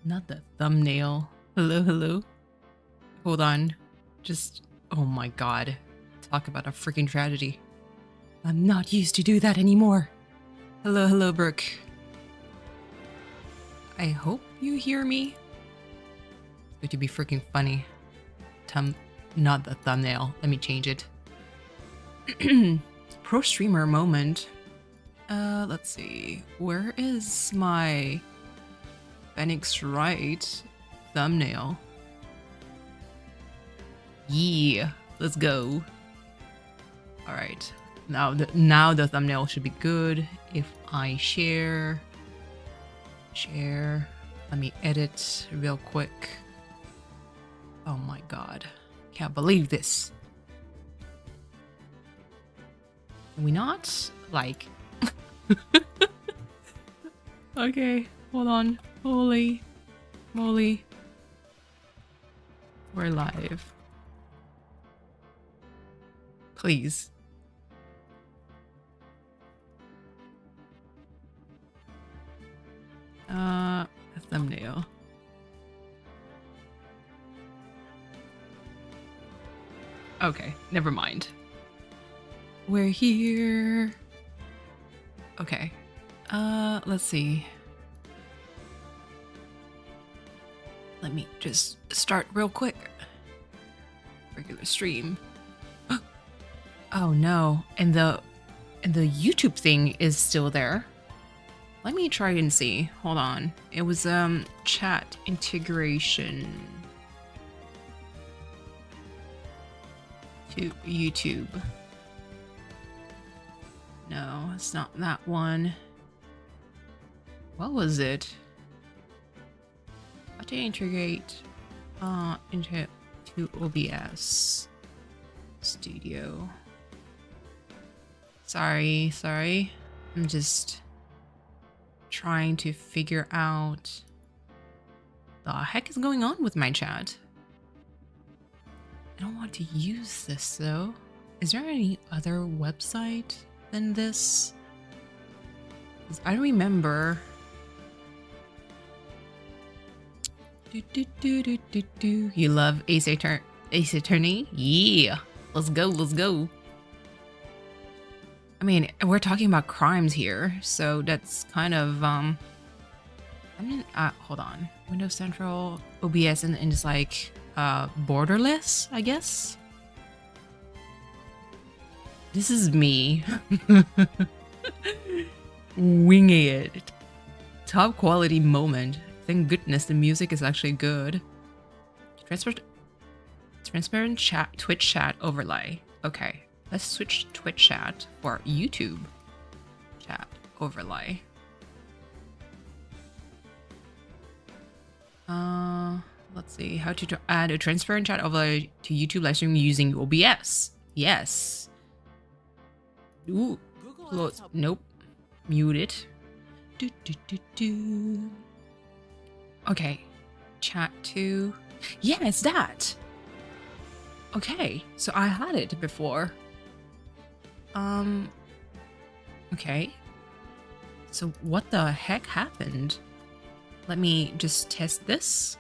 Not the thumbnail. Hello, hello. Hold on. Just, oh my god. Talk about a freaking tragedy. I'm not used to do that anymore. Hello, hello, Brooke. I hope you hear me. It's going to be freaking funny. Not the thumbnail. Let me change it. Pro streamer moment. Let's see. Where is my Phoenix Wright thumbnail? Yeah, let's go. All right. Now the thumbnail should be good. If I share, let me edit real quick. Oh my god, can't believe this. Can we not like? Okay, hold on. Holy moly, we're live. Please. A thumbnail. Okay, never mind. We're here. Okay. Let's see. Let me just start real quick. Regular stream. Oh no, and the YouTube thing is still there. Let me try and see. Hold on. It was chat integration to YouTube. No, it's not that one. What was it? How to integrate into OBS Studio. Sorry. I'm just trying to figure out the heck is going on with my chat. I don't want to use this though. Is there any other website than this? 'Cause I remember. You love Ace Attorney? Yeah. Let's go. I mean, we're talking about crimes here, so that's kind of hold on. Windows Central, OBS, and it's like borderless, I guess. This is me winging it. Top quality moment. Thank goodness the music is actually good. Transparent chat, Twitch chat overlay. Okay, let's switch Twitch chat for YouTube chat overlay. Let's see how to add a transparent chat overlay to YouTube live stream using OBS. Yes. Ooh. Nope. Mute it. Okay. Chat to. Yeah, it's that. Okay, so I had it before. Okay. So what the heck happened? Let me just test this.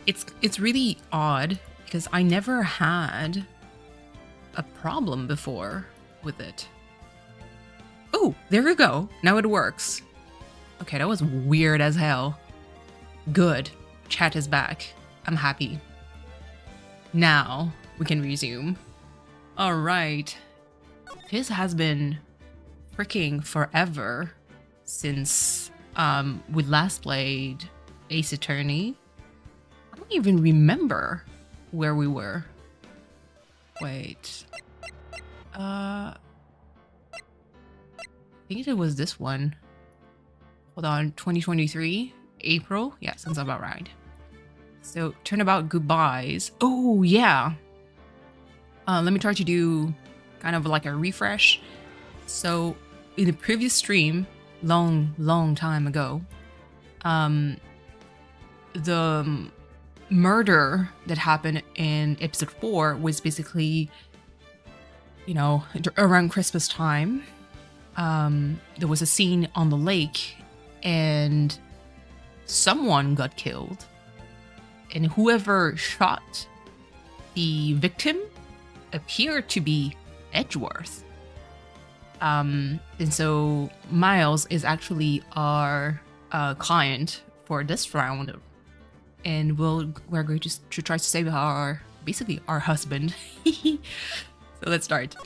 It's really odd because I never had a problem before with it. Oh, there we go. Now it works. Okay, that was weird as hell. Good. Chat is back. I'm happy. Now we can resume. All right. This has been freaking forever since we last played Ace Attorney. I don't even remember where we were. Wait. I think it was this one. Hold on, 2023, April? Yeah, sounds about right. So, turnabout goodbyes. Oh, yeah. Let me try to do kind of like a refresh. So, in the previous stream, long time ago, the murder that happened in episode 4 was basically, you know, around Christmas time. There was a scene on the lake and someone got killed, and whoever shot the victim appeared to be Edgeworth. And so Miles is actually our client for this round, and we're going to try to save basically our husband. So let's start.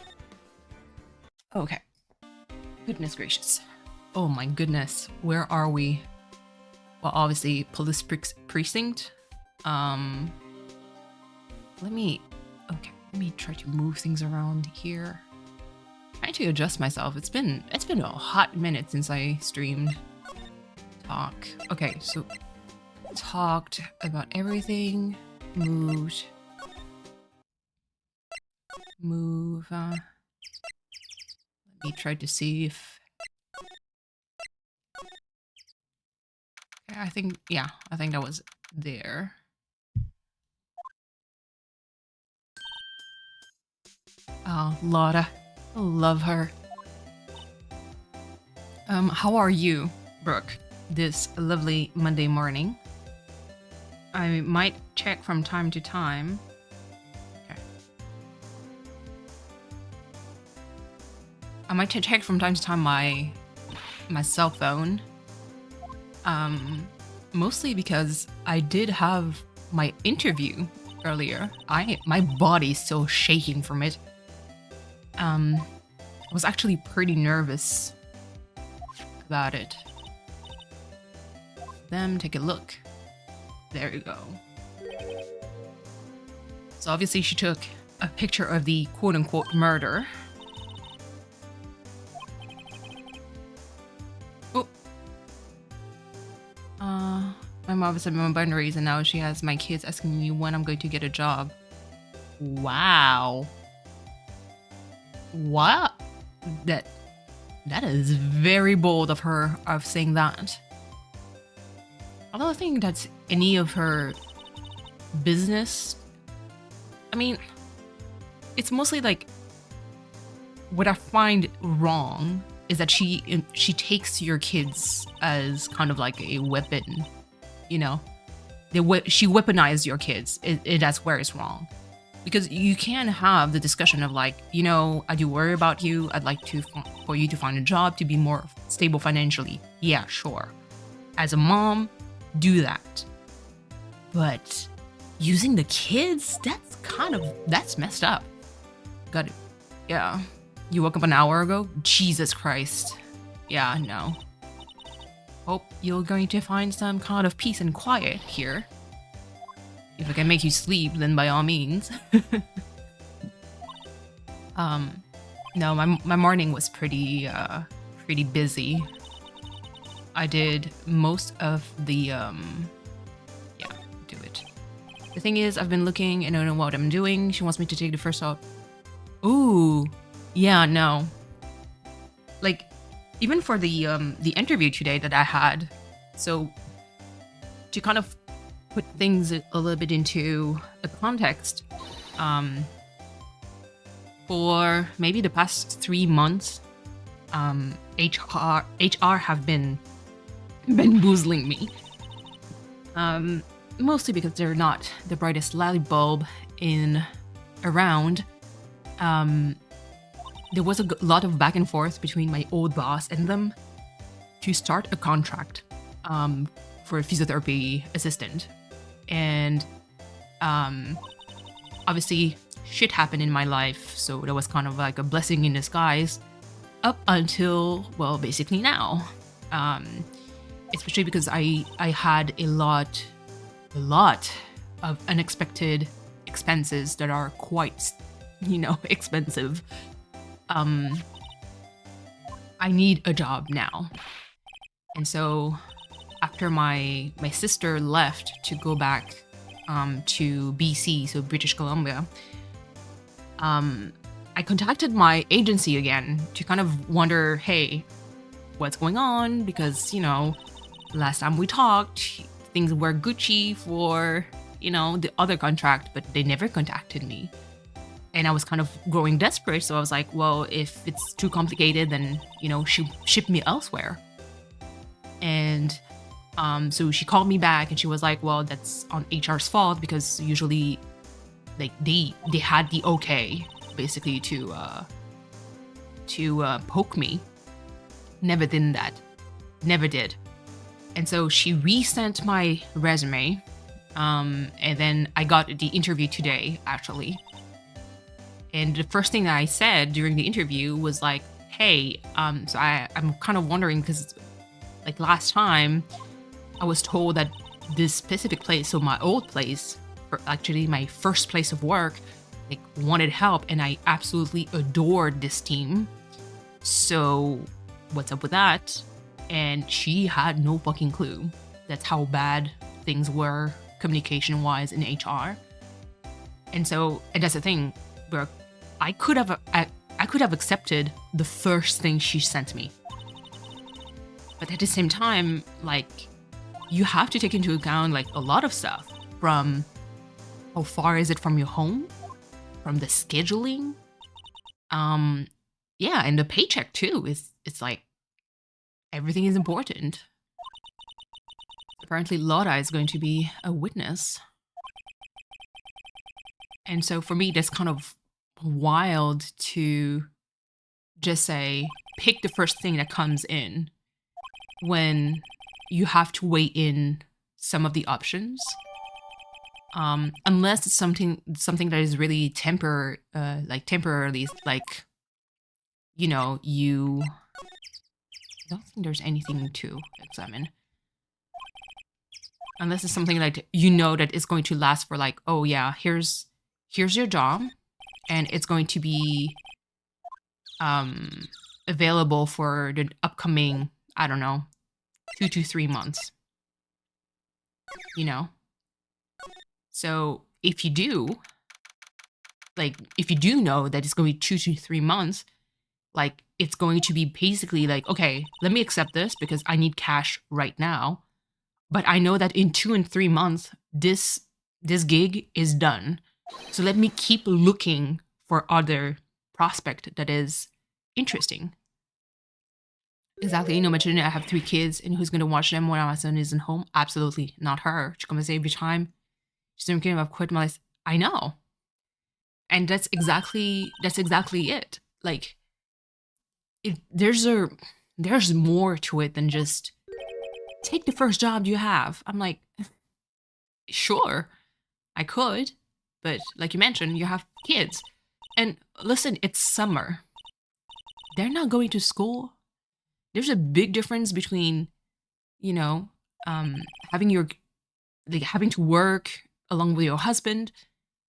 Okay. Goodness gracious. Oh my goodness. Where are we? Well, obviously police precinct. Let me try to move things around here. Trying to adjust myself. It's been a hot minute since I streamed. Talk. Okay, so talked about everything. Moved. Move. Let me try to see if. Okay, I think that was there. Oh, Lotta. I love her. How are you, Brooke, this lovely Monday morning? I might check from time to time. Okay. I might check from time to time my cell phone. Mostly because I did have my interview earlier. My body's still shaking from it. I was actually pretty nervous about it. Take a look. There you go. So obviously she took a picture of the quote-unquote murder. Oh. My mom has set my boundaries, and now she has my kids asking me when I'm going to get a job. Wow. What? That is very bold of her of saying that. I don't think that's any of her business. I mean, it's mostly like what I find wrong is that she takes your kids as kind of like a weapon, you know. She weaponized your kids. That's where it's wrong. Because you can have the discussion of like, you know, I do worry about you. I'd like for you to find a job to be more stable financially. Yeah, sure. As a mom, do that. But using the kids, that's messed up. Got it. Yeah. You woke up an hour ago? Jesus Christ. Yeah, no. Hope you're going to find some kind of peace and quiet here. If I can make you sleep, then by all means. No, my morning was pretty busy. I did most of the yeah, do it. The thing is, I've been looking and I don't know what I'm doing. She wants me to take the first stop. Ooh, yeah, no. Like, even for the interview today that I had, so to kind of put things a little bit into a context, for maybe the past 3 months, HR have been boozling me, mostly because they're not the brightest light bulb around. There was a lot of back and forth between my old boss and them to start a contract for a physiotherapy assistant. And obviously shit happened in my life, so that was kind of like a blessing in disguise up until, well, basically now. Especially because I had a lot of unexpected expenses that are quite, expensive. I need a job now. And so after my sister left to go back to BC, so British Columbia, I contacted my agency again to kind of wonder, hey, what's going on? Because, last time we talked, things were Gucci for, the other contract, but they never contacted me. And I was kind of growing desperate, so I was like, well, if it's too complicated, then, ship me elsewhere. And so she called me back and she was like, well, that's on HR's fault because usually like they had the okay basically to poke me. Never did that. Never did. And so she resent my resume. And then I got the interview today, actually. And the first thing that I said during the interview was like, hey, so I'm kind of wondering because like last time I was told that this specific place, so my old place, or actually my first place of work, like wanted help and I absolutely adored this team. So what's up with that? And she had no fucking clue. That's how bad things were communication wise in HR. And that's the thing where I could have accepted the first thing she sent me. But at the same time, like, you have to take into account like a lot of stuff, from how far is it from your home, from the scheduling, yeah, and the paycheck too. It's like everything is important. Apparently Laura is going to be a witness. And so for me, that's kind of wild to just say, pick the first thing that comes in when you have to weigh in some of the options. Unless it's something that is really temporarily, like, you know, I don't think there's anything to examine. Unless it's something like, you know, that it's going to last for like, oh yeah, here's your job and it's going to be available for the upcoming, I don't know, 2 to 3 months. You know? So if you do know that it's going to be 2 to 3 months, like it's going to be basically like, okay, let me accept this because I need cash right now. But I know that in 2 and 3 months, this gig is done. So let me keep looking for other prospect that is interesting. Exactly. You know, imagine I have 3 kids and who's going to watch them when my son isn't home? Absolutely not her. She's going to save your time. She's thinking about quit my life. I know. And that's exactly it. Like, there's more to it than just take the first job you have. I'm like, sure, I could, but like you mentioned, you have kids. And listen, it's summer. They're not going to school. There's a big difference between, you know, having to work along with your husband,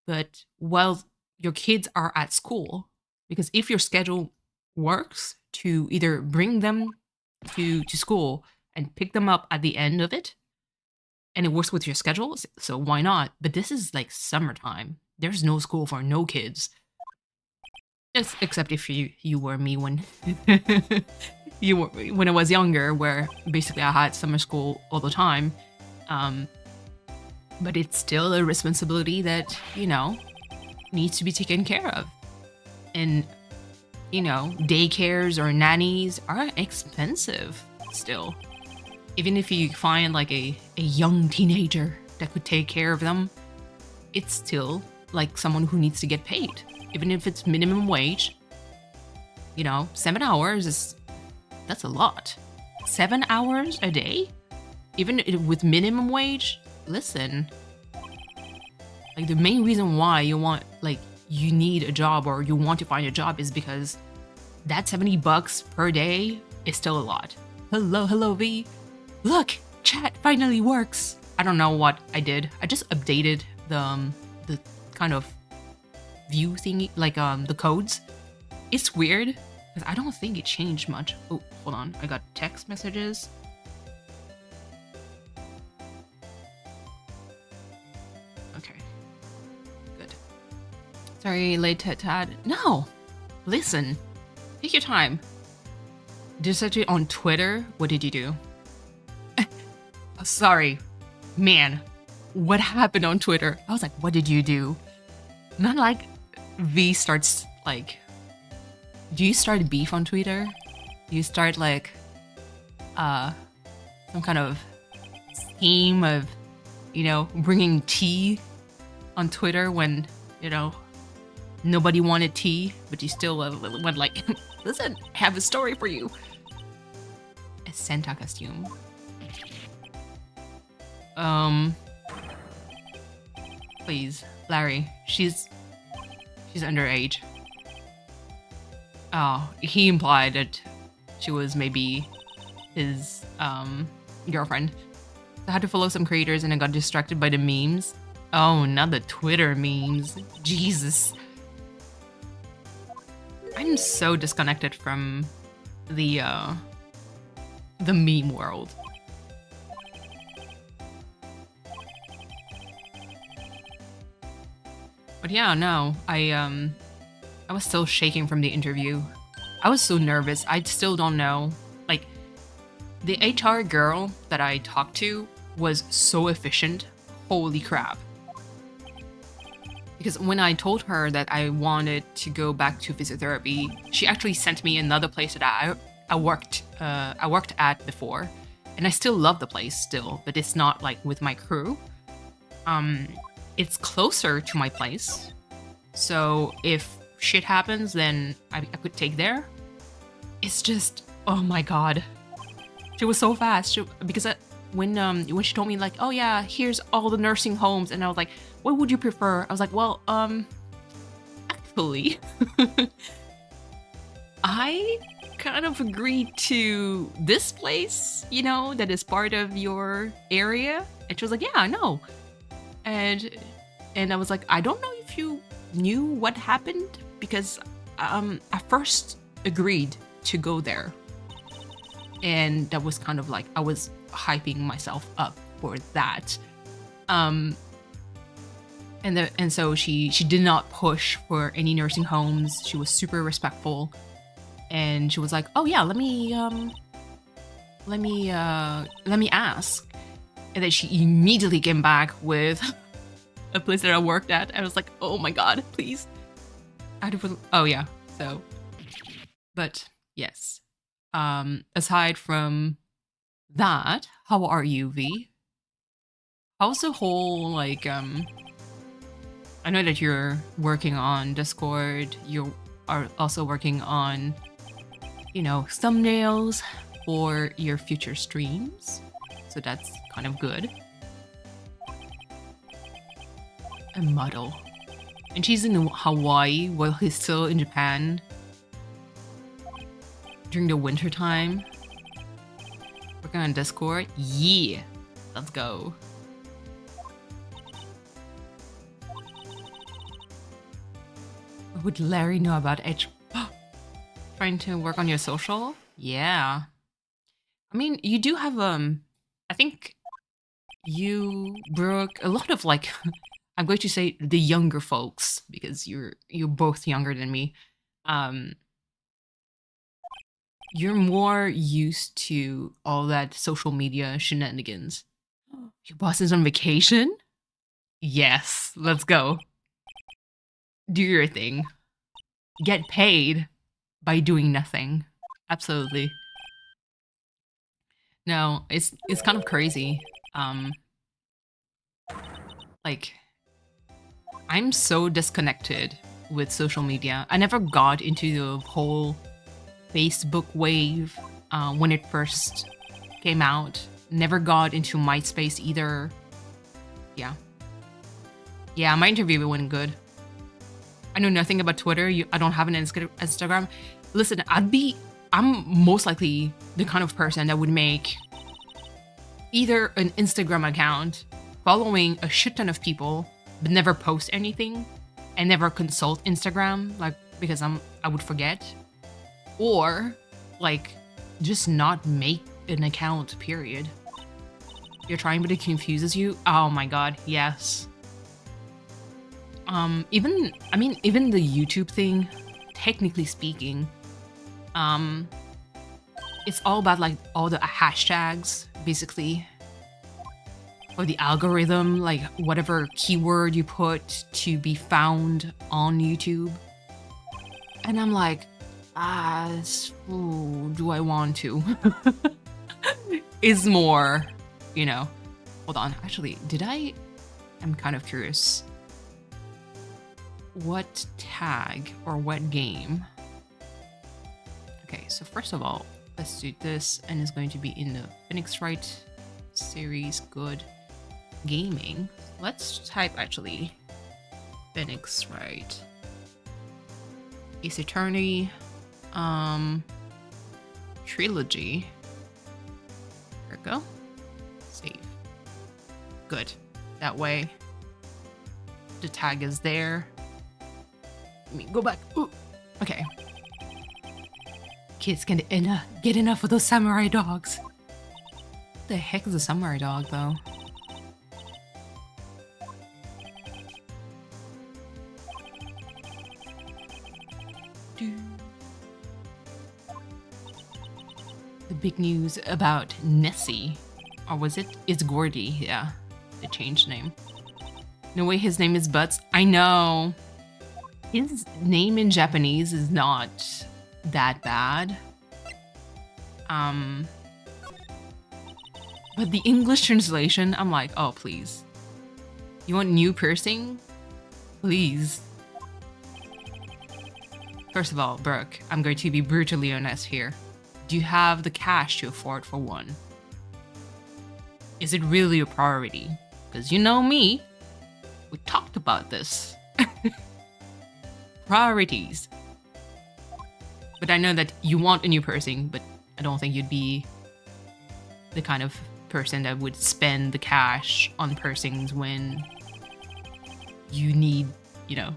but while your kids are at school. Because if your schedule works to either bring them to school and pick them up at the end of it, and it works with your schedule, so why not? But this is like summertime. There's no school for no kids. Except if you were me when when I was younger, where basically I had summer school all the time. But it's still a responsibility that, you know, needs to be taken care of. And, you know, daycares or nannies are expensive still. Even if you find like a young teenager that could take care of them, it's still like someone who needs to get paid. Even if it's minimum wage, you know, 7 hours that's a lot. 7 hours a day? Even with minimum wage? Listen, like the main reason why you need a job or you want to find a job is because that $70 per day is still a lot. Hello, V. Look, chat finally works. I don't know what I did. I just updated the kind of view thingy, like the codes. It's weird because I don't think it changed much. Oh, hold on. I got text messages. Okay. Good. Sorry, late tad. No! Listen. Take your time. Just actually on Twitter, what did you do? Sorry. Man. What happened on Twitter? I was like, what did you do? Not like V starts like... Do you start beef on Twitter? Do you start like... some kind of scheme of, you know, bringing tea on Twitter when, you know, nobody wanted tea, but you still went like, listen, I have a story for you. A Santa costume. Please, Larry, she's underage. Oh, he implied that she was maybe his girlfriend. So I had to follow some creators and I got distracted by the memes. Oh, not the Twitter memes. Jesus. I'm so disconnected from the meme world. But yeah, no, I was still shaking from the interview. I was so nervous. I still don't know. Like, the HR girl that I talked to was so efficient. Holy crap. Because when I told her that I wanted to go back to physiotherapy, she actually sent me another place that I worked at before, and I still love the place still, but it's not like with my crew. It's closer to my place, so if shit happens, then I could take there. It's just, oh my god, she was so fast. Because when she told me like, oh yeah, here's all the nursing homes, and I was like, what would you prefer? I was like, well, actually, I kind of agreed to this place, you know, that is part of your area. And she was like, yeah, I know. And I was like, I don't know if you knew what happened, because I first agreed to go there. And that was kind of like, I was hyping myself up for that. And so she did not push for any nursing homes. She was super respectful, and she was like, "Oh yeah, let me ask." And then she immediately came back with a place that I worked at. I was like, "Oh my god, please!" Oh yeah, so, but yes. Aside from that, how are you, V? How's the whole like I know that you're working on Discord. You are also working on, you know, thumbnails for your future streams. So that's kind of good. A model. And she's in Hawaii while he's still in Japan during the winter time. Working on Discord. Yeah, let's go. Would Larry know about trying to work on your social? Yeah. I mean, you do have I think you broke a lot of like I'm going to say the younger folks, because you're both younger than me. You're more used to all that social media shenanigans. Your boss is on vacation? Yes, let's go. Do your thing. Get paid by doing nothing. Absolutely. No, it's kind of crazy. Like, I'm so disconnected with social media. I never got into the whole Facebook wave when it first came out. Never got into MySpace either. Yeah. Yeah, my interview went good. I know nothing about Twitter. I don't have an Instagram. Listen, I'm most likely the kind of person that would make either an Instagram account following a shit ton of people, but never post anything and never consult Instagram, like, because I would forget, or like just not make an account, period. You're trying, but it confuses you. Oh my god, yes. Even the YouTube thing, technically speaking, it's all about like all the hashtags, basically, or the algorithm, like whatever keyword you put to be found on YouTube. And I'm like, do I want to? is more, you know. Hold on, actually, I'm kind of curious. What tag or what game? Okay, so first of all, let's do this, and it's going to be in the Phoenix Wright series. Good gaming. Let's type actually Phoenix Wright. Ace Attorney, Trilogy. There we go. Save. Good. That way, the tag is there. Let me go back. Ooh. Okay. Kids can get enough of those samurai dogs. What the heck is a samurai dog, though? The big news about Nessie. Or was it? It's Gordy, yeah. They changed name. No way his name is Butts. I know. His name in Japanese is not that bad. But the English translation, I'm like, oh, please. You want new piercing? Please. First of all, Brooke, I'm going to be brutally honest here. Do you have the cash to afford for one? Is it really a priority? Because you know me, we talked about this. Priorities. But I know that you want a new piercing, but I don't think you'd be the kind of person that would spend the cash on piercings when you need, you know.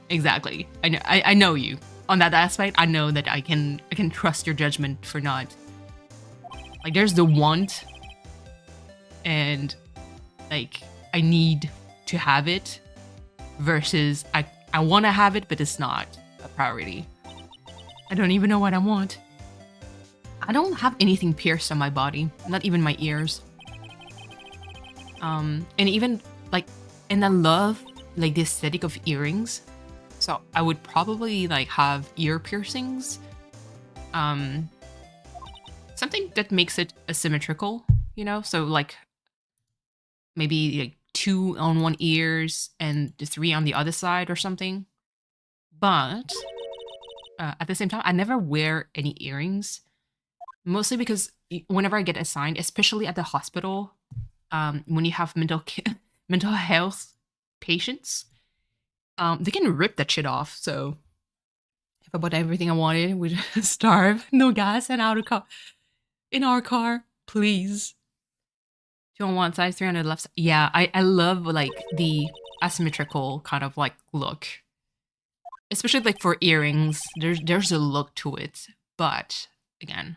Exactly. I know you. On that aspect, I know that I can trust your judgment for not. Like, there's the want, and like I need to have it, versus I want to have it, but it's not a priority. I don't even know what I want. I don't have anything pierced on my body, not even my ears. And even like, and I love like the aesthetic of earrings. So I would probably like have ear piercings. Something that makes it asymmetrical, you know? So like maybe like 2 on one ears and the 3 on the other side or something. But at the same time, I never wear any earrings. Mostly because whenever I get assigned, especially at the hospital, when you have mental health patients, they can rip that shit off. So if I bought everything I wanted, we'd starve, no gas, and out of car in our car, please. 2 on one side, 3 on the left side. Yeah, I love like the asymmetrical kind of like look, especially like for earrings. There's a look to it, but again,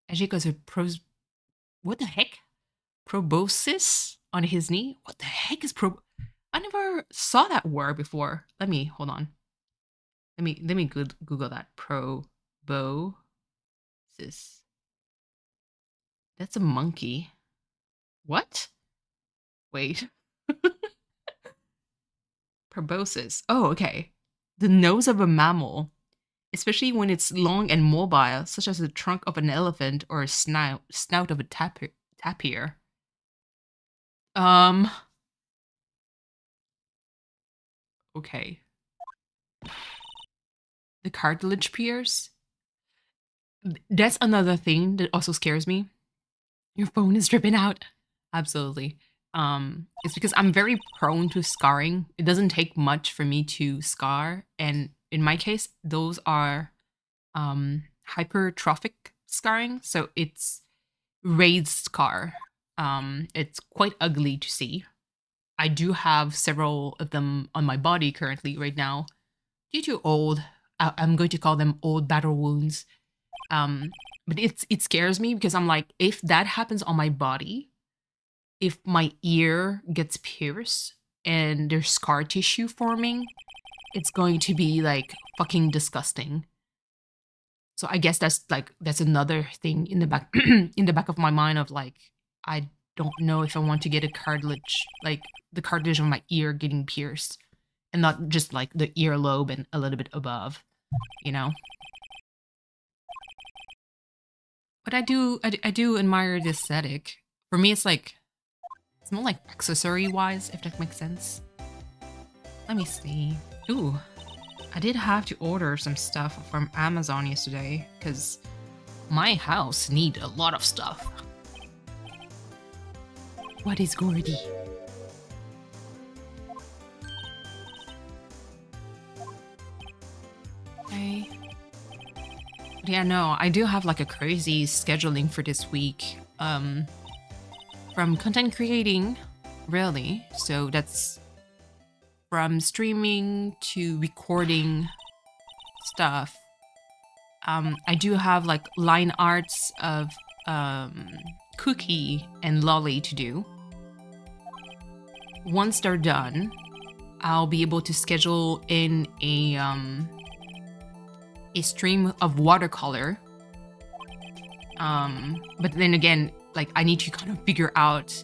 Ajiko's a what the heck? Proboscis on his knee? What the heck is I never saw that word before. Hold on. Let me Google that. Proboscis. That's a monkey. What? Wait. Proboscis. Oh, okay. The nose of a mammal, especially when it's long and mobile, such as the trunk of an elephant or a snout of a tapir. Okay. The cartilage pierce. That's another thing that also scares me. Your phone is dripping out. Absolutely. It's because I'm very prone to scarring. It doesn't take much for me to scar, and in my case, those are hypertrophic scarring. So it's raised scar. It's quite ugly to see. I do have several of them on my body currently right now, due to I'm going to call them old battle wounds. But it scares me because I'm like, if that happens on my body, if my ear gets pierced and there's scar tissue forming, it's going to be like fucking disgusting. So I guess that's another thing in the back in the back of my mind of like, I don't know if I want to get a cartilage, like the cartilage of my ear getting pierced, and not just like the earlobe and a little bit above, you know? But I do admire the aesthetic. For me, it's like, it's more like accessory-wise, if that makes sense. Let me see. Ooh, I did have to order some stuff from Amazon yesterday, because my house need a lot of stuff. What is Gordy? Okay. Yeah, no, I do have like a crazy scheduling for this week. From content creating, really. So that's from streaming to recording stuff. I do have like line arts of Cookie and Lolly to do. Once they're done, I'll be able to schedule in a stream of watercolor. But then again, like I need to kind of figure out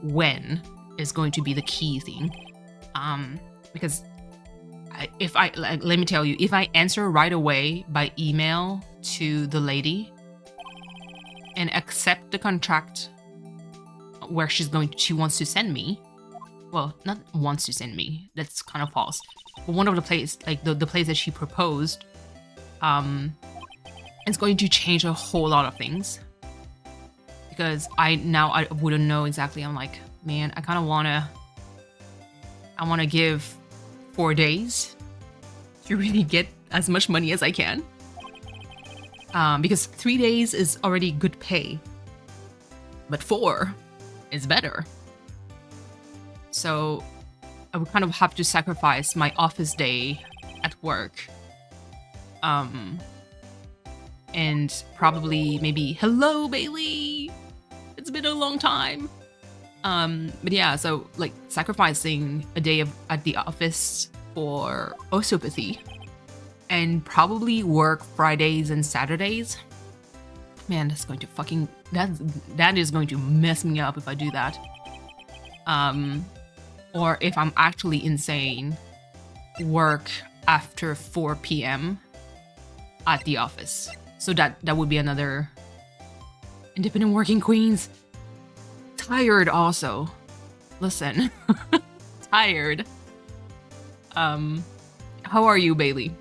when is going to be the key thing. Because let me tell you, if I answer right away by email to the lady and accept the contract where she wants to send me, well, not wants to send me, that's kind of false, but one of the place, like the place that she proposed, it's going to change a whole lot of things, because I wouldn't know exactly. I'm like, man, I kind of want to give 4 days to really get as much money as I can, because 3 days is already good pay, but 4 is better. So I would kind of have to sacrifice my office day at work, and probably maybe, hello Bailey, it's been a long time. But yeah, so like sacrificing a day at the office for osteopathy, and probably work Fridays and Saturdays. Man, that's going to that is going to mess me up if I do that. Or if I'm actually insane, work after 4 p.m. at the office. So that would be another independent working queens. Tired also. Listen, tired. How are you, Bailey?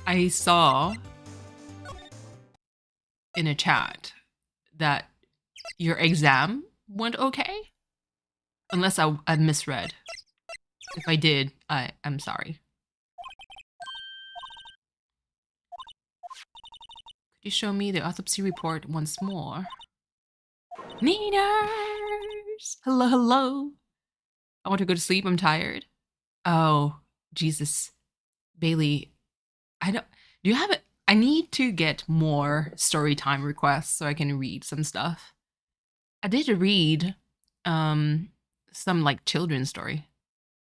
I saw in a chat that your exam went okay? Unless I misread. If I did, I'm sorry. Could you show me the autopsy report once more? Neaters! Hello, hello. I want to go to sleep, I'm tired. Oh, Jesus. Bailey, do you have it? I need to get more story time requests so I can read some stuff. I did read some like children's story.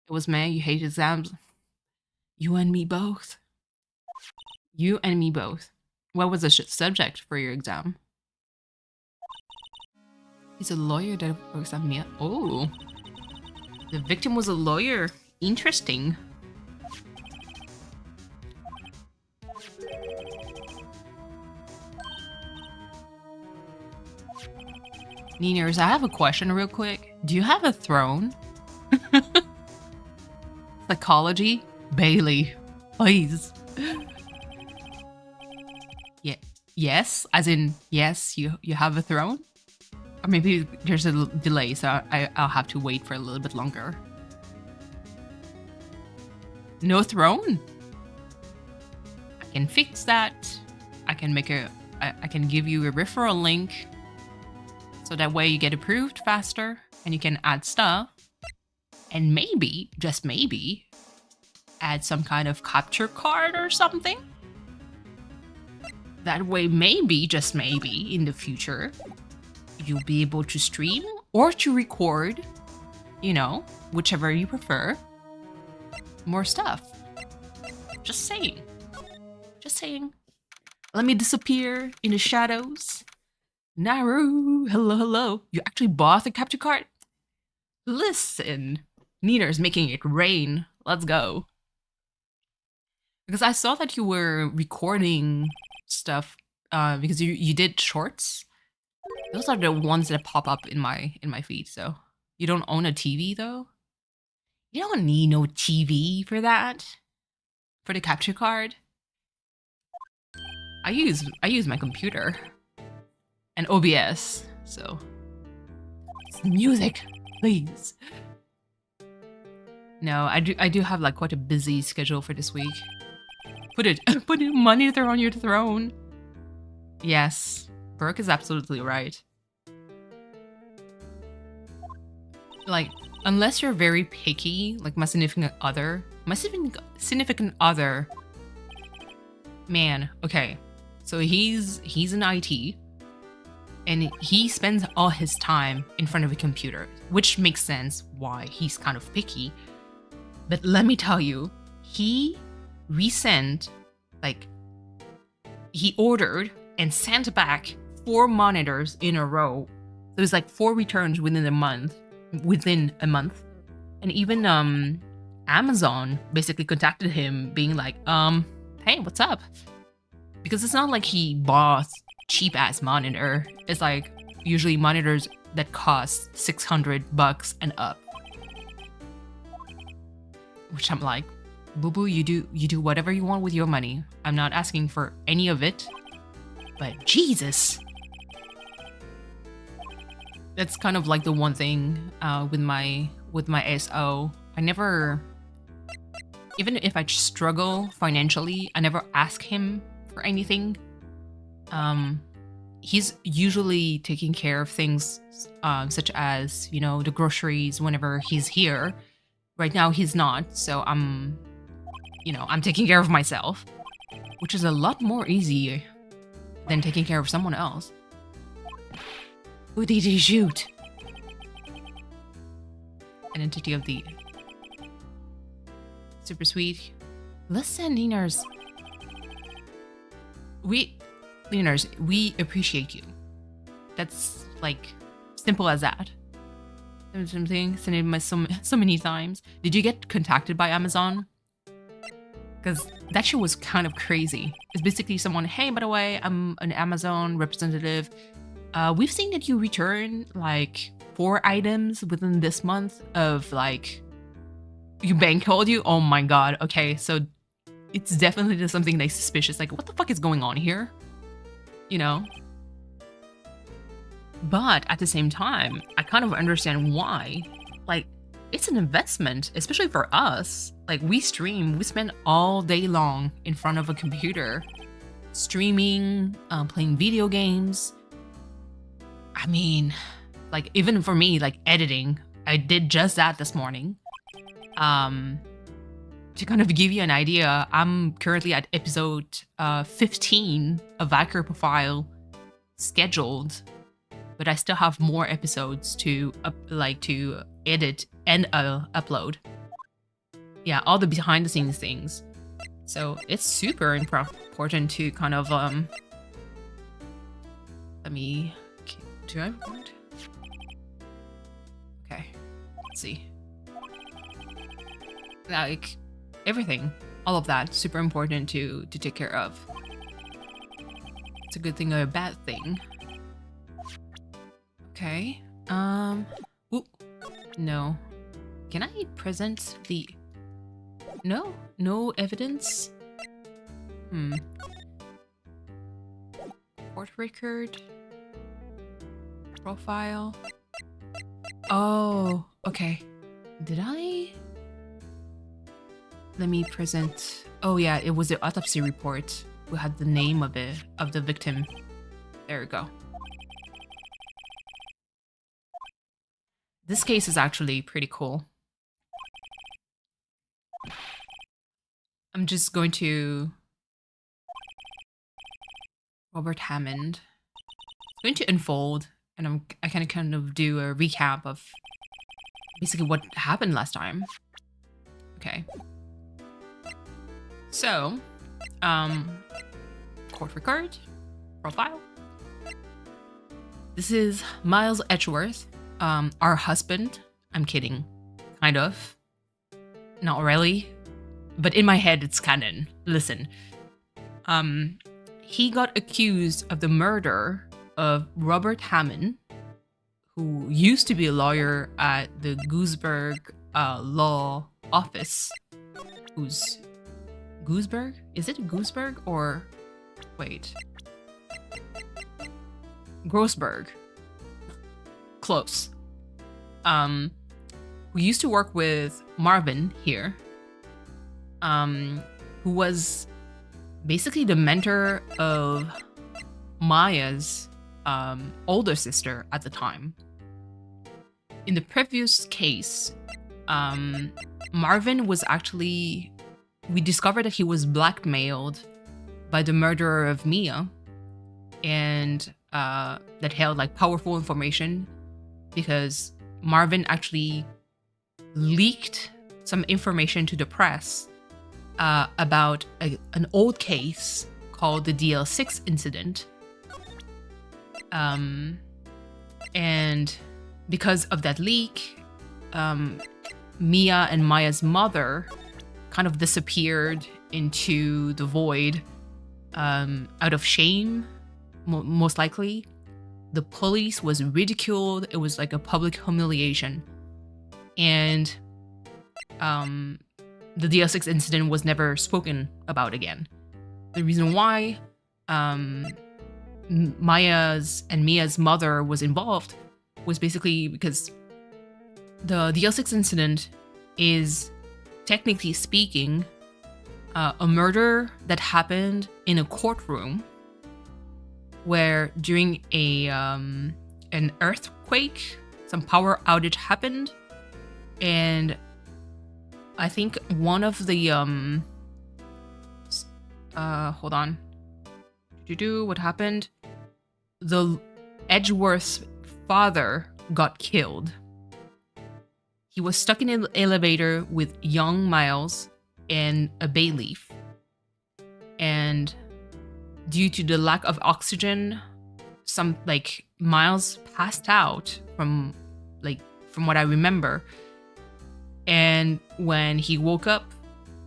It was, man, you hate exams. You and me both. You and me both. What was the subject for your exam? He's a lawyer that works at me. Oh, the victim was a lawyer. Interesting. Niners, I have a question real quick. Do you have a throne? Psychology? Bailey, please. Yeah. Yes? As in, yes, you have a throne? Or maybe there's a delay, so I'll have to wait for a little bit longer. No throne? I can fix that. I can I can give you a referral link, so that way you get approved faster and you can add stuff. And maybe, just maybe, add some kind of capture card or something. That way, maybe, just maybe, in the future, you'll be able to stream or to record, you know, whichever you prefer, more stuff. Just saying. Just saying. Let me disappear in the shadows. Naru, hello, hello. You actually bought the capture card? Listen, Nina's making it rain. Let's go. Because I saw that you were recording stuff because you did shorts. Those are the ones that pop up in my feed. So you don't own a TV though? You don't need no TV for that. For the capture card. I use my computer and OBS. So music, please. No, I do have like quite a busy schedule for this week. Put a monitor on your throne. Yes, Burke is absolutely right. Like, unless you're very picky, like my significant other, man, okay. So he's in IT, and he spends all his time in front of a computer, which makes sense why he's kind of picky. But let me tell you, he ordered and sent back 4 monitors in a row. So it's like 4 returns within a month. And even Amazon basically contacted him being like, hey, what's up? Because it's not like he bought cheap ass monitor. It's like usually monitors that cost $600 and up. Which I'm like, boo boo, you do whatever you want with your money. I'm not asking for any of it. But Jesus. That's kind of like the one thing with my SO. I never, even if I struggle financially, I never ask him for anything. He's usually taking care of things such as, you know, the groceries whenever he's here. Right now he's not, so I'm taking care of myself, which is a lot more easy than taking care of someone else. Who did he shoot? Identity of the super sweet. Listen, Leaners. Leaners, we appreciate you. That's like simple as that. Something sent it so many times. Did you get contacted by Amazon? Because that shit was kind of crazy. It's basically someone, hey, by the way, I'm an Amazon representative. We've seen that you return like 4 items within this month of like, you bankrolled you? Oh my god. Okay, so it's definitely just something like suspicious. Like, what the fuck is going on here? You know? But at the same time, I kind of understand why. Like, it's an investment, especially for us. Like, we stream, we spend all day long in front of a computer, streaming, playing video games. I mean, like, even for me, like, editing, I did just that this morning. To kind of give you an idea, I'm currently at episode 15 of Valkyrie Profile scheduled, but I still have more episodes to edit and upload. Yeah, all the behind the scenes things. So it's super important to kind of let me, do I record? Okay, let's see. Like everything, all of that, super important to take care of. It's a good thing or a bad thing. Okay. Ooh, no. Can I present the? No evidence. Court record. Profile. Oh, okay. Did I? Let me present. Oh yeah, it was the autopsy report. We had the name of the victim. There we go. This case is actually pretty cool. I'm just going to Robert Hammond. I'm going to unfold, and I can kind of do a recap of basically what happened last time. Okay. So, court record, profile. This is Miles Edgeworth, our husband. I'm kidding, kind of. Not really. but in my head it's canon. Listen. He got accused of the murder of Robert Hammond, who used to be a lawyer at the Gooseberg Law Office. Who's Gooseberg? Is it Gooseberg or wait? Grossberg. Close. Who used to work with Marvin here. Who was basically the mentor of Maya's older sister at the time. In the previous case, Marvin was actually... We discovered that he was blackmailed by the murderer of Mia, and that held like powerful information because Marvin actually leaked some information to the press about an old case called the DL6 incident. And because of that leak, Mia and Maya's mother kind of disappeared into the void out of shame, most likely. The police was ridiculed. It was like a public humiliation. And the DL6 incident was never spoken about again. The reason why Maya's and Mia's mother was involved was basically because the DL6 incident is, technically speaking, a murder that happened in a courtroom where during an earthquake, some power outage happened, and I think one of the hold on. What happened? The Edgeworth's father got killed. He was stuck in an elevator with young Miles and a bay leaf. And due to the lack of oxygen, Miles passed out from what I remember. And when he woke up,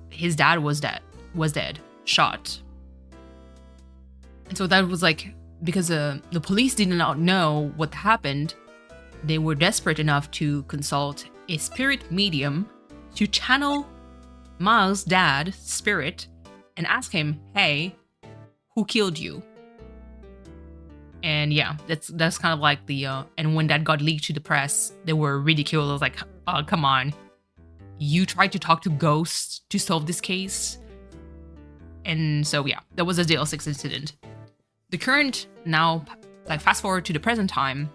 his dad was dead, shot. And so that was because the police did not know what happened, they were desperate enough to consult a spirit medium to channel Miles' dad's spirit and ask him, hey, who killed you? And yeah, that's kind of like the and when that got leaked to the press, they were ridiculed. I was like, oh, come on. You tried to talk to ghosts to solve this case? And so yeah, that was a DL6 incident. The current, now, fast forward to the present time,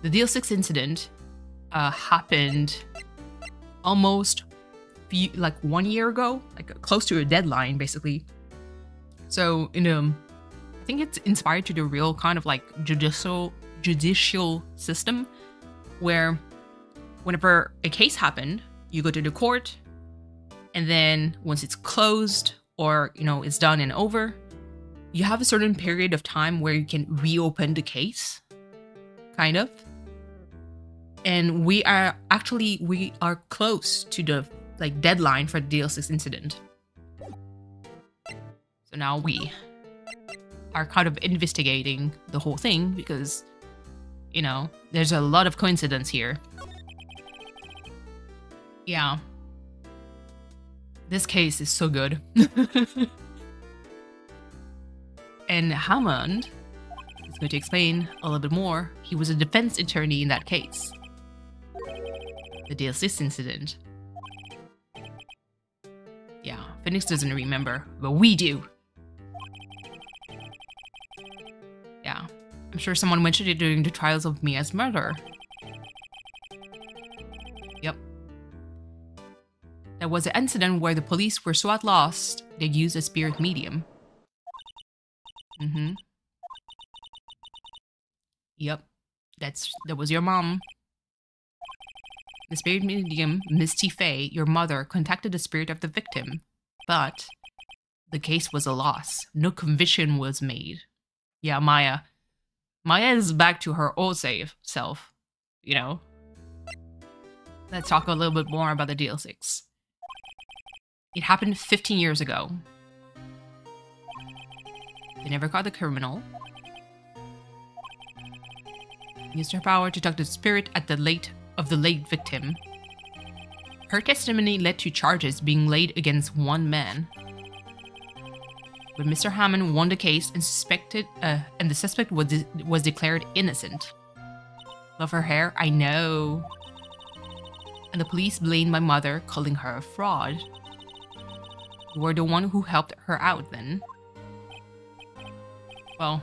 the DL6 incident happened almost 1 year ago, close to a deadline, basically. So I think it's inspired to the real kind of judicial system, where whenever a case happened, you go to the court, and then once it's closed or it's done and over, you have a certain period of time where you can reopen the case, kind of. And we are close to the deadline for the DL6 incident. So now we are kind of investigating the whole thing because, there's a lot of coincidence here. Yeah. This case is so good. And Hammond is going to explain a little bit more. He was a defense attorney in that case. The DL6 incident. Yeah, Phoenix doesn't remember, but we do. Yeah, I'm sure someone mentioned it during the trials of Mia's murder. Yep. There was an incident where the police were so at lost, they used a spirit medium. Mm-hmm. Yep. That was your mom. The spirit medium, Misty Faye, your mother, contacted the spirit of the victim, but the case was a loss. No conviction was made. Yeah, Maya. Maya is back to her old self, Let's talk a little bit more about the DL6. It happened 15 years ago. They never caught the criminal. Used her power to talk to the spirit of the late victim. Her testimony led to charges being laid against one man. But Mr. Hammond won the case and the suspect was declared innocent. Love her hair? I know. And the police blamed my mother, calling her a fraud. You were the one who helped her out then. Well,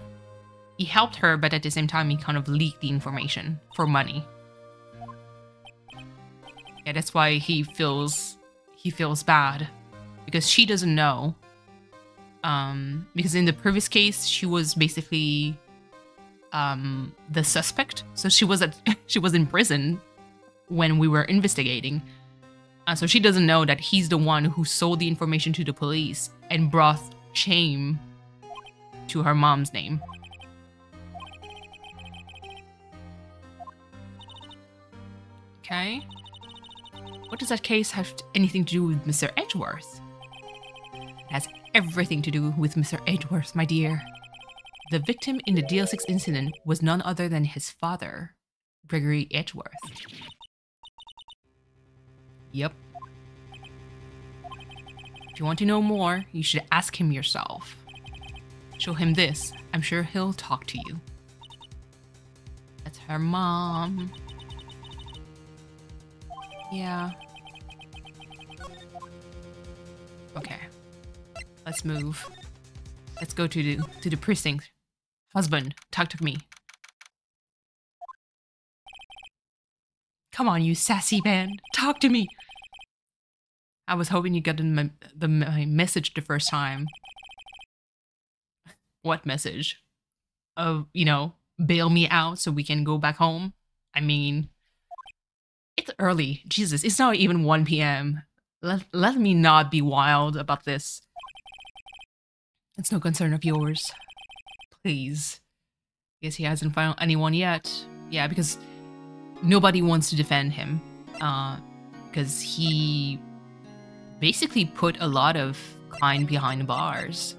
he helped her, but at the same time, he kind of leaked the information for money. Yeah, that's why he feels bad, because she doesn't know. Because in the previous case, she was basically the suspect, so she was in prison when we were investigating. So she doesn't know that he's the one who sold the information to the police and brought shame to her mom's name. Okay. What does that case have anything to do with Mr. Edgeworth? It has everything to do with Mr. Edgeworth, my dear. The victim in the DL6 incident was none other than his father, Gregory Edgeworth. Yep. If you want to know more, you should ask him yourself. Show him this. I'm sure he'll talk to you. That's her mom. Yeah. Okay. Let's move. Let's go to the precinct. Husband, talk to me. Come on, you sassy man. Talk to me. I was hoping you got my message the first time. What message? Bail me out so we can go back home? I mean, it's early. Jesus, it's not even 1 p.m. Let me not be wild about this. It's no concern of yours. Please. Guess he hasn't found anyone yet. Yeah, because nobody wants to defend him. Because he basically put a lot of kind behind bars.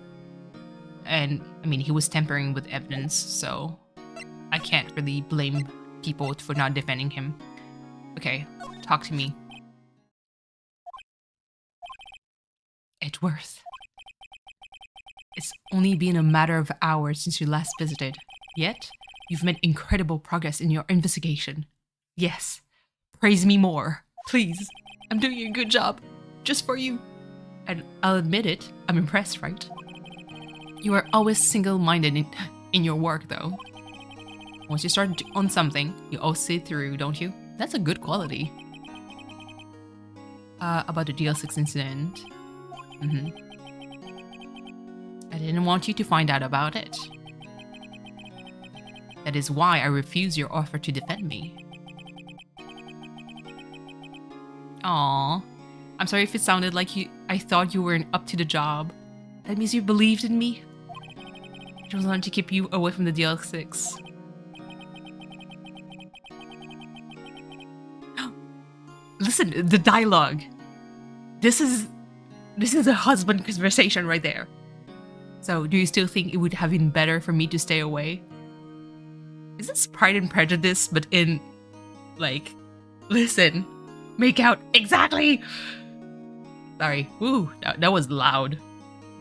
And, I mean, he was tampering with evidence, so I can't really blame people for not defending him. Okay, talk to me. Edgeworth. It's only been a matter of hours since you last visited. Yet, you've made incredible progress in your investigation. Yes. Praise me more. Please. I'm doing a good job. Just for you. And I'll admit it, I'm impressed, right? You are always single-minded in your work, though. Once you start on something, you always see it through, don't you? That's a good quality. About the DL6 incident. I didn't want you to find out about it. That is why I refuse your offer to defend me. Aww. I'm sorry if it sounded like I thought you weren't up to the job. That means you believed in me. I just wanted to keep you away from the DL6. Listen, the dialogue. This is a husband conversation right there. So, do you still think it would have been better for me to stay away? Is this Pride and Prejudice, but in, like, listen, make out, exactly! Sorry, woo, that was loud.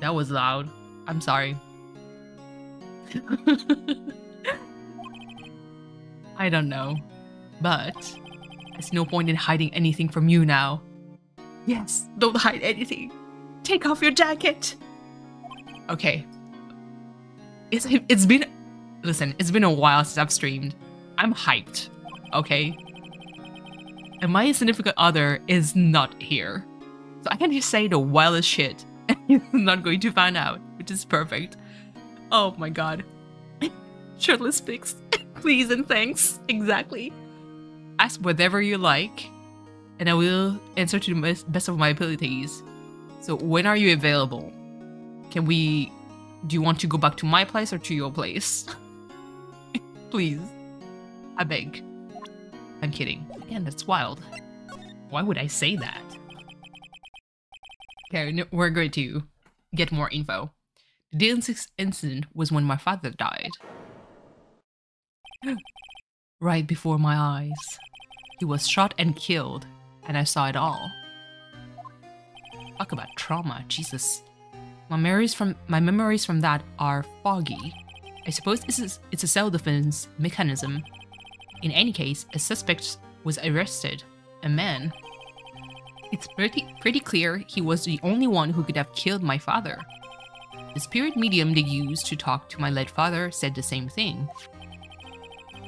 That was loud. I'm sorry. I don't know, but there's no point in hiding anything from you now. Yes, don't hide anything. Take off your jacket. Okay. It's been a while since I've streamed. I'm hyped, okay? And my significant other is not here. So I can just say the wildest shit and he's not going to find out, which is perfect. Oh my god. Shirtless pics. Please and thanks. Exactly. Ask whatever you like, and I will answer to the best of my abilities. So when are you available? Do you want to go back to my place or to your place? Please. I beg. I'm kidding. Again, that's wild. Why would I say that? Okay, we're going to get more info. The DL6 incident was when my father died. Right before my eyes. He was shot and killed, and I saw it all. Talk about trauma, Jesus. My memories from that are foggy. I suppose it's a self-defense mechanism. In any case, a suspect was arrested, a man. It's pretty clear he was the only one who could have killed my father. The spirit medium they used to talk to my late father said the same thing.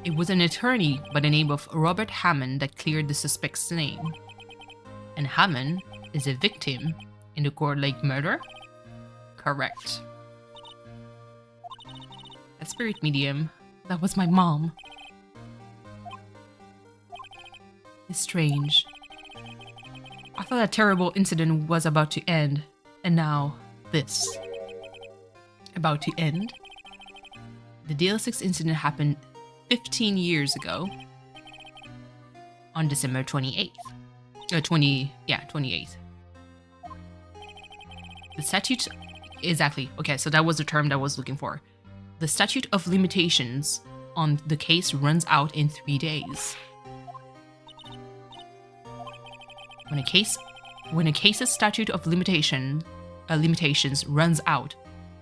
It was an attorney by the name of Robert Hammond that cleared the suspect's name. And Hammond is a victim in the Coeur Lake murder? Correct. A spirit medium, that was my mom. It's strange. I thought that terrible incident was about to end, and now this. About to end? The DL6 incident happened 15 years ago on December 28th. 28th. The statute, exactly. Okay, so that was the term that I was looking for. The statute of limitations on the case runs out in 3 days. When a case's statute of limitations runs out,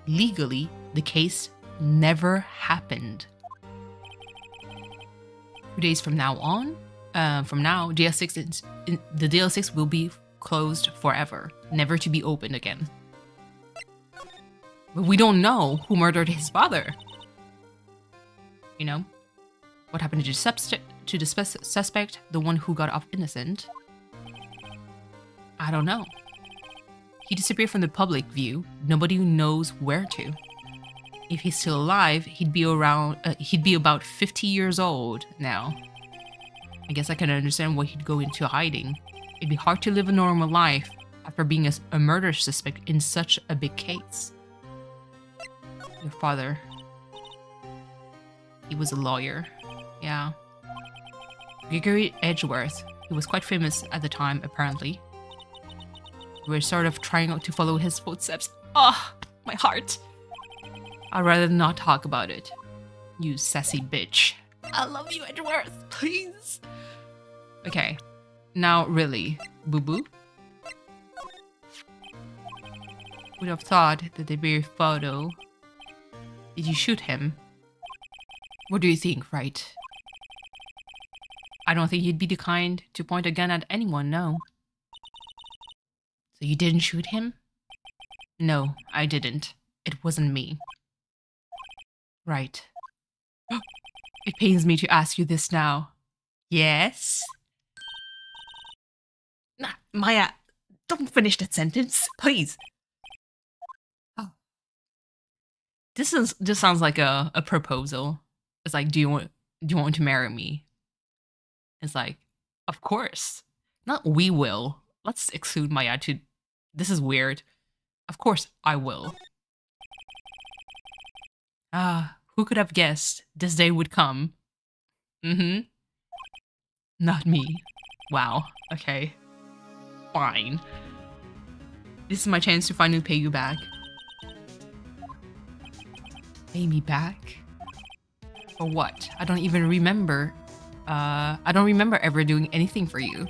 legally, the case never happened. 2 days from now on, the DL6 will be closed forever, never to be opened again. But we don't know who murdered his father. You know, what happened to the suspect, the one who got off innocent? I don't know. He disappeared from the public view. Nobody knows where to. If he's still alive, he'd be about 50 years old now. I guess I can understand why he'd go into hiding. It'd be hard to live a normal life after being a murder suspect in such a big case. Your father. He was a lawyer. Yeah. Gregory Edgeworth. He was quite famous at the time, apparently. We're sort of trying to follow his footsteps. Ah, oh, my heart. I'd rather not talk about it. You sassy bitch. I love you, Edgeworth. Please. Okay. Now, really, boo-boo? Would have thought that there'd be a photo. Did you shoot him? What do you think, Wright? I don't think you'd be the kind to point a gun at anyone, no. So you didn't shoot him? No, I didn't. It wasn't me. Right. It pains me to ask you this now. Yes? Nah, Maya, don't finish that sentence, please. Oh. This sounds like a proposal. It's like, do you want to marry me? It's like, of course. Not we will. Let's exclude my attitude. This is weird. Of course I will. Ah, who could have guessed this day would come? Not me. Wow. Okay. Fine. This is my chance to finally pay you back. Pay me back? For what? I don't even remember. I don't remember ever doing anything for you.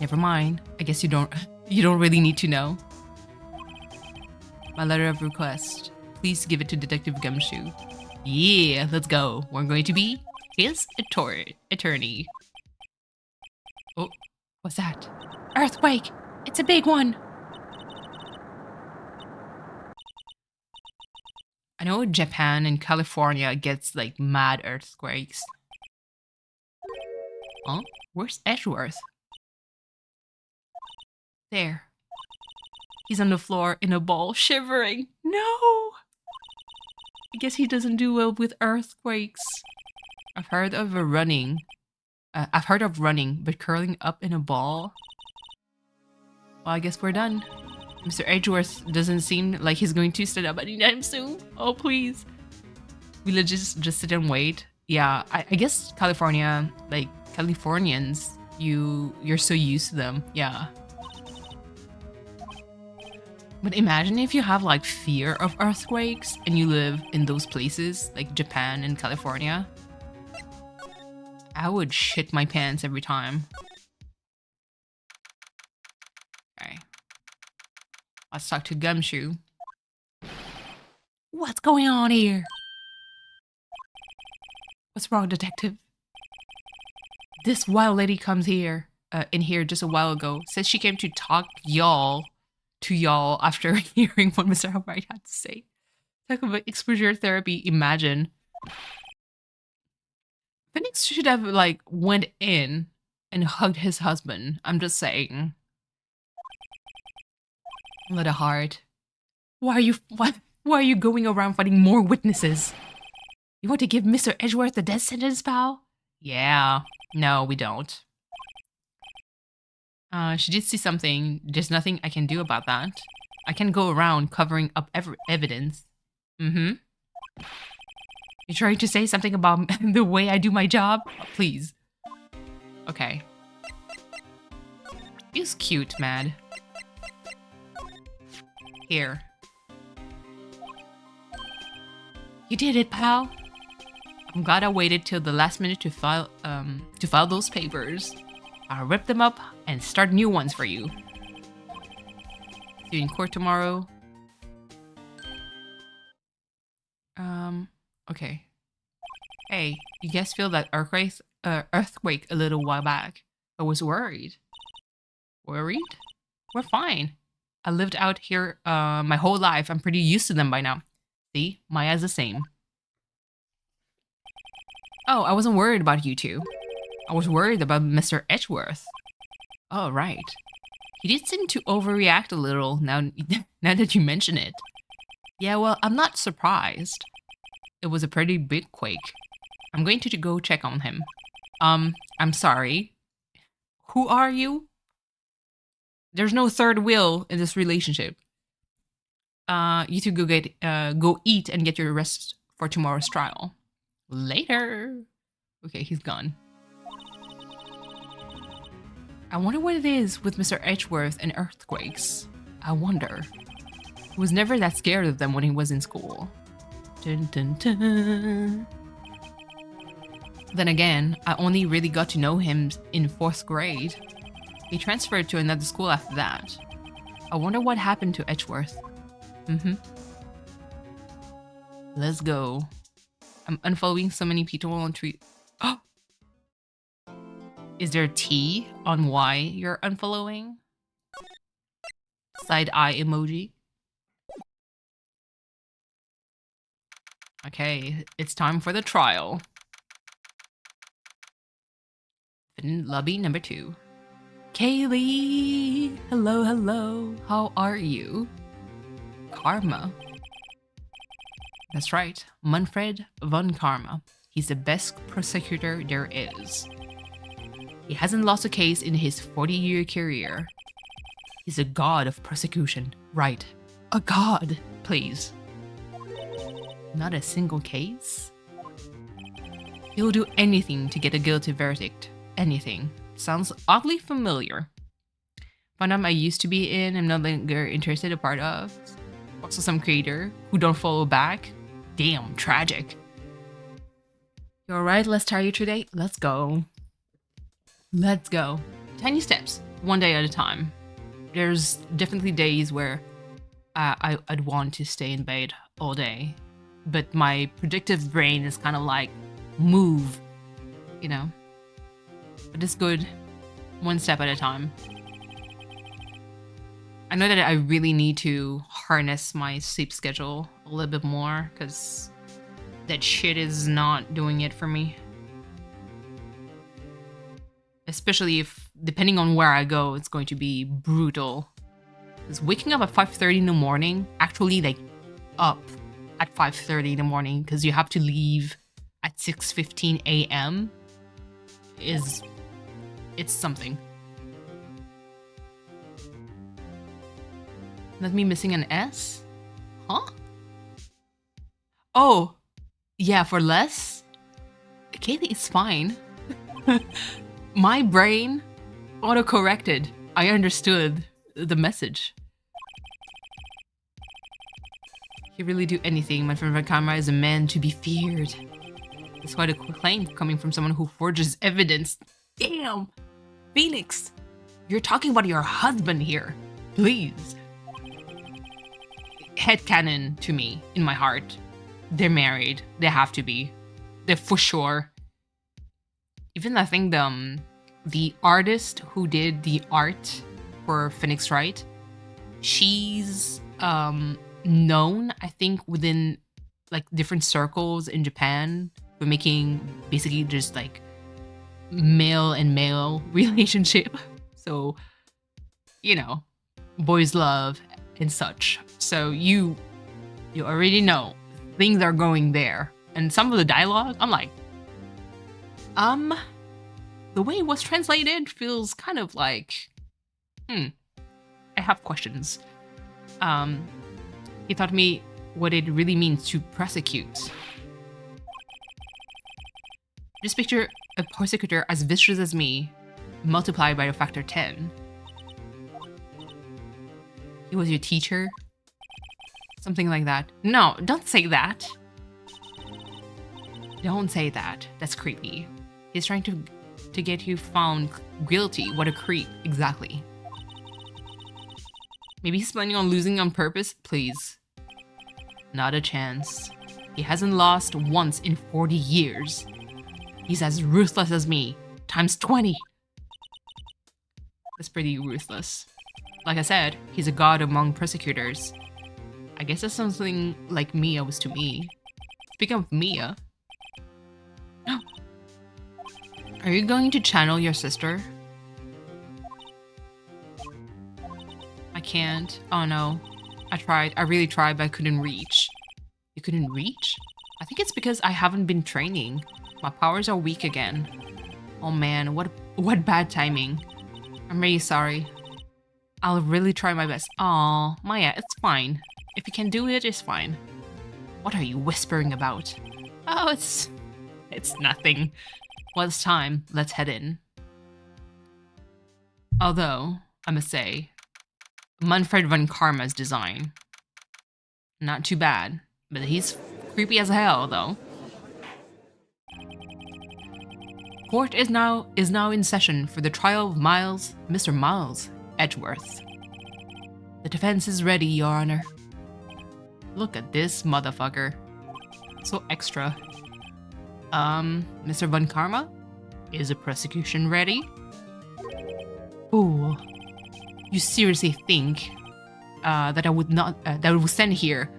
Never mind. I guess you don't really need to know. My letter of request. Please give it to Detective Gumshoe. Yeah, let's go. We're going to be his attorney. Oh, what's that? Earthquake! It's a big one! I know Japan and California gets like mad earthquakes. Huh? Where's Edgeworth? There. He's on the floor in a ball, shivering. No! I guess he doesn't do well with earthquakes. I've heard of running, but curling up in a ball? Well, I guess we're done. Mr. Edgeworth doesn't seem like he's going to stand up anytime soon. Oh, please. We'll just sit and wait. Yeah, I guess California, like, Californians, you're so used to them. Yeah. But imagine if you have like fear of earthquakes and you live in those places like Japan and California. I would shit my pants every time. Okay. Let's talk to Gumshoe. What's going on here? What's wrong, detective? This wild lady comes here, in here just a while ago. Says she came to talk to y'all after hearing what Mr. Wright had to say. Talk about exposure therapy. Imagine. Phoenix should have like went in and hugged his husband. I'm just saying. Let a heart. Why are you going around finding more witnesses? You want to give Mr. Edgeworth the death sentence, pal? Yeah. No, we don't. She did see something. There's nothing I can do about that. I can go around covering up evidence. Mm-hmm. You trying to say something about the way I do my job? Please. Okay. He's cute, Mad. Here. You did it, pal. I'm glad I waited till the last minute to file those papers. I'll rip them up and start new ones for you. See you in court tomorrow. Okay. Hey, you guys feel that earthquake a little while back? I was worried. Worried? We're fine. I lived out here my whole life. I'm pretty used to them by now. See, Maya's the same. Oh, I wasn't worried about you two. I was worried about Mr. Edgeworth. Oh, right. He did seem to overreact a little now that you mention it. Yeah, well, I'm not surprised. It was a pretty big quake. I'm going to go check on him. I'm sorry. Who are you? There's no third wheel in this relationship. You two go eat and get your rest for tomorrow's trial. Later. Okay, he's gone. I wonder what it is with Mr. Edgeworth and earthquakes. I wonder. He was never that scared of them when he was in school. Dun, dun, dun. Then again, I only really got to know him in 4th grade. He transferred to another school after that. I wonder what happened to Edgeworth. Let's go. I'm unfollowing so many people on tweet. Oh! Is there a T on why you're unfollowing? Side eye emoji. Okay, it's time for the trial. In lobby number 2. Kaylee! Hello, hello. How are you? Karma. That's right, Manfred von Karma. He's the best prosecutor there is. He hasn't lost a case in his 40-year career. He's a god of prosecution. Right. A god, please. Not a single case? He'll do anything to get a guilty verdict. Anything. Sounds oddly familiar. Fandom I used to be in, I'm no longer interested a part of. Also some creator who don't follow back. Damn, tragic. You alright? Let's tire you today? Let's go. Let's go. Tiny steps, one day at a time. There's definitely days where I'd want to stay in bed all day. But my predictive brain is kind of like, move, you know? But it's good, one step at a time. I know that I really need to harness my sleep schedule a little bit more because that shit is not doing it for me. Especially if, depending on where I go, it's going to be brutal. Because waking up at 5:30 in the morning, actually like up at 5:30 in the morning because you have to leave at 6:15 a.m. it's something. Not me missing an S? Huh? Oh, yeah, for less? Kaylee, it's fine. My brain auto-corrected. I understood the message. You really do anything. My friend Vakama is a man to be feared. That's quite a claim coming from someone who forges evidence. Damn! Phoenix! You're talking about your husband here. Please. Headcanon to me, in my heart. They're married. They have to be. They're for sure. Even I think the artist who did the art for Phoenix Wright, she's known, I think, within like different circles in Japan for making basically just like male and male relationship. So, you know, boys love and such. So you already know things are going there. And some of the dialogue, I'm like, the way it was translated feels kind of like, I have questions. He taught me what it really means to prosecute. Just picture a prosecutor as vicious as me, multiplied by a factor 10. He was your teacher? Something like that. No, don't say that. Don't say that. That's creepy. He's trying to get you found guilty. What a creep. Exactly. Maybe he's planning on losing on purpose? Please. Not a chance. He hasn't lost once in 40 years. He's as ruthless as me, times 20. That's pretty ruthless. Like I said, he's a god among prosecutors. I guess that's something like Mia was to me. Speaking of Mia... Are you going to channel your sister? I can't. Oh no. I tried. I really tried, but I couldn't reach. You couldn't reach? I think it's because I haven't been training. My powers are weak again. Oh man, what bad timing. I'm really sorry. I'll really try my best. Aw, Maya, it's fine. If you can do it, it's fine. What are you whispering about? Oh, it's nothing. Well, it's time. Let's head in. Although, I must say, Manfred von Karma's design. Not too bad, but he's creepy as hell, though. Court is now in session for the trial of Mr. Miles Edgeworth. The defense is ready, Your Honor. Look at this motherfucker. So extra. Mr. Von Karma? Is the prosecution ready? Fool. You seriously think that I would not that I would stand here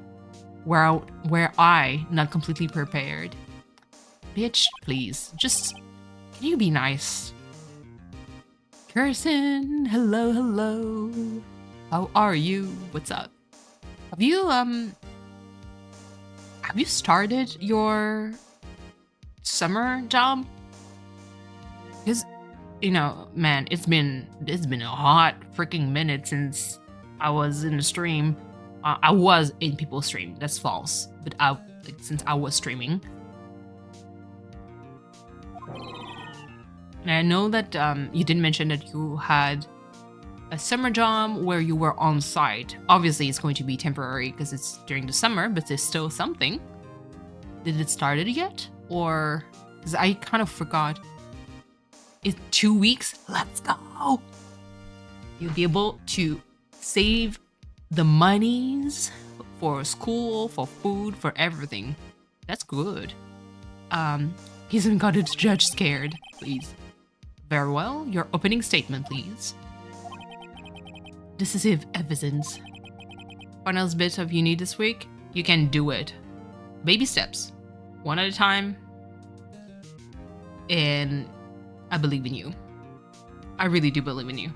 where I not completely prepared? Bitch, please. Just can you be nice? Kirsten, hello. How are you? What's up? Have you started your summer job? Because, you know, man, it's been a hot freaking minute since I was in the stream. I was in people's stream. That's false. But since I was streaming. And I know that you did mention that you had a summer job where you were on site. Obviously, it's going to be temporary because it's during the summer, but it's still something. Did it started yet? Or, because I kind of forgot. It's 2 weeks? Let's go! You'll be able to save the monies for school, for food, for everything. That's good. He hasn't got his judge scared, please. Very well, your opening statement, please. Decisive evidence. Final bit of uni this week? You can do it. Baby steps. One at a time. And I believe in you. I really do believe in you.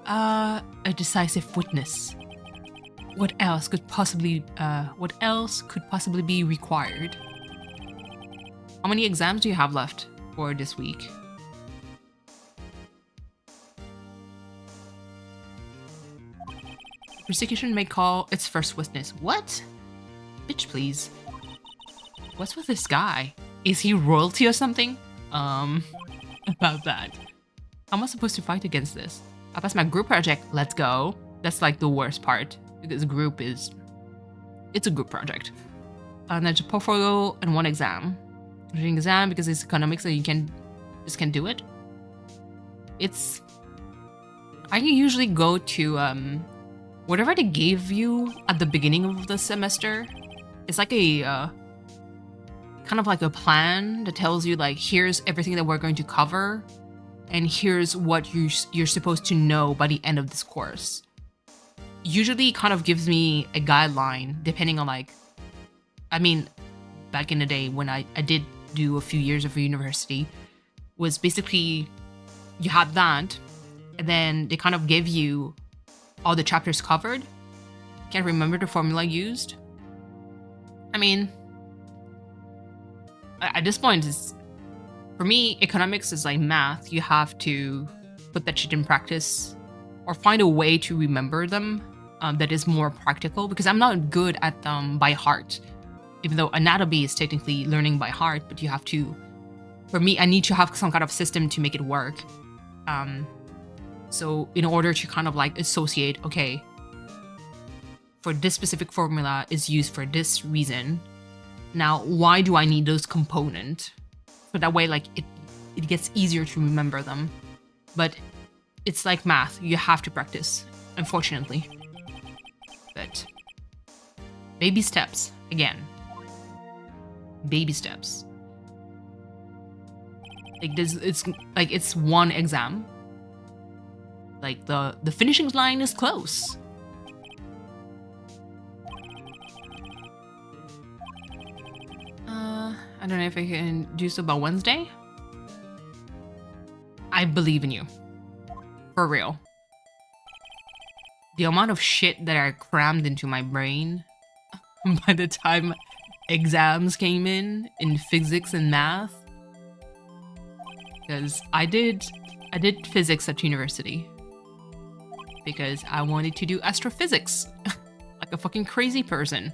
A decisive witness. What else could possibly be required? How many exams do you have left for this week? Prosecution may call its first witness. What? Bitch, please. What's with this guy? Is he royalty or something? About that. How am I supposed to fight against this? I passed my group project. Let's go. That's like the worst part. because it's a group project. And there's a portfolio and one exam. There's an exam because it's economics and you just can't do it. I usually go to whatever they gave you at the beginning of the semester. It's like a kind of like a plan that tells you like, here's everything that we're going to cover, and here's what you're supposed to know by the end of this course. Usually kind of gives me a guideline depending on like, I mean, back in the day when I did do a few years of university, was basically you had that, and then they kind of give you all the chapters covered. Can't remember the formula used. I mean, at this point, for me, economics is like math. You have to put that shit in practice or find a way to remember them that is more practical, because I'm not good at them by heart. Even though anatomy is technically learning by heart, but you have to, for me, I need to have some kind of system to make it work. So in order to kind of like associate, okay, for this specific formula is used for this reason. Now, why do I need those components? So that way, like it gets easier to remember them. But it's like math, you have to practice, unfortunately. But baby steps, again. Baby steps. Like this, it's one exam. Like the finishing line is close. I don't know if I can do so by Wednesday. I believe in you. For real. The amount of shit that I crammed into my brain by the time exams came in physics and math. Because I did physics at university. Because I wanted to do astrophysics. Like a fucking crazy person.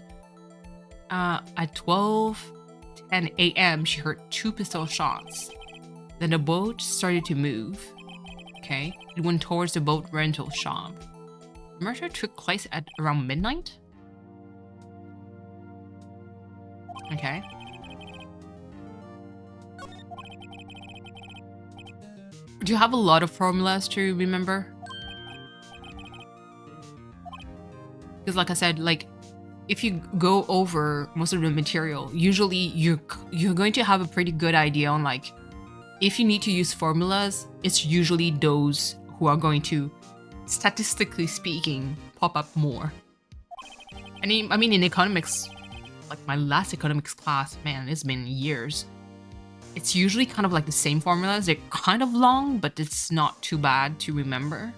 At 12:10 a.m. she heard 2 pistol shots. Then the boat started to move. Okay, it went towards the boat rental shop. The murder took place at around midnight. Okay. Do you have a lot of formulas to remember? Because like I said, like if you go over most of the material, usually you're going to have a pretty good idea on like, if you need to use formulas, it's usually those who are going to, statistically speaking, pop up more. I mean in economics, like my last economics class, man, it's been years. It's usually kind of like the same formulas. They're kind of long, but it's not too bad to remember.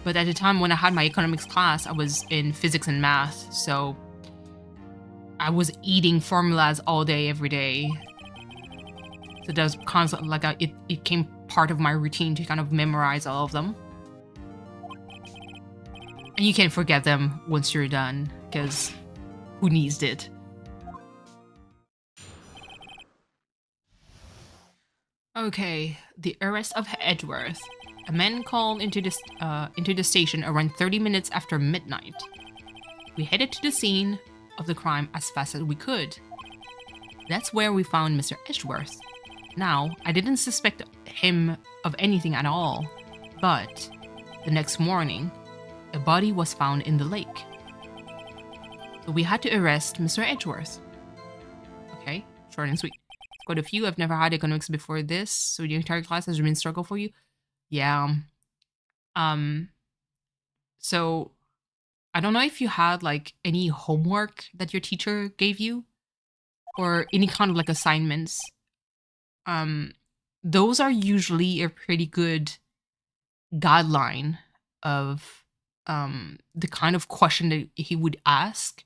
But at the time when I had my economics class, I was in physics and math, so I was eating formulas all day, every day. So that was constantly like it became part of my routine to kind of memorize all of them. And you can't forget them once you're done, because who needs it? Okay, the arrest of Edgeworth. A man called into the station around 30 minutes after midnight. We headed to the scene of the crime as fast as we could. That's where we found Mr. Edgeworth. Now, I didn't suspect him of anything at all, but the next morning, a body was found in the lake. So we had to arrest Mr. Edgeworth. Okay, short and sweet. Quite a few. I've never had economics before this, so the entire class has been a struggle for you. Yeah. So I don't know if you had like any homework that your teacher gave you or any kind of like assignments. Those are usually a pretty good guideline of the kind of question that he would ask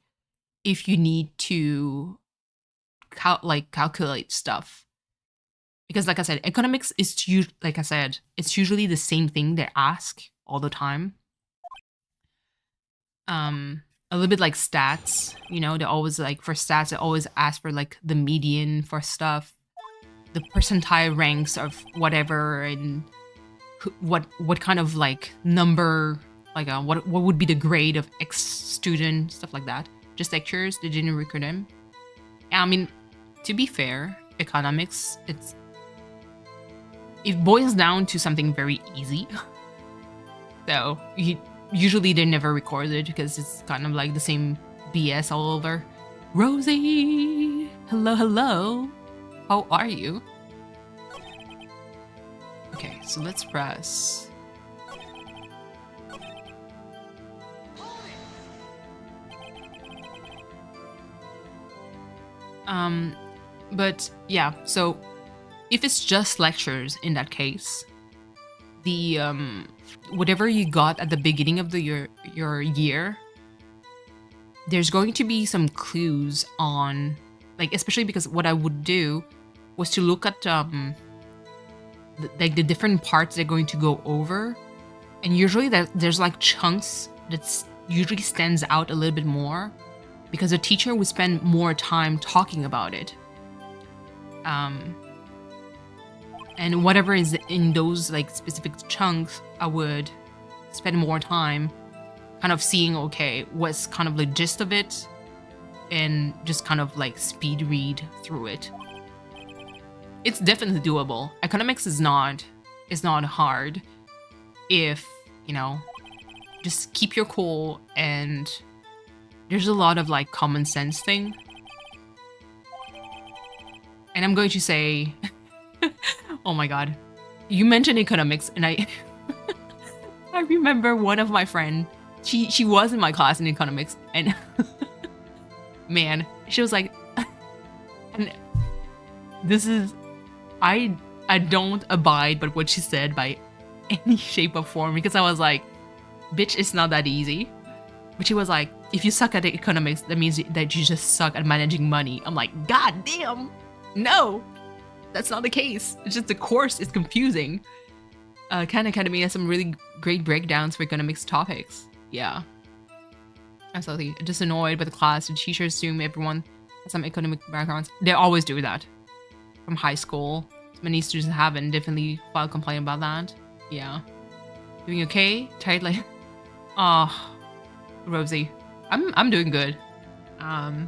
if you need to calculate stuff. Because like I said, economics is it's usually the same thing they ask all the time. A little bit like stats, you know, they always like for stats, they always ask for like the median for stuff, the percentile ranks of whatever, and what kind of like number, Like what would be the grade of X student, stuff like that. Just lectures, they didn't record them. I mean, to be fair, economics, it boils down to something very easy. So usually they never record it because it's kind of like the same BS all over. Rosie, hello. How are you? Okay, so let's press. But yeah, so if it's just lectures in that case, the whatever you got at the beginning of your year, there's going to be some clues on, like, especially because what I would do was to look at like the different parts they're going to go over, and usually there's like chunks that usually stands out a little bit more because the teacher would spend more time talking about it. And whatever is in those like specific chunks, I would spend more time kind of seeing, okay, what's kind of the gist of it, and just kind of like speed read through it. It's definitely doable. Economics is not hard if, you know, just keep your cool, and there's a lot of like common sense thing. And I'm going to say, oh my god, you mentioned economics, and I I remember one of my friend, she was in my class in economics, and man, she was like, and this is, I don't abide by what she said by any shape or form, because I was like, bitch, it's not that easy. But she was like, if you suck at economics, that means that you just suck at managing money. I'm like, god damn, no, that's not the case. It's just the course is confusing. Khan Academy has some really great breakdowns for economics topics. Yeah, absolutely. Just annoyed by the class. The teachers assume everyone has some economic backgrounds. They always do that from high school. Many students haven't definitely filed complaint about that. Yeah, doing okay. Tight like, oh, Rosie, I'm doing good. I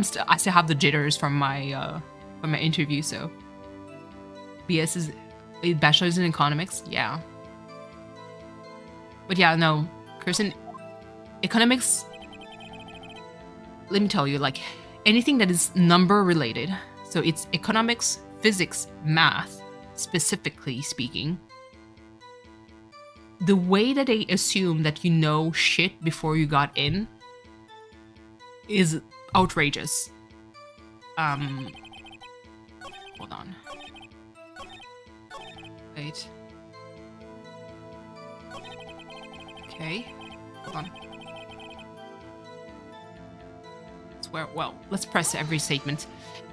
still have the jitters from my interview. So BS is a bachelor's in economics. Yeah, but yeah, no, Kirsten, economics. Let me tell you, like anything that is number related. So it's economics, physics, math, specifically speaking. The way that they assume that you know shit before you got in is outrageous. Hold on. Wait. Okay. Hold on. Well, let's press every statement.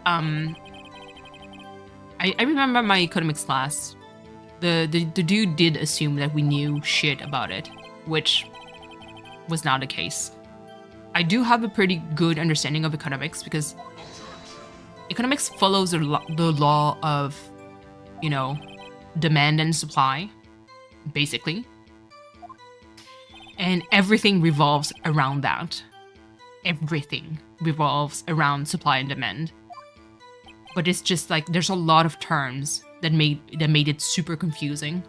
I remember my economics class. The dude did assume that we knew shit about it, which was not the case. I do have a pretty good understanding of economics because economics follows the law of, you know, demand and supply, basically. And everything revolves around that. Everything revolves around supply and demand. But it's just like there's a lot of terms that made it super confusing.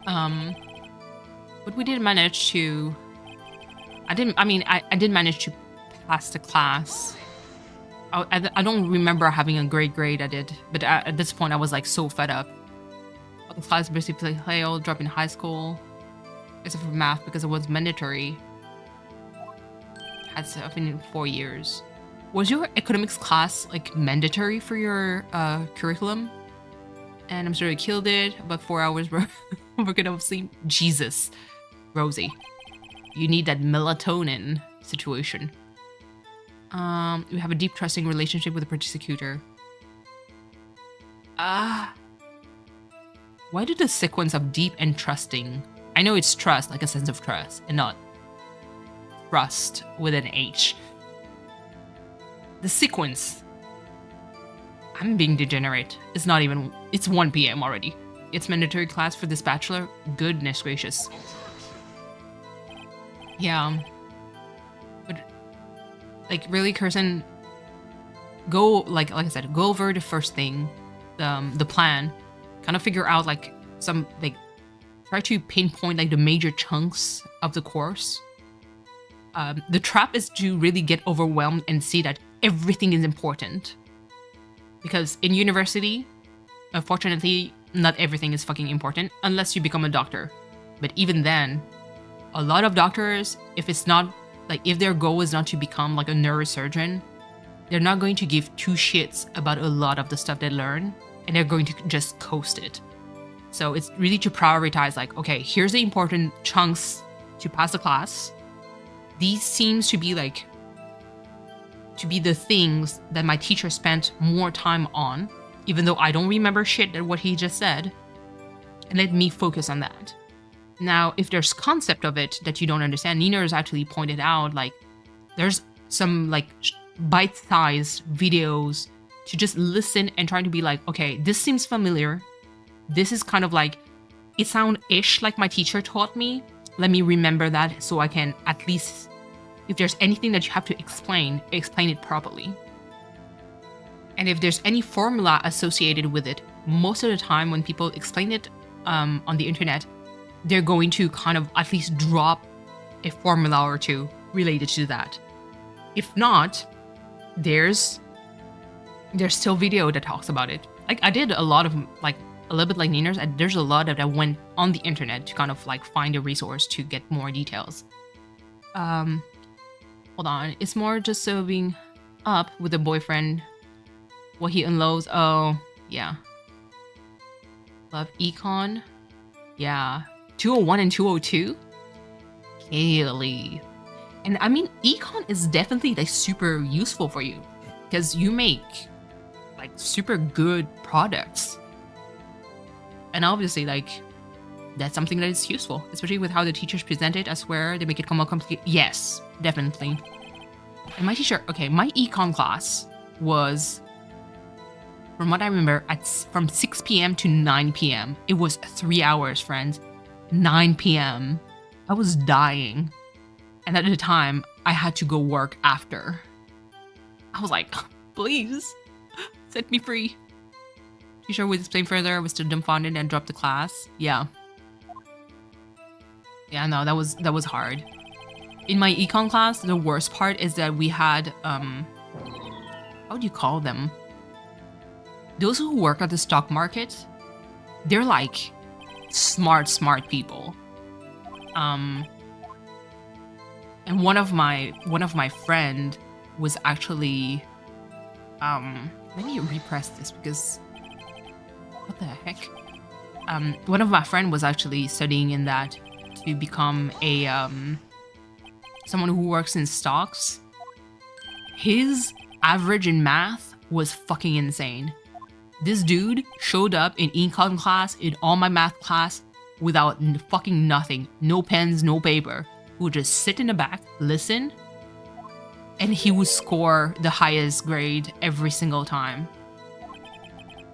But we did manage to. I did manage to pass the class. I don't remember having a great grade. I did, but at this point I was like so fed up. The class basically failed, dropped in high school, except for math because it was mandatory. Had stuff in 4 years. Was your economics class like mandatory for your curriculum? And I'm sure you killed it. About 4 hours working of sleep. Jesus, Rosie, you need that melatonin situation. You have a deep trusting relationship with the prosecutor. Why do the sequence of deep and trusting? I know it's trust, like a sense of trust, and not trust with an H. The sequence. I'm being degenerate. It's not even. It's 1 p.m. already. it's mandatory class for this bachelor. Goodness gracious. Yeah. But like really, Kirsten, go like I said, go over the first thing, the plan, kind of figure out like some like try to pinpoint like the major chunks of the course. The trap is to really get overwhelmed and see that everything is important. Because in university, unfortunately, not everything is fucking important unless you become a doctor. But even then, a lot of doctors, if it's not like if their goal is not to become like a neurosurgeon, they're not going to give two shits about a lot of the stuff they learn, and they're going to just coast it. So it's really to prioritize like, okay, here's the important chunks to pass the class. These seems to be like the things that my teacher spent more time on, even though I don't remember shit at what he just said, and let me focus on that. Now, if there's concept of it that you don't understand, Nina has actually pointed out like there's some like bite-sized videos to just listen and try to be like, okay, this seems familiar. This is kind of like, it sound-ish like my teacher taught me. Let me remember that so I can at least, if there's anything that you have to explain it properly. And if there's any formula associated with it, most of the time when people explain it on the internet, they're going to kind of at least drop a formula or two related to that. If not, there's still video that talks about it. Like I did a lot of like a little bit like Nina's, and there's a lot that I went on the internet to kind of like find a resource to get more details. Hold on, it's more just so being up with a boyfriend, what he unloads. Oh yeah, love econ. Yeah, 201 and 202. Kaylee. And I mean, econ is definitely like super useful for you because you make like super good products. And obviously, like, that's something that is useful, especially with how the teachers present it. I swear they make it come out complicated. Yes, definitely. And my teacher, okay, my econ class was, from what I remember, from 6 p.m. to 9 p.m. It was 3 hours, friends. 9 p.m. I was dying. And at the time, I had to go work after. I was like, please, set me free. Teacher would explain further, I was still dumbfounded and dropped the class. Yeah. Yeah, no, that was hard. In my econ class, the worst part is that we had, how do you call them? Those who work at the stock market, they're like smart people. And one of my friend was actually, let me repress this because, what the heck? One of my friend was actually studying in that to become a, someone who works in stocks. His average in math was fucking insane. This dude showed up in econ class, in all my math class, without fucking nothing. No pens, no paper. He would just sit in the back, listen, and he would score the highest grade every single time.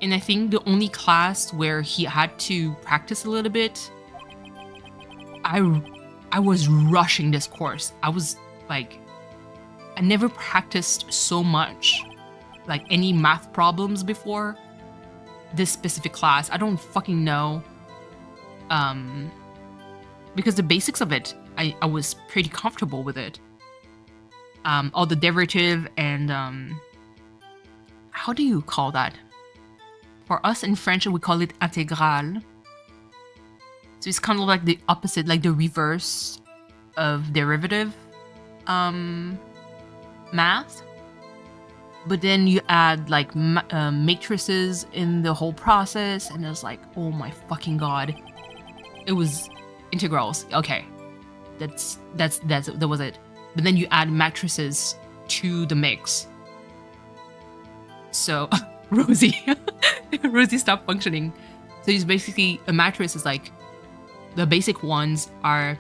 And I think the only class where he had to practice a little bit, I was rushing this course. I was like, I never practiced so much, like any math problems before this specific class. I don't fucking know. Because the basics of it, I was pretty comfortable with it. All the derivative and, how do you call that? For us in French, we call it intégrale. So it's kind of like the opposite, like the reverse of derivative math. But then you add like matrices in the whole process, and it's like, oh my fucking god. It was integrals. Okay, that was it. But then you add matrices to the mix. So Rosie stopped functioning. So it's basically, a matrix is like, the basic ones are,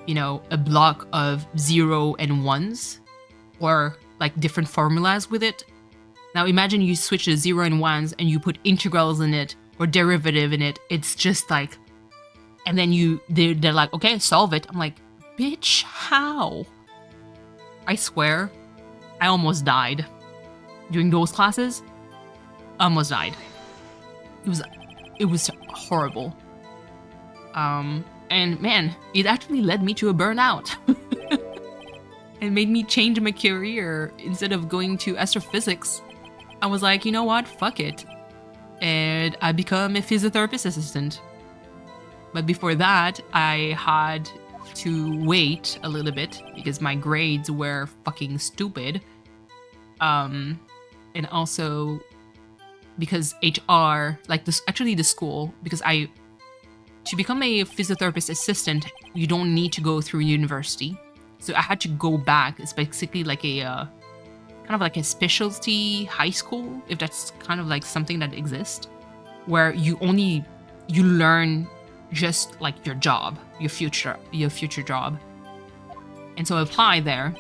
you know, a block of 0 and 1s, or like different formulas with it. Now imagine you switch the 0 and 1s and you put integrals in it or derivative in it. It's just like, and then they're like, okay, solve it. I'm like, bitch, how? I swear, I almost died during those classes. Almost died. It was horrible. And man, it actually led me to a burnout. It made me change my career. Instead of going to astrophysics, I was like, you know what? Fuck it. And I become a physiotherapist assistant. But before that, I had to wait a little bit because my grades were fucking stupid. And also because HR, like this, actually the school, because to become a physiotherapist assistant, you don't need to go through university. So I had to go back. It's basically like a kind of like a specialty high school, if that's kind of like something that exists, where you learn just like your job, your future job. And so I applied there.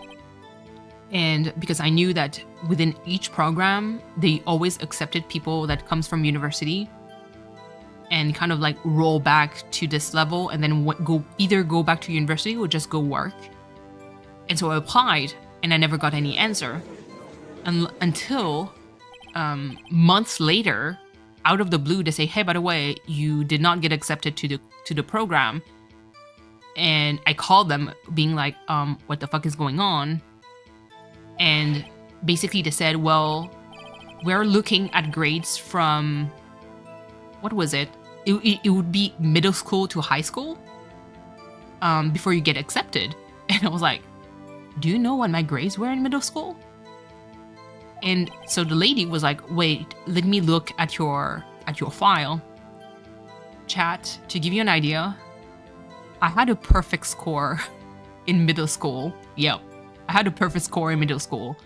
And because I knew that within each program, they always accepted people that comes from university and kind of like roll back to this level and then either go back to university or just go work. And so I applied and I never got any answer until months later, out of the blue, they say, hey, by the way, you did not get accepted to the program. And I called them being like, what the fuck is going on? And basically they said, well, we're looking at grades from, what was it? It would be middle school to high school before you get accepted. And I was like, do you know what my grades were in middle school? And so the lady was like, wait, let me look at your file. Chat, to give you an idea, I had a perfect score in middle school. Yep, I had a perfect score in middle school.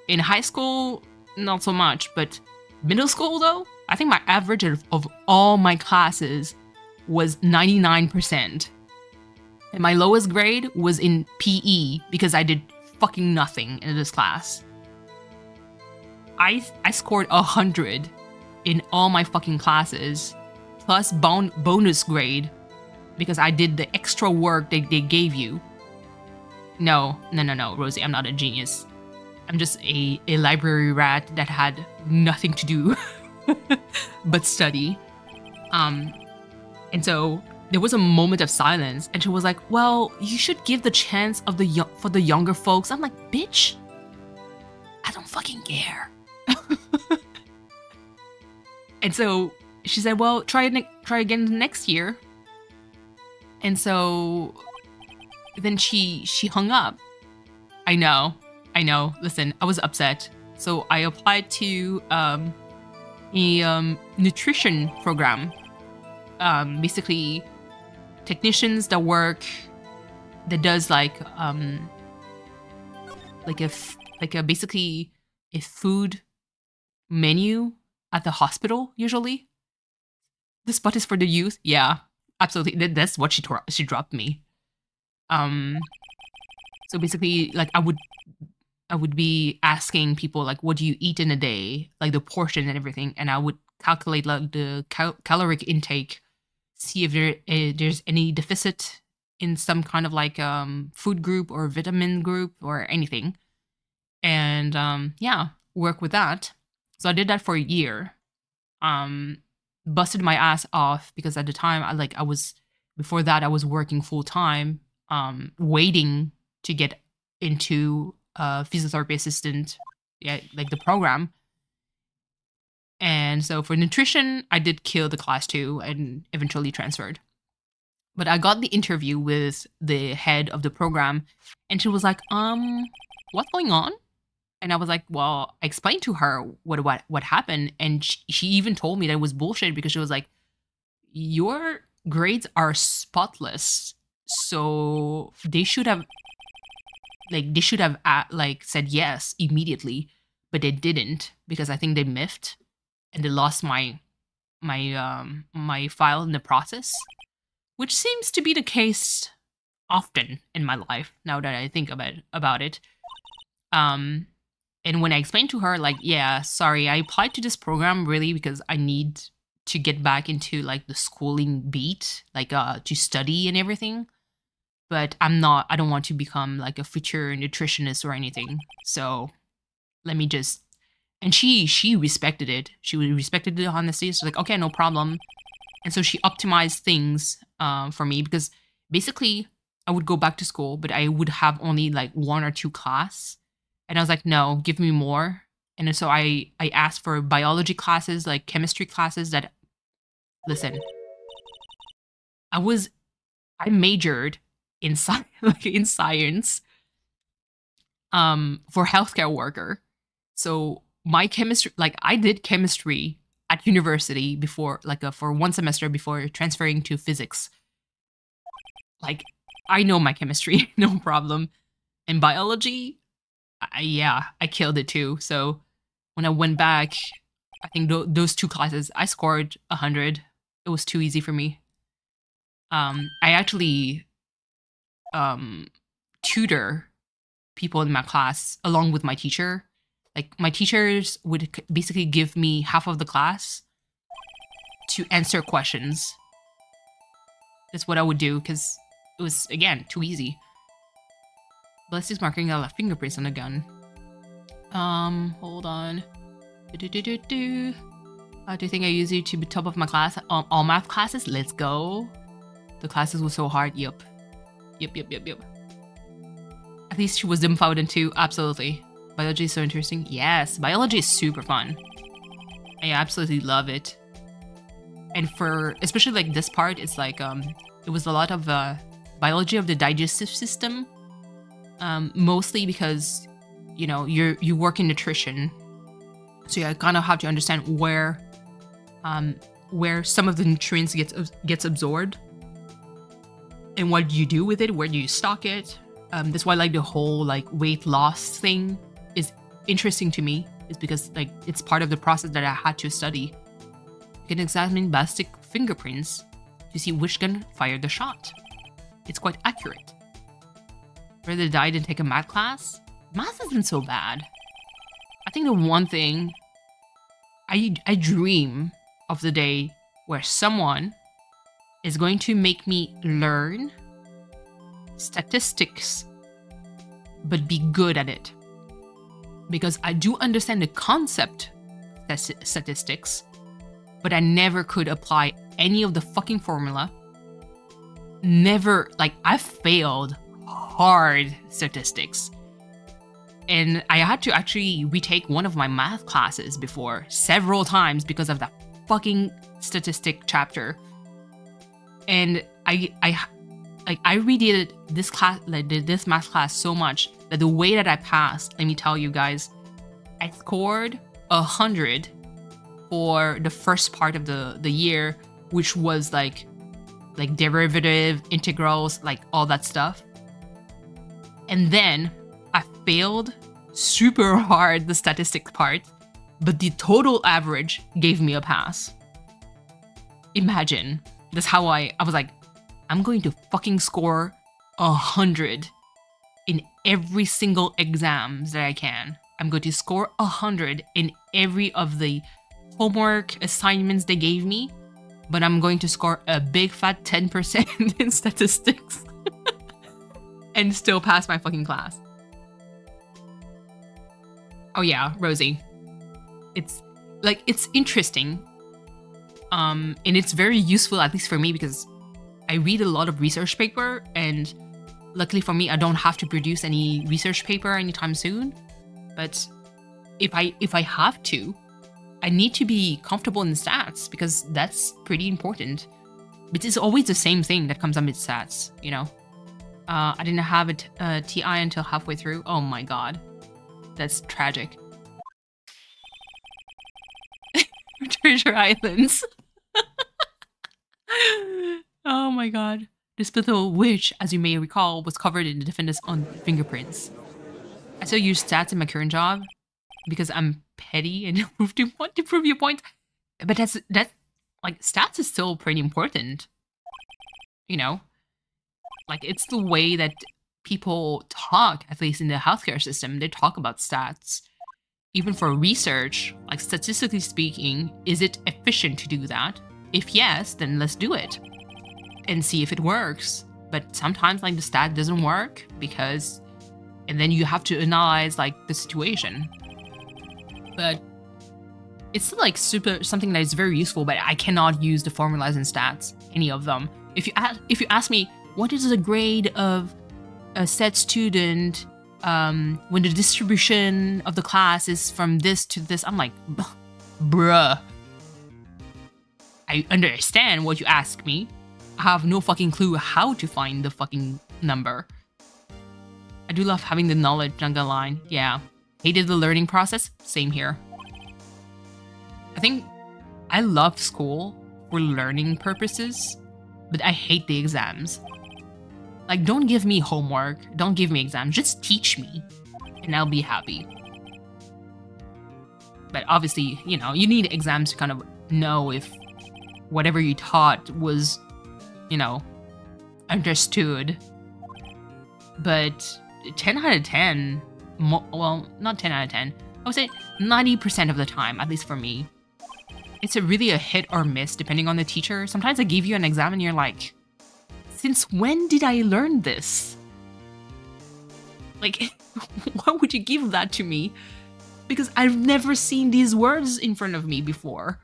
In high school, not so much, but middle school though, I think my average of all my classes was 99%. And my lowest grade was in PE because I did fucking nothing in this class. I scored 100 in all my fucking classes, plus bonus grade because I did the extra work they gave you. No, Rosie, I'm not a genius. I'm just a library rat that had nothing to do but study. And so there was a moment of silence, and she was like, well, you should give the chance for the younger folks. I'm like, bitch, I don't fucking care. And so she said, well, try again next year. And so then she hung up. I know. Listen, I was upset. So I applied to a nutrition program. Basically technicians that does basically a food menu at the hospital usually. The spot is for the youth. Yeah, absolutely. That's what she dropped me. So basically, like I would be asking people like, what do you eat in a day, like the portion and everything, and I would calculate like the caloric intake, see if there's any deficit in some kind of like food group or vitamin group or anything, and work with that. So I did that for a year. Busted my ass off because at the time I was working full time, waiting to get into physiotherapy assistant, like the program. And so for nutrition, I did kill the class 2 and eventually transferred. But I got the interview with the head of the program, and she was like, what's going on? And I was like, well, I explained to her what happened, and she even told me that it was bullshit because she was like, your grades are spotless, so they should have said yes immediately, but they didn't because I think they miffed and they lost my file in the process, which seems to be the case often in my life now that I think about it. And when I explained to her, like, yeah, sorry, I applied to this program really because I need to get back into like the schooling beat, like to study and everything. But I don't want to become like a future nutritionist or anything. So let me just, and she respected it. She respected the honesty. So like, okay, no problem. And so she optimized things for me, because basically I would go back to school, but I would have only like 1 or 2 class. And I was like, no, give me more. And so I asked for biology classes, like chemistry classes that, listen, I majored in in science for healthcare worker. So my chemistry, like I did chemistry at university before, like for 1 semester before transferring to physics. Like I know my chemistry, no problem. And biology, I killed it too. So when I went back, I think those 2 classes, I scored 100. It was too easy for me. I actually tutor people in my class along with my teacher. Like my teachers would basically give me half of the class to answer questions. That's what I would do, because it was, again, too easy. Ballistics marking, I left fingerprints on the gun. Hold on. Do you think I use you to be top of my class? All math classes? Let's go. The classes were so hard. Yup. At least she was dumbfounded too. Absolutely. Biology is so interesting. Yes, biology is super fun. I absolutely love it. And for, especially like this part, it's like, it was a lot of biology of the digestive system. Mostly because, you know, you work in nutrition. So you kind of have to understand where some of the nutrients gets absorbed. And what do you do with it? Where do you stock it? That's why like the whole like weight loss thing is interesting to me, is because like it's part of the process that I had to study. You can examine ballistic fingerprints to see which gun fired the shot. It's quite accurate. Rather die than take a math class? Math isn't so bad. I think the one thing I dream of the day where someone is going to make me learn statistics, but be good at it. Because I do understand the concept of statistics, but I never could apply any of the fucking formula. Never, like, I failed hard statistics. And I had to actually retake one of my math classes before several times because of that fucking statistic chapter. And I redid this class, like this math class so much that the way that I passed, let me tell you guys, I scored 100 for the first part of the year, which was like derivative, integrals, like all that stuff. And then I failed super hard the statistics part, but the total average gave me a pass. Imagine. That's how I was like, I'm going to fucking score 100 in every single exams that I can. I'm going to score 100 in every of the homework assignments they gave me, but I'm going to score a big fat 10% in statistics and still pass my fucking class. Oh yeah, Rosie. It's interesting. And it's very useful, at least for me, because I read a lot of research paper, and luckily for me, I don't have to produce any research paper anytime soon. But if I have to, I need to be comfortable in stats, because that's pretty important. But it's always the same thing that comes amid stats, you know? I didn't have a TI until halfway through. Oh my god. That's tragic. Treasure Islands. Oh my god. This little witch, as you may recall, was covered in the defendant's own fingerprints. I still use stats in my current job because I'm petty and want to prove your point. But that's like, stats is still pretty important. You know? Like, it's the way that people talk, at least in the healthcare system. They talk about stats. even for research, like statistically speaking, is it efficient to do that? If yes, then let's do it and see if it works. But sometimes like the stat doesn't work because, and then you have to analyze like the situation. But it's still like something that is very useful, but I cannot use the formulas and stats, any of them. If you ask me, what is the grade of a set student when the distribution of the class is from this to this, I'm like, bruh. I understand what you ask me. I have no fucking clue how to find the fucking number. I do love having the knowledge, not gonna lie. Yeah. Hated the learning process? Same here. I think I love school for learning purposes, but I hate the exams. Like, don't give me homework, don't give me exams, just teach me, and I'll be happy. But obviously, you know, you need exams to kind of know if whatever you taught was, you know, understood. But 10 out of 10, well, not 10 out of 10, I would say 90% of the time, at least for me, it's really a hit or miss depending on the teacher. Sometimes I give you an exam and you're like, since when did I learn this? Like, why would you give that to me? Because I've never seen these words in front of me before.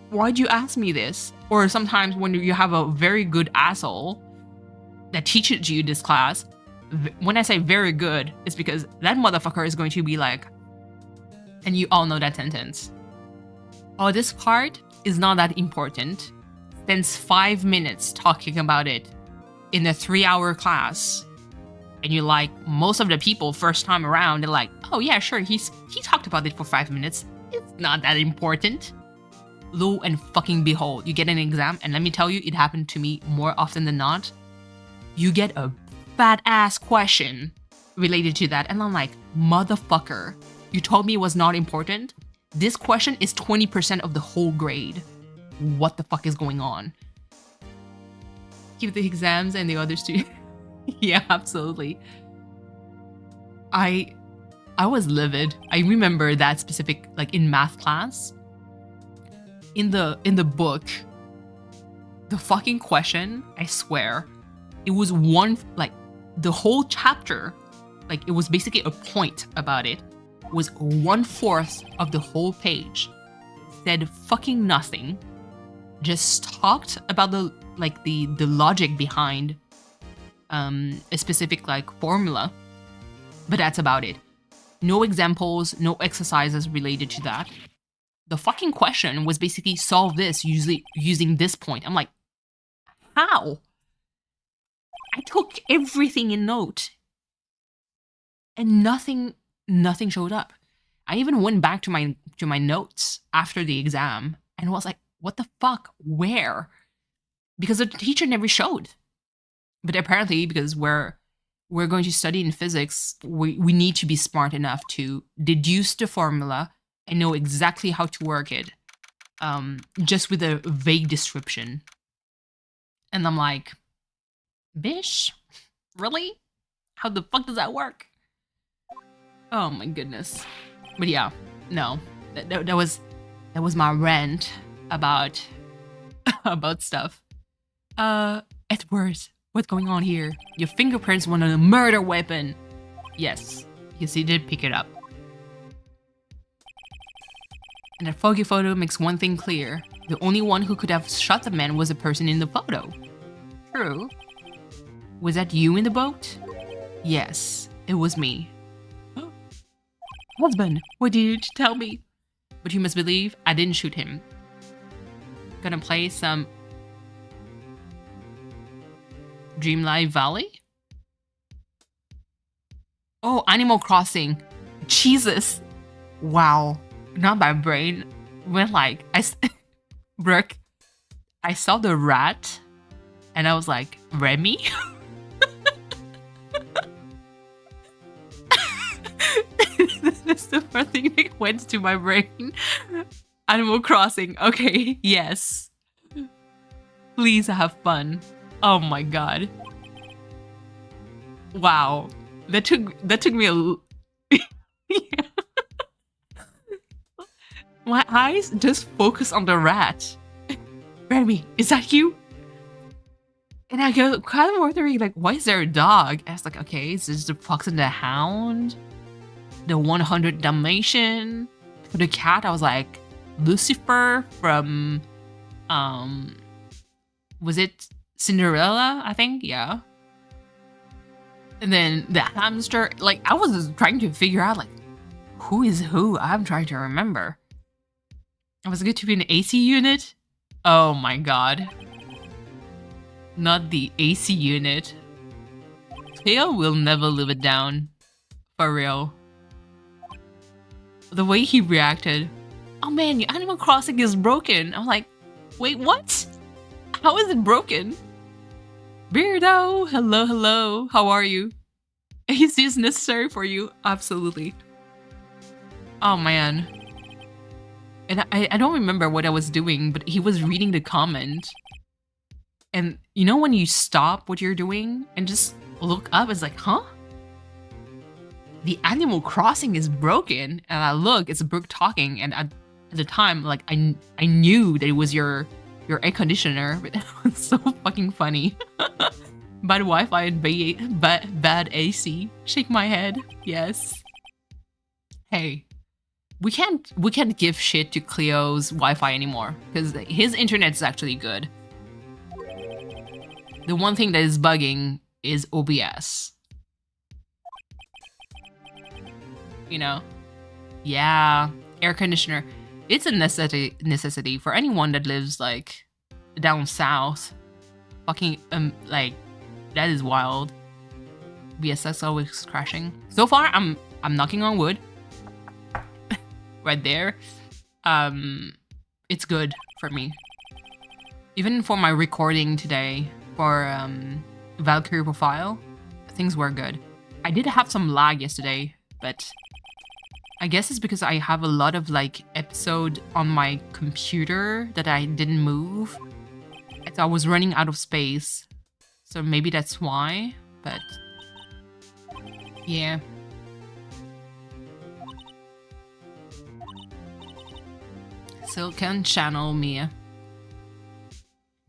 Why'd you ask me this? Or sometimes when you have a very good asshole that teaches you this class, when I say very good, it's because that motherfucker is going to be like, and you all know that sentence. Oh, this part is not that important. Spends 5 minutes talking about it in a 3-hour class. And you're like, most of the people first time around, they're like, oh yeah, sure, he talked about it for 5 minutes. It's not that important. Lo and fucking behold, you get an exam, and let me tell you, it happened to me more often than not. You get a fat ass question related to that, and I'm like, motherfucker, you told me it was not important? This question is 20% of the whole grade. What the fuck is going on? Keep the exams and the other students. Yeah, absolutely. I was livid. I remember that specific, like in math class. In the book, the fucking question, I swear, it was one, like the whole chapter, like it was basically a point about it, was 1/4 of the whole page. Said fucking nothing. Just talked about the logic behind a specific like formula, but that's about it. No examples, no exercises related to that. The fucking question was basically solve this using this point. I'm like, how? I took everything in note, and nothing showed up. I even went back to my notes after the exam and was like, what the fuck? Where? Because the teacher never showed. But apparently, because we're going to study in physics, we need to be smart enough to deduce the formula and know exactly how to work it, just with a vague description. And I'm like, bish, really? How the fuck does that work? Oh my goodness. But yeah, no, that was my rant about stuff. Edward, what's going on here? Your fingerprints went on a murder weapon. Yes, because he did pick it up. And that foggy photo makes one thing clear. The only one who could have shot the man was the person in the photo. True. Was that you in the boat? Yes, it was me. Husband, what did you tell me? But you must believe I didn't shoot him. Gonna play some Dreamlight Valley? Oh, Animal Crossing. Jesus. Wow. Not my brain. Went like, Brooke, I saw the rat and I was like, Remy? That's the first thing that went to my brain. Animal Crossing. Okay, yes. Please have fun. Oh my god. Wow. That took me a yeah. my eyes just focus on the rat. Remy, is that you? And I go kind of wondering, like, why is there a dog? And I was like, okay, is this the Fox and the Hound? The 100 Dalmatian? For the cat, I was like, Lucifer from, was it Cinderella? I think, yeah. And then the hamster, like, I was just trying to figure out, like, who is who? I'm trying to remember. I was good to be an AC unit? Oh my god. Not the AC unit. Cleo will never live it down. For real. The way he reacted. Oh man, your Animal Crossing is broken. I'm like, wait, what? How is it broken? Beardo, hello, hello. How are you? Is this necessary for you? Absolutely. Oh man. And I don't remember what I was doing, but he was reading the comment. And you know when you stop what you're doing and just look up, it's like, huh? The Animal Crossing is broken. And I look, it's Brooke talking. And at the time, like, I knew that it was your air conditioner. But it was so fucking funny. Bad Wi-Fi and bad AC. Shake my head. Yes. Hey. We can't give shit to Cleo's Wi-Fi anymore. Because his internet is actually good. The one thing that is bugging is OBS. You know? Yeah, air conditioner. It's a necessity for anyone that lives, like, down south. Fucking, like, that is wild. BSS always crashing. So far, I'm knocking on wood. Right there. It's good for me. Even for my recording today, for Valkyrie profile, things were good. I did have some lag yesterday, but I guess it's because I have a lot of, like, episode on my computer that I didn't move. So I was running out of space. So maybe that's why, but yeah. Silken channel Mia.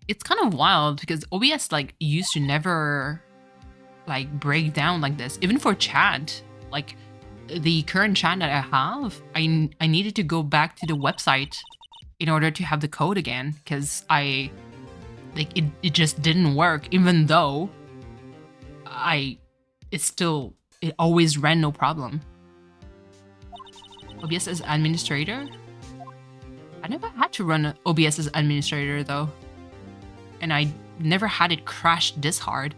It's kind of wild because OBS, like, used to never, like, break down like this. Even for chat, like, the current chat that I have, I needed to go back to the website in order to have the code again because it just didn't work, even though it always ran no problem. OBS as administrator? I never had to run OBS as administrator though. And I never had it crash this hard.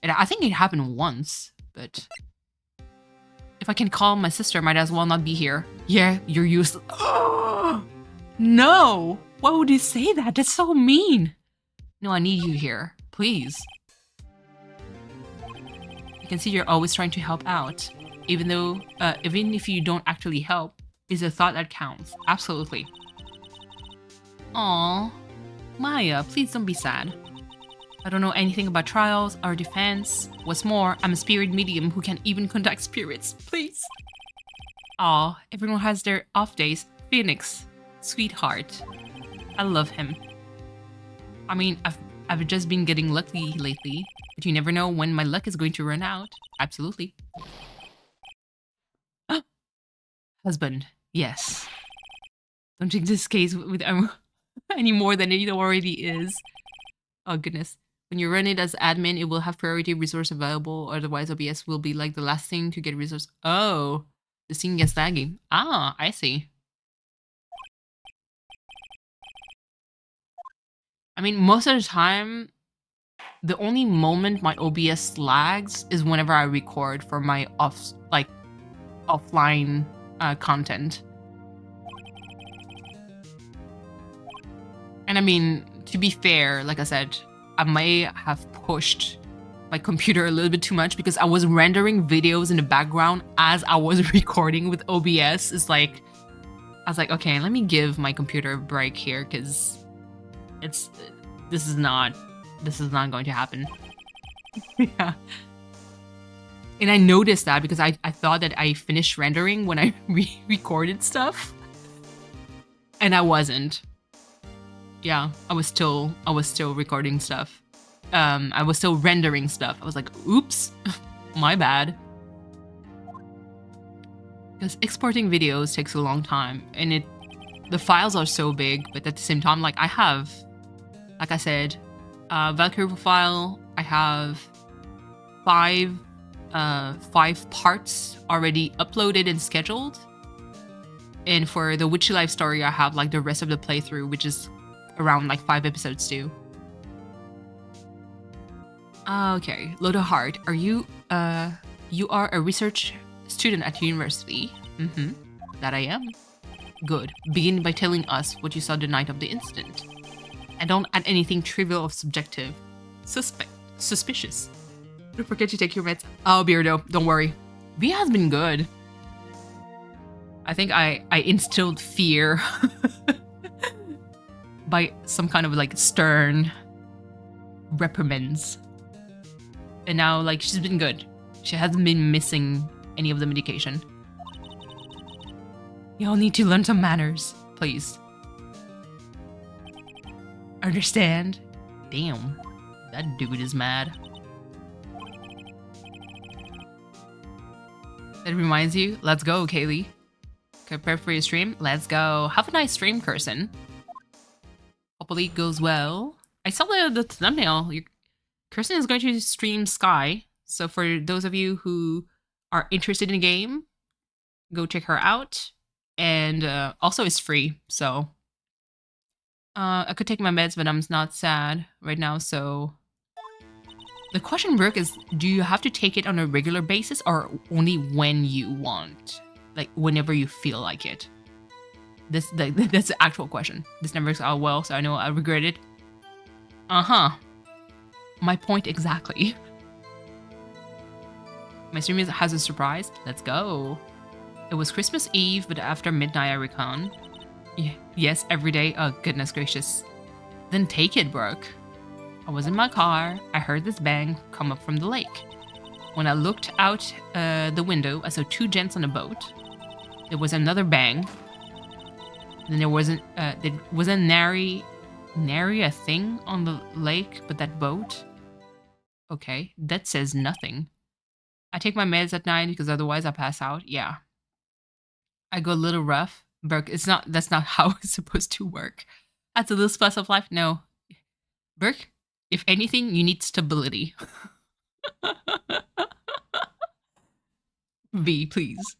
And I think it happened once, but if I can call my sister, might as well not be here. Yeah, you're useless. Oh, no! Why would you say that? That's so mean. No, I need you here, please. I can see you're always trying to help out. Even if you don't actually help, it's a thought that counts. Absolutely. Aww. Maya, please don't be sad. I don't know anything about trials or defense. What's more, I'm a spirit medium who can even contact spirits. Please. Aw, everyone has their off days. Phoenix. Sweetheart. I love him. I mean, I've just been getting lucky lately, but you never know when my luck is going to run out. Absolutely. Husband. Yes. Don't take this case with any more than it already is. Oh goodness. When you run it as admin, it will have priority resource available, otherwise OBS will be like the last thing to get resource. Oh, the scene gets laggy. Ah, I see. I mean, most of the time, the only moment my OBS lags is whenever I record for my offline content. And I mean, to be fair, like I said, I may have pushed my computer a little bit too much because I was rendering videos in the background as I was recording with OBS. It's like, I was like, okay, let me give my computer a break here because this is not going to happen. Yeah. And I noticed that because I thought that I finished rendering when I recorded stuff. And I wasn't. Yeah, I was still recording stuff. I was still rendering stuff. I was like, oops, my bad. Because exporting videos takes a long time, and the files are so big, but at the same time, like I have, like I said, Valkyrie profile, I have five parts already uploaded and scheduled. And for the Witchy Life story, I have like the rest of the playthrough, which is around like 5 episodes too. Okay, Loda Hart, are you are a research student at university? Mm-hmm, that I am. Good. Begin by telling us what you saw the night of the incident. And don't add anything trivial or subjective. Suspicious. Don't forget to take your meds. Oh, Beardo, don't worry. V has been good. I think I instilled fear by some kind of like stern reprimands. And now like she's been good. She hasn't been missing any of the medication. Y'all need to learn some manners, please. Understand? Damn, that dude is mad. That reminds you, let's go, Kaylee. Prepare for your stream? Let's go. Have a nice stream, Kirsten. Hopefully it goes well. I saw the thumbnail. Kirsten is going to stream Sky. So for those of you who are interested in the game, go check her out. And also it's free, so I could take my meds, but I'm not sad right now, so the question, Brooke, is do you have to take it on a regular basis or only when you want? Like whenever you feel like it? That's the actual question. This never works out well, so I know I regret it. Uh-huh. My point exactly. My stream has a surprise. Let's go. It was Christmas Eve, but after midnight, I reckon. Yes, every day. Oh, goodness gracious. Then take it, Brooke. I was in my car. I heard this bang come up from the lake. When I looked out the window, I saw 2 gents on a boat. There was another bang. Then there wasn't nary a thing on the lake, but that boat. Okay, that says nothing. I take my meds at night because otherwise I pass out. Yeah. I go a little rough. Burke, that's not how it's supposed to work. That's a little slice of life. No. Burke, if anything, you need stability. V, please.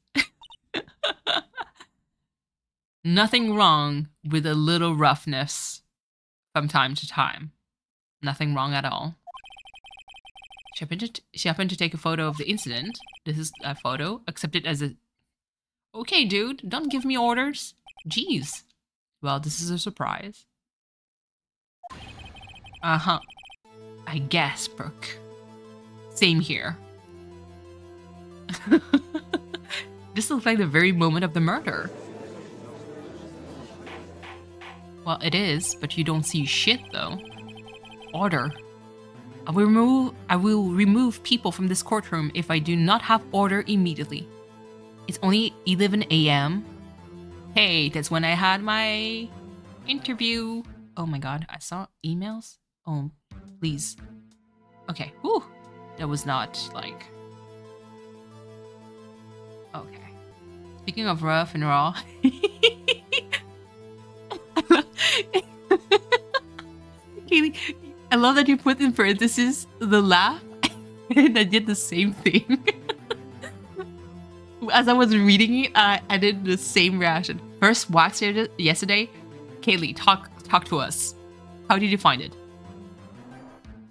Nothing wrong with a little roughness from time to time. Nothing wrong at all. She happened to take a photo of the incident. This is a photo. Accept it as a... Okay, dude, don't give me orders. Jeez. Well, this is a surprise. Uh-huh. I guess, Brooke. Same here. This looks like the very moment of the murder. Well, it is, but you don't see shit, though. Order. I will remove people from this courtroom if I do not have order immediately. It's only 11 a.m. Hey, that's when I had my interview. Oh my god, I saw emails? Oh, please. Okay, whew. That was not, like... Okay. Speaking of rough and raw... Kaylee, I love that you put in parentheses the laugh, and I did the same thing. As I was reading it, I did the same reaction. First wax yesterday. Kaylee, talk to us. How did you find it?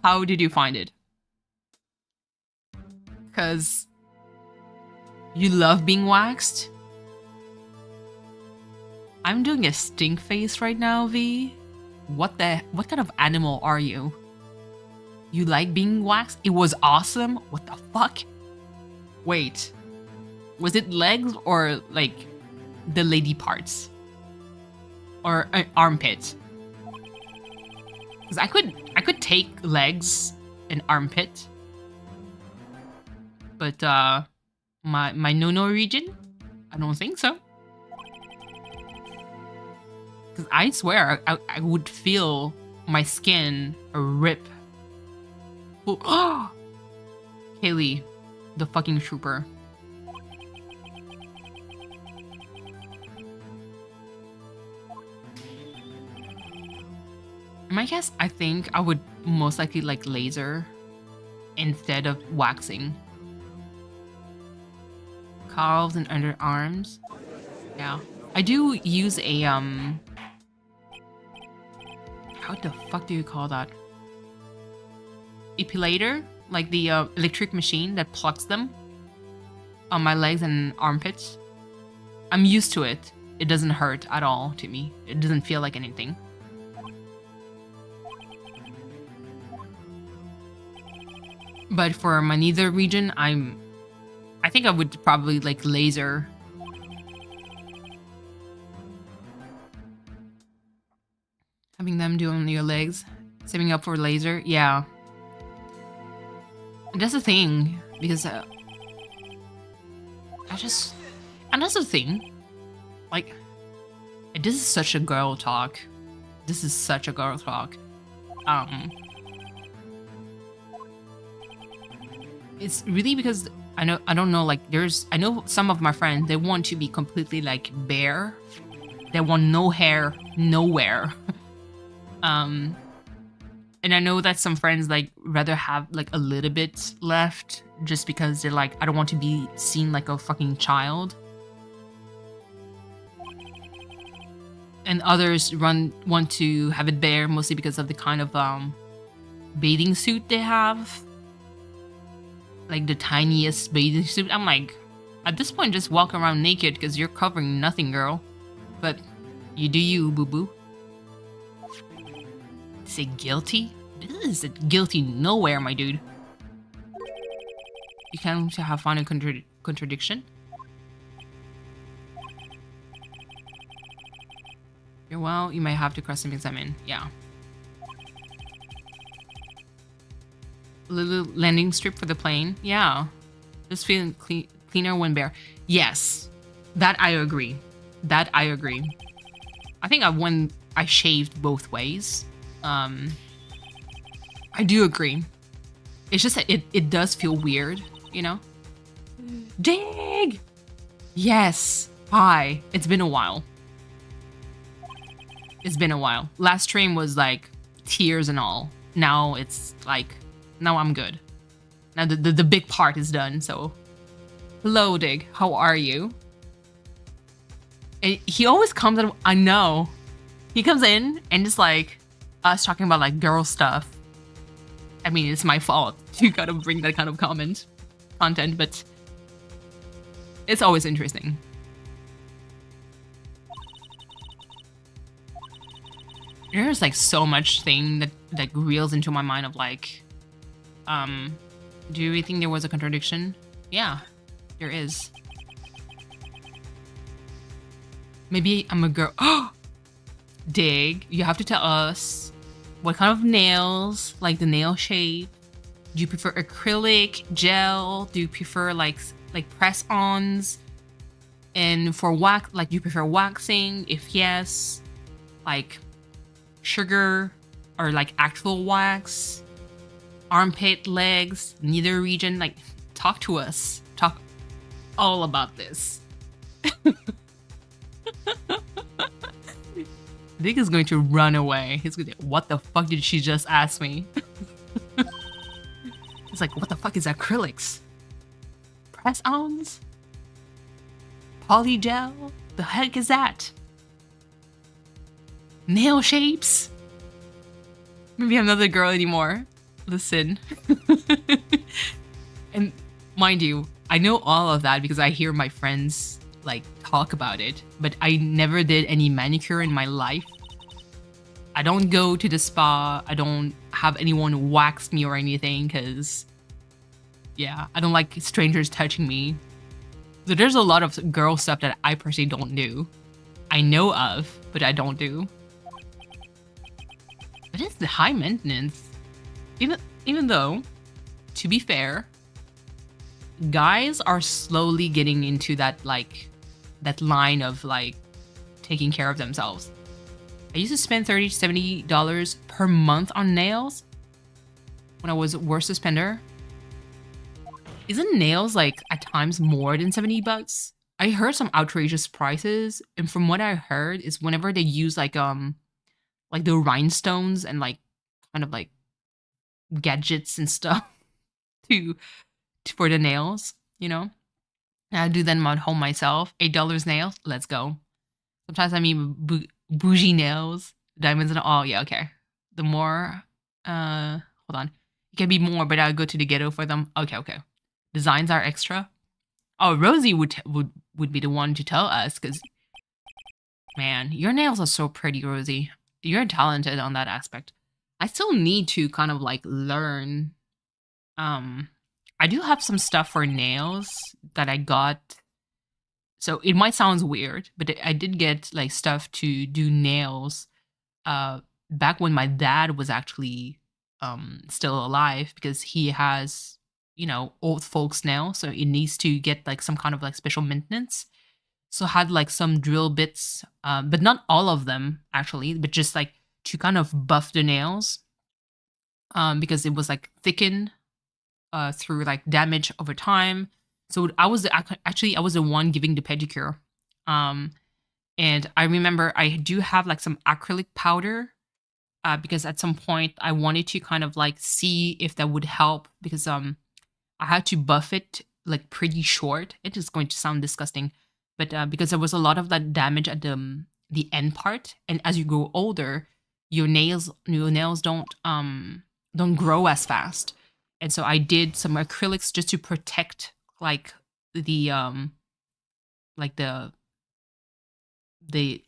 How did you find it? Because you love being waxed? I'm doing a stink face right now, V. What kind of animal are you? You like being waxed? It was awesome? What the fuck? Wait. Was it legs or like the lady parts? Or an armpit? Because I could take legs and armpit. But my no-no region? I don't think so. Because I swear, I would feel my skin rip. Oh, Kaylee, the fucking trooper. In my guess, I think I would most likely like laser instead of waxing. Calves and underarms. Yeah. I do use a how the fuck do you call that? Epilator? Like the electric machine that plucks them on my legs and armpits. I'm used to it. It doesn't hurt at all to me. It doesn't feel like anything. But for my nether region, I think I would probably like laser. Having them do on your legs. Saving up for laser. Yeah. And that's the thing. Because and that's the thing. Like, this is such a girl talk. This is such a girl talk. It's really because I don't know, like I know some of my friends, they want to be completely like bare. They want no hair nowhere. And I know that some friends like rather have like a little bit left just because they're like, I don't want to be seen like a fucking child. And others want to have it bare mostly because of the kind of bathing suit they have. Like the tiniest bathing suit. I'm like, at this point, just walk around naked because you're covering nothing, girl. But you do you, boo-boo. Say guilty? This is guilty nowhere, my dude. You can't have fun in contradiction. Well, you might have to custom examine. Yeah. A little landing strip for the plane. Yeah. Just feeling cleaner when bare. Yes. That I agree. That I agree. I think I shaved both ways. I do agree. It's just that it does feel weird, you know? Dig! Yes. Hi. It's been a while. It's been a while. Last stream was like tears and all. Now it's like, now I'm good. Now the big part is done, so. Hello, Dig. How are you? And he always comes in, I know. He comes in and just like us talking about like girl stuff. I mean, it's my fault to gotta bring that kind of content, but it's always interesting. There's like so much thing that reels into my mind of like, do you think there was a contradiction? Yeah, there is. Maybe I'm a girl. Oh, Dig, you have to tell us what kind of nails, like the nail shape. Do you prefer acrylic, gel? Do you prefer like press-ons? And for wax, like, do you prefer waxing? If yes, like sugar or like actual wax? Armpit, legs, nether region, like talk to us. Talk all about this. Dick is going to run away. He's going to, what the fuck did she just ask me? He's like, what the fuck is acrylics? Press-ons? Polygel? The heck is that? Nail shapes? Maybe I'm not a girl anymore. Listen. And mind you, I know all of that because I hear my friends like talk about it, but I never did any manicure in my life. I don't go to the spa. I don't have anyone wax me or anything because, yeah, I don't like strangers touching me. So there's a lot of girl stuff that I personally don't do. I know of, but I don't do. But it's the high maintenance. Even though, to be fair, guys are slowly getting into that like that line of like taking care of themselves. I used to spend $30 to $70 per month on nails when I was a worst spender. Isn't nails like at times more than 70 bucks? I heard some outrageous prices, and from what I heard is whenever they use like the rhinestones and like kind of like gadgets and stuff to for the nails, you know. And I do them at home myself. $8 nails, let's go. Sometimes I mean bougie nails, diamonds and all. Yeah, okay. The more, hold on, it can be more, but I'll go to the ghetto for them. Okay, okay. Designs are extra. Oh, Rosie would be the one to tell us, because man, your nails are so pretty, Rosie. You're talented on that aspect. I still need to kind of like learn. I do have some stuff for nails that I got. So it might sound weird, but I did get like stuff to do nails back when my dad was actually still alive, because he has, you know, old folks nails, so it needs to get like some kind of like special maintenance. So I had like some drill bits, but not all of them actually, but just like to kind of buff the nails, because it was like thickened through like damage over time. So I was the one giving the pedicure, and I remember I do have like some acrylic powder, because at some point I wanted to kind of like see if that would help, because I had to buff it like pretty short. It is going to sound disgusting, but because there was a lot of that damage at the end part, and as you grow older, your nails don't grow as fast. And so I did some acrylics just to protect like the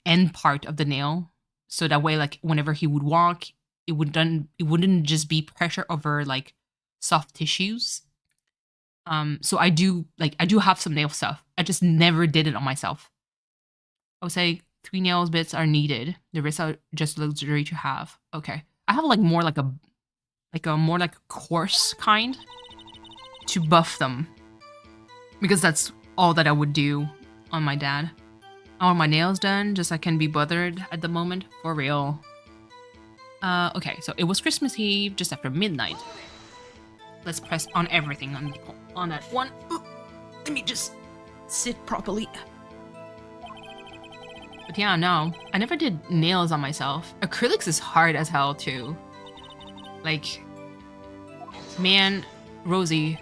end part of the nail, so that way like whenever he would walk, it wouldn't just be pressure over like soft tissues. So I do have some nail stuff. I just never did it on myself. I would say 3 nails bits are needed. The rest are just luxury to have. Okay. I have like more like a more like coarse kind to buff them, because that's all that I would do on my dad. I want my nails done, just I can be bothered at the moment, for real. Okay, so it was Christmas Eve, just after midnight. Let's press on everything on that one. Ooh, let me just sit properly. But yeah, no, I never did nails on myself. Acrylics is hard as hell too. Like, man, Rosie,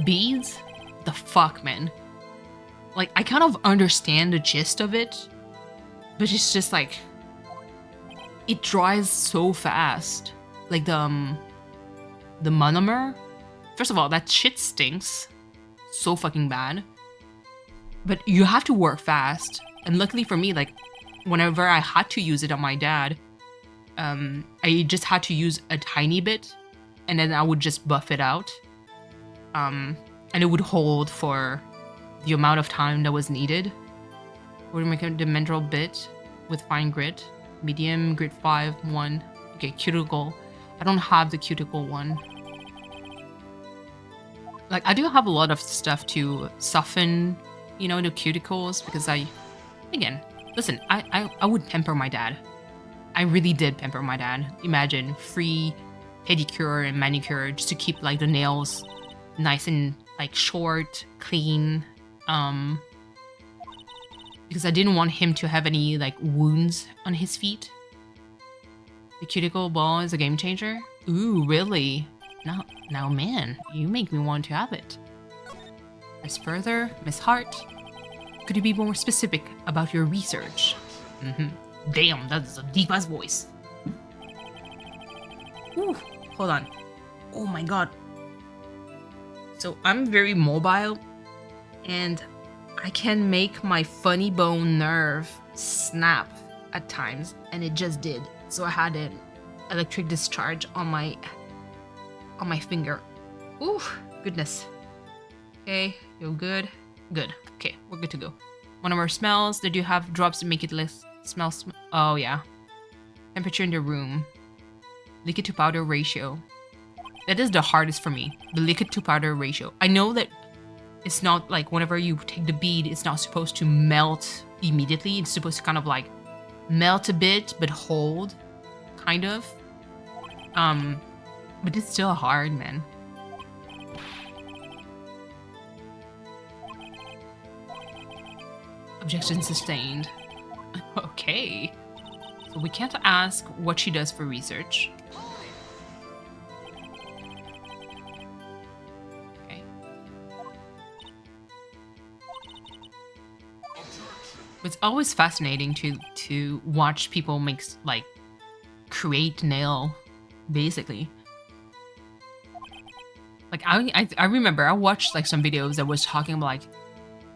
beads? The fuck, man. Like, I kind of understand the gist of it, but it's just like, it dries so fast. Like the monomer. First of all, that shit stinks so fucking bad. But you have to work fast. And luckily for me, like, whenever I had to use it on my dad, I just had to use a tiny bit, and then I would just buff it out. And it would hold for the amount of time that was needed. We're gonna make a dimensional bit with fine grit. Medium, grit 5, 1. Okay, cuticle. I don't have the cuticle one. Like, I do have a lot of stuff to soften, you know, the cuticles, because again, listen, I would pamper my dad. I really did pamper my dad. Imagine, free pedicure and manicure just to keep like the nails nice and like short, clean. Because I didn't want him to have any like wounds on his feet. The cuticle ball is a game changer. Ooh, really? Now man, you make me want to have it. As further, Miss Hart, could you be more specific about your research? Damn, that is a deep ass voice. Ooh, hold on. Oh my god. So I'm very mobile, and I can make my funny bone nerve snap at times, and it just did. So I had an electric discharge on my finger. Ooh, goodness. Okay, you're good. Good. Okay, we're good to go. One of our smells. They do have drops to make it less smell. Oh yeah. Temperature in the room. Liquid to powder ratio. That is the hardest for me. The liquid to powder ratio. I know that it's not like whenever you take the bead, it's not supposed to melt immediately. It's supposed to kind of like melt a bit but hold, kind of. But it's still hard, man. Objection sustained. Okay. So we can't ask what she does for research. Okay. It's always fascinating to watch people make, like, create nail, basically. Like, I remember I watched, like, some videos that was talking about, like,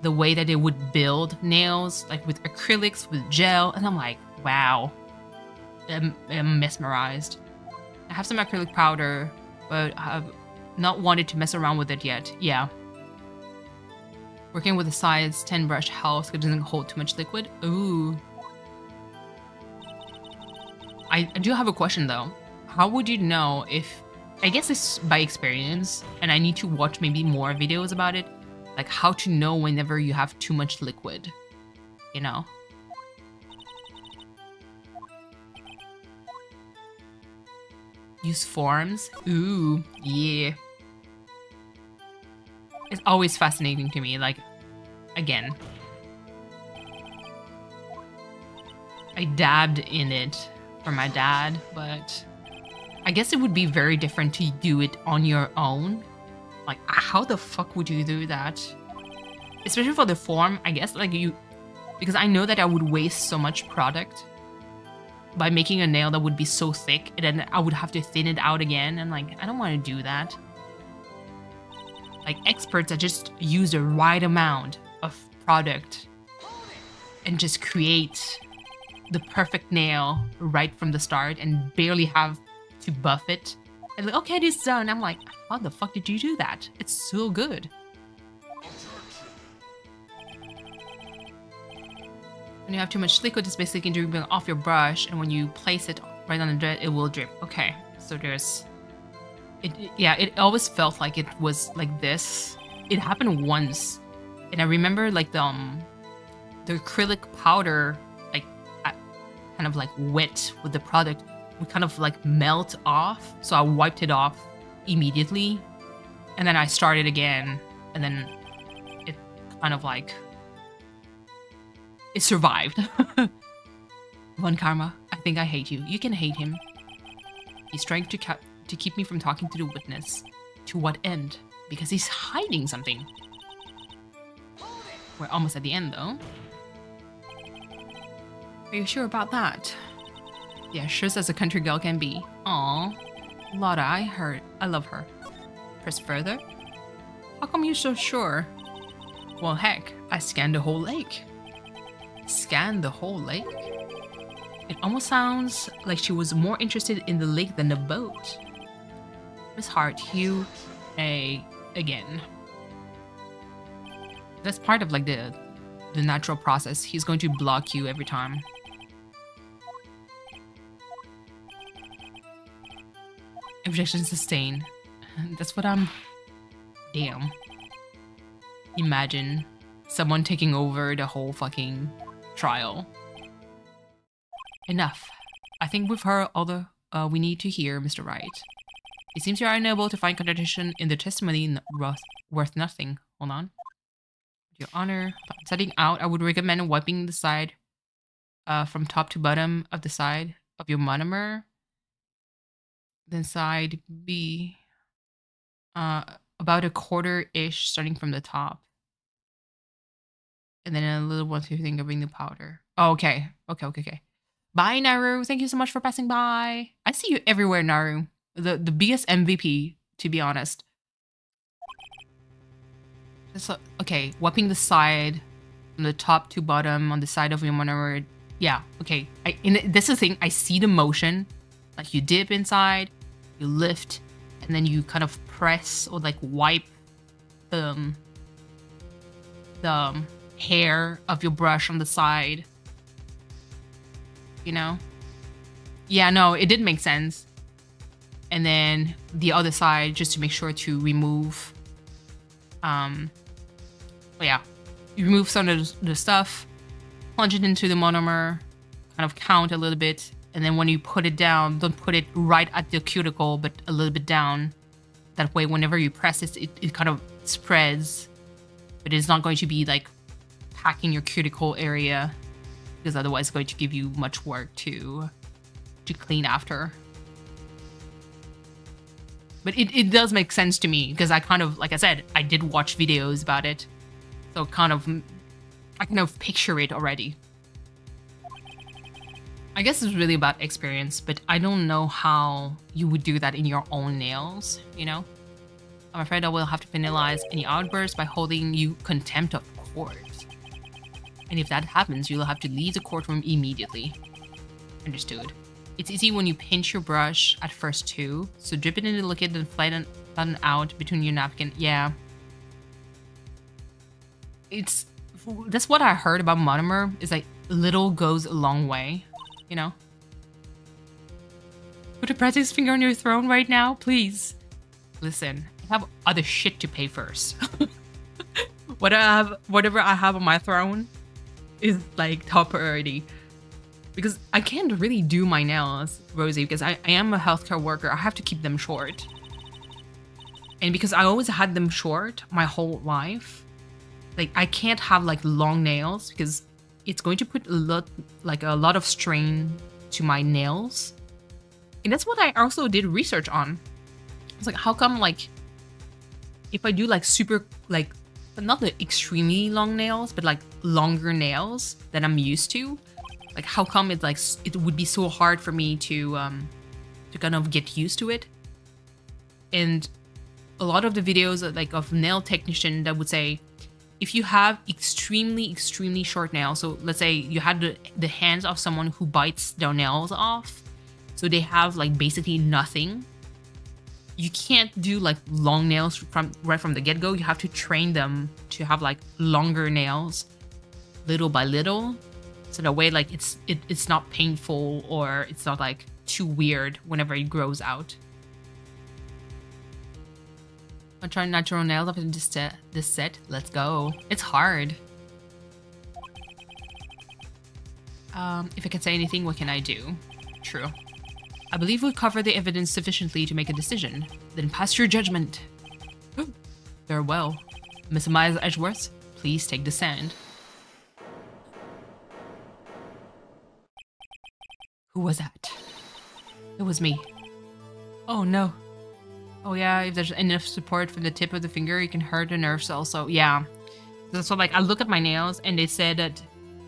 the way that they would build nails, like with acrylics, with gel, and I'm like, wow, I'm mesmerized. I have some acrylic powder, but I've not wanted to mess around with it yet. Yeah. Working with a size 10 brush helps because it doesn't hold too much liquid. Ooh. I do have a question though. How would you know if, I guess it's by experience, and I need to watch maybe more videos about it, like how to know whenever you have too much liquid, you know? Use forms? Ooh, yeah. It's always fascinating to me, like, again. I dabbed in it for my dad, but I guess it would be very different to do it on your own. Like, how the fuck would you do that? Especially for the form, I guess, like, because I know that I would waste so much product by making a nail that would be so thick, and then I would have to thin it out again, and, like, I don't want to do that. Like, experts that just use the right amount of product and just create the perfect nail right from the start and barely have to buff it. And like, okay, this is done. I'm like, how the fuck did you do that? It's so good. When you have too much liquid, it's basically dripping off your brush, and when you place it right on the thread, it will drip. Okay, so there's... yeah, it always felt like it was like this. It happened once, and I remember like the acrylic powder, like kind of like wet with the product, would kind of like melt off. So I wiped it off immediately, and then I started again, and then it kind of like it survived. Von Karma, I think I hate you. You can hate him. He's trying to keep me from talking to the witness. To what end? Because he's hiding something. We're almost at the end, though. Are you sure about that? Yeah, sure as a country girl can be. Aww. Lotta, I love her. Press further? How come you're so sure? Well, heck, I scanned the whole lake. Scanned the whole lake? It almost sounds like she was more interested in the lake than the boat. Miss Hart, you... again. That's part of like the natural process. He's going to block you every time. Objection sustained. That's what I'm... Damn. Imagine someone taking over the whole fucking trial. Enough. I think we've heard all the we need to hear, Mr. Wright. It seems you are unable to find contradiction in the testimony worth nothing. Hold on. Your Honor, setting out, I would recommend wiping the side from top to bottom of the side of your monomer. Then side B, about a quarter-ish starting from the top. And then a little one to think of the powder. Oh, okay. Okay. Bye, Naru. Thank you so much for passing by. I see you everywhere, Naru. The biggest MVP, to be honest. So, okay, wiping the side from the top to bottom on the side of your monomer. Yeah, okay. This is the thing. I see the motion. Like, you dip inside, you lift, and then you kind of press or like wipe the hair of your brush on the side. You know? Yeah, no, it did make sense. And then the other side, just to make sure to remove, yeah, you remove some of the stuff, plunge it into the monomer, kind of count a little bit. And then when you put it down, don't put it right at the cuticle, but a little bit down. That way, whenever you press it, it kind of spreads. But it's not going to be like packing your cuticle area, because otherwise it's going to give you much work to clean after. But it does make sense to me, because I kind of, like I said, I did watch videos about it. So kind of, I kind of picture it already. I guess it's really about experience, but I don't know how you would do that in your own nails, you know? I'm afraid I will have to penalize any outbursts by holding you contempt of court. And if that happens, you'll have to leave the courtroom immediately. Understood. It's easy when you pinch your brush at first too, so dip it in the liquid and flatten out between your napkin. Yeah. That's what I heard about monomer, is like little goes a long way, you know? Put a practice finger on your throne right now, please. Listen, I have other shit to pay first. Whatever I have on my throne is like top priority. Because I can't really do my nails, Rosie, because I am a healthcare worker. I have to keep them short. And because I always had them short my whole life, like I can't have like long nails because it's going to put a lot of strain to my nails. And that's what I also did research on. It's like, how come like if I do like super like, but not the extremely long nails, but like longer nails that I'm used to, like how come it like it would be so hard for me to kind of get used to it? And a lot of the videos like of nail technician that would say, if you have extremely short nails, so let's say you had the hands of someone who bites their nails off, so they have like basically nothing. You can't do like long nails right from the get-go. You have to train them to have like longer nails, little by little, so that way like it's not painful or it's not like too weird whenever it grows out. I'm trying natural nails up in this set. Let's go. It's hard. If I can say anything, what can I do? True. I believe we've covered the evidence sufficiently to make a decision. Then pass your judgment. Farewell. Miss Miles Edgeworth, please take the stand. Who was that? It was me. Oh no. Oh yeah, if there's enough support from the tip of the finger, it can hurt the nerves also. Yeah. So like I look at my nails and they said that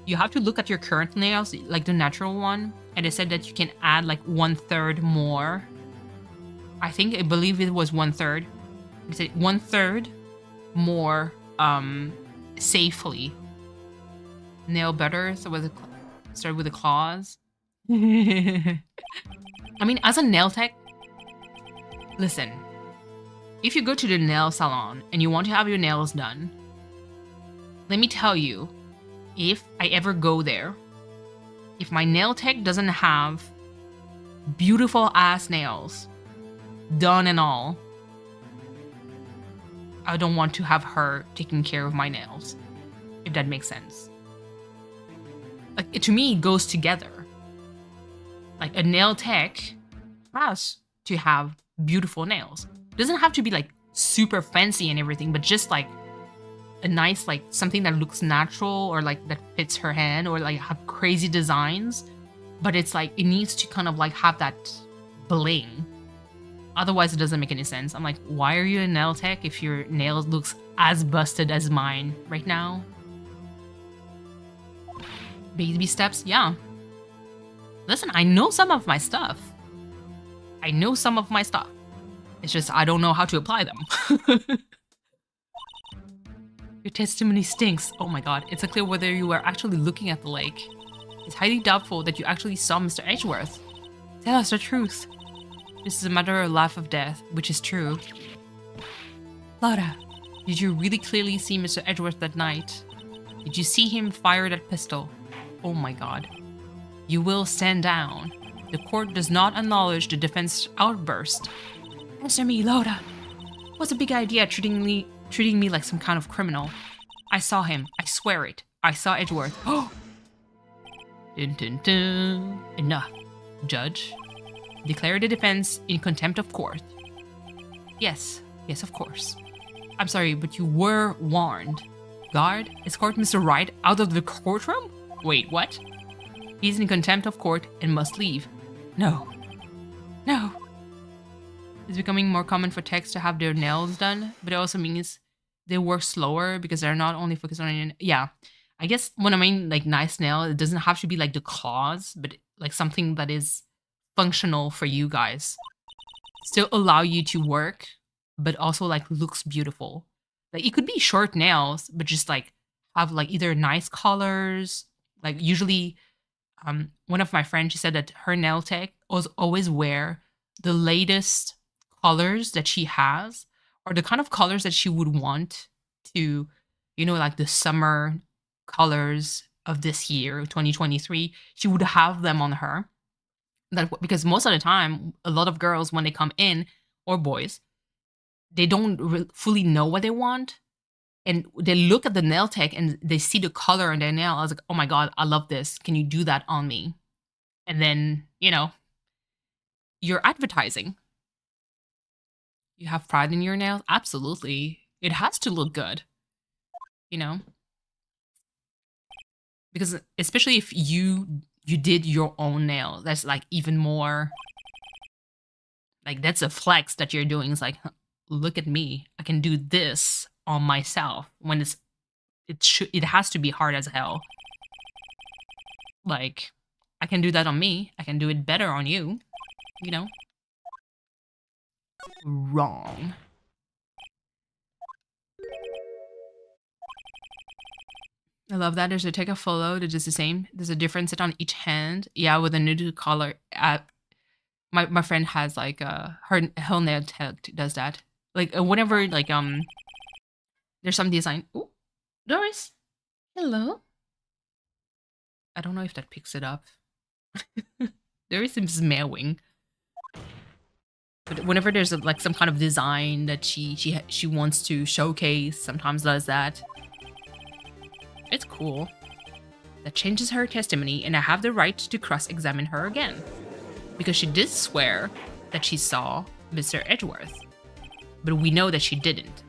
you have to look at your current nails, like the natural one. And they said that you can add like 1/3 more. I believe it was 1/3. They said 1/3 more safely. Nail butter, so start with the claws. I mean, as a nail tech, listen, if you go to the nail salon and you want to have your nails done, let me tell you, if I ever go there, if my nail tech doesn't have beautiful ass nails, done and all, I don't want to have her taking care of my nails, if that makes sense. Like, to me, it goes together. Like, a nail tech has to have beautiful nails. It doesn't have to be like super fancy and everything, but just like a nice, like something that looks natural or like that fits her hand, or like have crazy designs, but it's like it needs to kind of like have that bling. Otherwise it doesn't make any sense. I'm like, why are you a nail tech if your nails looks as busted as mine right now? Baby steps, yeah. Listen, I know some of my stuff. It's just I don't know how to apply them. Your testimony stinks. Oh my god, it's unclear whether you were actually looking at the lake. It's highly doubtful that you actually saw Mr. Edgeworth. Tell us the truth. This is a matter of life or death, which is true. Laura, did you really clearly see Mr. Edgeworth that night? Did you see him fire that pistol? Oh my god. You will stand down. The court does not acknowledge the defense outburst. Answer me, Laura. What's a big idea treating me like some kind of criminal? I saw him. I swear it. I saw Edgeworth. Oh! Dun, dun, dun. Enough, Judge. Declare the defense in contempt of court. Yes, yes, of course. I'm sorry, but you were warned. Guard, escort Mr. Wright out of the courtroom? Wait, what? He's in contempt of court and must leave. No. No. It's becoming more common for techs to have their nails done, but it also means they work slower because they're not only focused on it. Yeah. I guess when I mean like nice nail, it doesn't have to be like the claws, but like something that is functional for you guys. Still allow you to work, but also like looks beautiful. Like it could be short nails, but just like have like either nice colors. Like usually, one of my friends, she said that her nail tech always wear the latest colors that she has, or the kind of colors that she would want to, you know, like the summer colors of this year, 2023. She would have them on her. That because most of the time, a lot of girls when they come in, or boys, they don't fully know what they want, and they look at the nail tech and they see the color in their nail. I was like, oh my god, I love this. Can you do that on me? And then, you know, you're advertising. You have pride in your nails? Absolutely. It has to look good, you know? Because especially if you did your own nail, that's like even more, like that's a flex that you're doing. It's like, look at me, I can do this on myself. When it has to be hard as hell. Like, I can do that on me, I can do it better on you, you know? Wrong. I love that. There's a take a photo that is the same. There's a different set on each hand. Yeah, with a nude color. My friend has like her nail tech does that. Like whenever like there's some design. Ooh, Doris, hello. I don't know if that picks it up. Doris seems meowing. But whenever there's like some kind of design that she wants to showcase, sometimes does that. It's cool. That changes her testimony, and I have the right to cross-examine her again. Because she did swear that she saw Mr. Edgeworth. But we know that she didn't.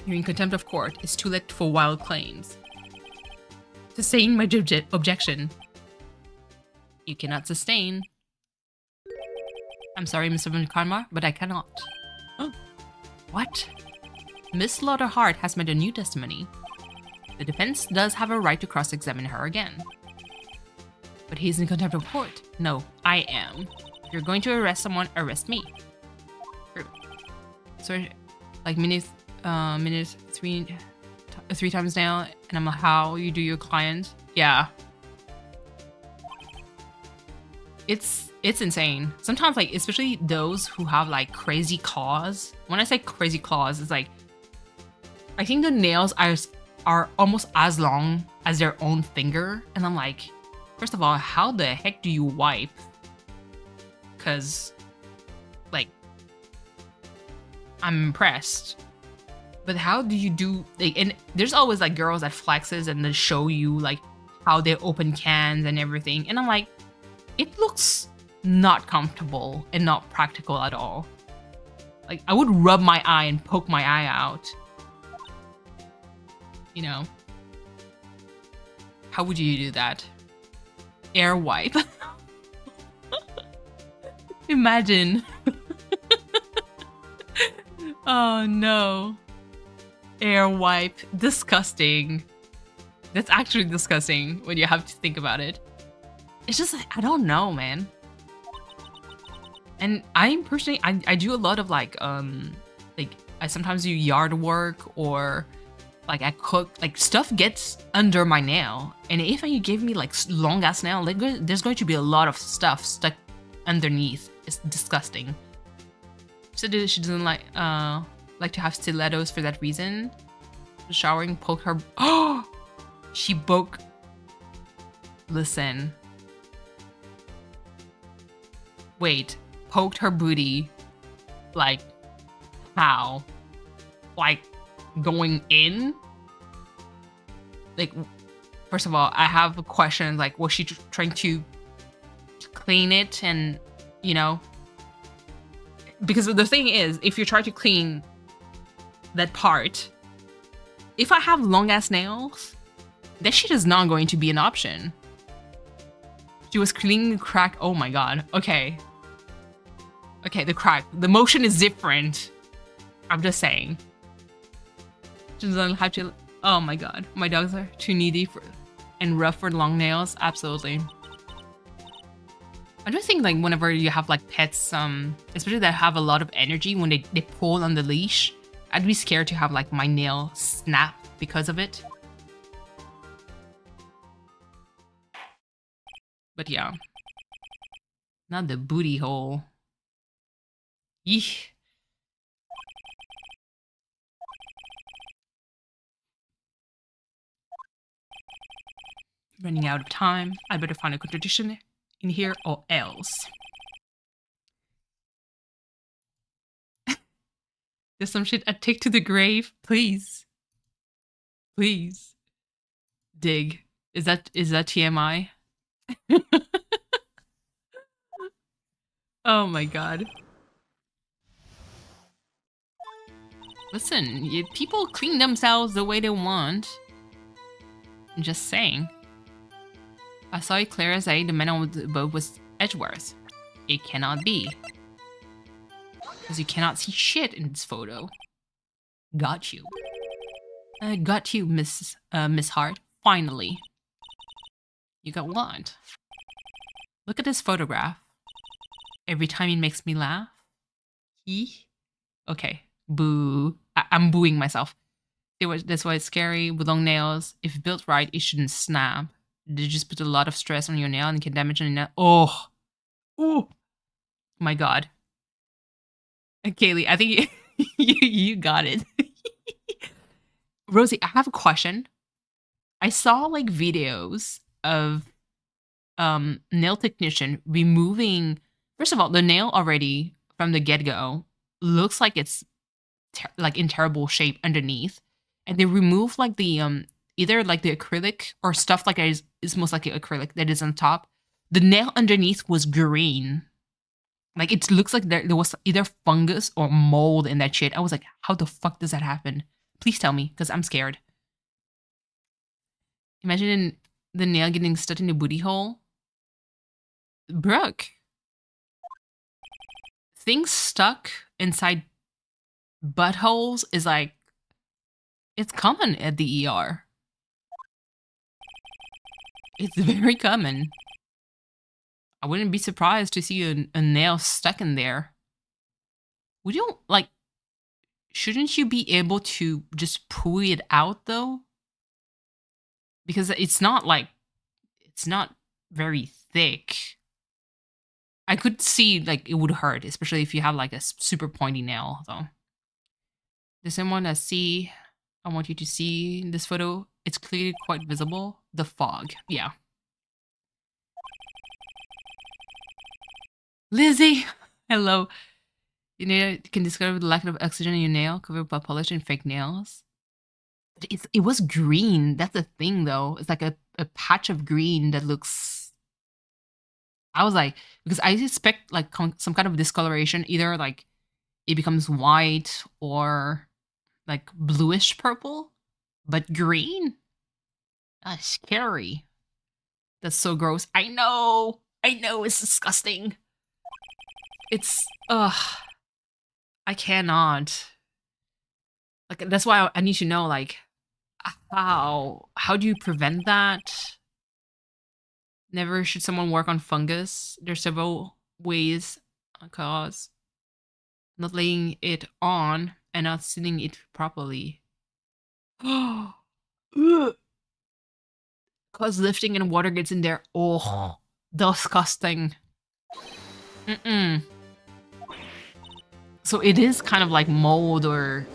You're in contempt of court. It's too late for wild claims. Sustain my objection. You cannot sustain. I'm sorry, Mr. Karma, but I cannot. Oh, what? Miss Slaughter Hart has made a new testimony. The defense does have a right to cross-examine her again. But he's in contempt of court. No, I am. If you're going to arrest someone, arrest me. True. So, like minutes three times now, and I'm like, how you do your client? Yeah. It's insane. Sometimes, like, especially those who have like crazy claws. When I say crazy claws, it's like, I think the nails are almost as long as their own finger. And I'm like, first of all, how the heck do you wipe? Because, like, I'm impressed. But how do you do, like, and there's always like girls that flexes and they show you like how they open cans and everything. And I'm like, it looks not comfortable and not practical at all. Like, I would rub my eye and poke my eye out. You know? How would you do that? Air wipe. Imagine. Oh no. Air wipe. Disgusting. That's actually disgusting when you have to think about it. It's just like, I don't know, man. And I'm personally, I do a lot of like I sometimes do yard work, or like I cook, like stuff gets under my nail. And if you give me like long ass nail, like there's going to be a lot of stuff stuck underneath. It's disgusting. So she doesn't like to have stilettos for that reason. Showering, poke her. Oh, she broke. Listen. Wait, poked her booty. Like, how? Like, going in? like, first of all, I have a question, like, was she trying to clean it? And, you know, because the thing is, if you try to clean that part, if I have long ass nails, that shit is not going to be an option. She was cleaning the crack. Oh my god. Okay. Okay, the crack. The motion is different. I'm just saying. She doesn't have to. Oh my god. My dogs are too needy for and rough for long nails. Absolutely. I just think like whenever you have like pets, especially that have a lot of energy when they pull on the leash, I'd be scared to have like my nail snap because of it. But yeah. Not the booty hole. Yeesh. Running out of time. I better find a contradiction in here or else. There's some shit I take to the grave. Please. Please. Dig. Is that TMI? Oh my god. Listen, people clean themselves the way they want. I'm just saying. I saw it clear as day the man on the boat was Edgeworth. It cannot be. Because you cannot see shit in this photo. Got you. Got you, Miss Hart. Finally. You got what? Look at this photograph. Every time it makes me laugh. Okay. Boo. I'm booing myself. That's why it's scary with long nails. If built right, it shouldn't snap. They just put a lot of stress on your nail and can damage your nail. Oh. Oh. My god. Kaylee, I think you got it. Rosie, I have a question. I saw like videos of nail technician removing, first of all, the nail already from the get-go looks like it's like in terrible shape underneath, and they remove like the either like the acrylic or stuff like that is most likely acrylic that is on top. The nail underneath was green. Like it looks like there was either fungus or mold in that shit. I was like, how the fuck does that happen? Please tell me, because I'm scared. Imagine the nail getting stuck in the booty hole. Brooke. Things stuck inside buttholes is like, it's common at the ER. It's very common. I wouldn't be surprised to see a nail stuck in there. Would you, like, shouldn't you be able to just pull it out, though? Because it's not, like, it's not very thick. I could see, like, it would hurt, especially if you have, like, a super pointy nail, though. Does someone see? I want you to see this photo. It's clearly quite visible. The fog. Yeah. Lizzie! Hello. Your nail can discover the lack of oxygen in your nail, covered by polish and fake nails. It was green. That's the thing, though. It's like a patch of green that looks... I was like... Because I expect, like, some kind of discoloration. Either, like, it becomes white or, like, bluish purple. But green? That's scary. That's so gross. I know! I know, it's disgusting. It's... Ugh. I cannot. Like, that's why I need to know, like, how do you prevent that? Never should someone work on fungus. There's several ways. Cause not laying it on and not sealing it properly. Cause lifting and water gets in there. Oh, disgusting. So it is kind of like mold or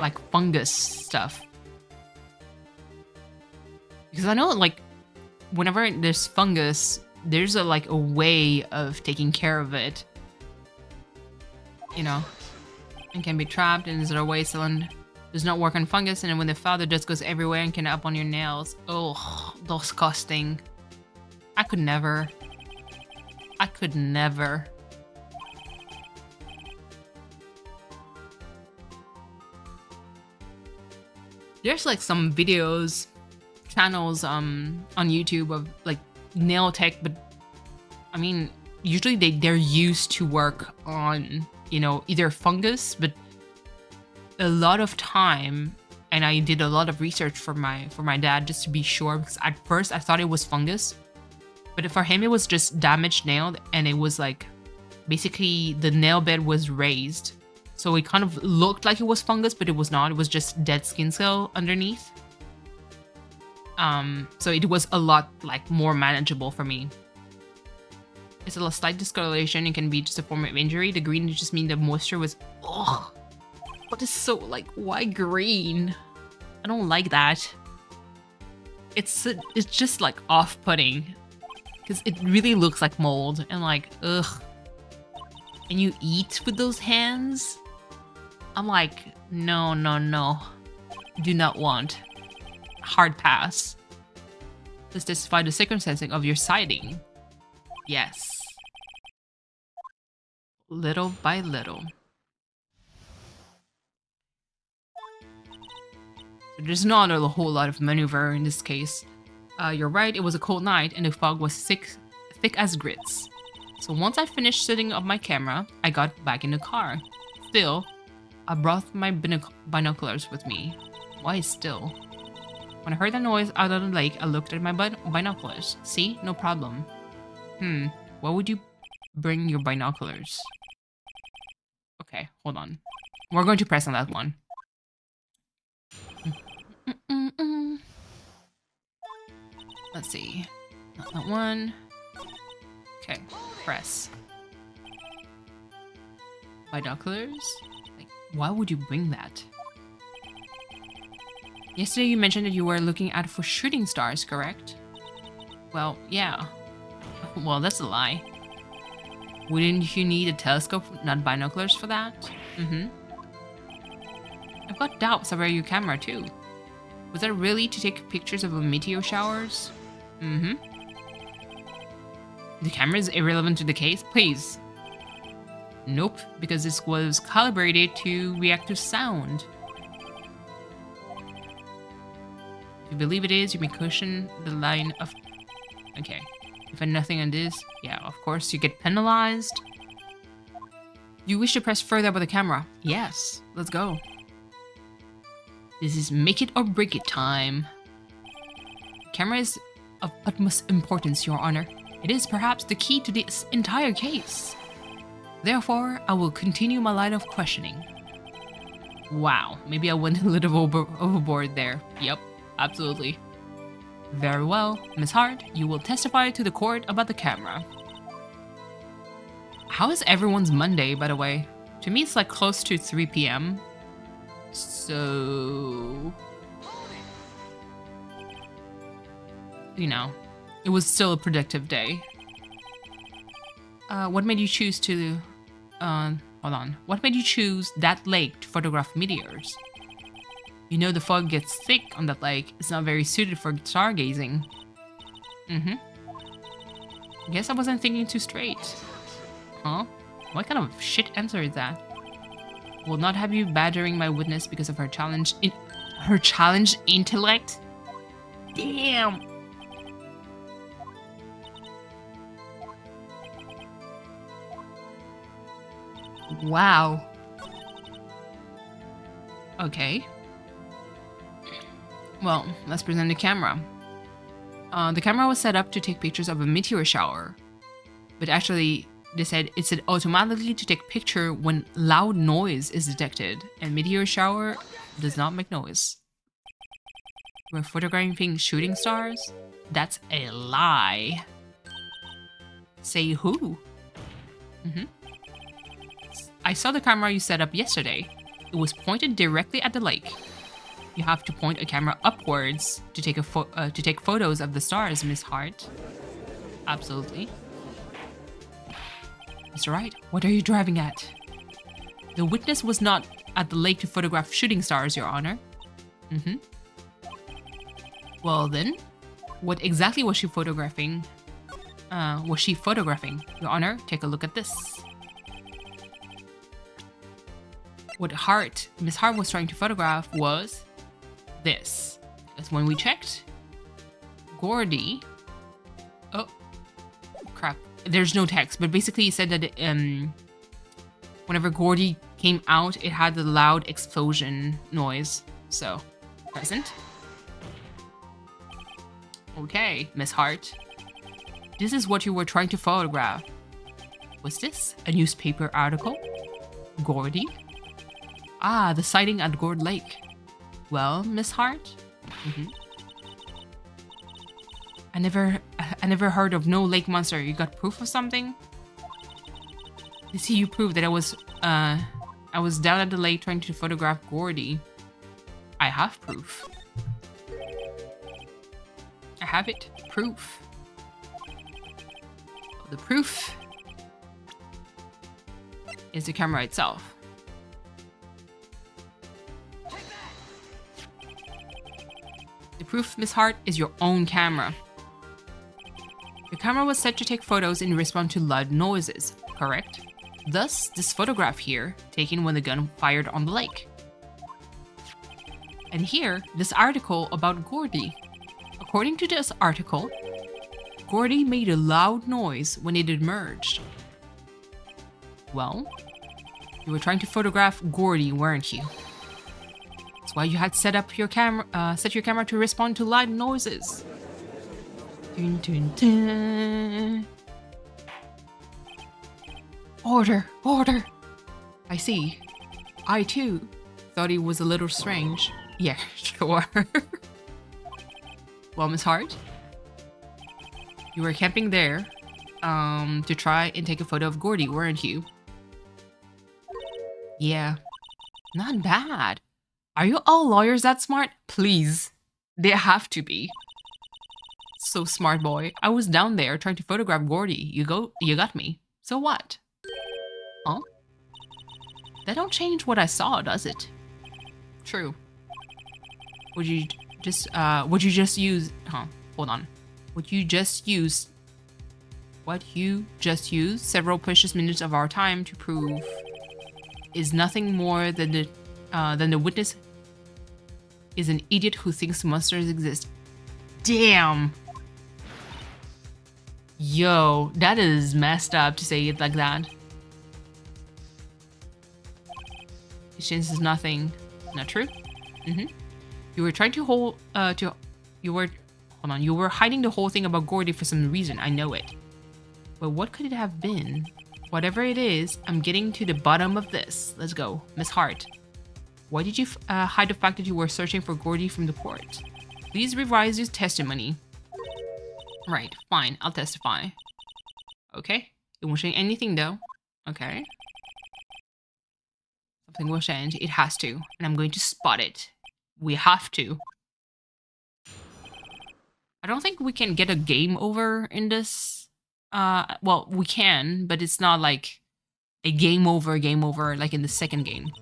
like fungus stuff. Because I know, like, whenever there's fungus, there's a way of taking care of it. You know? It can be trapped, and is there a way someone Does not work on fungus, and when the father dust goes everywhere and can up on your nails. Oh, disgusting. I could never. I could never. There's like some videos, channels on YouTube of like nail tech, but I mean, usually they're used to work on, you know, either fungus, but a lot of time, and I did a lot of research for my dad just to be sure, because at first I thought it was fungus, but for him it was just damaged nail, and it was like basically the nail bed was raised, so it kind of looked like it was fungus, but it was not. It was just dead skin cell underneath. So it was a lot like more manageable for me. It's a slight discoloration. It can be just a form of injury. The green just mean the moisture was. Ugh. What is so like? Why green? I don't like that. It's just like off-putting, because it really looks like mold and like ugh. And you eat with those hands? I'm like, no, no, no. Do not want. Hard pass. Let's testify the circumstancing of your sighting. Yes. Little by little. So there's not a whole lot of maneuver in this case. You're right, it was a cold night and the fog was thick as grits. So once I finished setting up my camera, I got back in the car. Still, I brought my binoculars with me. Why still? When I heard that noise out of the lake, I looked at my binoculars. See? No problem. Why would you bring your binoculars? Okay, hold on. We're going to press on that one. Let's see. Not that one. Okay, press. Binoculars? Like, why would you bring that? Yesterday you mentioned that you were looking out for shooting stars, correct? Well, yeah. Well, that's a lie. Wouldn't you need a telescope, not binoculars for that? I've got doubts about your camera too. Was that really to take pictures of meteor showers? The camera is irrelevant to the case? Please. Nope, because this was calibrated to react to sound. If you believe it is, you may cushion the line of... Okay. If nothing on this, yeah, of course, you get penalized. You wish to press further about the camera? Yes, let's go. This is make it or break it time. Camera is of utmost importance, Your Honor. It is perhaps the key to this entire case. Therefore, I will continue my line of questioning. Wow, maybe I went a little overboard there. Yep, absolutely. Very well, Miss Hart, you will testify to the court about the camera. How is everyone's Monday, by the way? To me, it's like close to 3 p.m. So... you know, it was still a productive day. What made you choose to... hold on. What made you choose that lake to photograph meteors? You know the fog gets thick on that lake. It's not very suited for stargazing. Guess I wasn't thinking too straight. Huh? What kind of shit answer is that? Will not have you badgering my witness because of her challenged intellect? Damn! Wow. Okay. Well, let's present the camera. The camera was set up to take pictures of a meteor shower. But actually, they said it's set automatically to take picture when loud noise is detected. And meteor shower does not make noise. We're photographing shooting stars? That's a lie. Say who? I saw the camera you set up yesterday. It was pointed directly at the lake. You have to point a camera upwards to take photos of the stars, Miss Hart. Absolutely. Mr. Wright, what are you driving at? The witness was not at the lake to photograph shooting stars, Your Honor. Well then, what exactly was she photographing? Your Honor, take a look at this. What Miss Hart was trying to photograph was this. Because when we checked, Gordy... Oh, crap. There's no text, but basically it said that whenever Gordy came out, it had the loud explosion noise. So, present. Okay, Miss Hart. This is what you were trying to photograph. Was this a newspaper article? Gordy? Ah, the sighting at Gord Lake. Well, Miss Hart? I never heard of no lake monster. You got proof of something? You see, you proved that I was down at the lake trying to photograph Gordy. I have proof. I have it. Proof. The proof is the camera itself. The proof, Miss Hart, is your own camera. Your camera was set to take photos in response to loud noises, correct? Thus, this photograph here, taken when the gun fired on the lake. And here, this article about Gordy. According to this article, Gordy made a loud noise when it emerged. Well, you were trying to photograph Gordy, weren't you? That's why you had set your camera to respond to loud noises. Dun, dun, dun. Order, order. I see. I too thought he was a little strange. Yeah, sure. Well, Miss Hart, you were camping there to try and take a photo of Gordy, weren't you? Yeah. Not bad. Are you all lawyers that smart? Please. They have to be. So smart, boy. I was down there trying to photograph Gordy. You got me. So what? Huh? That don't change what I saw, does it? True. Would you just use several precious minutes of our time to prove is nothing more than the witness is an idiot who thinks monsters exist. Damn. Yo, that is messed up to say it like that. It changes nothing. Not true? You were trying to you were hiding the whole thing about Gordy for some reason, I know it. But what could it have been? Whatever it is, I'm getting to the bottom of this. Let's go. Miss Hart, why did you hide the fact that you were searching for Gordy from the court? Please revise your testimony. Right, fine, I'll testify. Okay, it won't change anything though. Okay. Something will change, it has to, and I'm going to spot it. We have to. I don't think we can get a game over in this. Well, we can, but it's not like a game over like in the second game.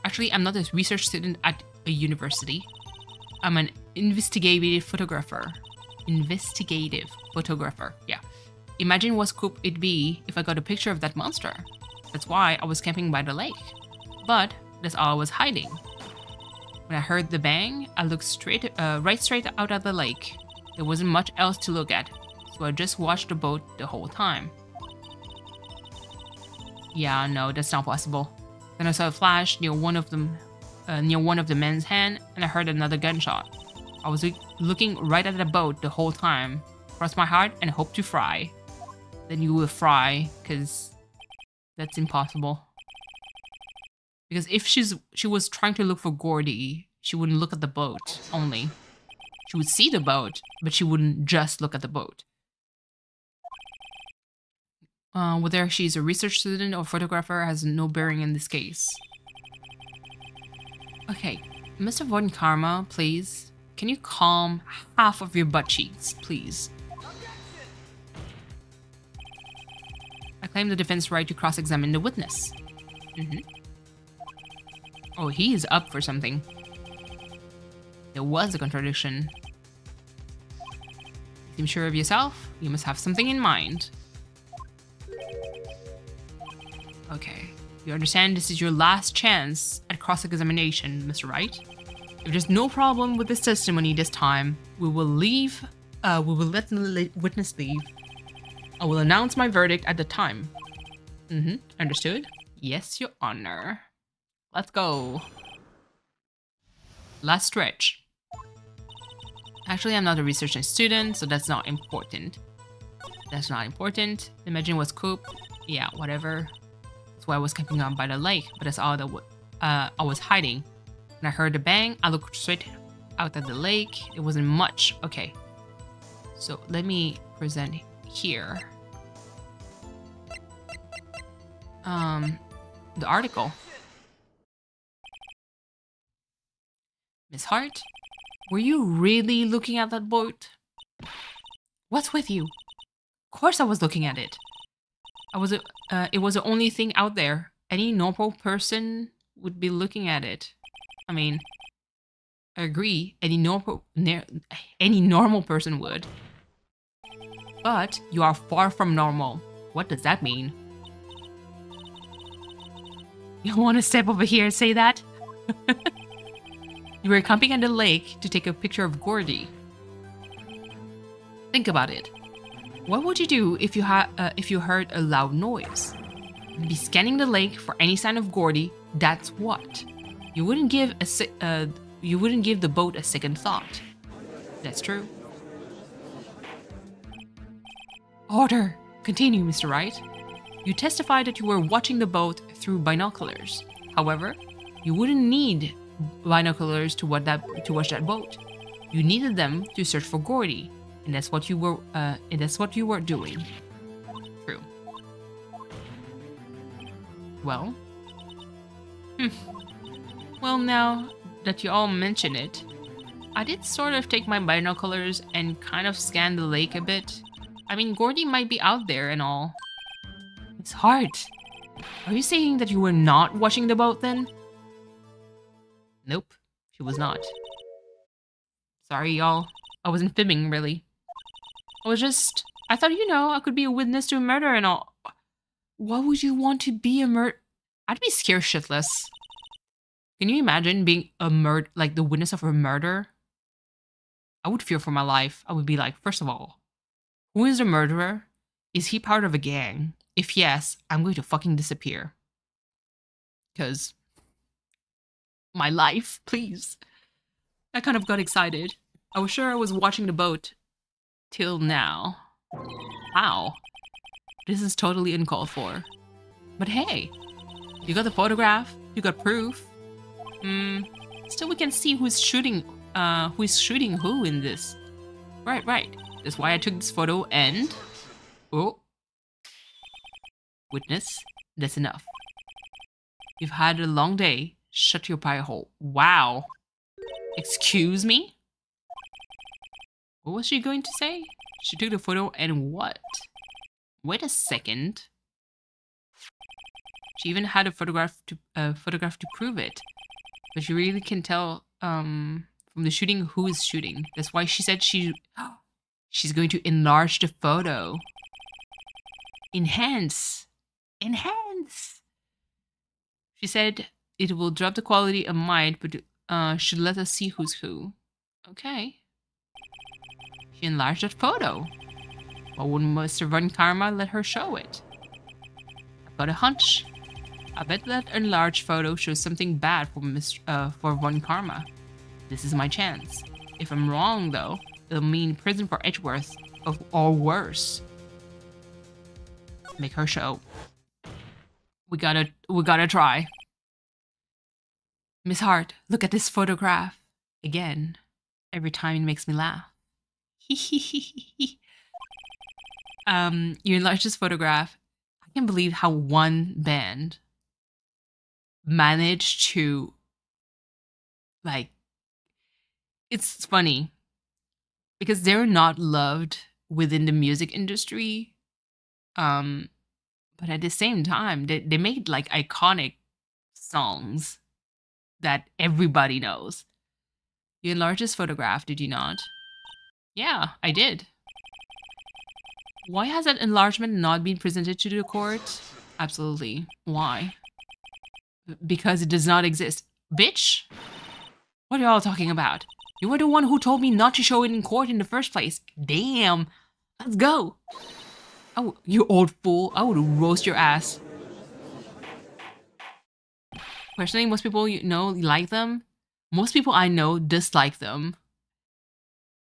Actually, I'm not a research student at a university. I'm an investigative photographer. Yeah. Imagine what scoop it'd be if I got a picture of that monster. That's why I was camping by the lake. But that's all I was hiding. When I heard the bang, I looked right straight out at the lake. There wasn't much else to look at, so I just watched the boat the whole time. Yeah, no, that's not possible. Then I saw a flash near one of the men's hand, and I heard another gunshot. I was looking right at the boat the whole time. Cross my heart and hope to fry. Then you will fry, because that's impossible. Because if she was trying to look for Gordy, she wouldn't look at the boat only. She would see the boat, but she wouldn't just look at the boat. Whether she's a research student or photographer has no bearing in this case. Okay, Mr. Von Karma, please. Can you calm half of your butt cheeks, please? I claim the defense right to cross-examine the witness. Oh, he's up for something. There was a contradiction. You seem sure of yourself? You must have something in mind. Okay. You understand this is your last chance at cross-examination, Mr. Wright. If there's no problem with this testimony this time, we will leave. We will let the witness leave. I will announce my verdict at the time. Understood? Yes, Your Honor. Let's go. Last stretch. Actually, I'm not a research student, so that's not important. That's not important. Imagine was coop. Yeah, whatever. That's why I was camping out by the lake, but that's all that I was hiding. When I heard the bang, I looked straight out at the lake. It wasn't much. Okay. So let me present here. The article. Miss Hart, were you really looking at that boat? What's with you? Of course I was looking at it. It was the only thing out there. Any normal person would be looking at it. I mean, I agree. Any normal person would. But you are far from normal. What does that mean? You want to step over here and say that? You were camping at the lake to take a picture of Gordy. Think about it. What would you do if you heard a loud noise? You'd be scanning the lake for any sign of Gordy. That's what. You wouldn't give the boat a second thought. That's true. Order. Continue, Mr. Wright. You testified that you were watching the boat through binoculars. However, you wouldn't need binoculars to watch that boat. You needed them to search for Gordy, and that's what you were doing. True. Well. Well, now that you all mention it, I did sort of take my binoculars and kind of scan the lake a bit. I mean, Gordy might be out there and all. It's hard. Are you saying that you were not watching the boat then? Nope, she was not. Sorry, y'all. I wasn't fibbing, really. I thought, I could be a witness to a murder and all. Why would you want to be a I'd be scared shitless. Can you imagine being the witness of a murder? I would fear for my life. I would be like, first of all, who is the murderer? Is he part of a gang? If yes, I'm going to fucking disappear. Because my life, please. I kind of got excited. I was sure I was watching the boat. Till now. Wow. This is totally uncalled for. But hey, you got the photograph, you got proof. Still we can see who is shooting who in this. Right. That's why I took this photo and... Oh. Witness, that's enough. You've had a long day. Shut your pie hole. Wow. Excuse me? What was she going to say? She took the photo and what? Wait a second. She even had a photograph to prove it. But you really can tell from the shooting who is shooting. That's why she said she's going to enlarge the photo. Enhance. She said it will drop the quality of mind, but should let us see who's who. Okay. She enlarged that photo. Why wouldn't Mr. Von Karma let her show it? I've got a hunch. I bet that enlarged photo shows something bad for Von Karma. This is my chance. If I'm wrong, though, it'll mean prison for Edgeworth or worse. Make her show. We gotta try. Miss Hart, look at this photograph. Again, every time it makes me laugh. You enlarged this photograph. I can't believe how one band managed to, it's funny because they're not loved within the music industry. But at the same time, they made iconic songs. that everybody knows. You enlarged this photograph, did you not? Yeah, I did. Why has that enlargement not been presented to the court? Absolutely. Why? Because it does not exist. Bitch? What are y'all talking about? You were the one who told me not to show it in court in the first place. Damn. Let's go. Oh, you old fool. I would roast your ass. Personally, most people you know like them. Most people I know dislike them.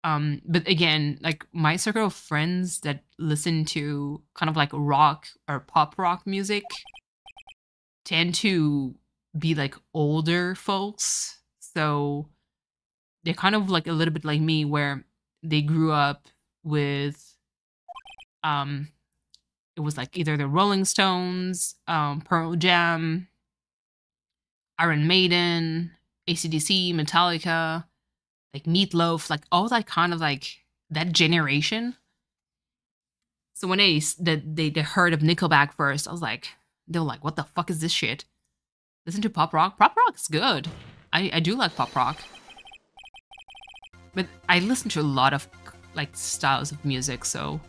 But again, like my circle of friends that listen to kind of like rock or pop rock music tend to be like older folks. So they're kind of like a little bit like me where they grew up with it was like either the Rolling Stones, Pearl Jam, Iron Maiden, AC/DC, Metallica, like Meatloaf, like all that kind of like that generation. So when they heard of Nickelback first, I was like, they were like, what the fuck is this shit? Listen to pop rock. Pop rock's good. I do like pop rock. But I listen to a lot of like styles of music, so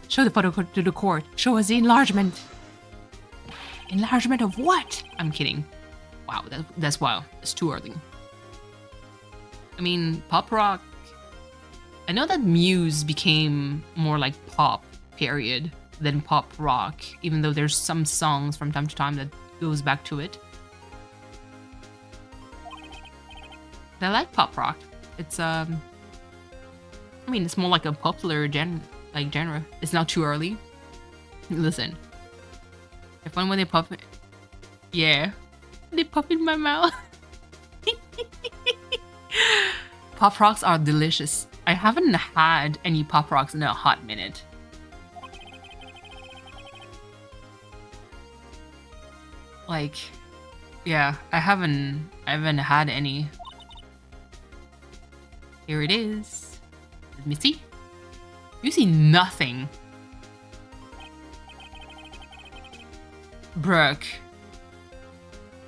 show the photo to the court. Show us the enlargement. Enlargement of what? I'm kidding. Wow, that's wild. It's too early. I mean, pop rock. I know that Muse became more like pop, period, than pop rock, even though there's some songs from time to time that goes back to it. But I like pop rock. It's I mean, it's more like a popular genre. It's not too early. Listen. They're fun when they pop it. Yeah. They pop in my mouth. Pop rocks are delicious. I haven't had any pop rocks in a hot minute. Like, yeah, I haven't had any. Here it is. Let me see. You see nothing. Brooke.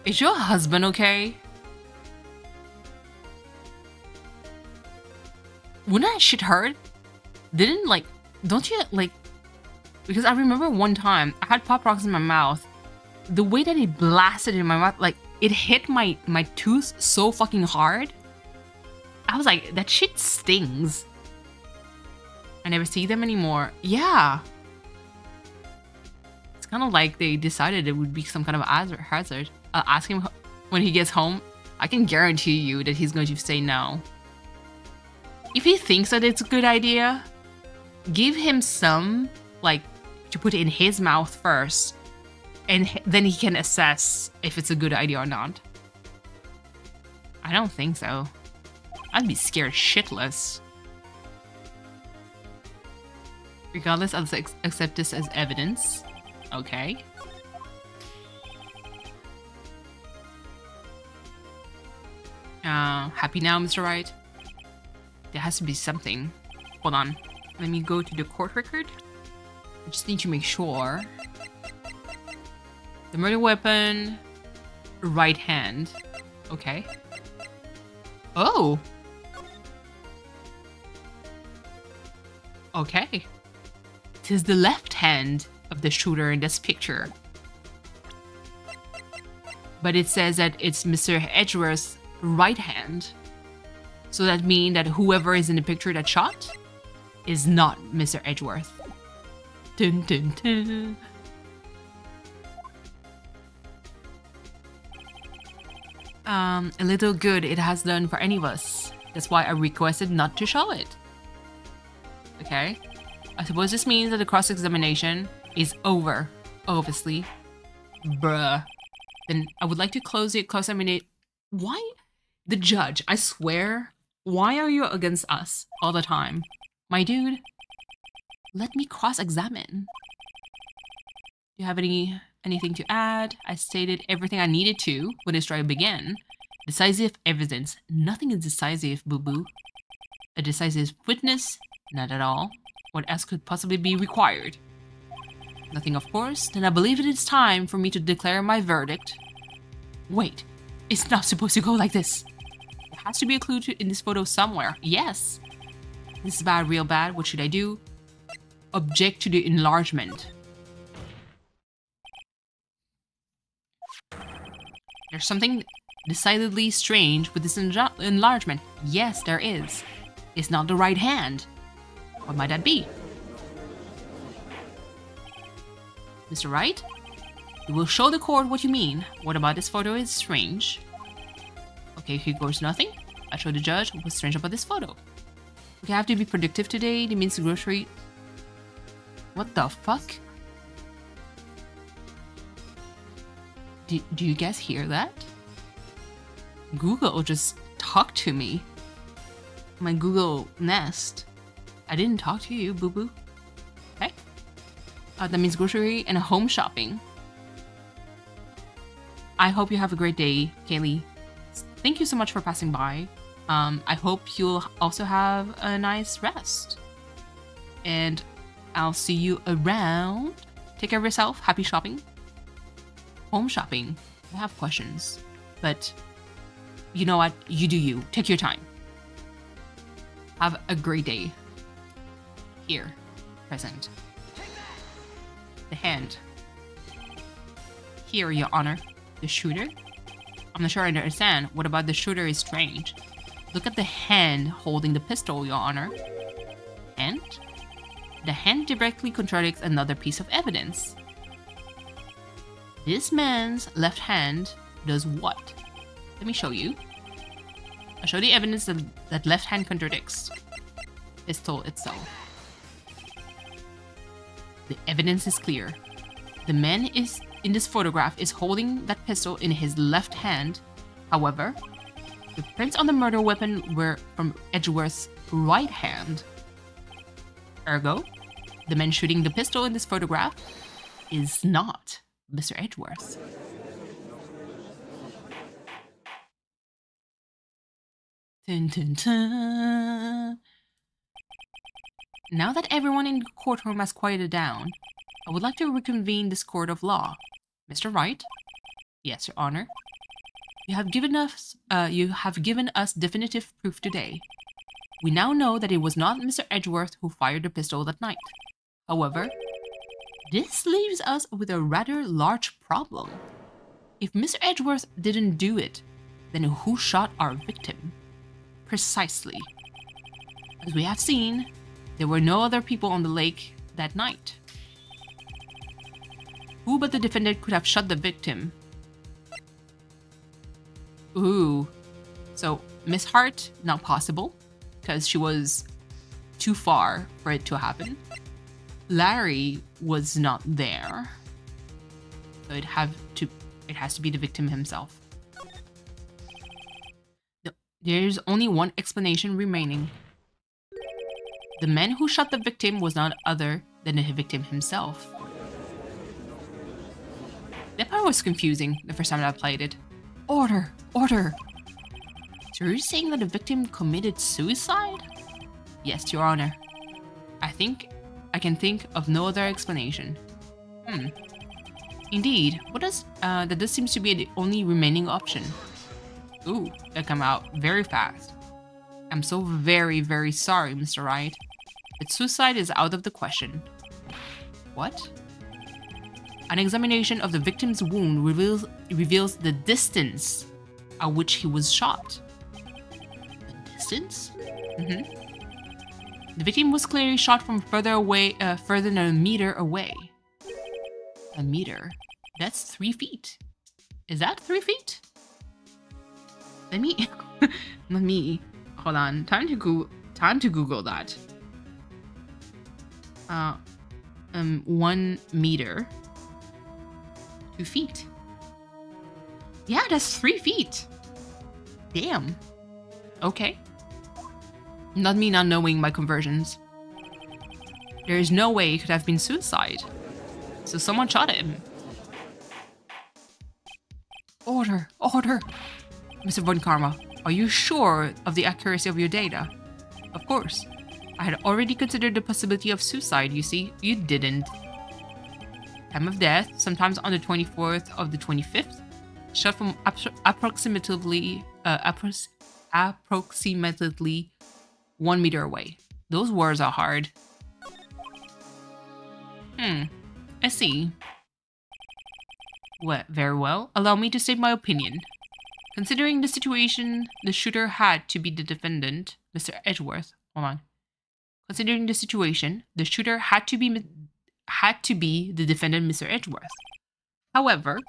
Is your husband okay? Wouldn't that shit hurt? Don't you, like... Because I remember one time, I had Pop Rocks in my mouth. The way that it blasted in my mouth, like, it hit my tooth so fucking hard. I was like, that shit stings. I never see them anymore. Yeah. It's kind of like they decided it would be some kind of hazard. I'll ask him when he gets home. I can guarantee you that he's going to say no. If he thinks that it's a good idea, give him some, like, to put in his mouth first. And then he can assess if it's a good idea or not. I don't think so. I'd be scared shitless. Regardless, I'll accept this as evidence. Okay. Happy now, Mr. Wright? There has to be something. Hold on. Let me go to the court record. I just need to make sure. The murder weapon. Right hand. Okay. Oh! Okay. 'Tis the left hand of the shooter in this picture. But it says that it's Mr. Edgeworth's right hand. So that means that whoever is in the picture that shot is not Mr. Edgeworth. Dun, dun, dun. A little good it has done for any of us. That's why I requested not to show it. Okay. I suppose this means that the cross-examination is over, obviously. Bruh. Then I would like to close the cross-examination. Why? The judge, I swear. Why are you against us all the time? My dude, let me cross-examine. Do you have anything to add? I stated everything I needed to when this trial began. Decisive evidence. Nothing is decisive, boo-boo. A decisive witness? Not at all. What else could possibly be required? Nothing, of course. Then I believe it is time for me to declare my verdict. Wait, it's not supposed to go like this. There has to be a clue in this photo somewhere. Yes. This is bad, real bad. What should I do? Object to the enlargement. There's something decidedly strange with this enlargement. Yes, there is. It's not the right hand. What might that be? Mr. Wright? You will show the court what you mean. What about this photo is strange? Okay, here goes nothing. I show the judge what's strange about this photo. We have to be predictive today. That means the grocery. What the fuck? Do you guys hear that? Google just talked to me. My Google Nest. I didn't talk to you, boo-boo. Okay. That means grocery and home shopping. I hope you have a great day, Kaylee. Thank you so much for passing by. I hope you'll also have a nice rest. And I'll see you around. Take care of yourself. Happy shopping. Home shopping. I have questions. But you know what? You do you. Take your time. Have a great day. Here. Present. The hand. Here, Your Honor. The shooter? I'm not sure I understand. What about the shooter is strange? Look at the hand holding the pistol, Your Honor. And? The hand directly contradicts another piece of evidence. This man's left hand does what? Let me show you. I'll show the evidence that left hand contradicts pistol itself. The evidence is clear. The man in this photograph is holding that pistol in his left hand. However, the prints on the murder weapon were from Edgeworth's right hand. Ergo, the man shooting the pistol in this photograph is not Mr. Edgeworth. Dun, dun, dun. Now that everyone in the courtroom has quieted down, I would like to reconvene this court of law. Mr. Wright? Yes, Your Honor. You have given us definitive proof today. We now know that it was not Mr. Edgeworth who fired the pistol that night. However, this leaves us with a rather large problem. If Mr. Edgeworth didn't do it, then who shot our victim? Precisely. As we have seen, there were no other people on the lake that night. Who but the defendant could have shot the victim? Ooh. So, Miss Hart, not possible, because she was too far for it to happen. Larry was not there. So it has to be the victim himself. There's only one explanation remaining. The man who shot the victim was none other than the victim himself. That part was confusing the first time I played it. Order! Order! So you're saying that the victim committed suicide? Yes, Your Honor. I can think of no other explanation. Indeed, that does seems to be the only remaining option. Ooh, that came out very fast. I'm so very, very sorry, Mr. Wright. But suicide is out of the question. What? An examination of the victim's wound reveals the distance at which he was shot. The distance? The victim was clearly shot from further than a meter away. A meter? That's 3 feet. Is that 3 feet? Let me, hold on. Time to Google that. 1 meter. 2 feet. Yeah, that's 3 feet. Damn. Okay. Not me not knowing my conversions. There is no way it could have been suicide. So someone shot him. Order! Order! Mr. Von Karma, are you sure of the accuracy of your data? Of course. I had already considered the possibility of suicide, you see. You didn't. Time of death, sometimes on the 24th of the 25th. shot from approximately 1 meter away. Those words are hard. I see. Well, very well. Allow me to state my opinion. Considering the situation, the shooter had to be the defendant, Mr. Edgeworth. Hold on. Considering the situation, the shooter had to be the defendant, Mr. Edgeworth. However,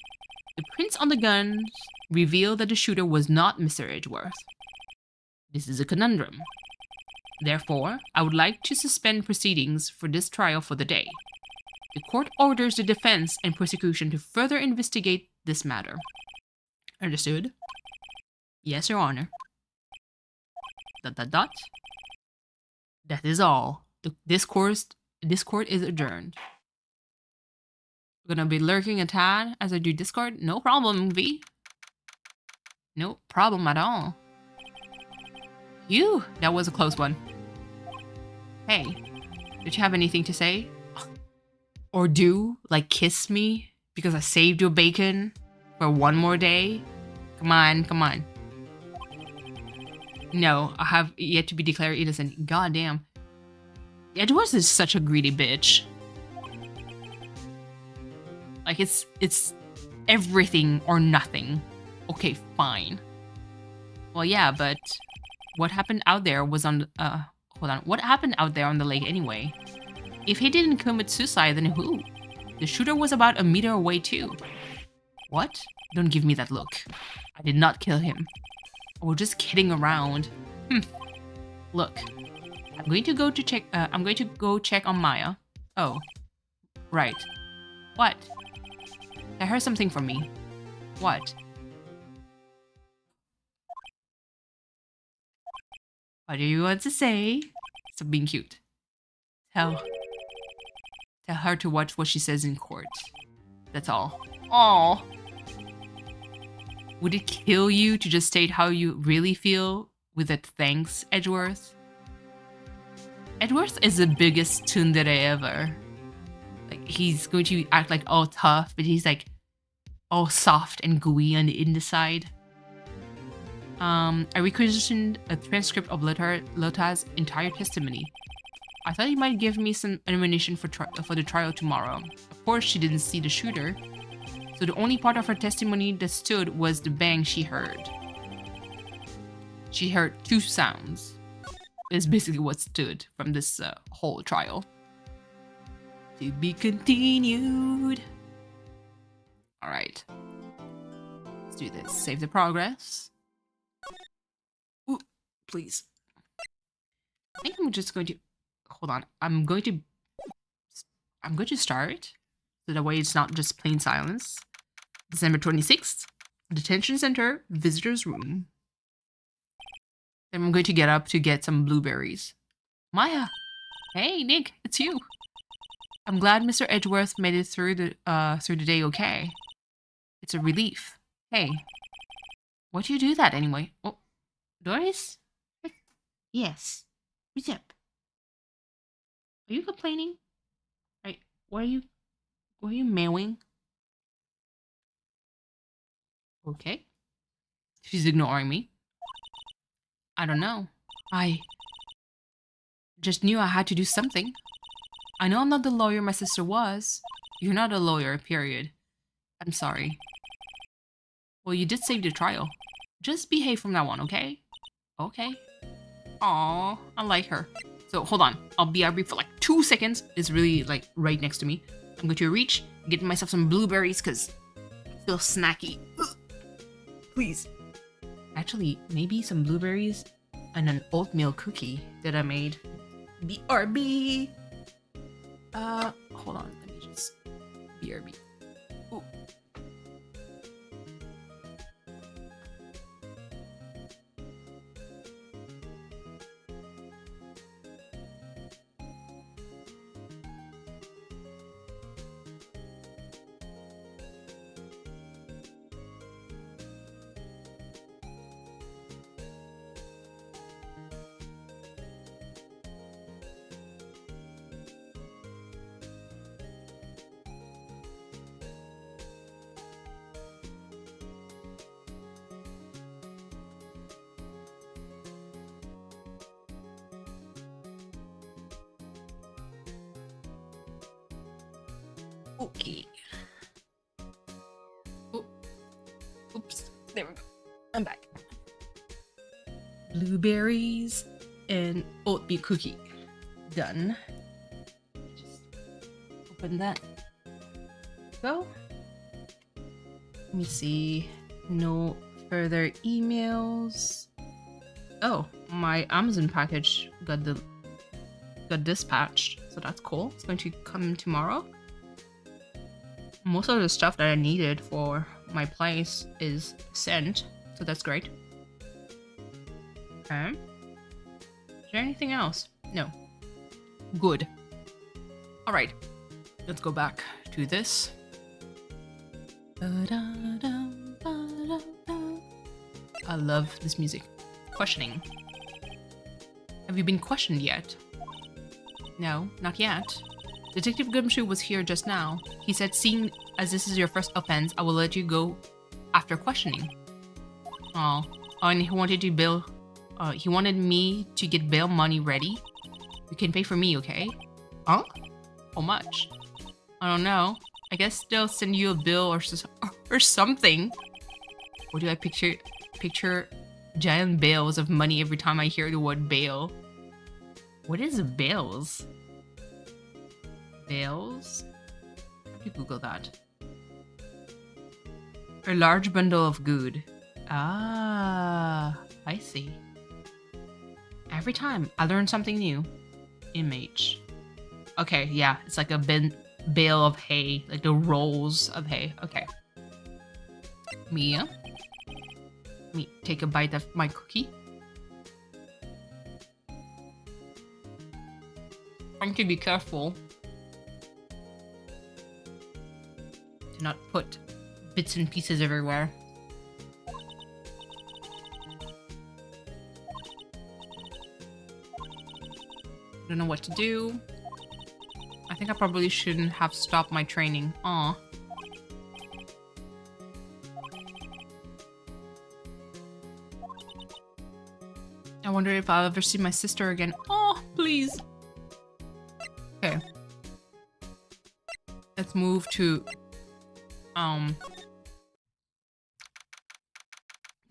the prints on the guns reveal that the shooter was not Mr. Edgeworth. This is a conundrum. Therefore, I would like to suspend proceedings for this trial for the day. The court orders the defense and prosecution to further investigate this matter. Understood? Yes, Your Honor. ... That is all. This court is adjourned. We're gonna be lurking a tad as I do Discord. No problem, V. No problem at all. Phew, that was a close one. Hey, did you have anything to say? Or do, like, kiss me because I saved your bacon for one more day? Come on, come on. No, I have yet to be declared innocent. God damn. Edgeworth is such a greedy bitch. Like, it's everything or nothing. Okay, fine. Well, yeah, but what happened out there was on hold on. What happened out there on the lake anyway? If he didn't commit suicide, then who? The shooter was about 1 meter away too. What? Don't give me that look. I did not kill him. We're just kidding around. Look, I'm going to go check on Maya. Oh, right. What? I heard something from me. What? What do you want to say? Stop being cute. Tell her to watch what she says in court. That's all. Aww. Would it kill you to just state how you really feel with that thanks, Edgeworth? Edgeworth is the biggest tsundere ever. Like, he's going to act like all tough, but he's like all soft and gooey on the inside. I requisitioned a transcript of Lota's entire testimony. I thought he might give me some ammunition for the trial tomorrow. Of course, she didn't see the shooter, so the only part of her testimony that stood was the bang she heard. She heard 2 sounds. Is basically what stood from this whole trial. To be continued. All right. Let's do this. Save the progress. Ooh, please. I think I'm just going to... Hold on. I'm going to start. So that way it's not just plain silence. December 26th. Detention Center. Visitor's Room. Then I'm going to get up to get some blueberries. Maya! Hey, Nick, it's you. I'm glad Mr. Edgeworth made it through the day okay. It's a relief. Hey, why do you do that anyway? Oh, Doris? Yes. What's up? Are you complaining? Right? Why are you mewing? Okay. She's ignoring me. I don't know. I just knew I had to do something. I know I'm not the lawyer my sister was. You're not a lawyer, period. I'm sorry. Well, you did save the trial. Just behave from now on, okay? Okay. Aww, I like her. So, hold on. I'll be RB for like 2 seconds. It's really, like, right next to me. I'm going to reach, get myself some blueberries, because I feel snacky. Ugh. Please. Actually, maybe some blueberries and an oatmeal cookie that I made. BRB! Hold on. Let me just... BRB. Ooh. Okay. Oh, oops. There we go. I'm back. Blueberries and oatmeal cookie. Done. Just open that. Go. Let me see. No further emails. Oh, my Amazon package got dispatched, so that's cool. It's going to come tomorrow. Most of the stuff that I needed for my place is sent, so that's great. Okay. Is there anything else? No. Good. All right. Let's go back to this. I love this music. Questioning. Have you been questioned yet? No, not yet. Detective Gumshoe was here just now. He said, seeing as this is your first offense, I will let you go after questioning. Oh, and he wanted to bail. He wanted me to get bail money ready. You can pay for me, okay? Huh? How much? I don't know. I guess they'll send you a bill or something. Or do I picture giant bales of money every time I hear the word bail? What is bales? Bales? How do you Google that? A large bundle of good. Ah, I see. Every time I learn something new. Image. Okay, yeah, it's like a bale of hay, like the rolls of hay. Okay. Mia. Let me take a bite of my cookie. Trying to be careful to not put bits and pieces everywhere. Don't know what to do. I think I probably shouldn't have stopped my training. Aw. I wonder if I'll ever see my sister again. Oh, please. Okay. Let's move to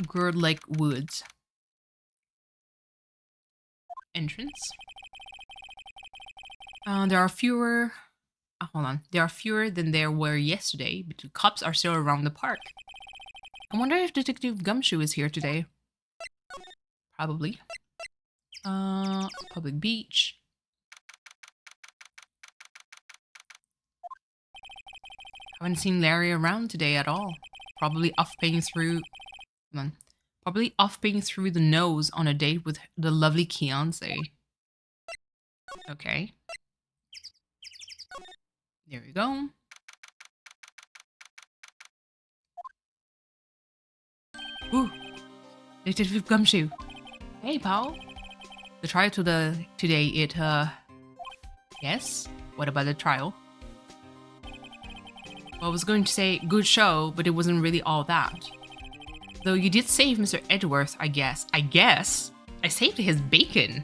Gird Lake Woods. Entrance. There are fewer. Hold on. There are fewer than there were yesterday, but the cops are still around the park. I wonder if Detective Gumshoe is here today. Probably. Public beach. Haven't seen Larry around today at all. Probably off paying through. Probably off paying through the nose on a date with the lovely Keonce. Okay. There we go. Ooh, Detective Gumshoe. Hey, pal. The trial today, yes? What about the trial? Well, I was going to say good show, but it wasn't really all that. Though you did save Mr. Edgeworth, I guess. I saved his bacon.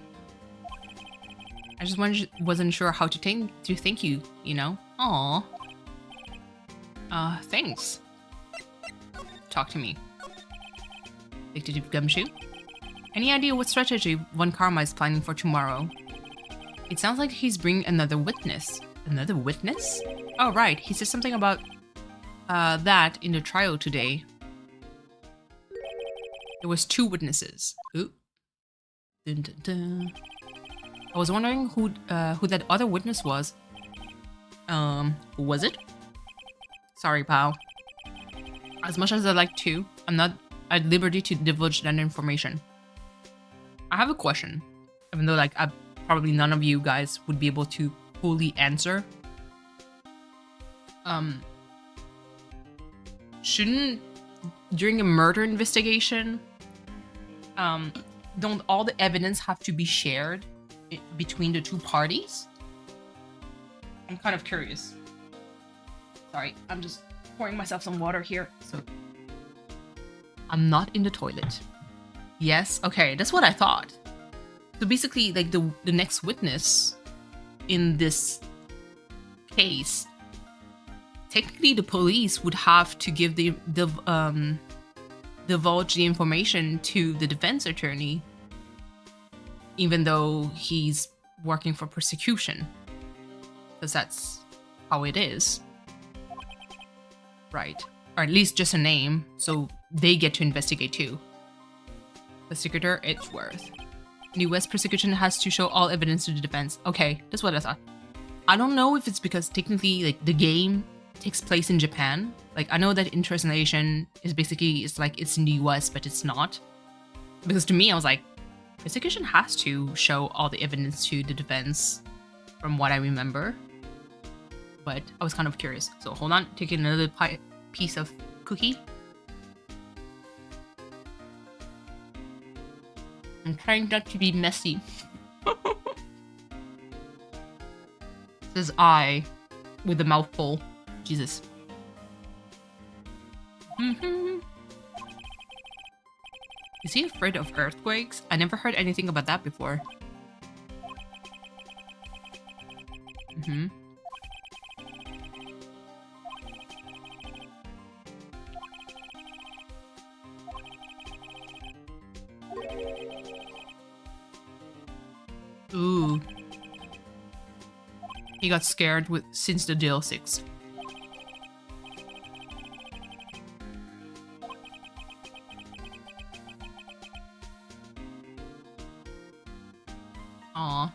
I just wasn't sure how to thank you, you know? Aww. Thanks. Talk to me. Detective Gumshoe? Any idea what strategy Von Karma is planning for tomorrow? It sounds like he's bringing another witness. Another witness? Oh, right. He said something about that in the trial today. There was 2 witnesses. Ooh. Dun, dun, dun. I was wondering who that other witness was. Who was it? Sorry, pal. As much as I'd like to, I'm not at liberty to divulge that information. I have a question, even though like probably none of you guys would be able to fully answer. Shouldn't during a murder investigation, don't all the evidence have to be shared between the 2 parties? I'm kind of curious. Sorry, I'm just pouring myself some water here. So I'm not in the toilet. Yes, okay, that's what I thought. So basically, like the next witness in this case technically the police would have to give divulge the information to the defense attorney, even though he's working for prosecution, because that's how it is, right? Or at least just a name, so they get to investigate too. Prosecutor Edgeworth. The US prosecution has to show all evidence to the defense. Okay, that's what I thought. I don't know if it's because technically, like, the game takes place in Japan. Like, I know that impersonation is basically, it's like it's in the US, but it's not. Because to me, I was like, prosecution has to show all the evidence to the defense, from what I remember. But I was kind of curious. So hold on, taking another piece of cookie. I'm trying not to be messy. Says I, with a mouthful. Jesus. Is he afraid of earthquakes? I never heard anything about that before. Ooh. He got scared since the DL6. Aw.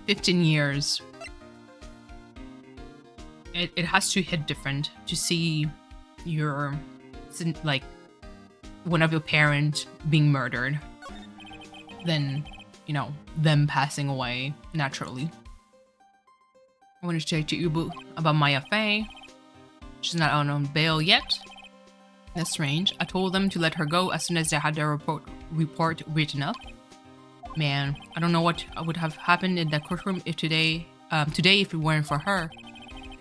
15 years. It has to hit different to see your, like, one of your parents being murdered than, you know, them passing away naturally. I want to check to Ubu about Maya Fey. She's not out on bail yet. That's strange. I told them to let her go as soon as they had their report written up. Man, I don't know what would have happened in that courtroom if today if it weren't for her.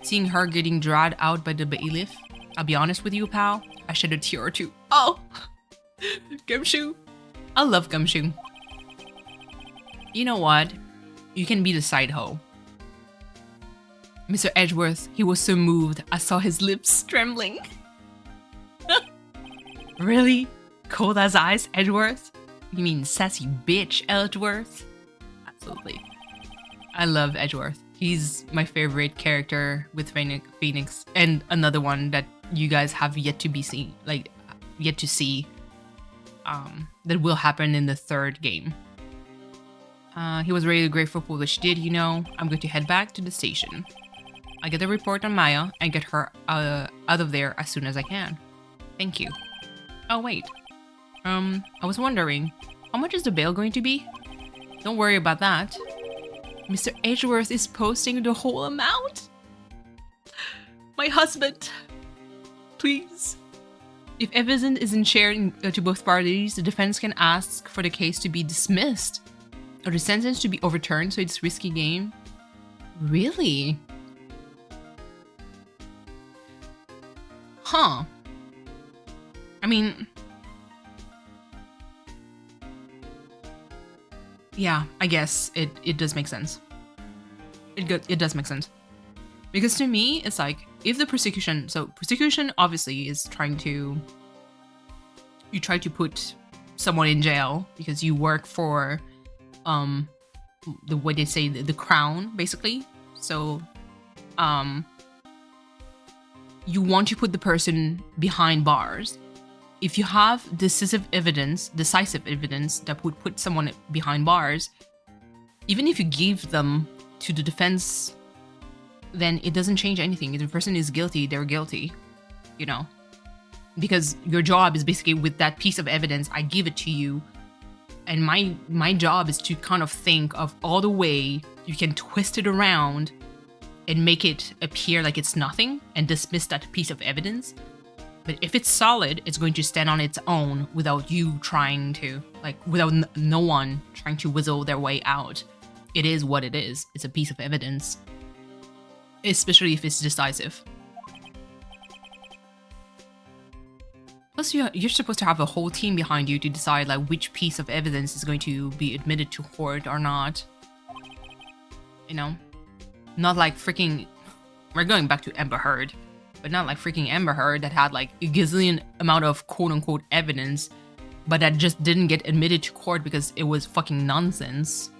Seeing her getting dragged out by the bailiff. I'll be honest with you, pal. I shed a tear or two. Oh! Gumshoe. I love Gumshoe. You know what? You can be the side hoe. Mr. Edgeworth, he was so moved. I saw his lips trembling. Really? Cold as ice, Edgeworth? You mean sassy bitch, Edgeworth? Absolutely. I love Edgeworth. He's my favorite character with Phoenix, and another one that you guys have yet to be seen, like yet to see. That will happen in the third game. He was really grateful for what she did, you know. I'm going to head back to the station. I get the report on Maya and get her out of there as soon as I can. Thank you. Oh wait. I was wondering, how much is the bail going to be? Don't worry about that. Mr. Edgeworth is posting the whole amount? My husband. Please. If evidence isn't shared to both parties, the defense can ask for the case to be dismissed or the sentence to be overturned, so it's risky game. Really? Huh. I mean... yeah, I guess it does make sense. It does make sense. Because to me, it's like, if the prosecution... so prosecution obviously is trying to... you try to put someone in jail because you work for the way they say the crown, basically. So you want to put the person behind bars. If you have decisive evidence that would put someone behind bars, even if you give them to the defense, then it doesn't change anything. If the person is guilty, they're guilty, you know? Because your job is basically, with that piece of evidence, I give it to you. And my job is to kind of think of all the way you can twist it around and make it appear like it's nothing and dismiss that piece of evidence. But if it's solid, it's going to stand on its own without you trying to, like, without no one trying to whistle their way out. It is what it is. It's a piece of evidence. Especially if it's decisive. Plus, you're supposed to have a whole team behind you to decide, like, which piece of evidence is going to be admitted to court or not. You know? Not like freaking, we're going back to Amber Heard, but not like freaking Amber Heard that had like a gazillion amount of quote unquote evidence, but that just didn't get admitted to court because it was fucking nonsense.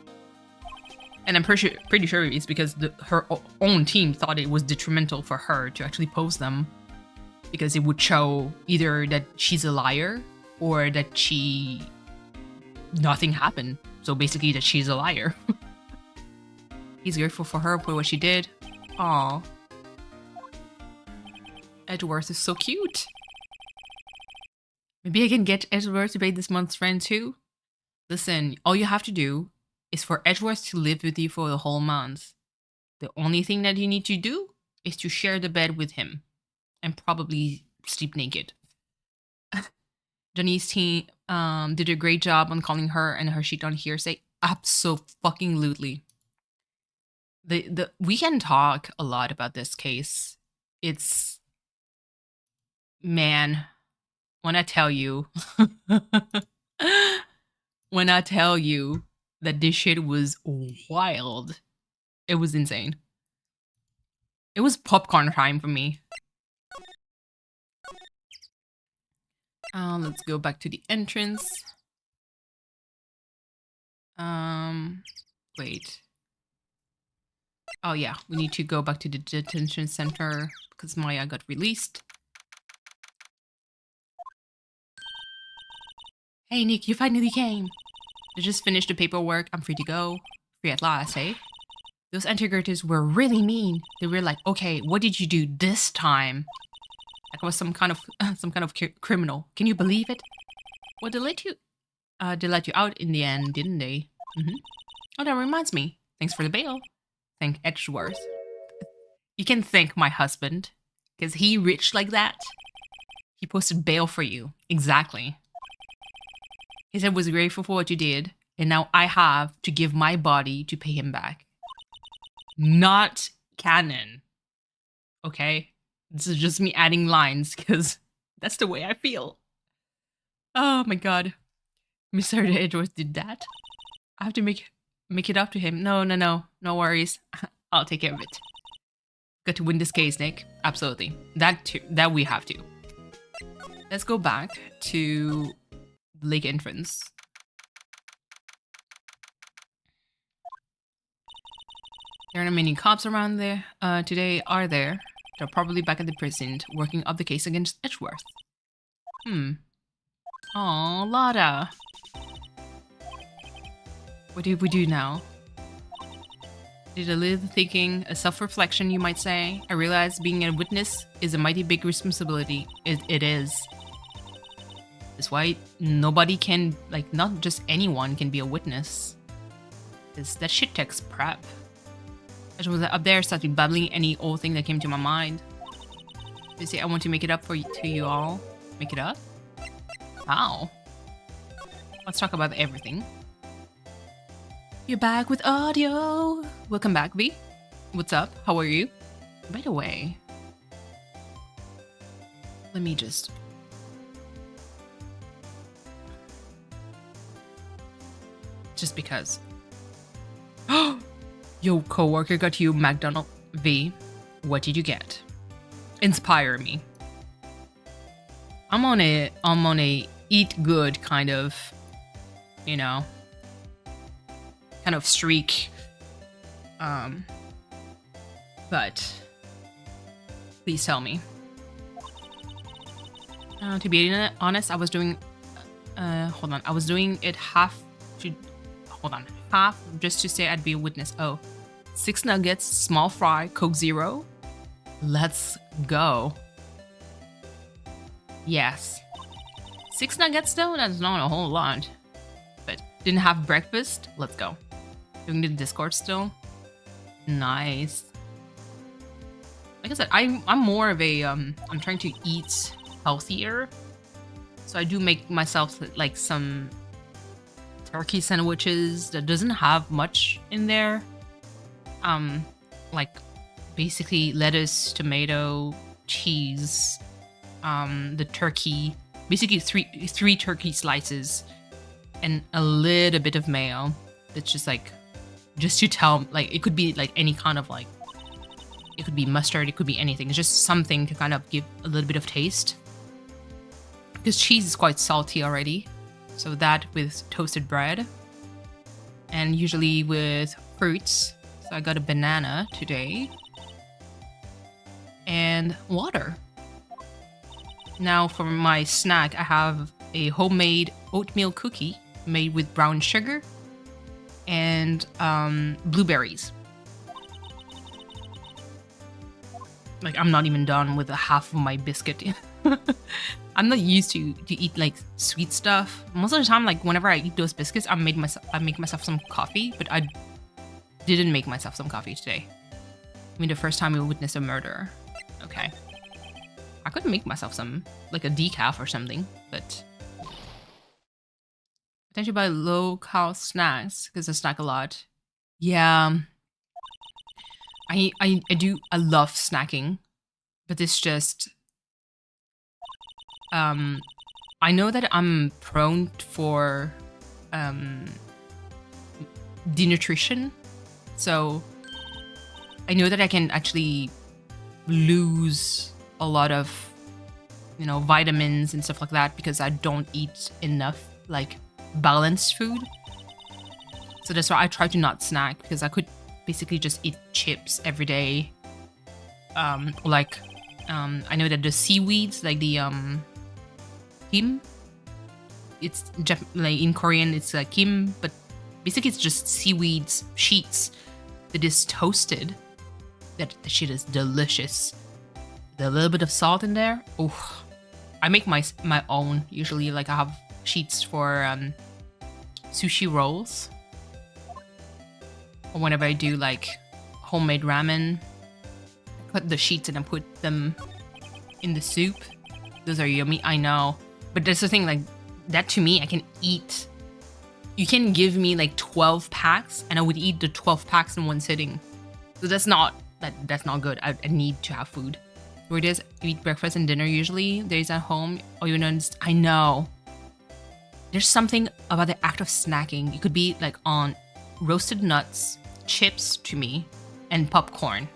And I'm pretty sure it's because her own team thought it was detrimental for her to actually post them, because it would show either that she's a liar or that nothing happened. So basically that she's a liar. He's grateful for her for what she did. Aw. Edgeworth is so cute. Maybe I can get Edgeworth to be this month's friend too? Listen, all you have to do is for Edgeworth to live with you for the whole month. The only thing that you need to do is to share the bed with him. And probably sleep naked. Johnny's team did a great job on calling her and her sheet on hearsay. Abso-fucking-lutely. We can talk a lot about this case. It's... Man, when I tell you... when I tell you that this shit was wild, it was insane. It was popcorn time for me. Let's go back to the entrance. Wait. Oh yeah, we need to go back to the detention center because Maya got released. Hey Nick, you finally came. I just finished the paperwork. I'm free to go. Free at last, eh? Those integrators were really mean. They were like, okay, what did you do this time? Like I was some kind of criminal. Can you believe it? Well, they let you out in the end, didn't they? Mm-hmm. Oh, that reminds me. Thanks for the bail. Thank Edgeworth. You can thank my husband, because he rich like that. He posted bail for you. Exactly. He said was grateful for what you did, and now I have to give my body to pay him back. Not canon. Okay? This is just me adding lines, because that's the way I feel. Oh my god. Mr. Edgeworth did that? I have to make it up to him. No worries. I'll take care of it. Got to win this case, Nick. Absolutely. That we have to. Let's go back to the lake entrance. There aren't many cops around there today, are there? They're probably back at the precinct, working up the case against Edgeworth. Aw, Lada. What do we do now? Did a little thinking, a self-reflection, you might say. I realize being a witness is a mighty big responsibility. It is. That's why nobody can, like, not just anyone can be a witness. Because that shit takes prep. I was up there, started babbling any old thing that came to my mind. You see, I want to make it up to you all. Make it up? How? Let's talk about everything. You're back with audio. Welcome back, V. What's up? How are you? By the way, let me just... Just because. Your coworker got you McDonald's. V, what did you get? Inspire me. I'm on a eat good kind of, you know, kind of streak. But please tell me. To be honest, I was doing hold on. I was doing it half just to say I'd be a witness. Oh, 6 nuggets, small fry, Coke Zero. Let's go. Yes. 6 nuggets though? That's not a whole lot. But didn't have breakfast? Let's go. Doing the Discord still? Nice. Like I said, I'm more of a I'm trying to eat healthier. So I do make myself like some turkey sandwiches that doesn't have much in there. Like basically lettuce, tomato, cheese, the turkey, basically three turkey slices and a little bit of mayo. That's just like, just to tell, like it could be like any kind of like It could be mustard, it could be anything. It's just something to kind of give a little bit of taste. Because cheese is quite salty already. So that with toasted bread. And usually with fruits. So I got a banana today. And water. Now for my snack, I have a homemade oatmeal cookie made with brown sugar and blueberries. Like, I'm not even done with the half of my biscuit. I'm not used to eat like sweet stuff. Most of the time, like whenever I eat those biscuits, I make myself some coffee, but I didn't make myself some coffee today. I mean, the first time we witnessed a murder. Okay. I could make myself some, like a decaf or something, but potentially buy low-cost snacks because I snack a lot. Yeah, I love snacking, but it's just I know that I'm prone for denutrition, so I know that I can actually lose a lot of, you know, vitamins and stuff like that because I don't eat enough like balanced food. So that's why I try to not snack, because I could basically just eat chips every day. I know that the seaweeds, like the kim, it's like in Korean it's like kim, but basically it's just seaweeds sheets that is toasted. That the shit is delicious. A little bit of salt in there. Oh, I make my own usually. Like I have sheets for sushi rolls, or whenever I do like homemade ramen, I put the sheets and I put them in the soup. Those are yummy, I know, but that's the thing. Like that to me, I can eat. You can give me like 12 packs, and I would eat the 12 packs in one sitting. So that's not good. I need to have food. Where it is, you eat breakfast and dinner usually. Days at home, or you know, I know. There's something about the act of snacking. It could be like on roasted nuts, chips to me, and popcorn.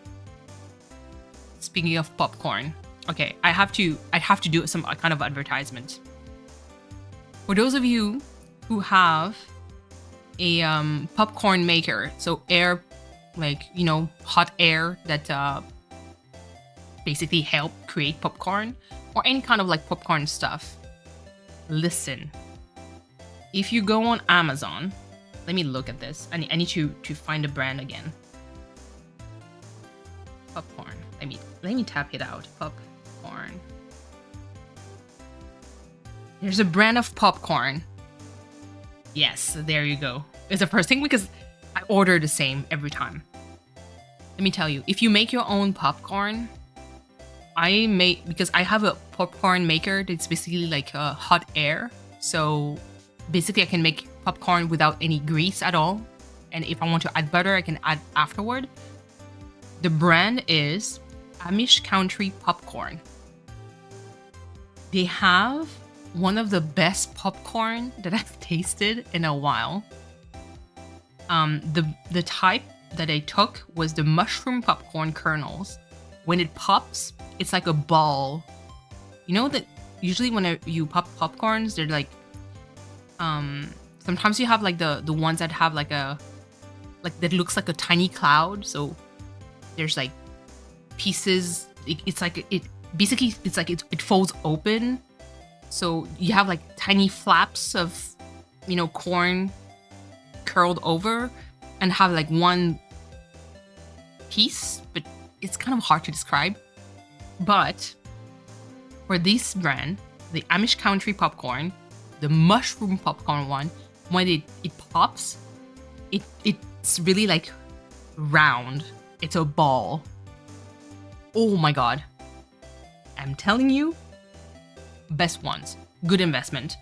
Speaking of popcorn, okay, I have to do some kind of advertisement. For those of you who have a popcorn maker, so air, like, you know, hot air that basically help create popcorn, or any kind of like popcorn stuff. Listen, if you go on Amazon, let me look at this. I need to find a brand again. Popcorn. Let me tap it out. Popcorn. There's a brand of popcorn. Yes, there you go. It's the first thing, because I order the same every time. Let me tell you, if you make your own popcorn, because I have a popcorn maker that's basically like a hot air. So basically I can make popcorn without any grease at all. And if I want to add butter, I can add afterward. The brand is Amish Country Popcorn. They have one of the best popcorn that I've tasted in a while. The type that I took was the mushroom popcorn kernels. When it pops, it's like a ball. You know that usually when you pop popcorns, they're like, sometimes you have like the ones that have like that looks like a tiny cloud. So there's like pieces. It folds open. So you have like tiny flaps of, you know, corn curled over, and have like one piece, but it's kind of hard to describe. But for this brand, the Amish Country popcorn, the mushroom popcorn one, when it pops, it's really like round. It's a ball. Oh my god. I'm telling you, best ones. Good investment.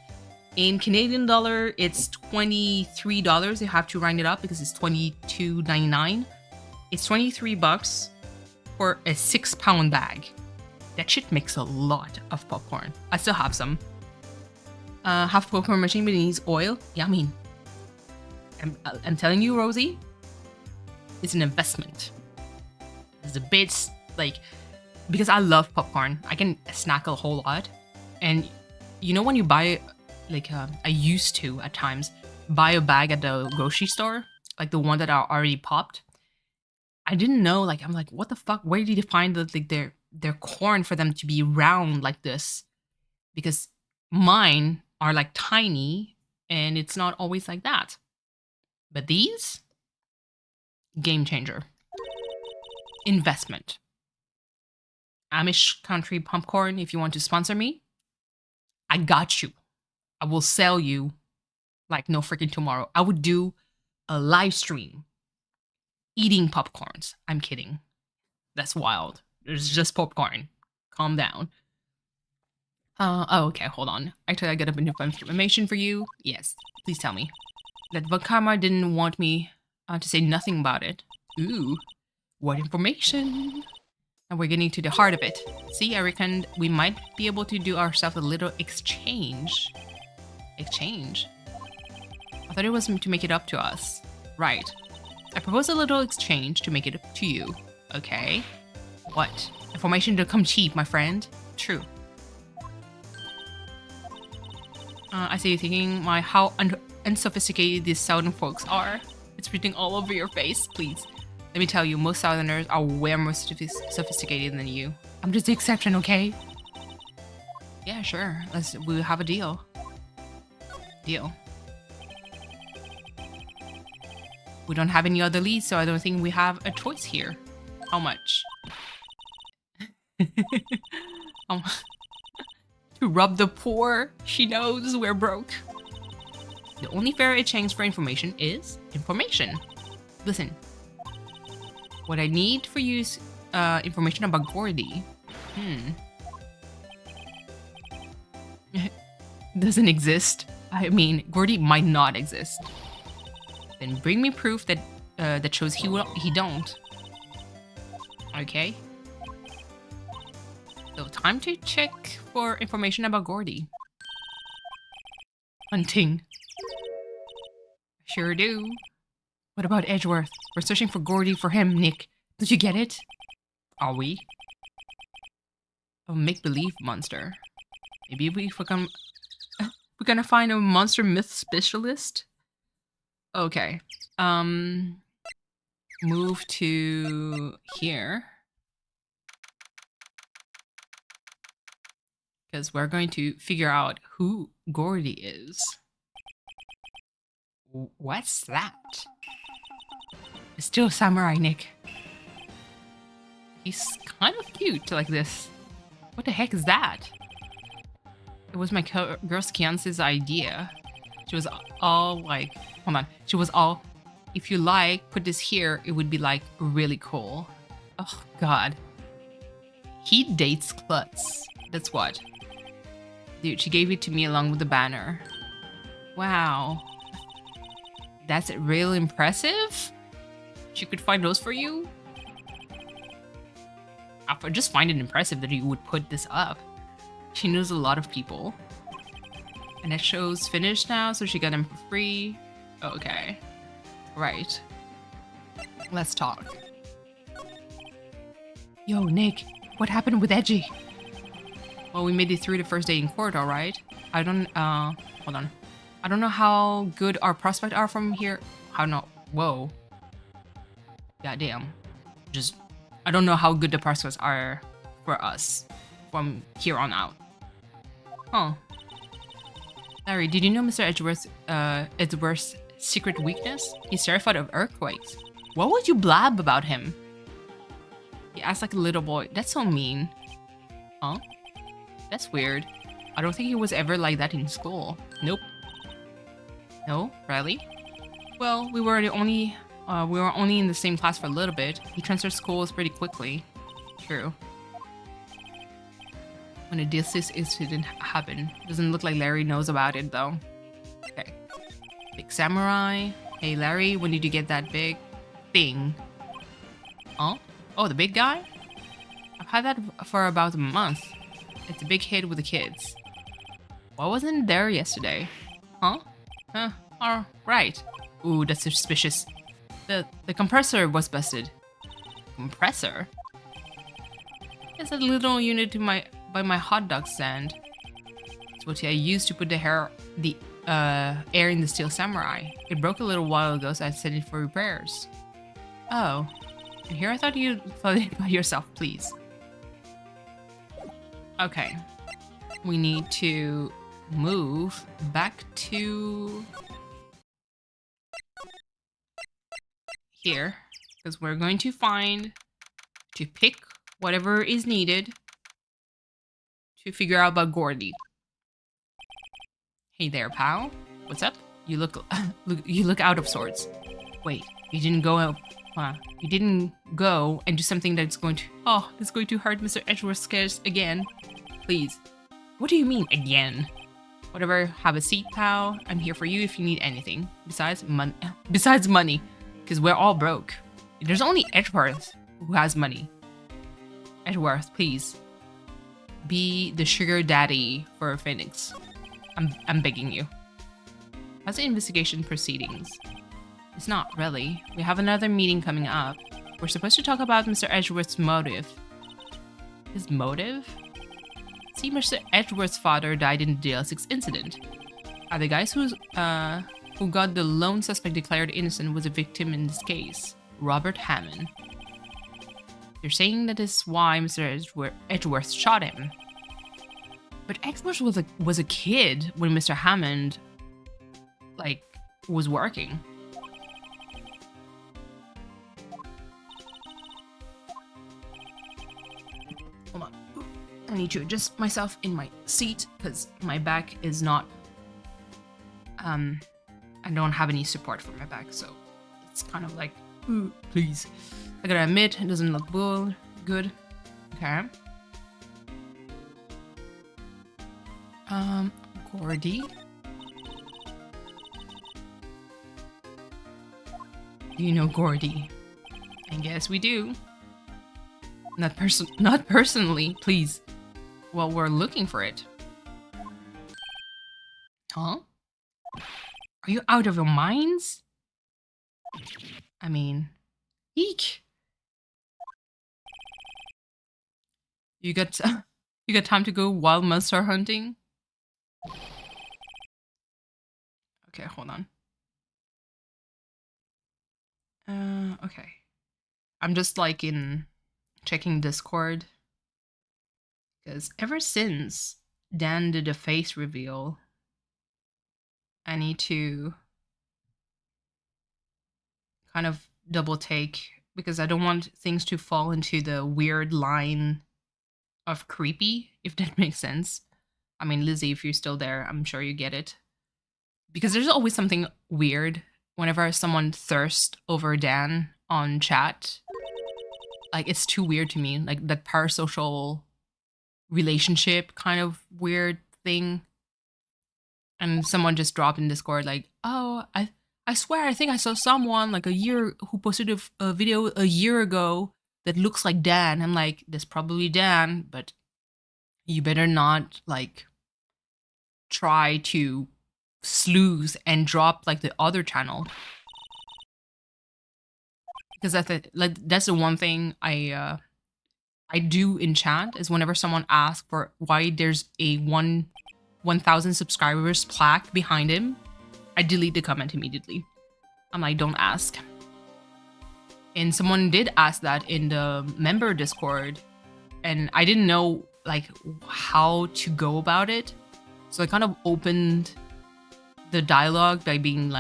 In Canadian dollar, it's $23. You have to round it up because it's $22.99. It's $23 for a 6-pound bag. That shit makes a lot of popcorn. I still have some. Half popcorn machine, but it needs oil. Yeah, I mean, I'm telling you, Rosie, it's an investment. It's a bit like, because I love popcorn, I can snack a whole lot. And you know when you buy, like I used to at times buy a bag at the grocery store, like the one that are already popped. I didn't know, like I'm like, what the fuck? Where did you find the, like their corn for them to be round like this? Because mine are like tiny and it's not always like that. But these, game changer. Investment. Amish country popcorn, if you want to sponsor me, I got you. I will sell you like no freaking tomorrow. I would do a live stream eating popcorns. I'm kidding. That's wild. There's just popcorn. Calm down. Oh, okay, hold on. Actually, I got a bit of information for you. Yes, please tell me. That Vakama didn't want me to say nothing about it. Ooh, what information? And we're getting to the heart of it. See, I reckoned we might be able to do ourselves a little exchange. Exchange? I thought it was to make it up to us. Right. I propose a little exchange to make it up to you. Okay. What? Information to come cheap, my friend. True. I see you thinking how unsophisticated these southern folks are. It's written all over your face. Please, let me tell you, most southerners are way more sophisticated than you. I'm just the exception, okay? Yeah, sure. We'll have a deal. Deal. We don't have any other leads, so I don't think we have a choice here. How much? To rob the poor. She knows we're broke. The only fair exchange for information is information. Listen. What I need for you is information about Gordy. Doesn't exist. I mean, Gordy might not exist. Then bring me proof that that shows he don't. Okay. So time to check for information about Gordy. Hunting. Sure do. What about Edgeworth? We're searching for Gordy for him, Nick. Did you get it? Are we? A make-believe monster. Maybe we're gonna find a monster myth specialist? Okay. Move to here. Because we're going to figure out who Gordy is. What's that? It's still Samurai Nick. He's kind of cute like this. What the heck is that? It was my girl's fiance's idea. She was all like, hold on. She was all, if you like, put this here, it would be like really cool. Oh God. He dates klutz. That's what. Dude, she gave it to me along with the banner. Wow. That's real impressive? She could find those for you? I just find it impressive that you would put this up. She knows a lot of people. And that show's finished now, so she got them for free. Okay. Right. Let's talk. Yo, Nick, what happened with Edgy? Well, we made it through the first day in court, alright? I don't, hold on. I don't know how good our prospects are from here. How no, whoa. Goddamn. I don't know how good the prospects are for us from here on out. Huh. Larry, did you know Mr. Edgeworth's secret weakness? He's terrified of earthquakes. What would you blab about him? He acts like a little boy. That's so mean. Huh? That's weird. I don't think he was ever like that in school. Nope. No? Really? Well, we were only in the same class for a little bit. He transferred schools pretty quickly. True. When a this incident happened. Doesn't look like Larry knows about it though. Okay. Big samurai. Hey Larry, when did you get that big thing? Huh? Oh, the big guy? I've had that for about a month. It's a big hit with the kids. Why wasn't it there yesterday? Huh? Right. Ooh, that's suspicious. The compressor was busted. Compressor? It's a little unit to by my hot dog stand. It's what I used to put the air in the Steel Samurai. It broke a little while ago, so I sent it for repairs. Oh, and here I thought you thought it by yourself, please. Okay, we need to move back to here because we're going to pick whatever is needed to figure out about Gordy. Hey there, pal. What's up? You look out of sorts. Wait, you didn't go out. You didn't go and do something that's going to hurt Mr. Edgeworth's scares again. Please. What do you mean again? Whatever. Have a seat, pal. I'm here for you if you need anything. Besides money, because we're all broke. There's only Edgeworth who has money. Edgeworth, please. Be the sugar daddy for Phoenix. I'm begging you. How's the investigation proceedings? It's not really. We have another meeting coming up. We're supposed to talk about Mr. Edgeworth's motive. His motive? See, Mr. Edgeworth's father died in the DL6 incident. The guys who got the lone suspect declared innocent was a victim in this case, Robert Hammond. They're saying that is why Mr. Edgeworth shot him. But Edgeworth was a kid when Mr. Hammond, was working. Hold on. I need to adjust myself in my seat because my back is not... I don't have any support for my back, so it's kind of like, please. I gotta admit, it doesn't look good. Okay. Gordy. Do you know Gordy? I guess we do. Not personally, please. Well, we're looking for it. Huh? Are you out of your minds? I mean, eek. You got time to go wild monster hunting? Okay, hold on. Okay. I'm just checking Discord. Because ever since Dan did a face reveal, I need to kind of double take because I don't want things to fall into the weird line of creepy, if that makes sense. I mean, Lizzie, if you're still there, I'm sure you get it. Because there's always something weird whenever someone thirsts over Dan on chat. It's too weird to me. That parasocial relationship kind of weird thing. And someone just dropped in Discord oh, I swear I think I saw someone who posted a video a year ago that looks like Dan. I'm like, that's probably Dan, but you better not try to sleuth and drop the other channel. Because that's the one thing I do in chat is whenever someone asks for why there's a 1,000 subscribers plaque behind him, I delete the comment immediately. I'm like, don't ask. And someone did ask that in the member Discord, and I didn't know how to go about it. So I kind of opened the dialogue by being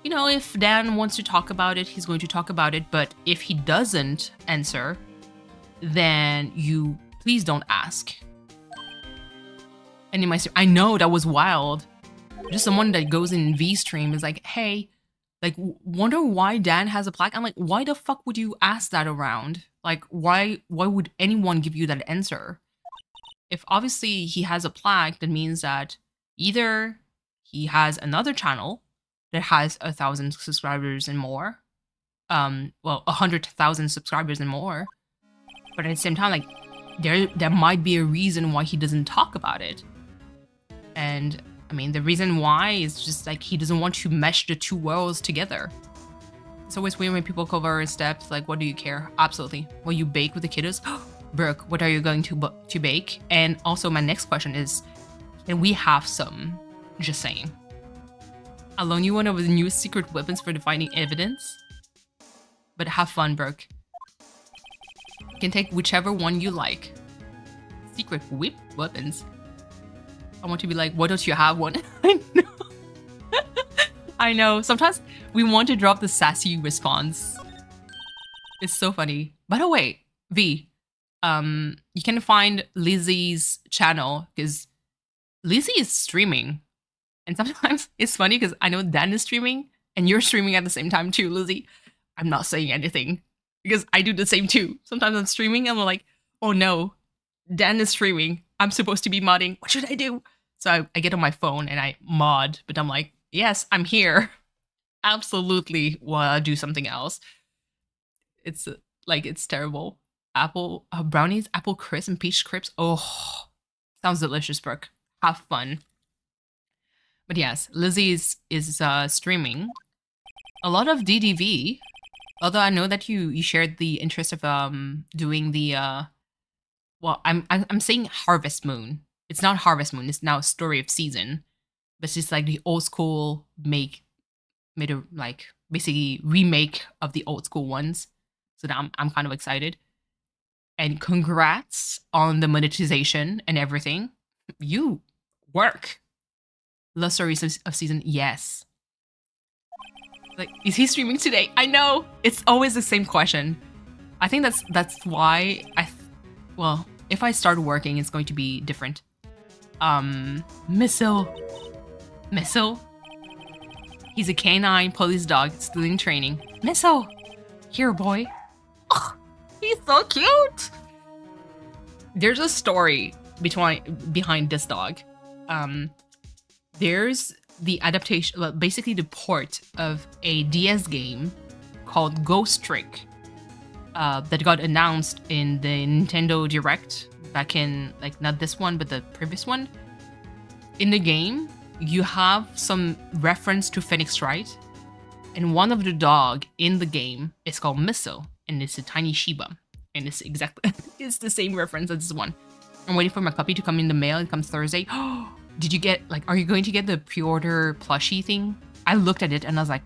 if Dan wants to talk about it, he's going to talk about it. But if he doesn't answer, then you please don't ask. And in my stream, I know that was wild. Just someone that goes in V stream is like, hey, wonder why Dan has a plaque. I'm like, why the fuck would you ask that around? Why would anyone give you that answer? If obviously he has a plaque, that means that either he has another channel that has 1,000 subscribers and more. 100,000 subscribers and more. But at the same time, there might be a reason why he doesn't talk about it. And I mean, the reason why is just he doesn't want to mesh the two worlds together. It's always weird when people cover our steps. Like, what do you care? Absolutely. Will you bake with the kiddos? Brooke, what are you going to bake? And also, my next question is, can we have some? Just saying. I'll loan you one of the new secret weapons for finding evidence. But have fun, Brooke. You can take whichever one you like. Secret whip weapons. I want to be like, why don't you have one? I know. I know. Sometimes we want to drop the sassy response. It's so funny. By the way, V, you can find Lizzie's channel because Lizzie is streaming. And sometimes it's funny because I know Dan is streaming and you're streaming at the same time too, Lizzie. I'm not saying anything because I do the same too. Sometimes I'm streaming and I'm like, oh no, Dan is streaming. I'm supposed to be modding. What should I do? So I get on my phone and I mod, but I'm like, yes, I'm here. Absolutely want to do something else. It's like, it's terrible. Apple brownies, apple crisp and peach crisps. Oh, sounds delicious, Brooke. Have fun. But yes, Lizzie is streaming a lot of DDV. Although I know that you shared the interest of doing the well, I'm saying Harvest Moon. It's not Harvest Moon. It's now Story of Season, but it's just like the old school made a like basically remake of the old school ones. So that I'm kind of excited. And congrats on the monetization and everything. You work. Love Stories of Season, yes. Like, is he streaming today? I know. It's always the same question. I think that's why well, if I start working, it's going to be different. Missile. He's a canine police dog still in training. Missile. Here, boy. Oh, he's so cute. There's a story behind this dog. There's the adaptation, well, basically the port of a DS game called Ghost Trick that got announced in the Nintendo Direct back in, like, not this one, but the previous one. In the game, you have some reference to Phoenix Wright, and one of the dog in the game is called Missile, and it's a tiny Shiba, and it's exactly it's the same reference as this one. I'm waiting for my copy to come in the mail. It comes Thursday. Did you get, like, are you going to get the pre-order plushie thing? I looked at it and I was like,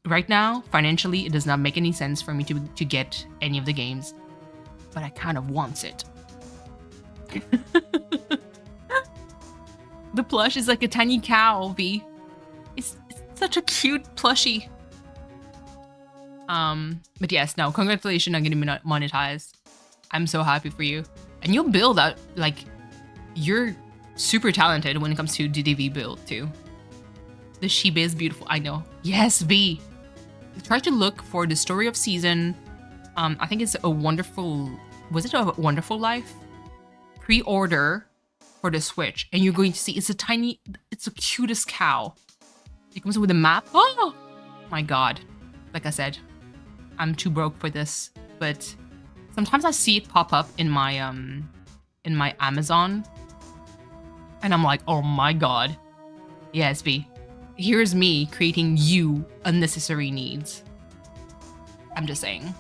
right now, financially, it does not make any sense for me to get any of the games, but I kind of want it. The plush is like a tiny cow, V. It's such a cute plushie. But yes, no, congratulations on getting monetized. I'm so happy for you. And you'll build out, like, you're super talented when it comes to DDV build too. The Shiba is beautiful, I know. Yes, V. Try to look for the Story of Season. I think it's a wonderful, was it a Wonderful Life? Pre-order for the Switch, and you're going to see it's the cutest cow. It comes with a map. Oh my god. Like I said, I'm too broke for this, but sometimes I see it pop up in my Amazon, and I'm like, oh my god. Yes, V. Here's me creating you unnecessary needs. I'm just saying.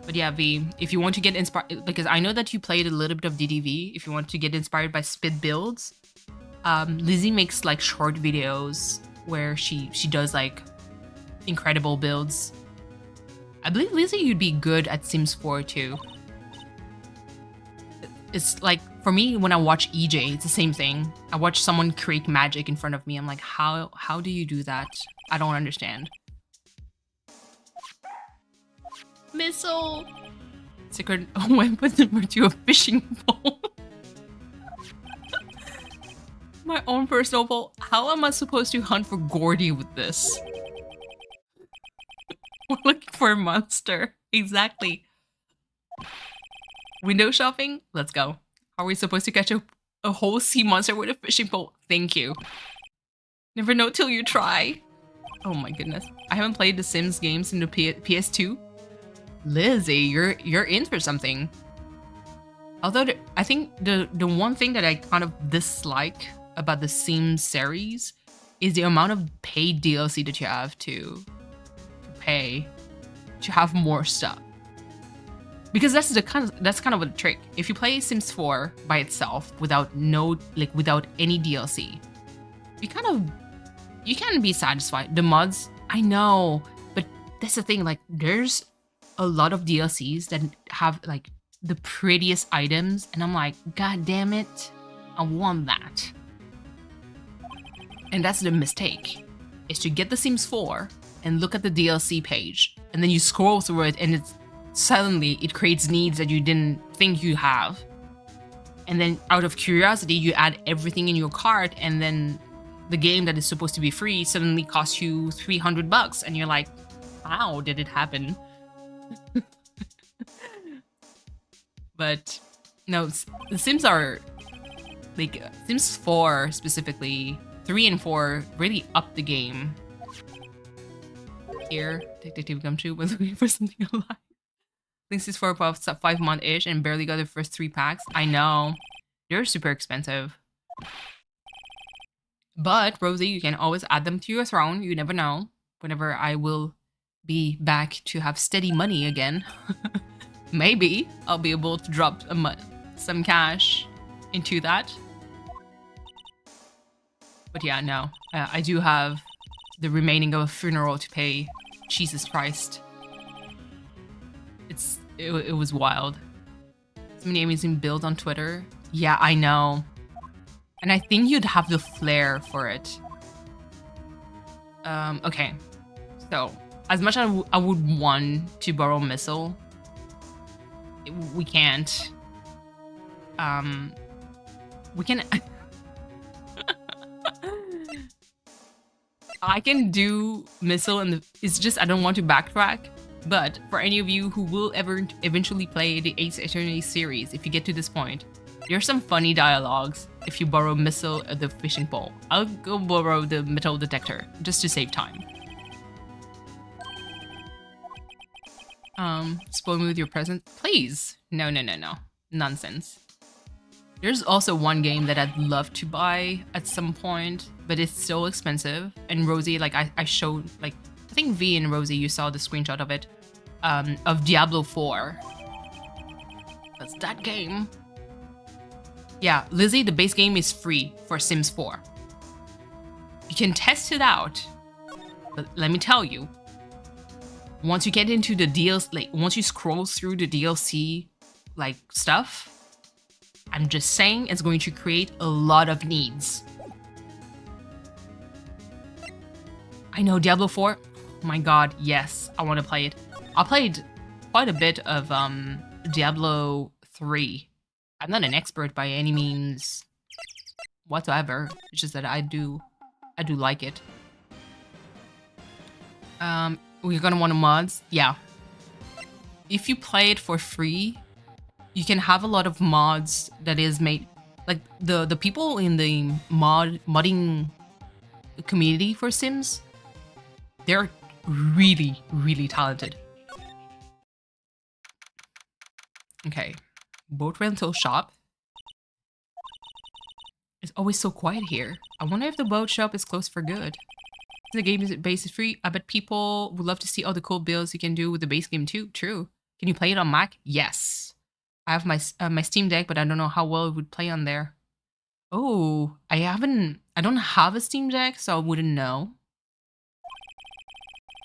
But yeah, V, if you want to get inspired, because I know that you played a little bit of DDV, if you want to get inspired by spit builds, Lizzie makes like short videos where she does like incredible builds. I believe, Lizzie, you'd be good at Sims 4 too. It's like, for me, when I watch EJ, it's the same thing. I watch someone create magic in front of me. I'm like, how do you do that? I don't understand. Missile! Secret weapon to a fishing pole. My own personal pole. How am I supposed to hunt for Gordy with this? We're looking for a monster. Exactly. Window shopping? Let's go. Are we supposed to catch a whole sea monster with a fishing pole? Thank you. Never know till you try. Oh my goodness. I haven't played the Sims games in the PS2. Lizzie, you're in for something. Although I think the one thing that I kind of dislike about the Sims series is the amount of paid DLC that you have to pay to have more stuff. Because that's kind of a trick. If you play Sims 4 by itself without without any DLC, you can be satisfied. The mods, I know, but that's the thing. Like, there's a lot of DLCs that have like the prettiest items, and I'm like, God damn it, I want that. And that's the mistake, is to get the Sims 4 and look at the DLC page, and then you scroll through it, and suddenly it creates needs that you didn't think you have. And then out of curiosity, you add everything in your cart, and then the game that is supposed to be free suddenly costs you $300, and you're like, how did it happen? But no, the Sims are like Sims 4 specifically, 3 and 4 really up the game. Here, Detective Gumshoe was looking for something alive. Thinks it's for about 5 months-ish and barely got the first 3 packs. I know. They're super expensive. But, Rosie, you can always add them to your throne. You never know. Whenever I will be back to have steady money again. Maybe I'll be able to drop some cash into that. But yeah, no. I do have the remaining of a funeral to pay. Jesus Christ. It was wild. So many amazing builds on Twitter. Yeah, I know. And I think you'd have the flair for it. Okay. So, as much as I would want to borrow Missile, we can't. We can... I can do Missile, and it's just I don't want to backtrack. But for any of you who will eventually play the Ace Attorney series, if you get to this point, there's some funny dialogues if you borrow Missile or the fishing pole. I'll go borrow the metal detector just to save time. Spoil me with your present, please. No. Nonsense. There's also one game that I'd love to buy at some point, but it's so expensive. And Rosie, like I showed, like I think V and Rosie, you saw the screenshot of it, of Diablo 4. That's that game. Yeah, Lizzie, the base game is free for Sims 4. You can test it out, but let me tell you, once you get into the DLC, like once you scroll through the DLC, like stuff, I'm just saying it's going to create a lot of needs. I know Diablo 4. Oh my god, yes, I want to play it. I played quite a bit of Diablo 3. I'm not an expert by any means whatsoever. It's just that I do like it. We're gonna want mods. Yeah. If you play it for free, you can have a lot of mods that is made, like the people in the modding community for Sims, they're really, really talented. Okay, boat rental shop. It's always so quiet here. I wonder if the boat shop is closed for good. The game is base is free. I bet people would love to see all the cool builds you can do with the base game too. True. Can you play it on Mac? Yes. I have my Steam Deck, but I don't know how well it would play on there. Oh, I don't have a Steam Deck, so I wouldn't know.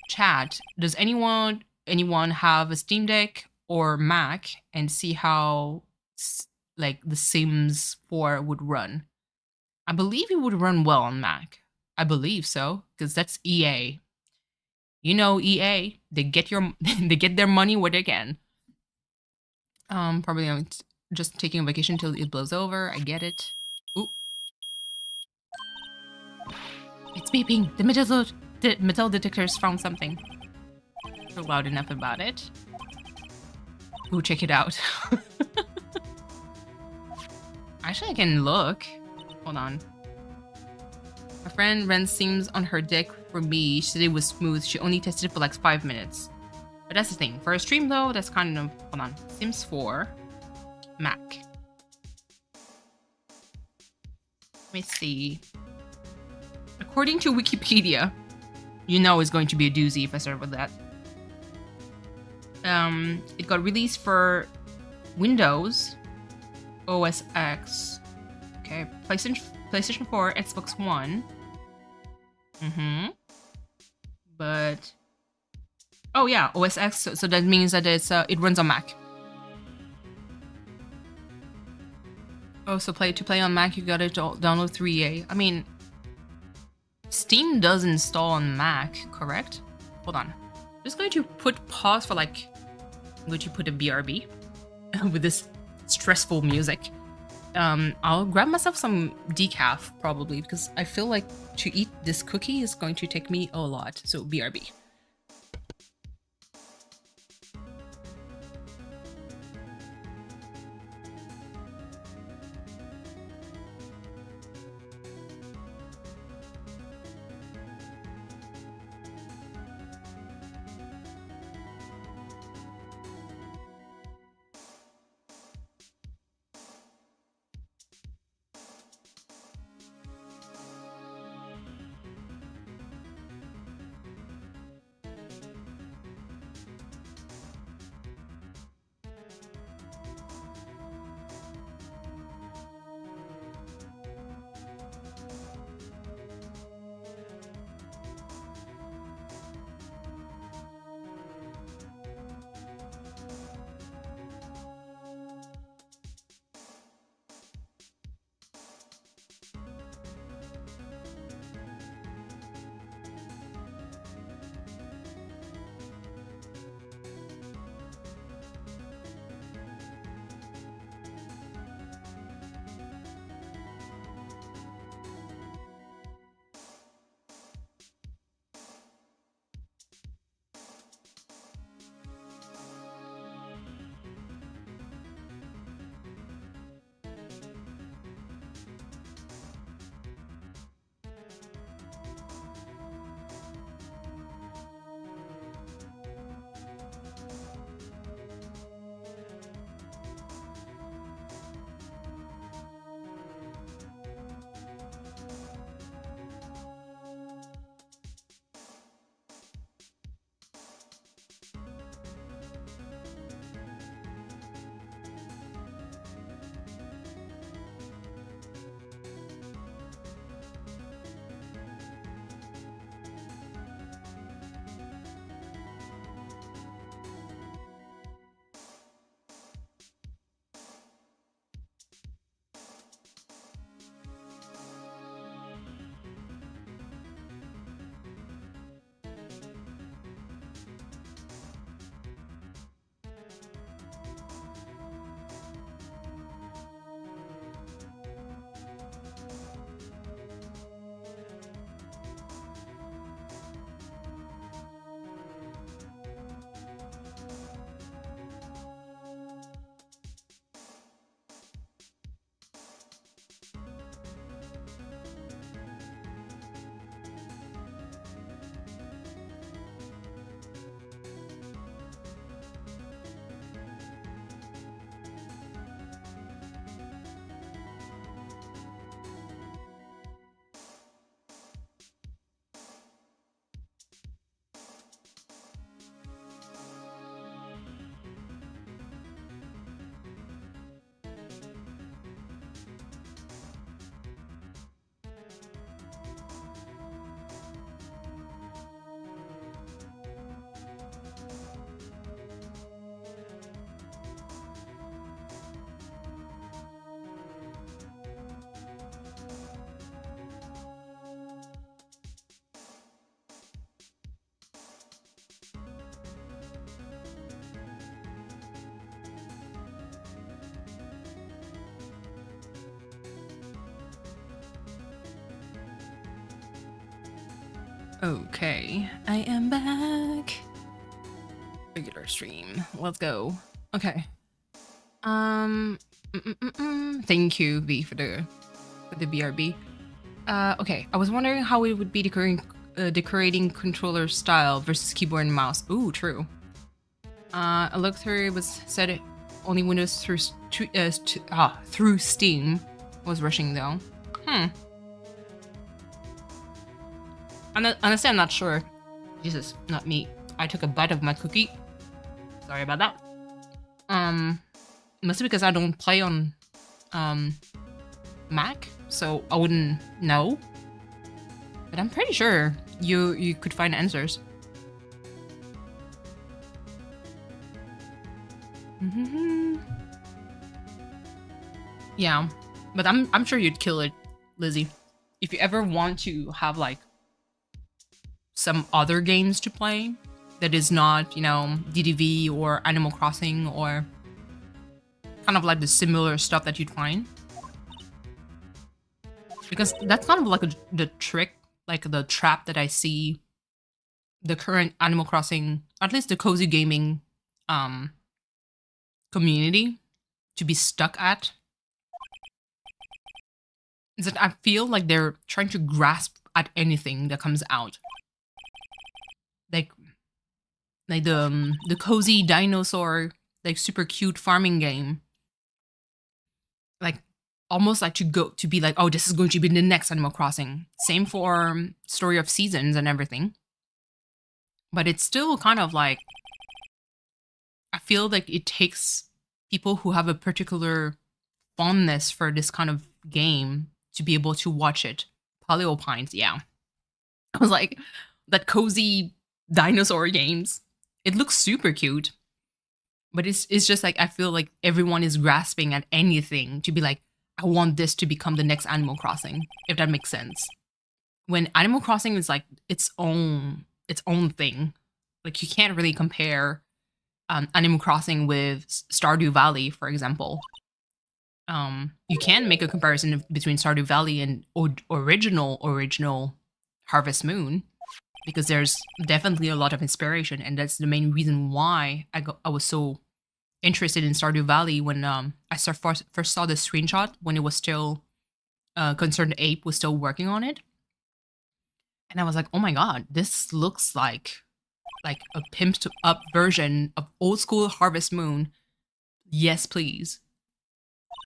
Chat, does anyone have a Steam Deck or Mac and see how like the Sims 4 would run? I believe it would run well on Mac. I believe so, because that's EA. You know EA, they get their money where they can. Probably I'm just taking a vacation till it blows over. I get it. Ooh. It's beeping. The metal detectors found something. Not loud enough about it. Ooh, check it out. Actually, I can look. Hold on. My friend rents Sims on her deck for me. She said it was smooth. She only tested it for like 5 minutes. But that's the thing. For a stream though, that's kind of... Hold on. Sims 4. Mac. Let me see. according to Wikipedia, you know it's going to be a doozy if I start with that. It got released for Windows, OS X, okay, PlayStation 4, Xbox One. But oh yeah, OS X. So that means that it runs on Mac. Oh, so to play on Mac, you gotta download 3A. I mean, Steam does install on Mac, correct? Hold on. I'm just going to put pause for like. I'm going to put a BRB with this stressful music. I'll grab myself some decaf probably because I feel like to eat this cookie is going to take me a lot. So BRB. Okay, I am back. Regular stream. Let's go. Okay. Thank you, V, for the BRB. Okay, I was wondering how it would be decorating controller style versus keyboard and mouse. Ooh, true. I looked through. It was said only Windows through Steam was rushing though. Honestly, I'm not sure. Jesus, not me. I took a bite of my cookie. Sorry about that. Mostly because I don't play on Mac, so I wouldn't know. But I'm pretty sure you could find answers. Yeah, but I'm sure you'd kill it, Lizzie. If you ever want to have like some other games to play that is not, you know, DDV or Animal Crossing or kind of like the similar stuff that you'd find. Because that's kind of like the trick, like the trap that I see the current Animal Crossing, at least the cozy gaming community, to be stuck at. Is that I feel like they're trying to grasp at anything that comes out. Like the cozy dinosaur, like super cute farming game. Like almost like to be like, oh, this is going to be the next Animal Crossing. Same for Story of Seasons and everything. But it's still kind of like, I feel like it takes people who have a particular fondness for this kind of game to be able to watch it. Paleo Pines, yeah. I was like, that cozy dinosaur games. It looks super cute. But it's just like, I feel like everyone is grasping at anything to be like, I want this to become the next Animal Crossing, if that makes sense. When Animal Crossing is like its own thing. Like you can't really compare Animal Crossing with Stardew Valley, for example. You can make a comparison between Stardew Valley and original Harvest Moon, because there's definitely a lot of inspiration, and that's the main reason why I was so interested in Stardew Valley when I first saw the screenshot when it was still Concerned Ape was still working on it, and I was like, oh my god, this looks like a pimped up version of old school Harvest Moon. Yes, please.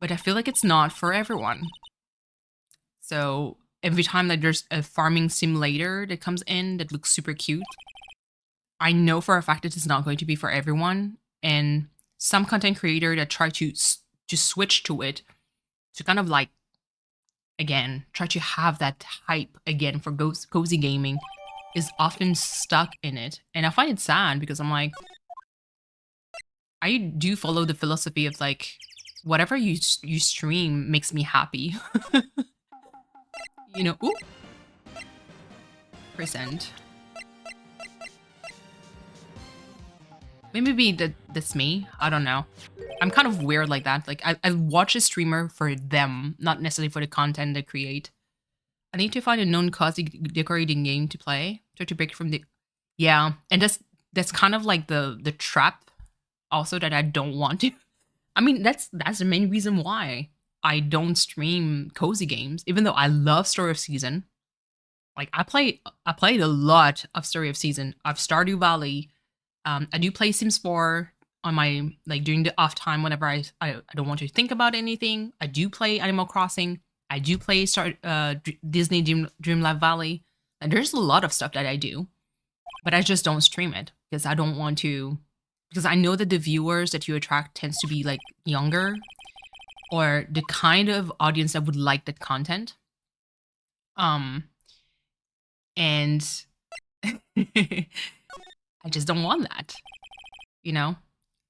But I feel like it's not for everyone. So every time that there's a farming simulator that comes in that looks super cute, I know for a fact that it's not going to be for everyone. And some content creator that try to switch to it to kind of like, again, try to have that hype again for cozy gaming is often stuck in it. And I find it sad because I'm like, I do follow the philosophy of like, whatever you stream makes me happy. You know, ooh. Percent. Maybe that's me. I don't know. I'm kind of weird like that. Like I watch a streamer for them, not necessarily for the content they create. I need to find a non-cozy decorating game to play. Try to break from the, yeah, and that's kind of like the trap. Also, that I don't want to. I mean, that's the main reason why I don't stream cozy games, even though I love Story of Season. Like I played a lot of Story of Season. I've Stardew Valley. I do play Sims 4 on my, like, during the off time whenever I don't want to think about anything. I do play Animal Crossing. I do play Disney Dreamlight Valley. And there's a lot of stuff that I do, but I just don't stream it because I don't want to, because I know that the viewers that you attract tends to be like younger or the kind of audience that would like that content. And I just don't want that, you know?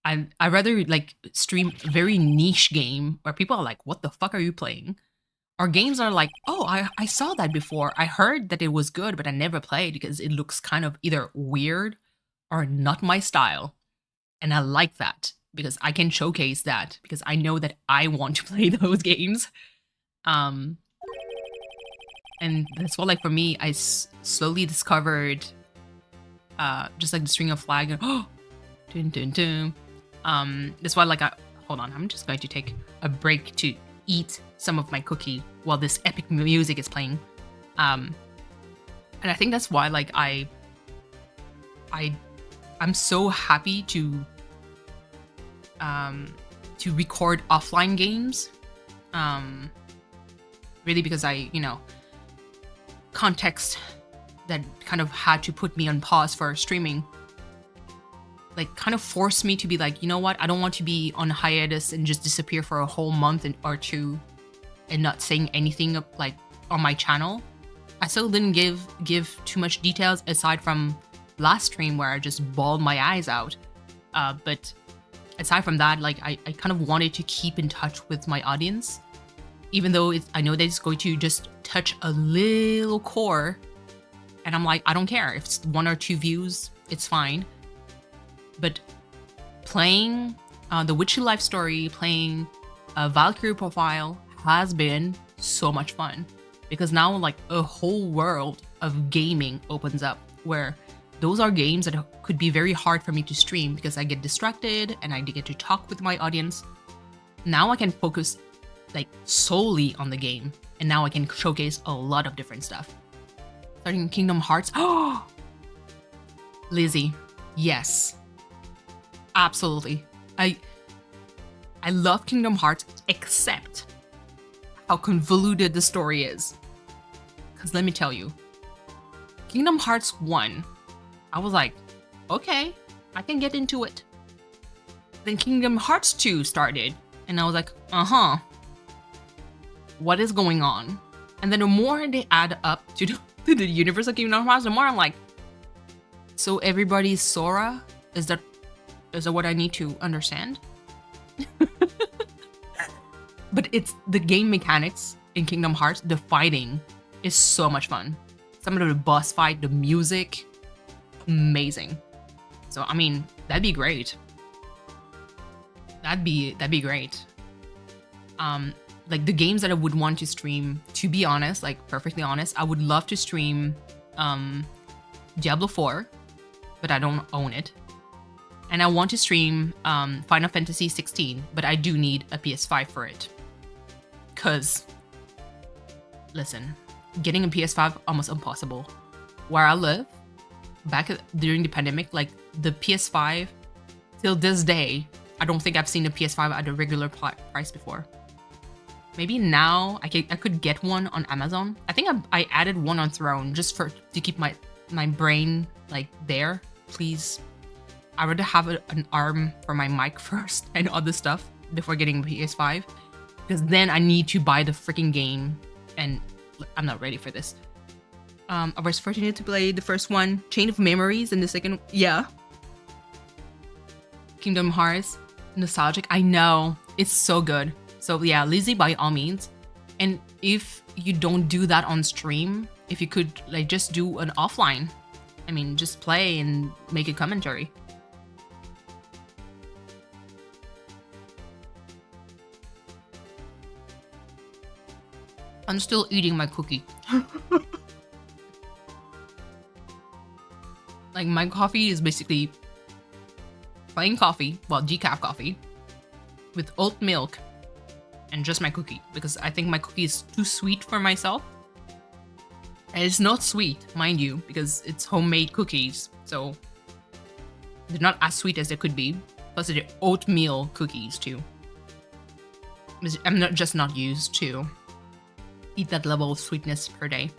I rather like stream a very niche game where people are like, what the fuck are you playing? Or games are like, oh, I saw that before. I heard that it was good, but I never played because it looks kind of either weird or not my style. And I like that because I can showcase that because I know that I want to play those games. And that's what, like, for me, I slowly discovered just like the String of Flag. And, oh, dun, dun, dun. That's why, like, hold on, I'm just going to take a break to eat some of my cookie while this epic music is playing. And I think that's why, like, I'm so happy to record offline games. Really, because I, you know, context that kind of had to put me on pause for streaming, like kind of forced me to be like, you know what, I don't want to be on hiatus and just disappear for a whole month or two and not saying anything like on my channel. I still didn't give too much details aside from last stream where I just bawled my eyes out. But aside from that, like I kind of wanted to keep in touch with my audience, even though I know that it's going to just touch a little core. And I'm like, I don't care if it's 1 or 2 views, it's fine. But playing the Witchy Life Story, playing Valkyrie Profile has been so much fun, because now like a whole world of gaming opens up, where those are games that could be very hard for me to stream because I get distracted and I get to talk with my audience. Now I can focus like solely on the game, and now I can showcase a lot of different stuff. Starting Kingdom Hearts. Oh, Lizzie, yes. Absolutely. I love Kingdom Hearts, except how convoluted the story is. Because let me tell you, Kingdom Hearts 1, I was like, okay, I can get into it. Then Kingdom Hearts 2 started, and I was like, what is going on? And then the more they add up to the universe of Kingdom Hearts, the more I'm like, so everybody's Sora? Is that what I need to understand? But it's the game mechanics in Kingdom Hearts, the fighting is so much fun. Some of the boss fight, the music, amazing. So I mean, that'd be great. That'd be great. Like the games that I would want to stream, to be honest, like perfectly honest, I would love to stream Diablo 4, but I don't own it. And I want to stream Final Fantasy 16, but I do need a PS5 for it. Cause, listen, getting a PS5 almost impossible. Where I live, during the pandemic, like the PS5, till this day, I don't think I've seen a PS5 at a regular price before. Maybe now I could get one on Amazon. I think I added one on Throne just to keep my brain like there. Please, I'd rather have an arm for my mic first and other stuff before getting a PS5, because then I need to buy the freaking game, and I'm not ready for this. I was fortunate to play the first one, Chain of Memories, and the second, yeah. Kingdom Hearts, nostalgic. I know, it's so good. So yeah, Lizzie, by all means. And if you don't do that on stream, if you could like just do an offline, I mean, just play and make a commentary. I'm still eating my cookie. Like my coffee is basically plain coffee, well, decaf coffee, with oat milk and just my cookie, because I think my cookie is too sweet for myself. And it's not sweet, mind you, because it's homemade cookies, so they're not as sweet as they could be. Plus they're oatmeal cookies too. I'm not used to eat that level of sweetness per day.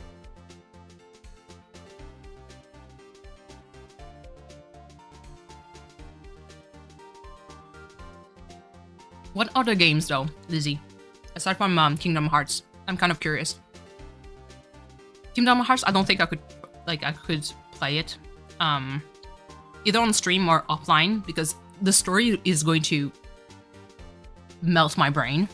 What other games though, Lizzie? Aside from Kingdom Hearts, I'm kind of curious. Kingdom Hearts, I don't think I could play it, either on stream or offline, because the story is going to melt my brain.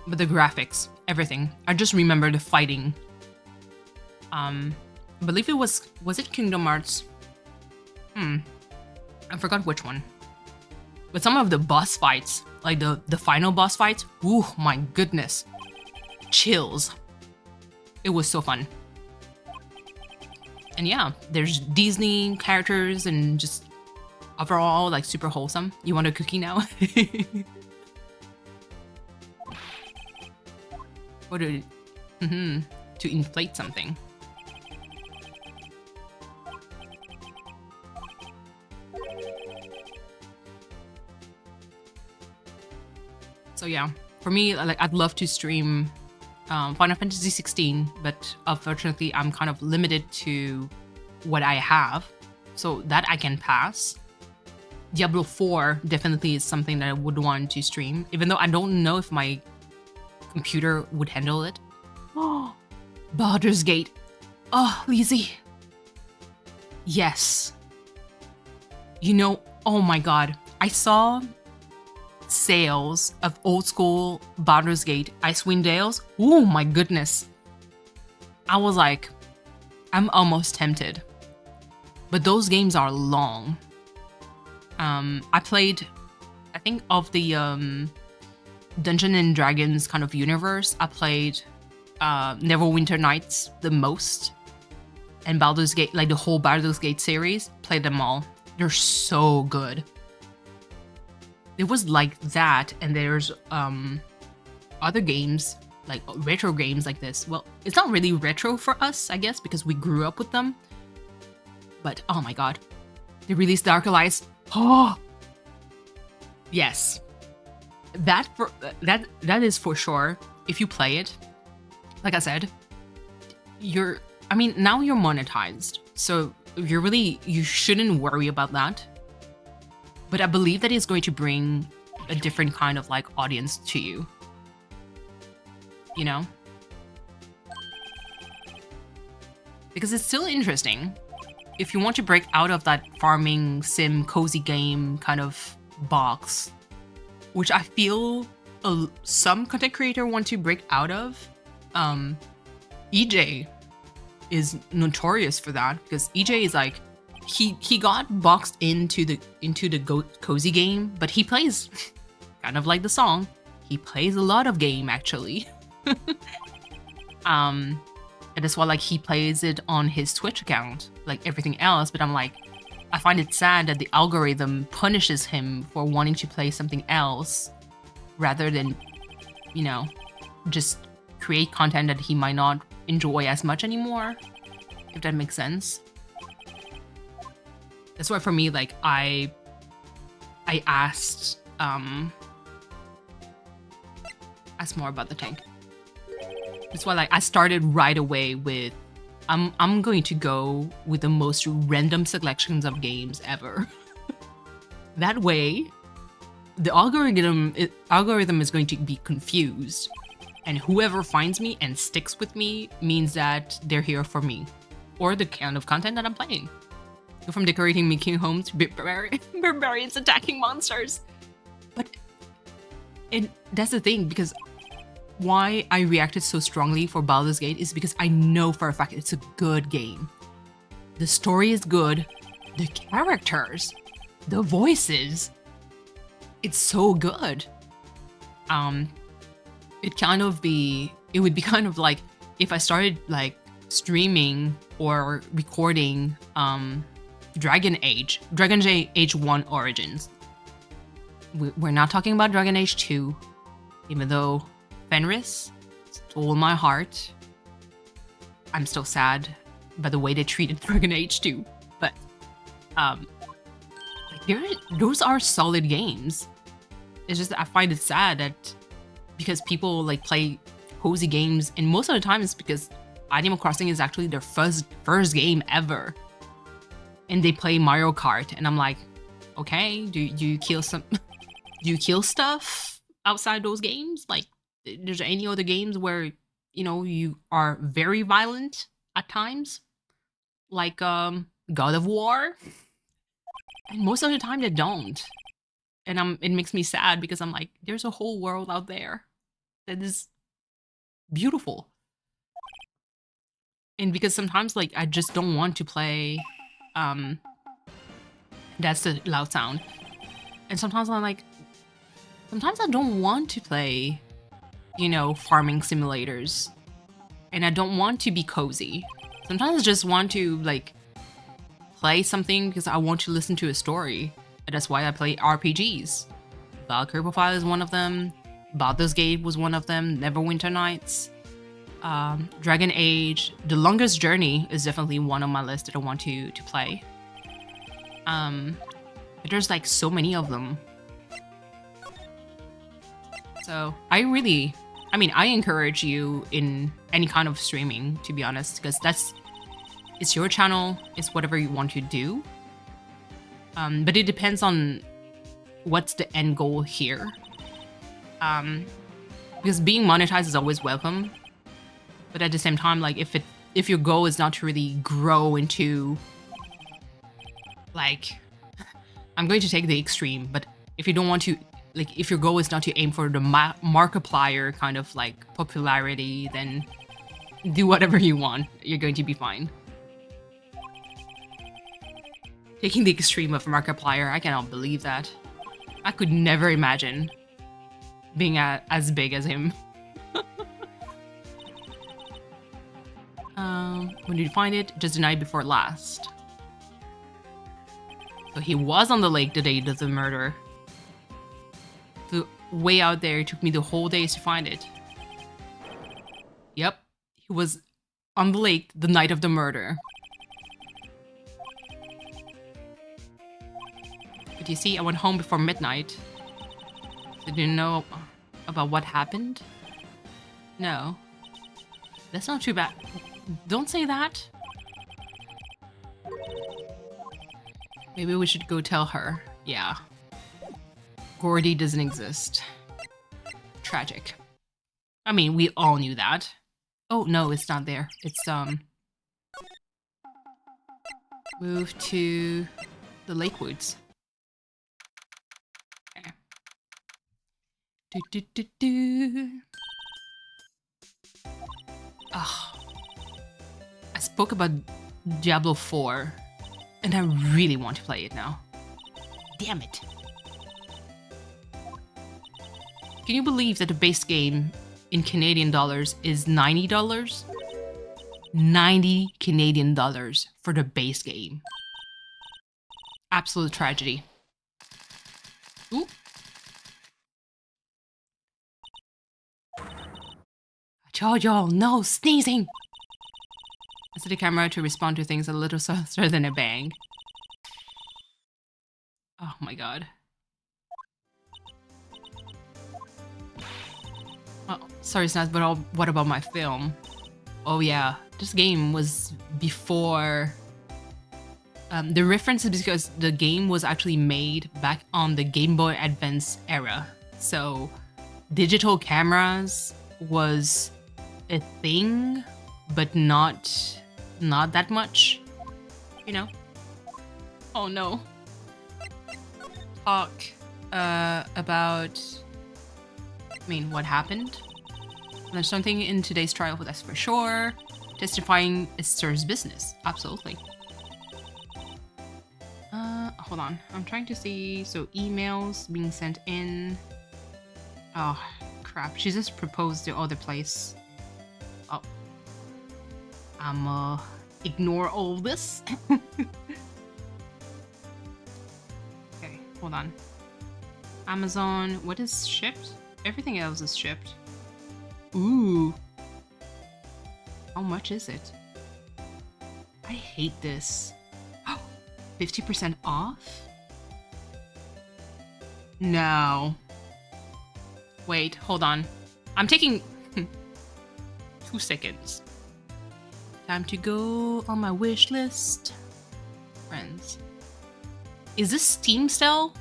But the graphics, everything. I just remember the fighting. I believe it was it Kingdom Hearts? I forgot which one. But some of the boss fights, like the final boss fights, ooh, my goodness. Chills. It was so fun. And yeah, there's Disney characters and just overall like super wholesome. You want a cookie now? What to inflate something. So yeah, for me, like I'd love to stream Final Fantasy 16, but unfortunately I'm kind of limited to what I have, so that I can pass. Diablo 4 definitely is something that I would want to stream, even though I don't know if my computer would handle it. Oh, Baldur's Gate. Oh, Lizzie. Yes. You know, oh my god. I saw sales of old school Baldur's Gate Icewind Dales. Oh my goodness. I was like, I'm almost tempted. But those games are long. I played, I think of the Dungeons and Dragons kind of universe, I played Neverwinter Nights the most. And Baldur's Gate, like the whole Baldur's Gate series, played them all. They're so good. It was like that, and there's other games, like retro games like this. Well, it's not really retro for us, I guess, because we grew up with them. But oh my god, they released Dark Allies. Oh, yes, that is for sure. If you play it, like I said, I mean, now you're monetized, so you shouldn't worry about that. But I believe that it's going to bring a different kind of like audience to you. You know? Because it's still interesting. If you want to break out of that farming sim cozy game kind of box, which I feel some content creator want to break out of, EJ is notorious for that, because EJ is like, he got boxed into the cozy game, but he plays kind of like the song. He plays a lot of game actually. And that's why like he plays it on his Twitch account, like everything else. But I'm like, I find it sad that the algorithm punishes him for wanting to play something else rather than, you know, just create content that he might not enjoy as much anymore, if that makes sense. That's why for me, like I asked more about the tank. That's why like I started right away with I'm going to go with the most random selections of games ever. That way, the algorithm is going to be confused, and whoever finds me and sticks with me means that they're here for me, or the kind of content that I'm playing. From decorating making homes to barbarians attacking monsters. But that's the thing, because why I reacted so strongly for Baldur's Gate is because I know for a fact it's a good game. The story is good, the characters, the voices, it's so good. It would be kind of like if I started like streaming or recording Dragon Age 1 Origins. We're not talking about Dragon Age 2, even though Fenris stole my heart. I'm still sad by the way they treated Dragon Age 2, but those are solid games. It's just that I find it sad that because people like play cozy games, and most of the time it's because Animal Crossing is actually their first game ever, and they play Mario Kart, and I'm like, okay, do you kill some do you kill stuff outside those games? Like, there's any other games where, you know, you are very violent at times, like God of War? And most of the time they don't, and it makes me sad because I'm like, there's a whole world out there that is beautiful. And because sometimes like I just don't want to play that's the loud sound. And sometimes I'm like, sometimes I don't want to play, you know, farming simulators, and I don't want to be cozy. Sometimes I just want to like play something because I want to listen to a story, and that's why I play RPGs. Valkyrie Profile is one of them, Baldur's Gate was one of them, Neverwinter Nights, Dragon Age, The Longest Journey is definitely one on my list that I want to play. But there's like so many of them. So I encourage you in any kind of streaming, to be honest, because it's your channel, it's whatever you want to do. But it depends on what's the end goal here. Because being monetized is always welcome, but at the same time, like if your goal is not to really grow into, like, I'm going to take the extreme, but if you don't want to, like, if your goal is not to aim for the Markiplier kind of like popularity, then do whatever you want. You're going to be fine. Taking the extreme of Markiplier, I cannot believe that. I could never imagine being as big as him. When did you find it? Just the night before last. So he was on the lake the day of the murder. The way out there, it took me the whole day to find it. Yep, he was on the lake the night of the murder. But you see, I went home before midnight. So did you know about what happened? No. That's not too bad. Don't say that. Maybe we should go tell her. Yeah. Gordy doesn't exist. Tragic. I mean, we all knew that. Oh, no, it's not there. It's, move to the Lake Woods. Okay. Oh. I spoke about Diablo 4, and I really want to play it now. Damn it. Can you believe that the base game in Canadian dollars is $90? 90 Canadian dollars for the base game. Absolute tragedy. Ooh. Jojo, no sneezing! I set the camera to respond to things a little faster than a bang. Oh my god. Oh, sorry, Snaz, but what about my film? Oh yeah, this game was before... the reference is because the game was actually made back on the Game Boy Advance era. So digital cameras was a thing, but not that much, you know? Oh no. Talk about... I mean, what happened? There's something in today's trial, that's for sure. Testifying is Sir's business. Absolutely. Hold on. I'm trying to see. So emails being sent in. Oh, crap. She just proposed the other place. Oh. I'm ignore all this. Okay, hold on. Amazon, what is shipped? Everything else is shipped. Ooh. How much is it? I hate this. 50% off? No. Wait, hold on. I'm taking 2 seconds. Time to go on my wish list. Friends. Is this Steam sale?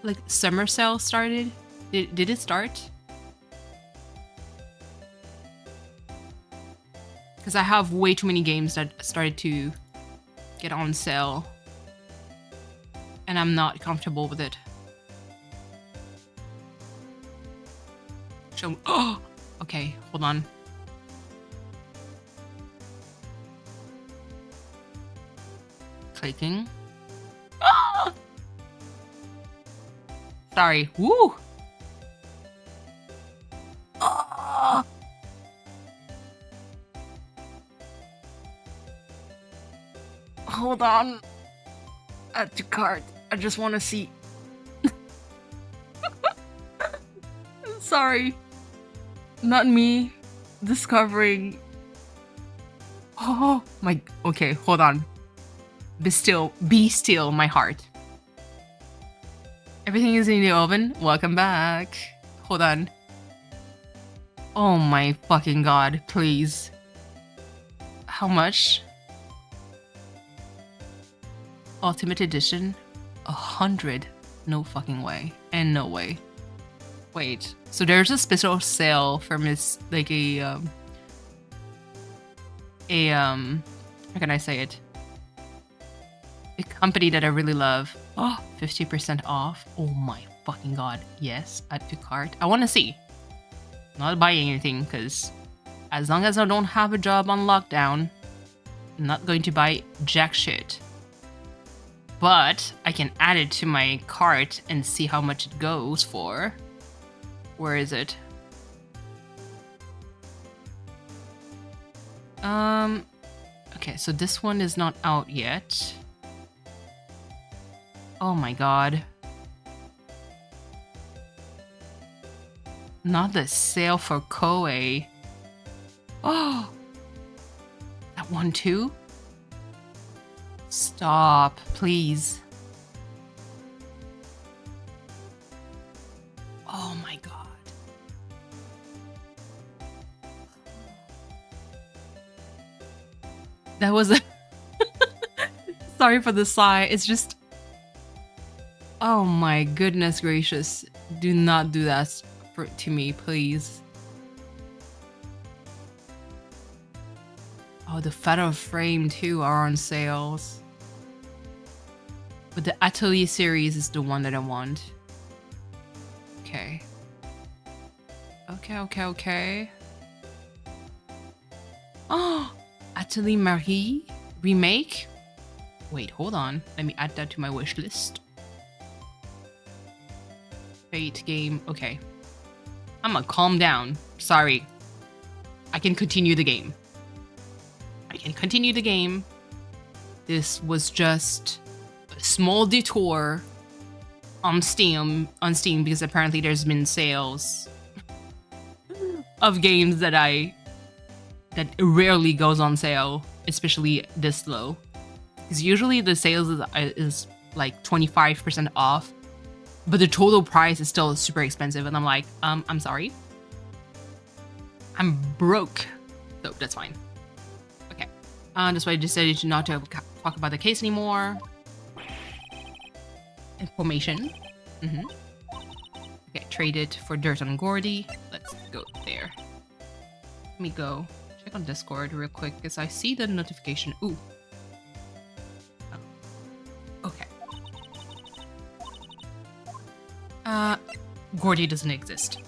Like summer sale started? Did it start? Because I have way too many games that started to get on sale. And I'm not comfortable with it. Show me. Oh! Okay, hold on. Clicking. Ah! Sorry. Woo! Ah! Hold on. Add to cart. I just want to see. Sorry. Not me. Discovering. Oh my. Okay, hold on. Be still, my heart. Everything is in the oven. Welcome back. Hold on. Oh my fucking god, please. How much? Ultimate Edition? 100? No fucking way. And no way. Wait, so there's a special sale for like how can I say it? A company that I really love. Oh, 50% off. Oh my fucking god. Yes, add to cart. I want to see. Not buying anything, because as long as I don't have a job on lockdown, I'm not going to buy jack shit. But I can add it to my cart and see how much it goes for. Where is it? Okay, so this one is not out yet. Oh my god. Not the sale for Koei. Oh! That one too? Stop, please. Oh my god. That was a... Sorry for the sigh. It's just... Oh my goodness gracious. Do not do that to me, please. Oh, the Fatal Frame too are on sales. But the Atelier series is the one that I want. Okay. Okay. Oh! Atelier Marie remake? Wait, hold on. Let me add that to my wish list. Fate game. Okay. I'm gonna calm down. Sorry. I can continue the game. This was just a small detour on Steam because apparently there's been sales of games that rarely goes on sale, especially this low. Because usually the sales is like 25% off, but the total price is still super expensive, and I'm like, I'm sorry. I'm broke. So that's fine. Okay. That's why I decided to not to talk about the case anymore. Information. Okay, trade it for dirt on Gordy. Let's go there. Let me go check on Discord real quick because I see the notification. Ooh. Oh. Okay. Gordy doesn't exist.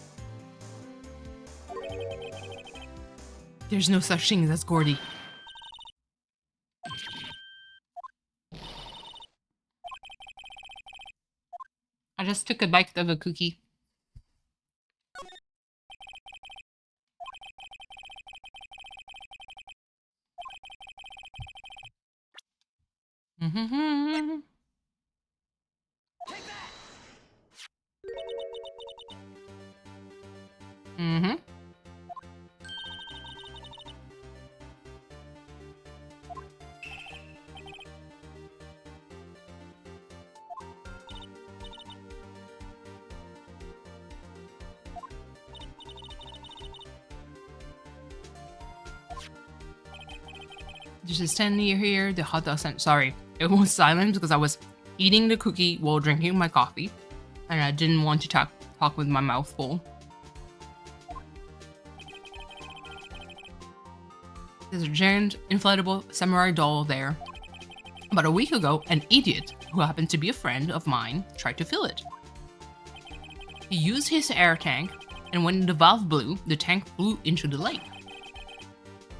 There's no such thing as Gordy. I just took a bite of a cookie. Just standing here, the hot dog stand. Sorry, it was silent because I was eating the cookie while drinking my coffee, and I didn't want to talk with my mouth full. There's a giant inflatable samurai doll there. About a week ago, an idiot who happened to be a friend of mine tried to fill it. He used his air tank, and when the valve blew, the tank flew into the lake.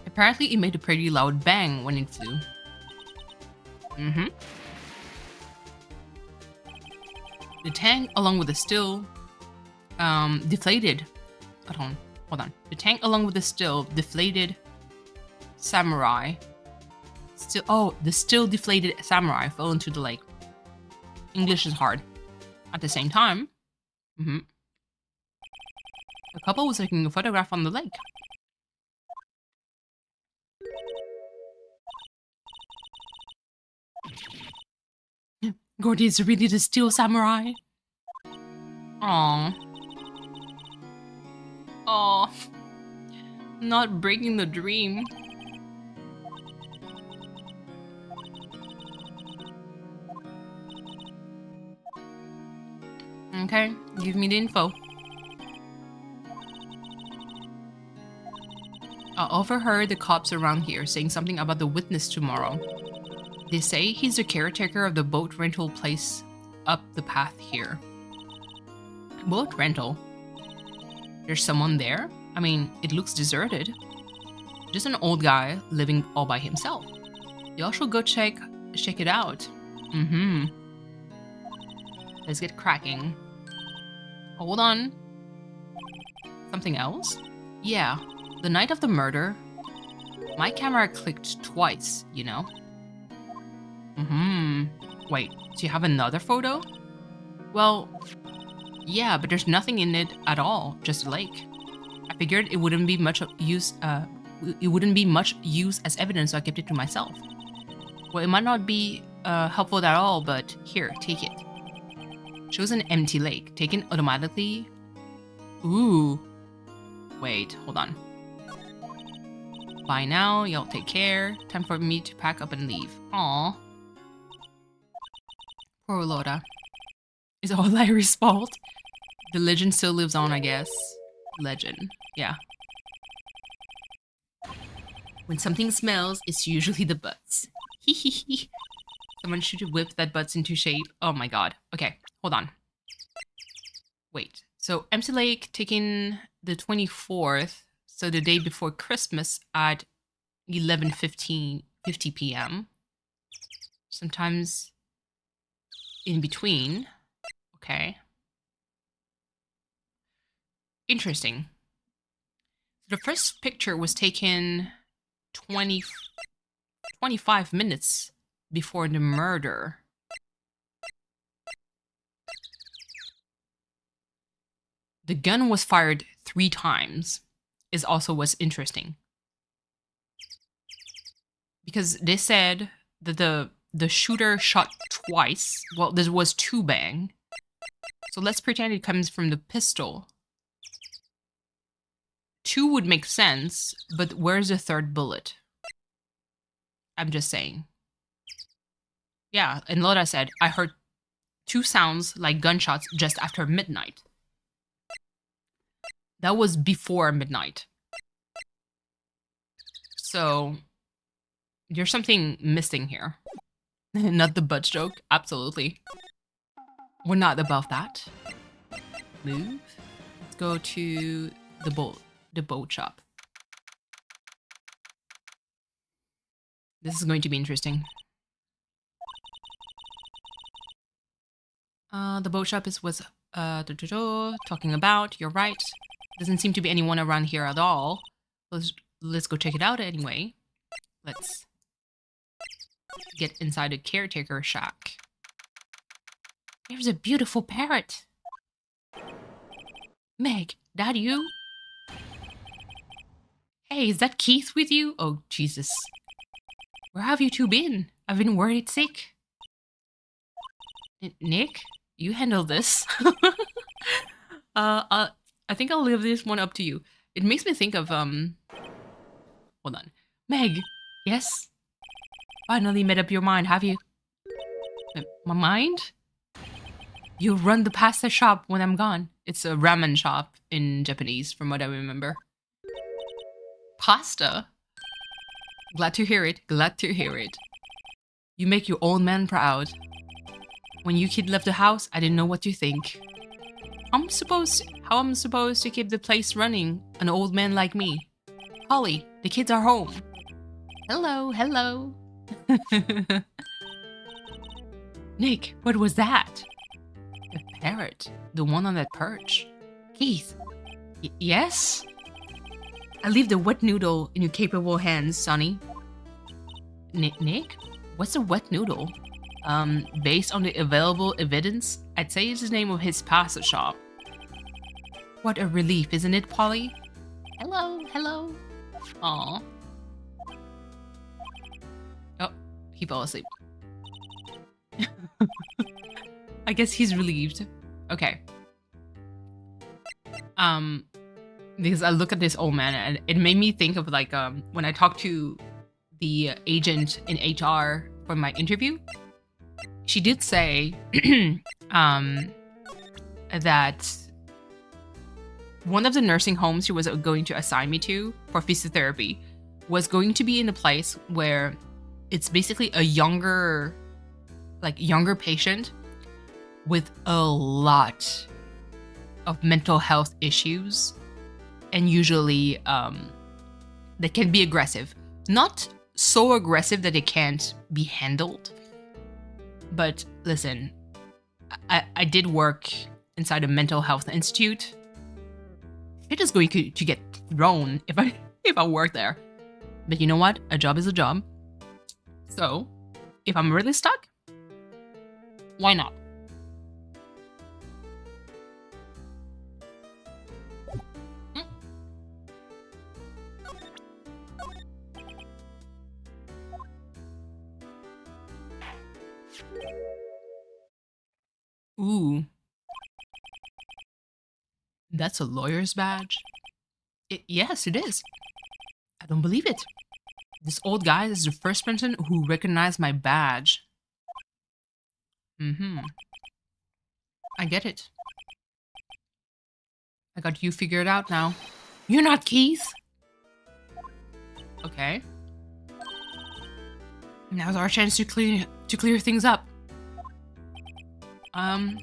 Apparently, it made a pretty loud bang when it flew. The tank, along with the still, deflated. Hold on. The tank, along with the still, deflated samurai. The still deflated samurai fell into the lake. English is hard. At the same time, the couple was taking a photograph on the lake. Gordy is really the steel samurai. Aww. Not breaking the dream. Okay, give me the info. I overheard the cops around here saying something about the witness tomorrow. They say he's the caretaker of the boat rental place up the path here. Boat rental? There's someone there? I mean, it looks deserted. Just an old guy living all by himself. Y'all should go check it out. Let's get cracking. Hold on. Something else? Yeah, the night of the murder, my camera clicked twice, you know? Wait, do you have another photo? Well, yeah, but there's nothing in it at all, just a lake. I figured it wouldn't be much use as evidence, so I kept it to myself. Well, it might not be helpful at all, but here, take it. Shows an empty lake, taken automatically. Ooh. Wait, hold on. Bye now, y'all take care. Time for me to pack up and leave. Aww. Poor Laura. It's all Larry's fault. The legend still lives on, I guess. Legend, yeah. When something smells, it's usually the butts. Hehehe. Someone should whip that butts into shape. Oh my god. Okay, hold on. Wait, so empty lake taken the 24th, so the day before Christmas at 11:50 p.m. Sometimes in between. Okay. Interesting. The first picture was taken 25 minutes before the murder. The gun was fired 3 times. Is also what's interesting. Because they said that the shooter shot twice. Well, there was 2 bang. So let's pretend it comes from the pistol. 2 would make sense, but where's the 3rd bullet? I'm just saying. Yeah, and Lola said, I heard 2 sounds like gunshots just after midnight. That was before midnight. So, there's something missing here. Not the butt joke, absolutely. We're not above that. Move. Let's go to the boat shop. This is going to be interesting. The boat shop was talking about. You're right. Doesn't seem to be anyone around here at all. Let's go check it out anyway. Let's get inside the caretaker shack. There's a beautiful parrot. Meg, that you? Hey, is that Keith with you? Oh, Jesus. Where have you 2 been? I've been worried sick. Nick, you handle this. I think I'll leave this one up to you. It makes me think of, hold on. Meg, yes? Finally made up your mind, have you? My mind? You run the pasta shop when I'm gone. It's a ramen shop in Japanese, from what I remember. Pasta? Glad to hear it, glad to hear it. You make your old man proud. When you kid left the house, I didn't know what to think. How I'm supposed to keep the place running, an old man like me? Holly, the kids are home. Hello, hello. Nick, what was that? A parrot, the one on that perch. Keith, yes? I leave the wet noodle in your capable hands, Sonny. Nick? What's a wet noodle? Based on the available evidence, I'd say it's the name of his pasta shop. What a relief, isn't it, Polly? Hello, hello. Aw. Oh, he fell asleep. I guess he's relieved. Okay. Because I look at this old man and it made me think of like when I talked to the agent in HR for my interview. She did say that one of the nursing homes she was going to assign me to for physiotherapy was going to be in a place where it's basically a younger patient with a lot of mental health issues, and usually they can be aggressive. Not so aggressive that they can't be handled. But listen, I did work inside a mental health institute. It is going to get thrown if I work there. But you know what? A job is a job. So, if I'm really stuck, why not? Ooh. That's a lawyer's badge? Yes, it is. I don't believe it. This old guy is the first person who recognized my badge. I get it. I got you figured out now. You're not Keith? Okay. Now's our chance to clear things up.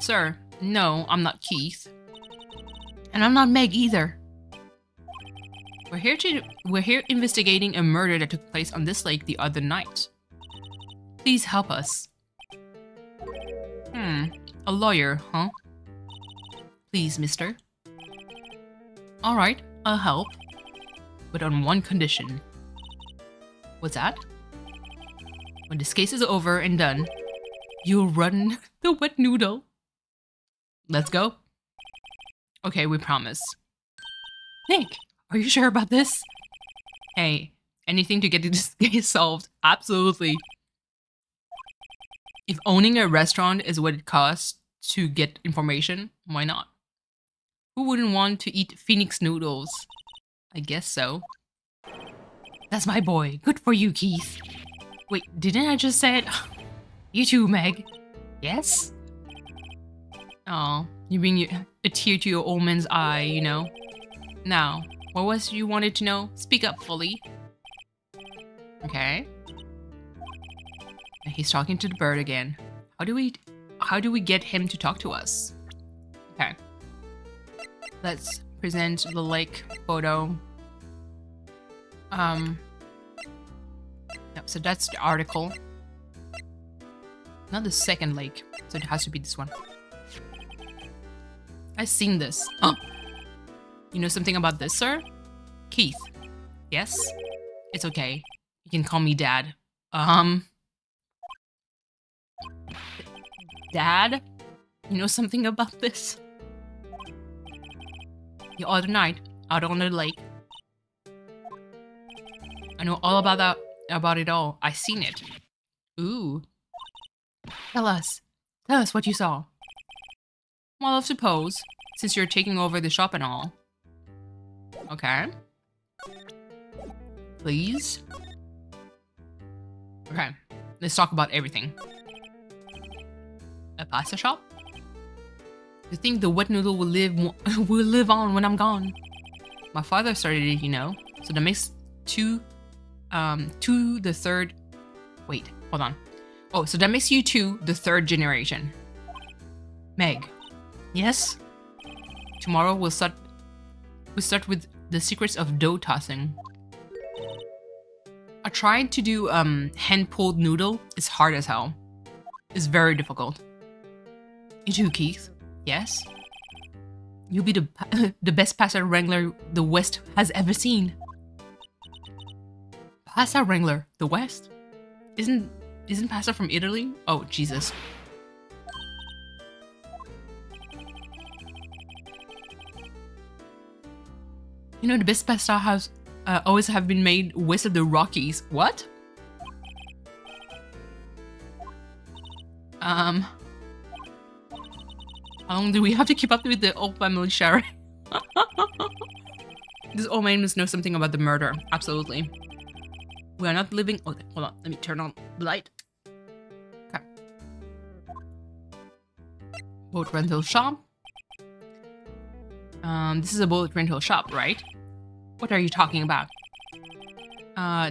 Sir, no, I'm not Keith. And I'm not Meg either. We're here investigating a murder that took place on this lake the other night. Please help us. A lawyer, huh? Please, mister. Alright, I'll help. But on one condition. What's that? When this case is over and done, you'll run the wet noodle. Let's go. Okay, we promise. Nick, are you sure about this? Hey, anything to get this case solved. Absolutely. If owning a restaurant is what it costs to get information, why not? Who wouldn't want to eat Phoenix noodles? I guess so. That's my boy. Good for you, Keith. Wait, didn't I just say it? You too, Meg. Yes? Oh, you bring a tear to your old man's eye, you know? Now, what was you wanted to know? Speak up fully. Okay. He's talking to the bird again. How do we get him to talk to us? Okay. Let's present the lake photo. Yep, so that's the article. Not the second lake, so it has to be this one. I've seen this. Oh. You know something about this, sir? Keith. Yes? It's okay. You can call me Dad. Dad? You know something about this? The other night, out on the lake. I know all about it all. I seen it. Ooh. Tell us what you saw. Well, I suppose, since you're taking over the shop and all. Okay. Please? Okay, let's talk about everything. A pasta shop? You think the wet noodle will live on when I'm gone? My father started it, you know, so that makes two the third. Wait, hold on. Oh, so that makes you two the third generation. Meg. Yes? Tomorrow we'll start with the secrets of dough tossing. I tried to do hand-pulled noodle. It's hard as hell. It's very difficult. You too, Keith. Yes? You'll be the best pasta wrangler the West has ever seen. Pasta wrangler? The West? Isn't pasta from Italy? Oh, Jesus. You know, the best pasta has always have been made west of the Rockies. What? How long do we have to keep up with the old family sharing? This old man must know something about the murder. Absolutely. We are not living... Oh, hold on. Let me turn on the light. Okay. Boat rental shop. This is a boat rental shop, right? What are you talking about?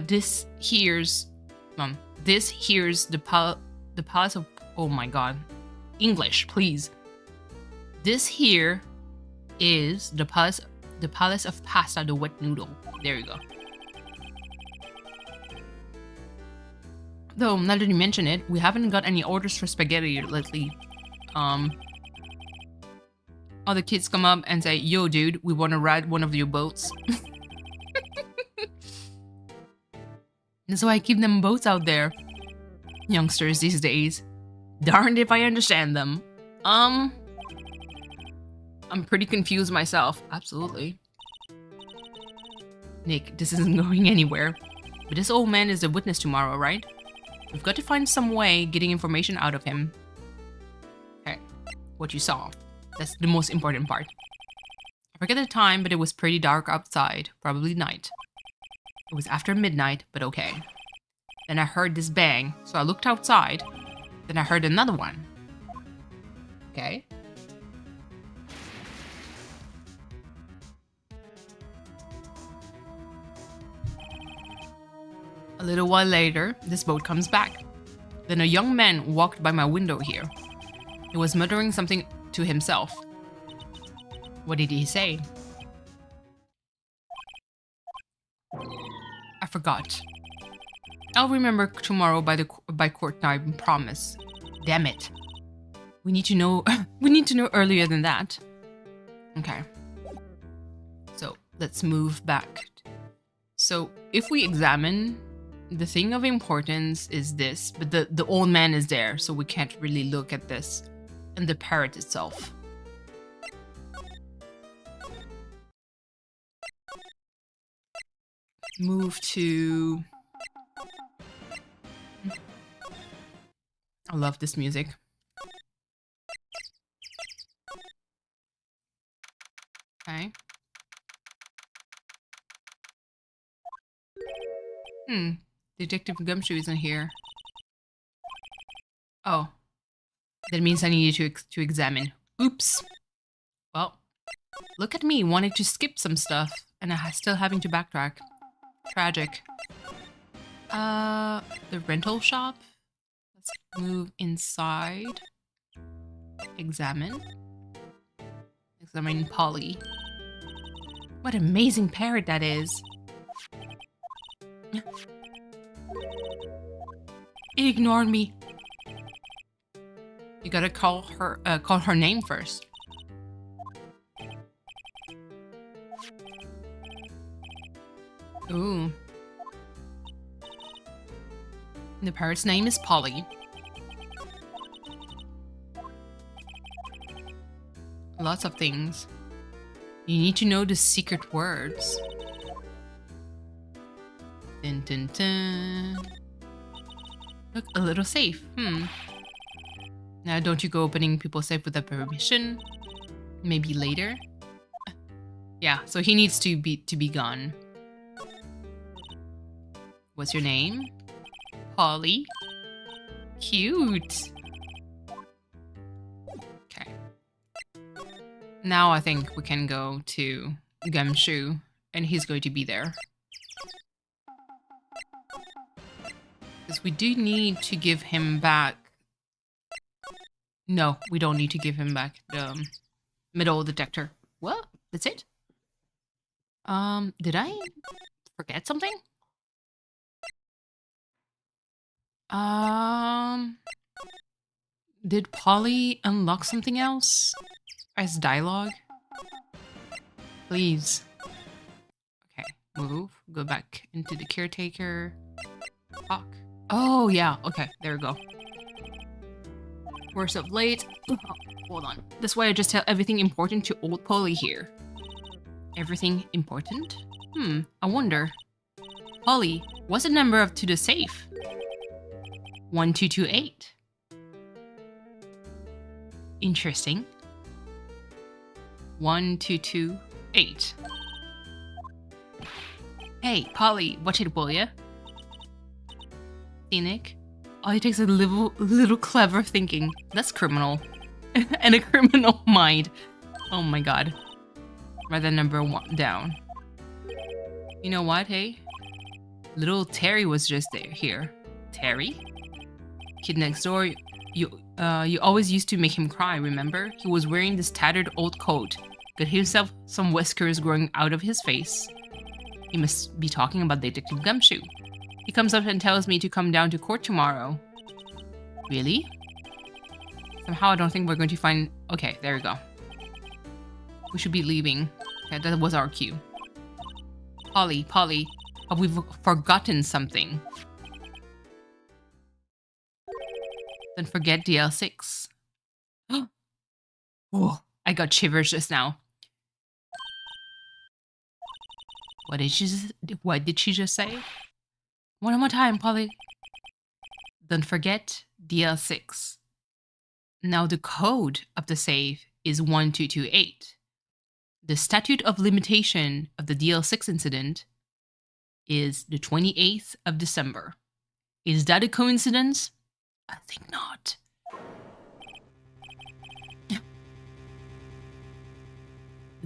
This here's the palace of... Oh my god. English, please. This here is the palace of pasta, the wet noodle. There you go. Though, now that you mention it, we haven't got any orders for spaghetti lately. All the kids come up and say, yo dude, we want to ride one of your boats. That's why I keep them boats out there. Youngsters these days. Darned if I understand them. I'm pretty confused myself. Absolutely. Nick, this isn't going anywhere. But this old man is a witness tomorrow, right? We've got to find some way getting information out of him. Okay, what you saw. That's the most important part. I forget the time, but it was pretty dark outside. Probably night. It was after midnight, but okay. Then I heard this bang, so I looked outside. Then I heard another one. Okay. A little while later, this boat comes back. Then a young man walked by my window here. He was muttering something to himself. What did he say? I forgot. I'll remember tomorrow by court time, promise. Damn it. We need to know we need to know earlier than that. Okay. So let's move back. So if we examine, the thing of importance is this, but the old man is there, so we can't really look at this. And the parrot itself. Move to... I love this music. Okay. Detective Gumshoe isn't here. Oh. That means I need you to examine. Oops. Well, look at me wanting to skip some stuff, and still having to backtrack. Tragic. The rental shop? Let's move inside. Examine. Examine Polly. What an amazing parrot that is. It ignored me. You gotta call her name first. Ooh. The parrot's name is Polly. Lots of things. You need to know the secret words. Dun, dun, dun. Look, a little safe. Now, don't you go opening people's safe without permission? Maybe later? Yeah, so he needs to be gone. What's your name? Polly. Cute. Okay. Now I think we can go to Gumshoe, and he's going to be there. Because we do need to give him back... No, we don't need to give him back the metal detector. What? That's it? Did I forget something? Did Polly unlock something else? As dialogue? Please. Okay, move. Go back into the caretaker. Talk. Oh, yeah. Okay, there we go. We're so late. Oh, hold on. That's why I just tell everything important to old Polly here. Everything important? I wonder. Polly, what's the number up to the safe? 1228. Interesting. 1228. Hey, Polly, watch it, will ya? Scenic. All it takes is a little clever thinking. That's criminal. And a criminal mind. Oh my god. Write that number 1 down. You know what, hey? Little Terry was just here. Terry? Kid next door, you always used to make him cry, remember? He was wearing this tattered old coat. Got himself some whiskers growing out of his face. He must be talking about Detective Gumshoe. He comes up and tells me to come down to court tomorrow. Really? Somehow I don't think we're going to find... Okay, there we go. We should be leaving. Okay, that was our cue. Polly, have we forgotten something? Don't forget DL6. Oh, I got shivers just now. What did she just say? One more time, Polly. Don't forget DL6. Now the code of the safe is 1228. The statute of limitation of the DL6 incident is the 28th of December. Is that a coincidence? I think not. The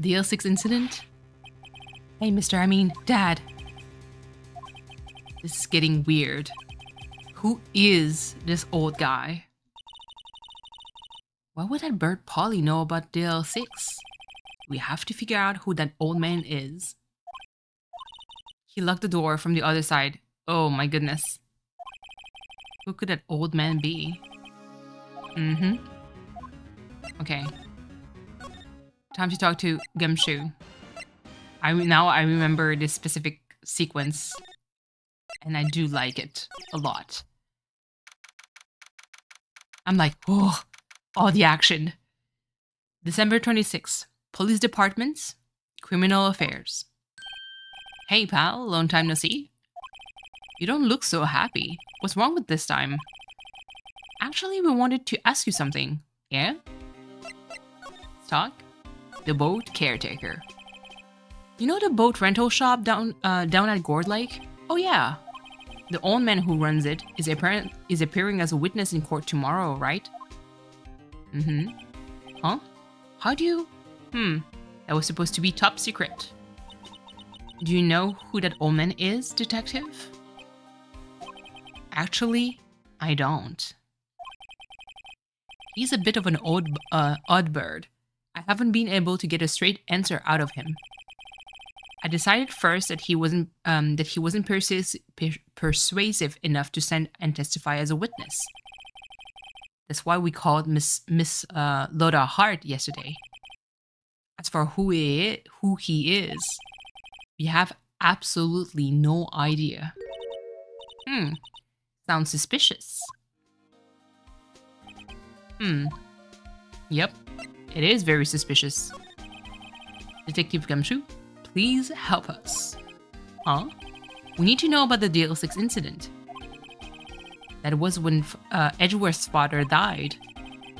DL6 incident? Hey, Dad. This is getting weird. Who is this old guy? Why would that bird Polly know about DL6? We have to figure out who that old man is. He locked the door from the other side. Oh my goodness. Who could that old man be? Okay. Time to talk to Gumshoe. Now I remember this specific sequence. And I do like it a lot. I'm like, oh, all the action. December 26th. Police Departments, Criminal Affairs. Hey pal, long time no see. You don't look so happy. What's wrong with this time? Actually, we wanted to ask you something. Yeah? Let's talk. The boat caretaker. You know the boat rental shop down at Gourd Lake? Oh yeah. The old man who runs it is appearing as a witness in court tomorrow, right? Huh? How do you... That was supposed to be top secret. Do you know who that old man is, detective? Actually, I don't. He's a bit of an odd bird. I haven't been able to get a straight answer out of him. I decided first that he wasn't persuasive enough to send and testify as a witness. That's why we called Miss Loda Hart yesterday. As for who he is, we have absolutely no idea. Sounds suspicious. Yep, it is very suspicious. Detective Gumshoe, please help us. Huh? We need to know about the DL6 incident. That was when Edgeworth's father died.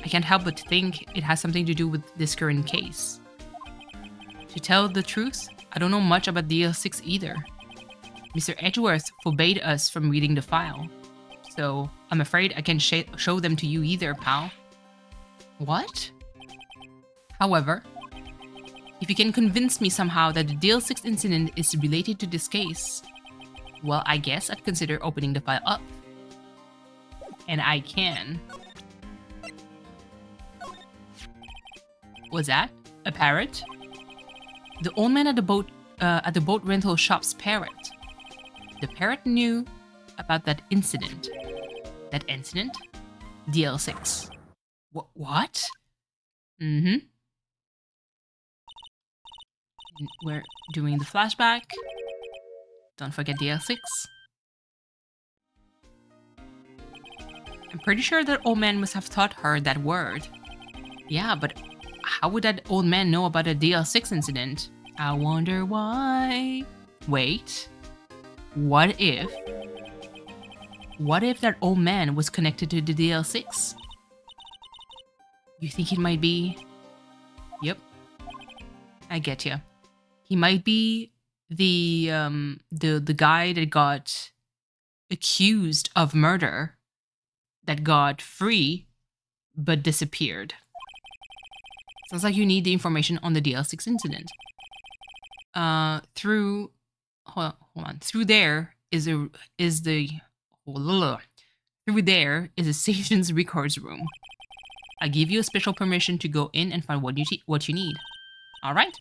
I can't help but think it has something to do with this current case. To tell the truth, I don't know much about DL6 either. Mr. Edgeworth forbade us from reading the file, so I'm afraid I can't show them to you either, pal. What? However, if you can convince me somehow that the DL6 incident is related to this case, well, I guess I'd consider opening the file up. And I can. Was that a parrot? The old man at the boat rental shop's parrot. The parrot knew about that incident. That incident? DL6. What? We're doing the flashback. Don't forget DL6. I'm pretty sure that old man must have taught her that word. Yeah, but how would that old man know about a DL6 incident? I wonder why. Wait. What if that old man was connected to the DL6? You think it might be... Yep. I get ya. He might be the guy that got accused of murder that got free but disappeared. Sounds like you need the information on the DL6 incident. Through hold on. Through there is the through there is a station's records room. I give you a special permission to go in and find what you need. All right.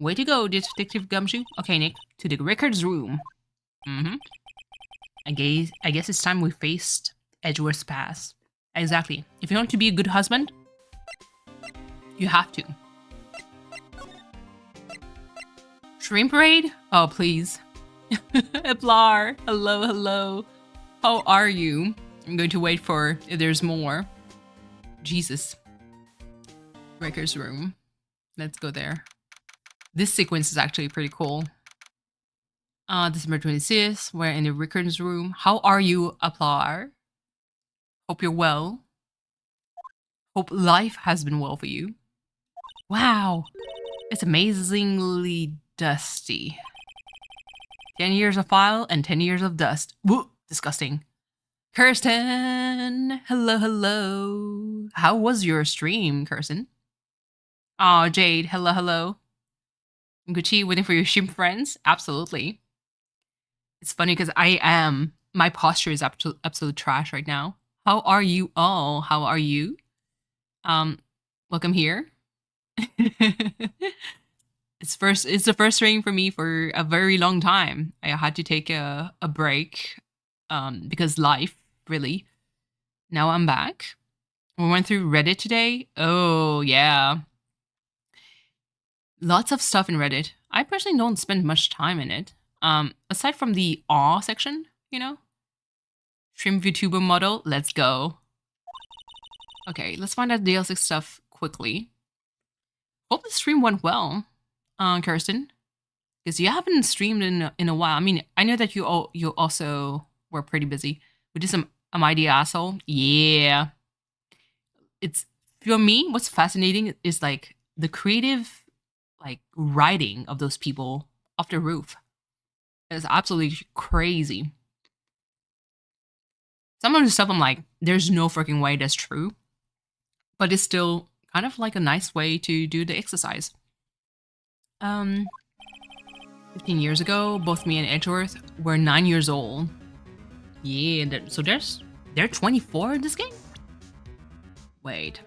Way to go, Detective Gumshoe. Okay, Nick, to the records room. I guess it's time we faced Edgeworth's past. Exactly. If you want to be a good husband, you have to. Shrimp raid? Oh, please. Eplar, hello, hello. How are you? I'm going to wait for if there's more. Jesus. Breaker's room. Let's go there. This sequence is actually pretty cool. December 26th, we're in the records room. How are you, Eplar? Hope you're well. Hope life has been well for you. Wow. It's amazingly dusty. 10 years of file and 10 years of dust. Woo! Disgusting. Kirsten! Hello, hello. How was your stream, Kirsten? Oh, Jade. Hello, hello. Gucci, waiting for your shrimp friends? Absolutely. It's funny because my posture is absolute trash right now. How are you all? How are you? Welcome here. It's the first stream for me for a very long time. I had to take a break because life, really. Now I'm back. We went through Reddit today. Oh, yeah. Lots of stuff in Reddit. I personally don't spend much time in it. Aside from the awe section, you know? PNGTuber model, let's go. Okay, let's find out DL6 stuff quickly. Hope the stream went well, Kirsten. Because you haven't streamed in a while. I mean, I know that you also were pretty busy. We did some Am I the Asshole? Yeah. It's, for me, what's fascinating is like the creative like writing of those people off the roof. It's absolutely crazy. Some of the stuff I'm like, there's no freaking way that's true. But it's still kind of like a nice way to do the exercise. 15 years ago, both me and Edgeworth were 9 years old. Yeah, so they're 24 in this game? Wait.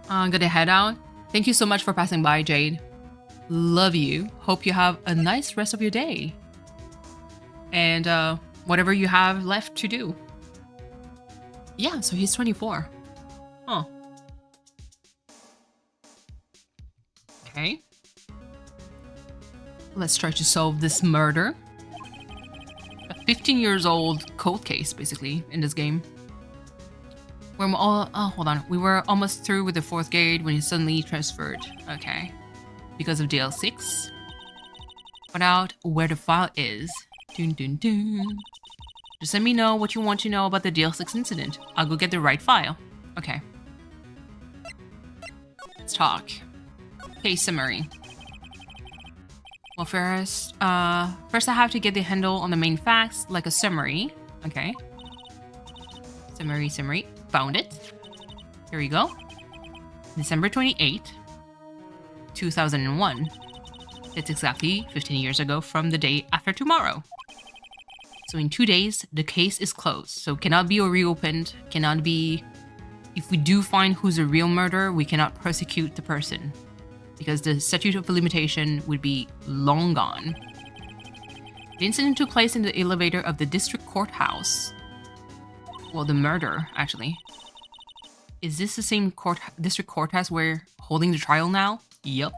I'm gonna head out. Thank you so much for passing by, Jade. Love you. Hope you have a nice rest of your day. And whatever you have left to do. Yeah, so he's 24. Huh. Okay. Let's try to solve this murder. A 15 years old cold case, basically, in this game. We're all, oh, hold on. We were almost through with the 4th gate when he suddenly transferred. Okay. Because of DL6. Find out where the file is. Dun, dun, dun. Just let me know what you want to know about the DL6 incident. I'll go get the right file. Okay. Let's talk. Case summary. Well, first I have to get the handle on the main facts, like a summary. Okay. Summary. Found it. Here we go. December 28, 2001. It's exactly 15 years ago from the day after tomorrow. So in 2 days, the case is closed. So cannot be reopened, cannot be... If we do find who's a real murderer, we cannot prosecute the person. Because the statute of limitation would be long gone. The incident took place in the elevator of the district courthouse. Well, the murder, actually. Is this the same district courthouse we're holding the trial now? Yup.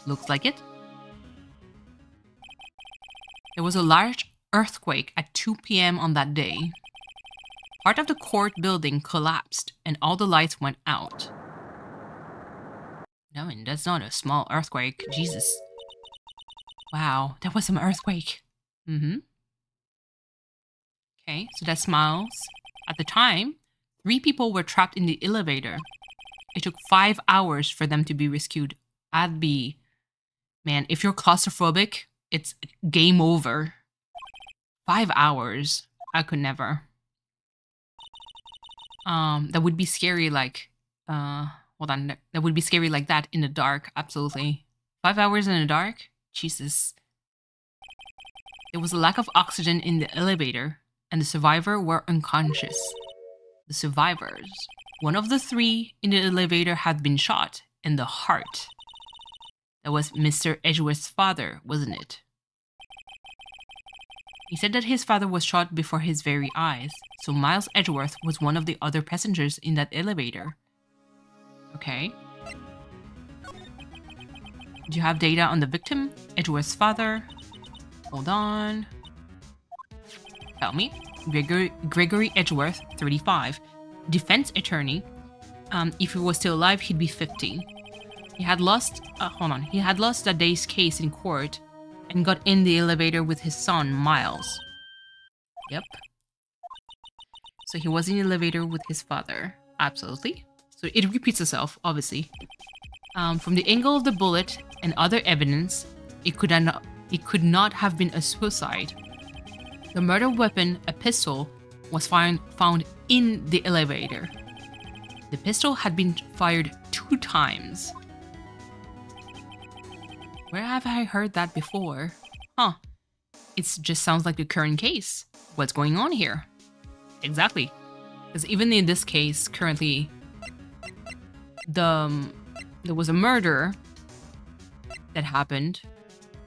Looks like it. There was a large earthquake at 2 p.m. on that day. Part of the court building collapsed and all the lights went out. No, and that's not a small earthquake. Jesus. Wow, that was some earthquake. Okay, so that's Miles. At the time, 3 people were trapped in the elevator. It took 5 hours for them to be rescued. I'd be Man, if you're claustrophobic, it's game over. 5 hours. I could never. That would be scary like hold on. That would be scary like that in the dark, absolutely. 5 hours in the dark? Jesus. There was a lack of oxygen in the elevator, and the survivors were unconscious. The survivors. One of the 3 in the elevator had been shot in the heart. That was Mr. Edgeworth's father, wasn't it? He said that his father was shot before his very eyes, so Miles Edgeworth was one of the other passengers in that elevator. Okay. Do you have data on the victim? Edgeworth's father? Hold on. Tell me. Gregory Edgeworth, 35. Defense attorney. If he was still alive, he'd be 50. He had lost... He had lost that day's case in court and got in the elevator with his son, Miles. Yep. So he was in the elevator with his father. Absolutely. So it repeats itself, obviously. From the angle of the bullet and other evidence, it could not have been a suicide. The murder weapon, a pistol, was found in the elevator. The pistol had been fired 2 times. Where have I heard that before? Huh. It just sounds like the current case. What's going on here? Exactly. Because even in this case, currently, there was a murder that happened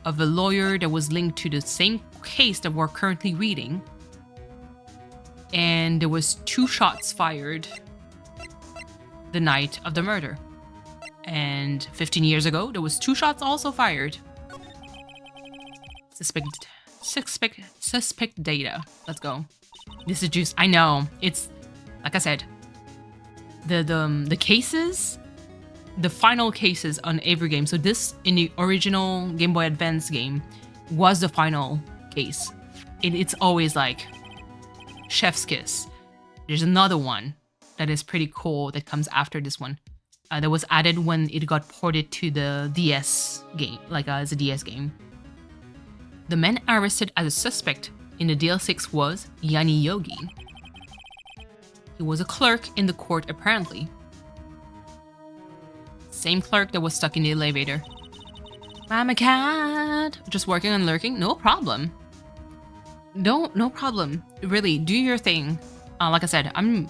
of a lawyer that was linked to the same case that we're currently reading. And there was 2 shots fired the night of the murder. And 15 years ago, there was 2 shots also fired. Suspect data. Let's go. This is juice. I know. It's, like I said, the cases, the final cases on every game. So this, in the original Game Boy Advance game, was the final case. It's always like chef's kiss. There's another one that is pretty cool that comes after this one. That was added when it got ported to the DS game, like as a DS game. The man arrested as a suspect in the DL6 was Yanni Yogi. He was a clerk in the court apparently. Same clerk that was stuck in the elevator. Mama cat! Just working on lurking? No problem. No problem. Really, do your thing. Like I said, I'm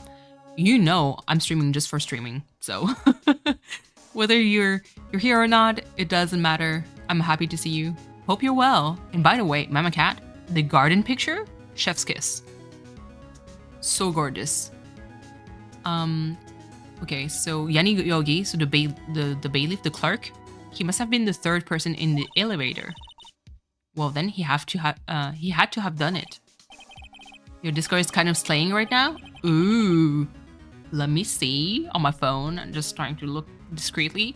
streaming just for streaming. So whether you're here or not, it doesn't matter. I'm happy to see you. Hope you're well. And by the way, Mama Cat, the garden picture, chef's kiss. So gorgeous. Okay, so Yanni Yogi, so the bailiff, the clerk, he must have been the 3rd person in the elevator. Well, then he had to have done it. Your Discord is kind of slaying right now. Ooh. Let me see on my phone. I'm just trying to look discreetly.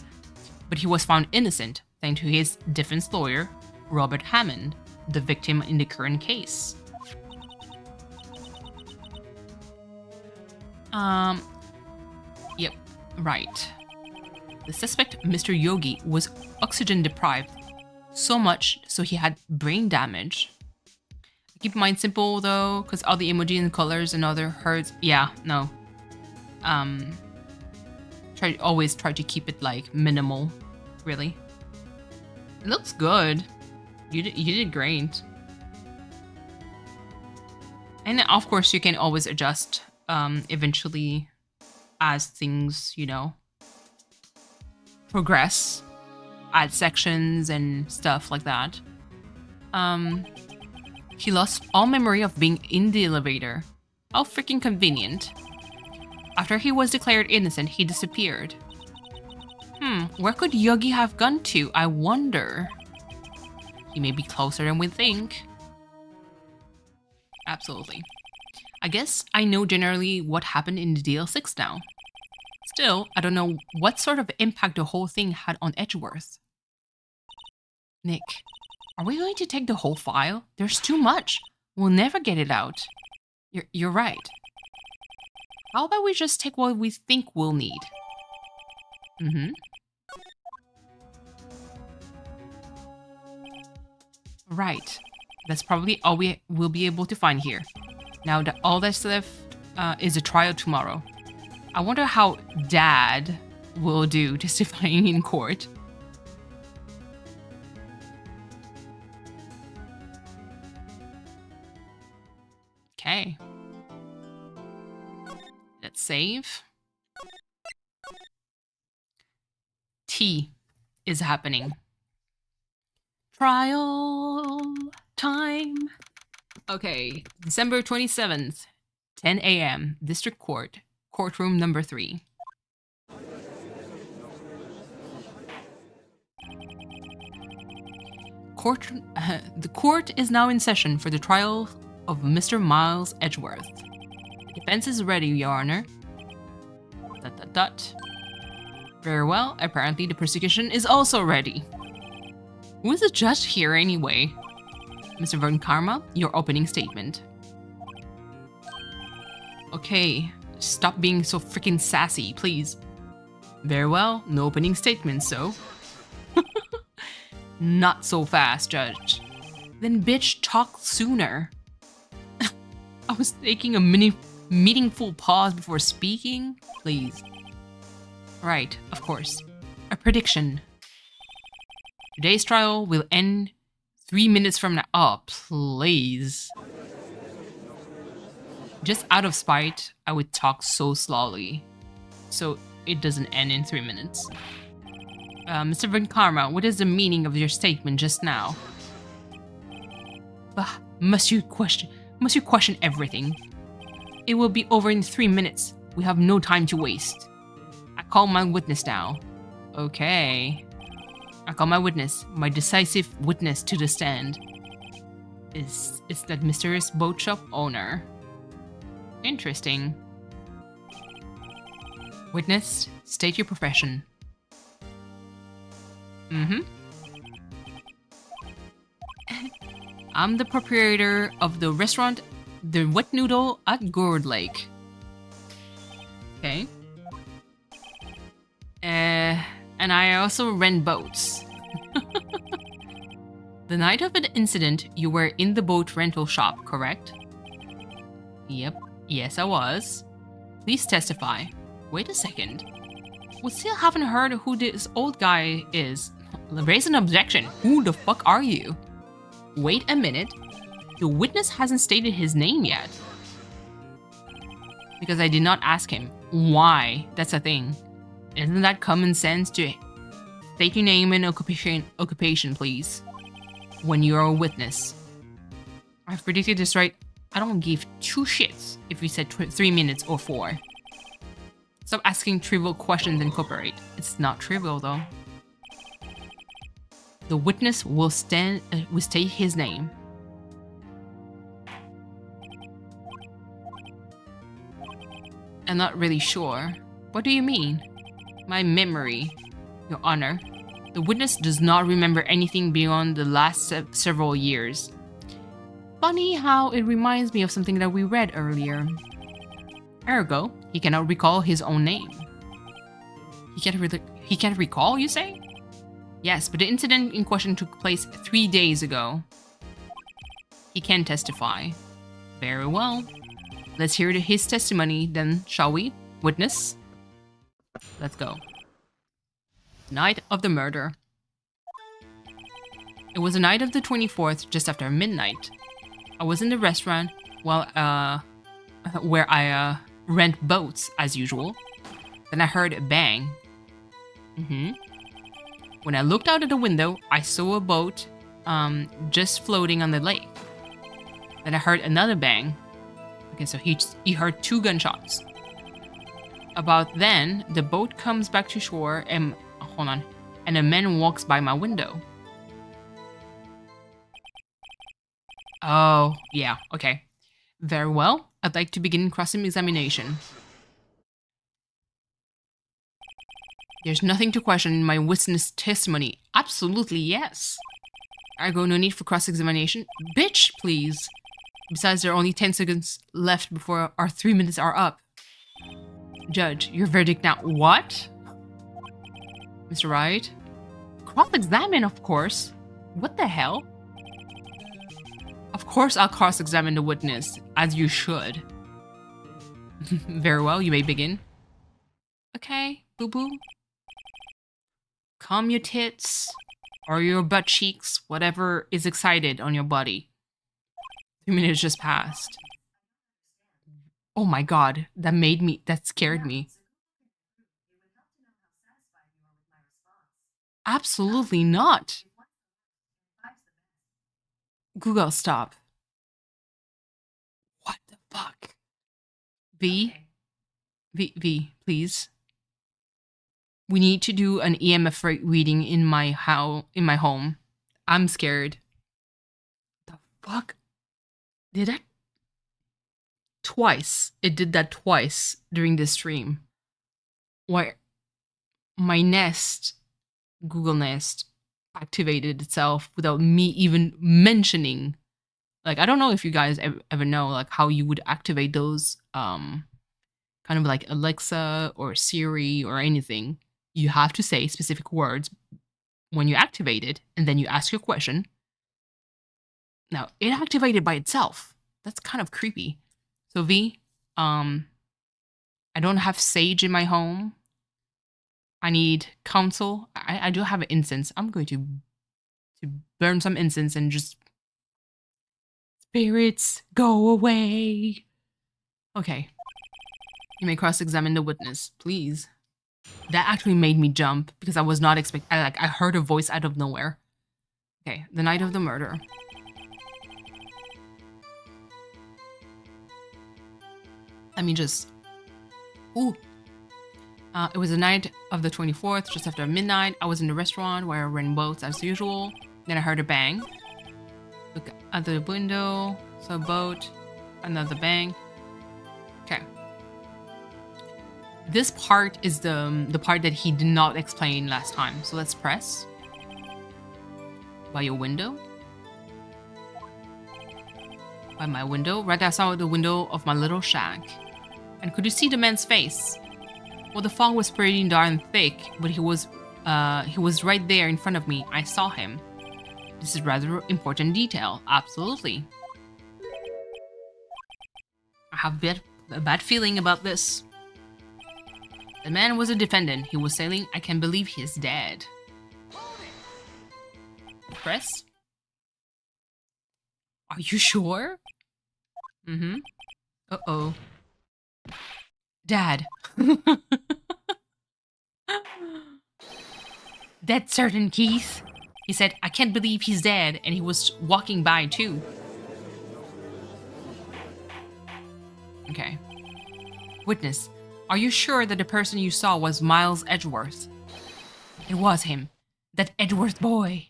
But he was found innocent thanks to his defense lawyer, Robert Hammond, the victim in the current case. Yep, right. The suspect, Mr. Yogi, was oxygen deprived. So much so he had brain damage. Keep mine simple though, because all the emoji and colors and other herds. Yeah, no. Always try to keep it like minimal, really. It looks good. You did great. And of course you can always adjust eventually as things, you know, progress, add sections and stuff like that. He lost all memory of being in the elevator. How freaking convenient. After he was declared innocent, he disappeared. Where could Yogi have gone to? I wonder. He may be closer than we think. Absolutely. I guess I know generally what happened in the DL6 now. Still, I don't know what sort of impact the whole thing had on Edgeworth. Nick, are we going to take the whole file? There's too much. We'll never get it out. You're right. How about we just take what we think we'll need? Right. That's probably all we will be able to find here. Now that all that's left is a trial tomorrow. I wonder how Dad will do testifying in court. Okay. Let's save. T is happening. Trial time. Okay, December 27th, 10 a.m., District Court, courtroom number 3. The court is now in session for the trial of Mr. Miles Edgeworth. The defense is ready, Your Honor. ... Very well, apparently the prosecution is also ready. Who is the judge here anyway? Mr. Von Karma, your opening statement. Okay, stop being so freaking sassy, please. Very well, no opening statement, so... Not so fast, Judge. Then bitch, talk sooner. I was taking a meaningful pause before speaking. Please. Right, of course. A prediction. Today's trial will end 3 minutes from now. Oh, please. Just out of spite, I would talk so slowly, so it doesn't end in 3 minutes. Mr. Von Karma, what is the meaning of your statement just now? Bah, must you question everything? It will be over in 3 minutes. We have no time to waste. I call my witness now. Okay. I call my witness, my decisive witness to the stand. Is that mysterious boat shop owner? Interesting. Witness, state your profession. I'm the proprietor of the restaurant The Wet Noodle at Gourd Lake. Okay. And I also rent boats. The night of the incident, you were in the boat rental shop, correct? Yep. Yes, I was. Please testify. Wait a second. We still haven't heard who this old guy is. Raise an objection. Who the fuck are you? Wait a minute. The witness hasn't stated his name yet. Because I did not ask him. Why? That's a thing. Isn't that common sense to state your name and occupation, please? When you're a witness. I've predicted this right. I don't give 2 shits if you said 3 minutes or 4. Stop asking trivial questions and cooperate. It's not trivial though. The witness will state his name. I'm not really sure. What do you mean? My memory, Your Honor. The witness does not remember anything beyond the last several years. Funny how it reminds me of something that we read earlier. Ergo, he cannot recall his own name. He can't recall, you say? Yes, but the incident in question took place 3 days ago. He can testify. Very well. Let's hear his testimony then, shall we? Witness? Let's go. Night of the murder. It was the night of the 24th, just after midnight. I was in the restaurant where I rent boats, as usual. Then I heard a bang. When I looked out of the window, I saw a boat just floating on the lake. Then I heard another bang. Okay, so he heard 2 gunshots. About then, the boat comes back to shore and... hold on. And a man walks by my window. Oh, yeah, okay. Very well. I'd like to begin cross-examination. There's nothing to question in my witness testimony. Absolutely, yes. Ergo, no need for cross-examination. Bitch, please. Besides, there are only 10 seconds left before our 3 minutes are up. Judge, your verdict now. What? Mr. Wright? Cross-examine, of course. What the hell? course I'll cross-examine the witness, as you should. Very well, you may begin. Okay, boo-boo. Calm your tits, or your butt cheeks, whatever is excited on your body. 2 minutes just passed. Oh my god, that scared me. Absolutely not. Google, stop. What the fuck? V, please. We need to do an EMF reading in my home. I'm scared. The fuck? Did that? Twice. It did that twice during this stream. Where my Google Nest, activated itself without me even mentioning. Like, I don't know if you guys ever know like how you would activate those kind of like Alexa or Siri or anything. You have to say specific words when you activate it, and then you ask your question. Now, it activated by itself. That's kind of creepy. So V, I don't have sage in my home. I need counsel. I do have an incense. I'm going to burn some incense and just... Spirits, go away. Okay. You may cross-examine the witness, please. That actually made me jump because I was not expecting... I heard a voice out of nowhere. Okay, the night of the murder. Let me just... Ooh. It was the night of the 24th, just after midnight. I was in the restaurant where I ran boats as usual. Then I heard a bang. Look at the window, saw a boat, another bang. Okay. This part is the part that he did not explain last time. So let's press. By your window. By my window. Right outside the window of my little shack. And could you see the man's face? Well, the fog was pretty darn thick, but he was right there in front of me. I saw him. This is rather important detail. Absolutely. I have a bad feeling about this. The man was a defendant. He was saying, I can't believe he is dead. Press. Are you sure? Mm-hmm. Uh-oh. Dad. Dead certain, Keith. He said, I can't believe he's dead, and he was walking by too. Okay. Witness, are you sure that the person you saw was Miles Edgeworth? It was him. That Edgeworth boy.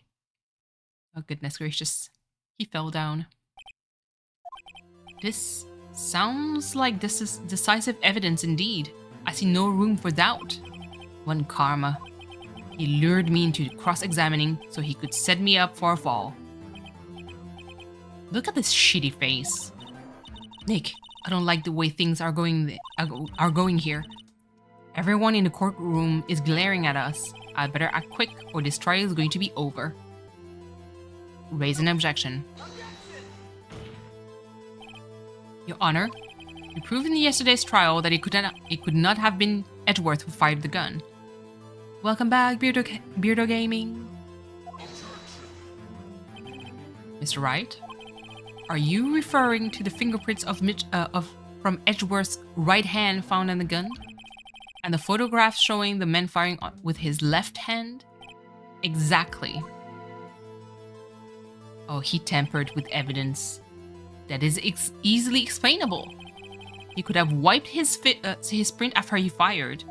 Oh, goodness gracious. He fell down. This sounds like this is decisive evidence indeed. I see no room for doubt. One karma. He lured me into cross-examining so he could set me up for a fall. Look at this shitty face. Nick, I don't like the way things are going here. Everyone in the courtroom is glaring at us. I'd better act quick or this trial is going to be over. Raise an objection. Your Honor, you proved in yesterday's trial that it could not have been Edgeworth who fired the gun. Welcome back, Beardo Gaming. Mr. Wright, are you referring to the fingerprints from Edgeworth's right hand found on the gun? And the photographs showing the man firing with his left hand? Exactly. Oh, he tampered with evidence. That is easily explainable. He could have wiped his print after he fired.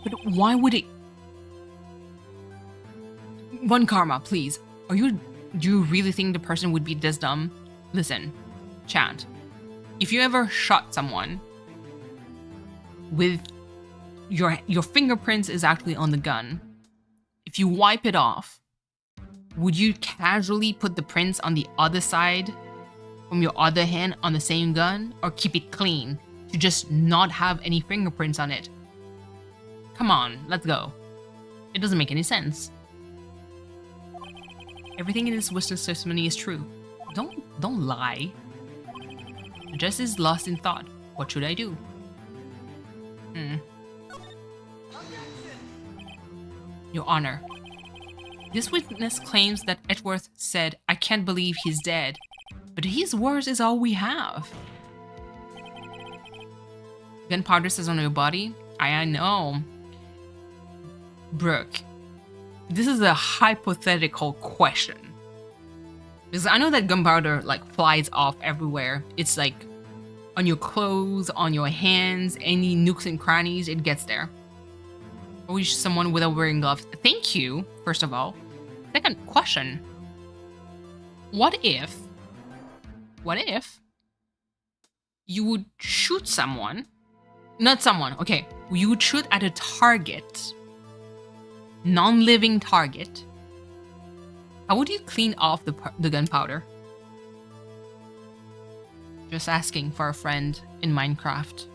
But why would it... One karma, please. Do you really think the person would be this dumb? Listen, chat. If you ever shot someone with your fingerprints is actually on the gun, if you wipe it off, would you casually put the prints on the other side from your other hand on the same gun, or keep it clean to just not have any fingerprints on it? Come on, let's go. It doesn't make any sense. Everything in this witness testimony is true. Don't lie. The judge is lost in thought. What should I do? Your Honor, this witness claims that Edgeworth said, "I can't believe he's dead." But his words is all we have. Gunpowder says on your body? I know. Brooke, this is a hypothetical question. Because I know that gunpowder like flies off everywhere. It's like on your clothes, on your hands, any nooks and crannies, it gets there. I wish someone without wearing gloves. Thank you, first of all. Second question. What if you would shoot someone, not someone, okay, you would shoot at a target, non-living target. How would you clean off the gunpowder? Just asking for a friend in Minecraft.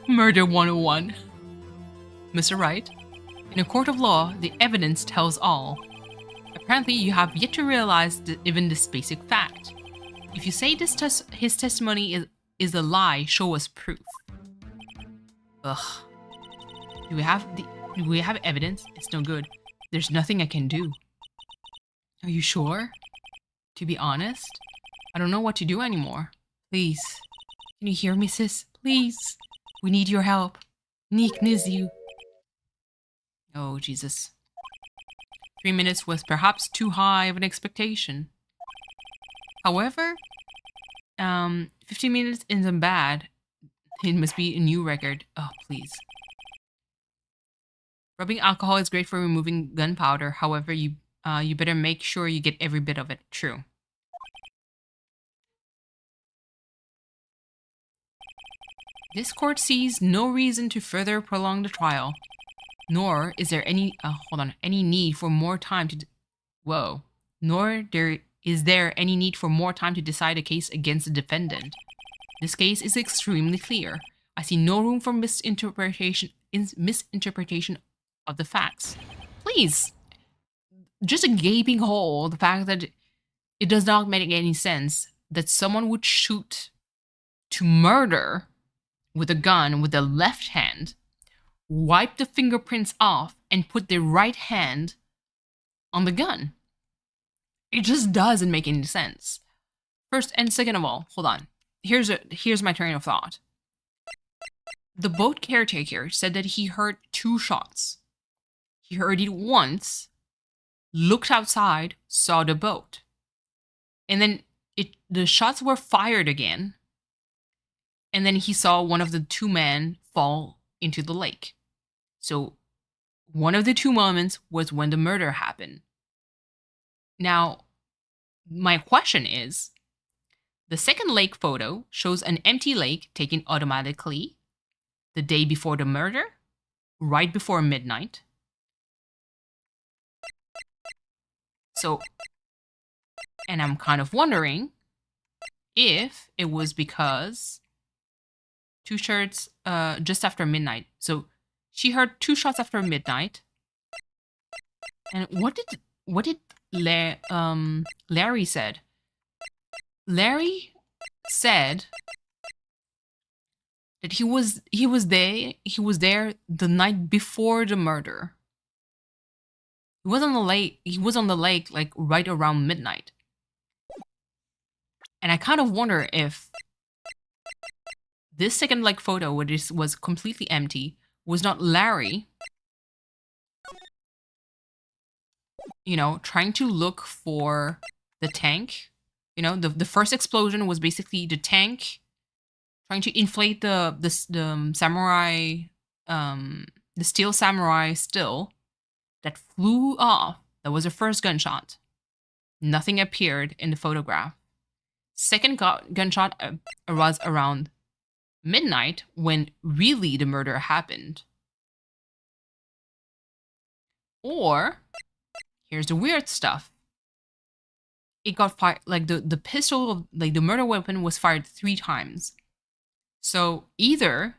Murder 101. Mr. Wright, in a court of law, the evidence tells all. Apparently, you have yet to realize even this basic fact. If you say his testimony is a lie, show us proof. Ugh. Do we have evidence? It's no good. There's nothing I can do. Are you sure? To be honest, I don't know what to do anymore. Please. Can you hear me, sis? Please. We need your help. Nick needs you. Oh, Jesus. 3 minutes was perhaps too high of an expectation. However, 15 minutes isn't bad. It must be a new record. Oh, please. Rubbing alcohol is great for removing gunpowder. However, you better make sure you get every bit of it. True. This court sees no reason to further prolong the trial, nor is there any any need for more time to is there any need for more time to decide a case against the defendant. This case is extremely clear. I see no room for misinterpretation of the facts. Please, just a gaping hole. The fact that it does not make any sense that someone would shoot to murder with a gun with the left hand, wipe the fingerprints off, and put the right hand on the gun. It just doesn't make any sense. First and second of all, hold on. Here's my train of thought. The boat caretaker said that he heard 2 shots. He heard it once, looked outside, saw the boat. And then the shots were fired again. And then he saw one of the 2 men fall into the lake. So one of the 2 moments was when the murder happened. Now, my question is, the second lake photo shows an empty lake taken automatically the day before the murder, right before midnight. So, and I'm kind of wondering if it was because 2 shots just after midnight. So she heard 2 shots after midnight. And what did Larry said? Larry said that he was there the night before the murder. He was on the lake like right around midnight. And I kind of wonder if this second lake photo, where this was completely empty, was not Larry, trying to look for the tank. The first explosion was basically the tank trying to inflate the samurai, the steel samurai still that flew off. That was the first gunshot. Nothing appeared in the photograph. Second gunshot was around midnight when really the murder happened. Or, here's the weird stuff. It got fired, like the pistol, like the murder weapon was fired 3 times. So either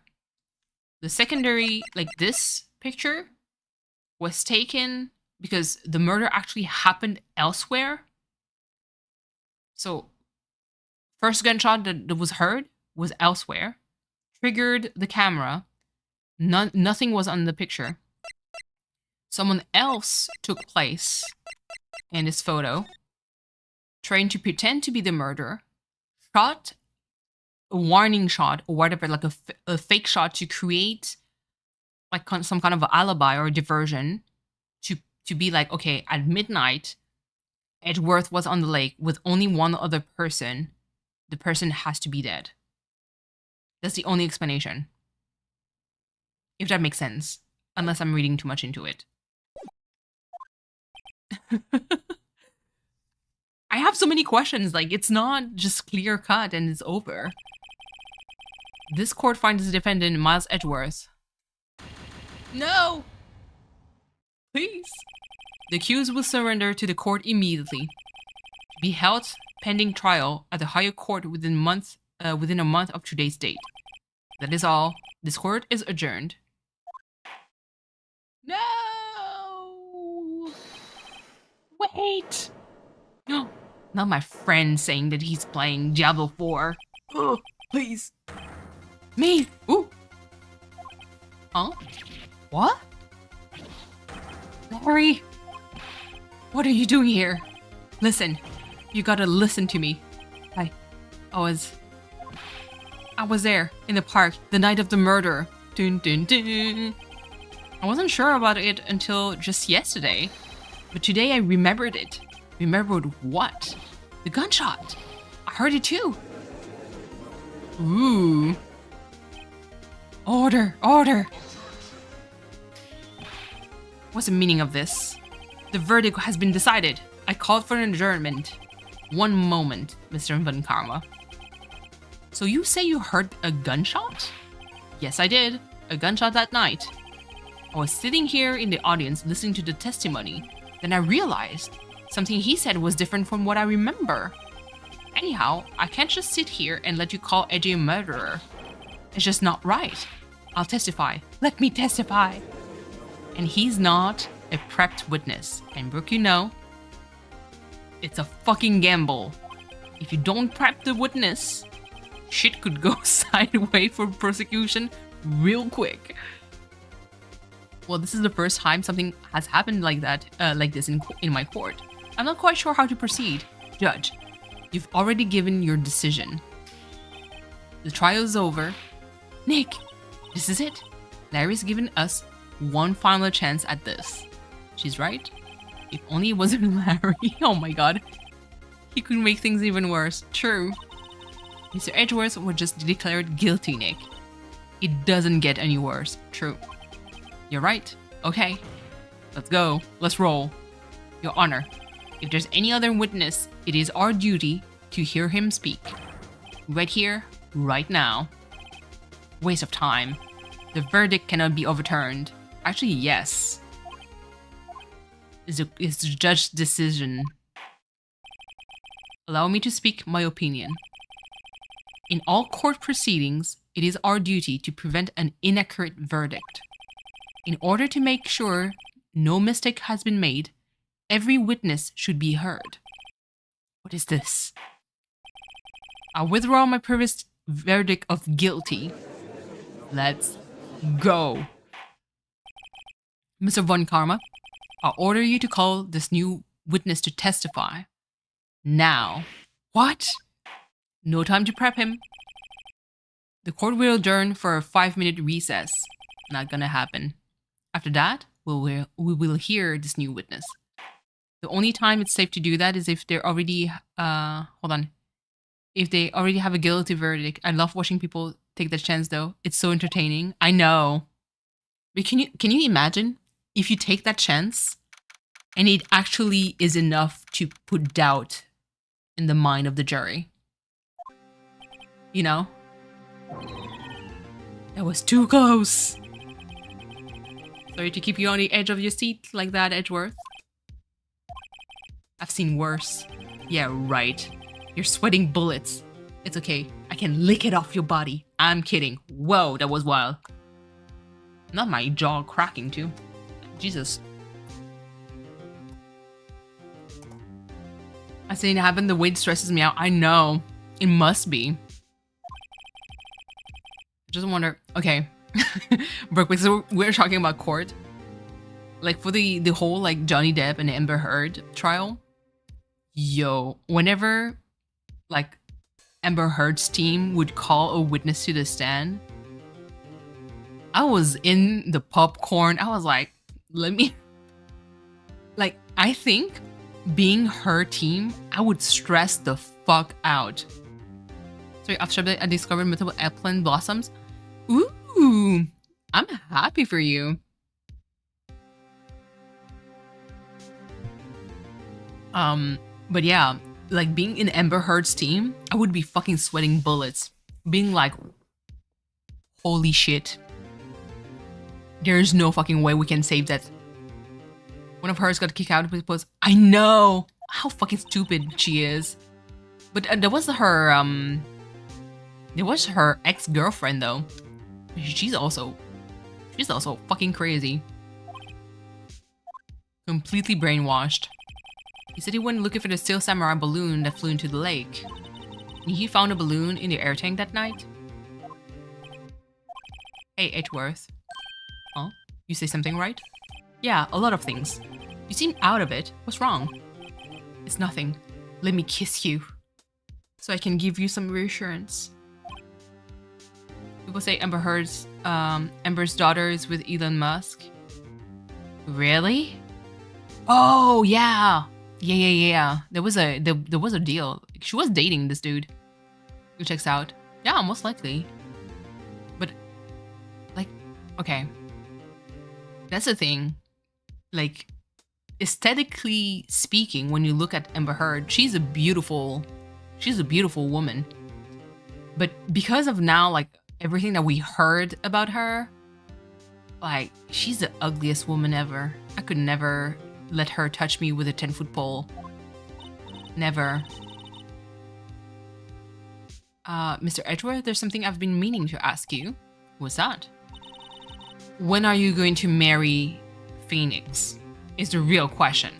the secondary, like this picture, was taken because the murder actually happened elsewhere. So, first gunshot that was heard was elsewhere, triggered the camera. Nothing was on the picture. Someone else took place in this photo, trying to pretend to be the murderer, shot a warning shot or whatever, like a fake shot to create like some kind of alibi or diversion to be like, okay, at midnight, Edgeworth was on the lake with only one other person. The person has to be dead. That's the only explanation. If that makes sense. Unless I'm reading too much into it. I have so many questions. Like, it's not just clear cut and it's over. This court finds the defendant, Miles Edgeworth. No! Please. The accused will surrender to the court immediately. To be held pending trial at the higher court within a month of today's date. That is all. This court is adjourned. No! Wait! No, not my friend saying that he's playing Diablo 4. Oh, please. Me! Ooh! Huh? What? Larry! What are you doing here? Listen, you gotta listen to me. I was there in the park the night of the murder. Dun dun dun. I wasn't sure about it until just yesterday, but today I remembered it. Remembered what? The gunshot. I heard it too. Ooh. Order, order. What's the meaning of this? The verdict has been decided. I called for an adjournment. One moment, Mr. Van Karma. So you say you heard a gunshot? Yes, I did. A gunshot that night. I was sitting here in the audience listening to the testimony. Then I realized something he said was different from what I remember. Anyhow, I can't just sit here and let you call Edgy a murderer. It's just not right. I'll testify. Let me testify. And he's not a prepped witness. And Brooke, you know, it's a fucking gamble. If you don't prep the witness, shit could go sideways for prosecution real quick. Well, this is the first time something has happened like that, like this in my court. I'm not quite sure how to proceed. Judge, you've already given your decision. The trial is over. Nick, this is it. Larry's given us one final chance at this. She's right. If only it wasn't Larry. Oh my god. He could make things even worse. True. Mr. Edgeworth was just declared guilty, Nick. It doesn't get any worse. True. You're right. Okay. Let's go. Let's roll. Your Honor, if there's any other witness, it is our duty to hear him speak. Right here, right now. Waste of time. The verdict cannot be overturned. Actually, yes. It's the judge's decision. Allow me to speak my opinion. In all court proceedings, it is our duty to prevent an inaccurate verdict. In order to make sure no mistake has been made, every witness should be heard. What is this? I withdraw my previous verdict of guilty. Let's go. Mr. Von Karma, I order you to call this new witness to testify. Now. What? No time to prep him. The court will adjourn for a 5-minute recess. Not gonna happen. After that, we will hear this new witness. The only time it's safe to do that is if they're already, if they already have a guilty verdict. I love watching people take that chance though. It's so entertaining. I know. But can you imagine if you take that chance and it actually is enough to put doubt in the mind of the jury? You know? That was too close. Sorry to keep you on the edge of your seat like that, Edgeworth. I've seen worse. Yeah, right. You're sweating bullets. It's okay. I can lick it off your body. I'm kidding. Whoa, that was wild. Not my jaw cracking too. Jesus. I say it happened. The weight stresses me out. I know. It must be. I just wonder. Okay. Brooke, so we're talking about court. Like for the whole like Johnny Depp and Amber Heard trial. Yo, whenever like Amber Heard's team would call a witness to the stand, I was in the popcorn. I was like, let me... Like, I think being her team, I would stress the fuck out. So after that, I discovered multiple eggplant blossoms. Ooh, I'm happy for you. But yeah, like being in Amber Heard's team, I would be fucking sweating bullets. Being like, holy shit. There's no fucking way we can save that. One of hers got kicked out because I know how fucking stupid she is. But there was her ex-girlfriend though. She's also fucking crazy. Completely brainwashed. He said he went looking for the Steel Samurai balloon that flew into the lake. And he found a balloon in the air tank that night. Hey, Edgeworth. Huh? You say something right? Yeah, a lot of things. You seem out of it. What's wrong? It's nothing. Let me kiss you. So I can give you some reassurance. People say Amber's daughter is with Elon Musk. Really? Oh, yeah. Yeah. There was a deal. She was dating this dude. Who checks out. Yeah, most likely. But, like, okay. That's the thing. Like, aesthetically speaking, when you look at Amber Heard, she's a beautiful woman. But because of now, like, everything that we heard about her, like, she's the ugliest woman ever. I could never let her touch me with a 10-foot pole. Never. Mr. Edgeworth, there's something I've been meaning to ask you. What's that? When are you going to marry Phoenix? Is the real question.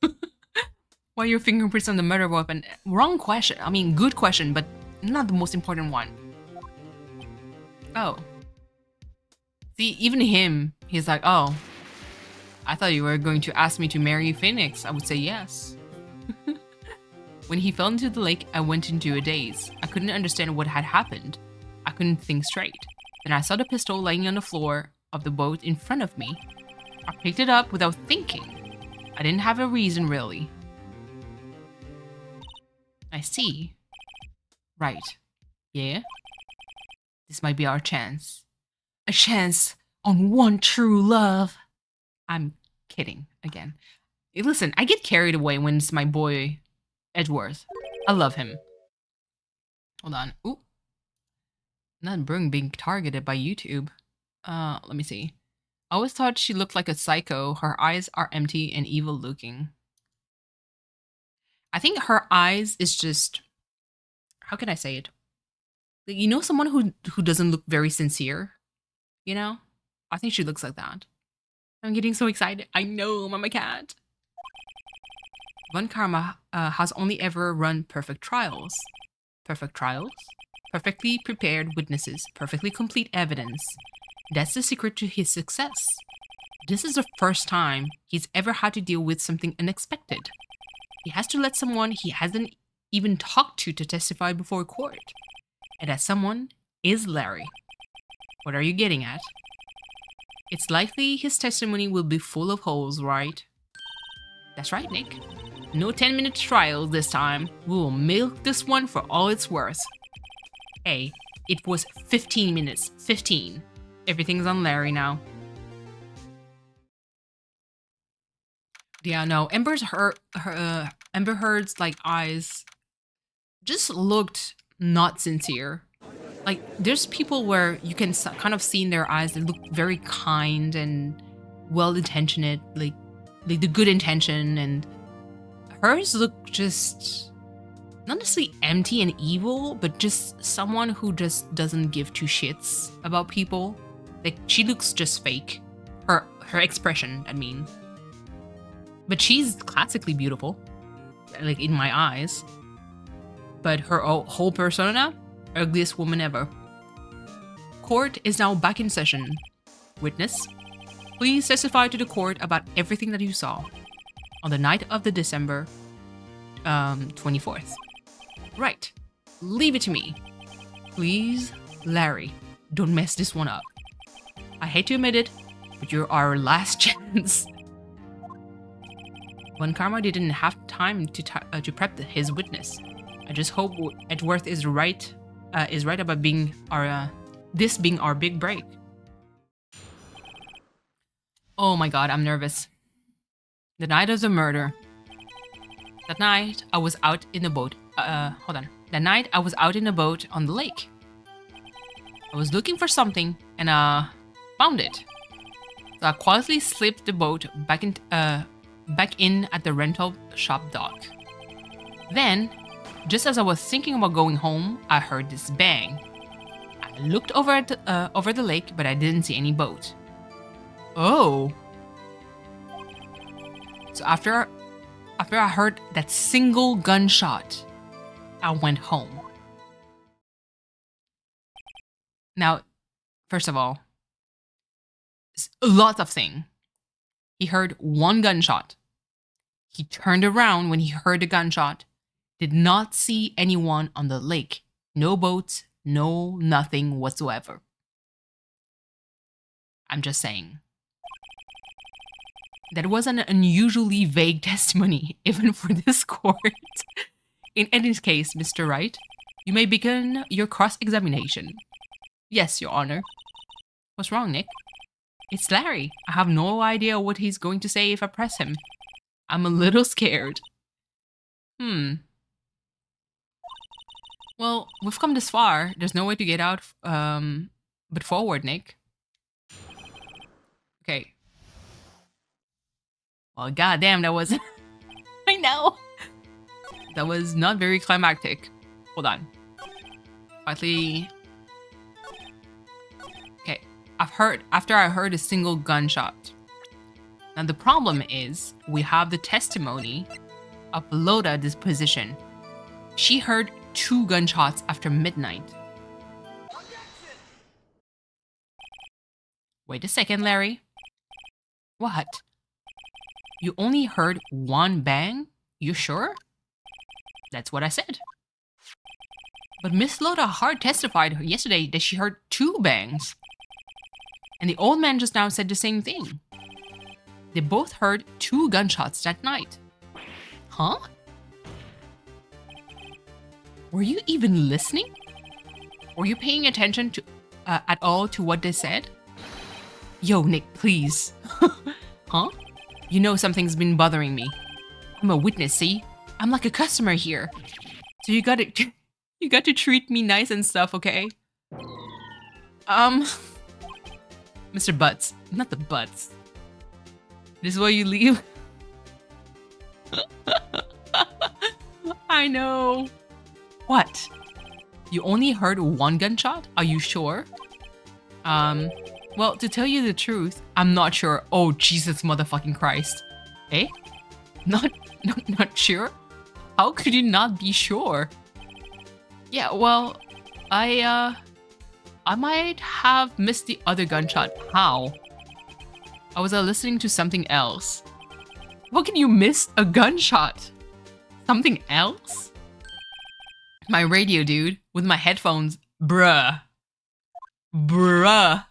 Why are your fingerprints on the murder weapon? Wrong question. I mean, good question, but not the most important one. Oh. See, even him, he's like, oh, I thought you were going to ask me to marry Phoenix. I would say yes. When he fell into the lake, I went into a daze. I couldn't understand what had happened. I couldn't think straight. Then I saw the pistol lying on the floor of the boat in front of me. I picked it up without thinking. I didn't have a reason, really. I see. Right. Yeah? This might be our chance. A chance on one true love. I'm kidding again. Hey, listen, I get carried away when it's my boy Edgeworth. I love him. Hold on. Ooh. Not being targeted by YouTube. Let me see. I always thought she looked like a psycho. Her eyes are empty and evil looking. I think her eyes is just... How can I say it? Like, you know, someone who doesn't look very sincere? You know? I think she looks like that. I'm getting so excited. I know, Mama Cat. Von Karma has only ever run perfect trials. Perfect trials? Perfectly prepared witnesses. Perfectly complete evidence. That's the secret to his success. This is the first time he's ever had to deal with something unexpected. He has to let someone he hasn't even talked to testify before court. And that someone is Larry. What are you getting at? It's likely his testimony will be full of holes, right? That's right, Nick. No 10-minute trial this time. We will milk this one for all it's worth. Hey, it was 15 minutes. 15. Everything's on Larry now. Yeah, no, Amber Heard's like eyes just looked not sincere. Like, there's people where you can kind of see in their eyes they look very kind and well-intentioned, like the good intention, and hers look just not necessarily empty and evil, but just someone who just doesn't give two shits about people. Like, she looks just fake. Her expression, I mean. But she's classically beautiful. like in my eyes. But her whole persona, ugliest woman ever. Court is now back in session. Witness, please testify to the court about everything that you saw on the night of the December 24th. Right. Leave it to me. Please, Larry, don't mess this one up. I hate to admit it, but you're our last chance. Von Karma didn't have time to prep his witness. I just hope Edworth is right about being our this being our big break. Oh my god, I'm nervous. The night of the murder. That night I was out in a boat. Hold on. That night I was out in a boat on the lake. I was looking for something and found it. So I quietly slipped the boat back in at the rental shop dock. Then, just as I was thinking about going home, I heard this bang. I looked over the lake, but I didn't see any boat. Oh. So after I heard that single gunshot, I went home. Now, first of all, lots of things. He heard one gunshot. He turned around when he heard the gunshot. Did not see anyone on the lake. No boats, no nothing whatsoever. I'm just saying. That was an unusually vague testimony, even for this court. In any case, Mr. Wright, you may begin your cross-examination. Yes, Your Honor. What's wrong, Nick? It's Larry. I have no idea what he's going to say if I press him. I'm a little scared. Well, we've come this far. There's no way to get out but forward, Nick. Okay. Well, goddamn, that was... I know! That was not very climactic. Hold on. Quietly... Okay. After I heard a single gunshot. Now the problem is, we have the testimony of Loda disposition. She heard 2 gunshots after midnight. Wait a second, Larry. What? You only heard 1 bang? You sure? That's what I said. But Miss Loda Hart testified yesterday that she heard 2 bangs. And the old man just now said the same thing. They both heard 2 gunshots that night. Huh? Were you even listening? Were you paying attention to at all to what they said? Yo, Nick, please. Huh? You know something's been bothering me. I'm a witness, see? I'm like a customer here. So you got to treat me nice and stuff, okay? Mr. Butts. Not the Butts. This is why you leave? I know. What? You only heard 1 gunshot? Are you sure? Well, to tell you the truth, I'm not sure. Oh, Jesus motherfucking Christ. Eh? Not sure? How could you not be sure? Yeah, well, I might have missed the other gunshot. How? I was listening to something else. How can you miss a gunshot? Something else? My radio, dude, with my headphones. Bruh. Bruh.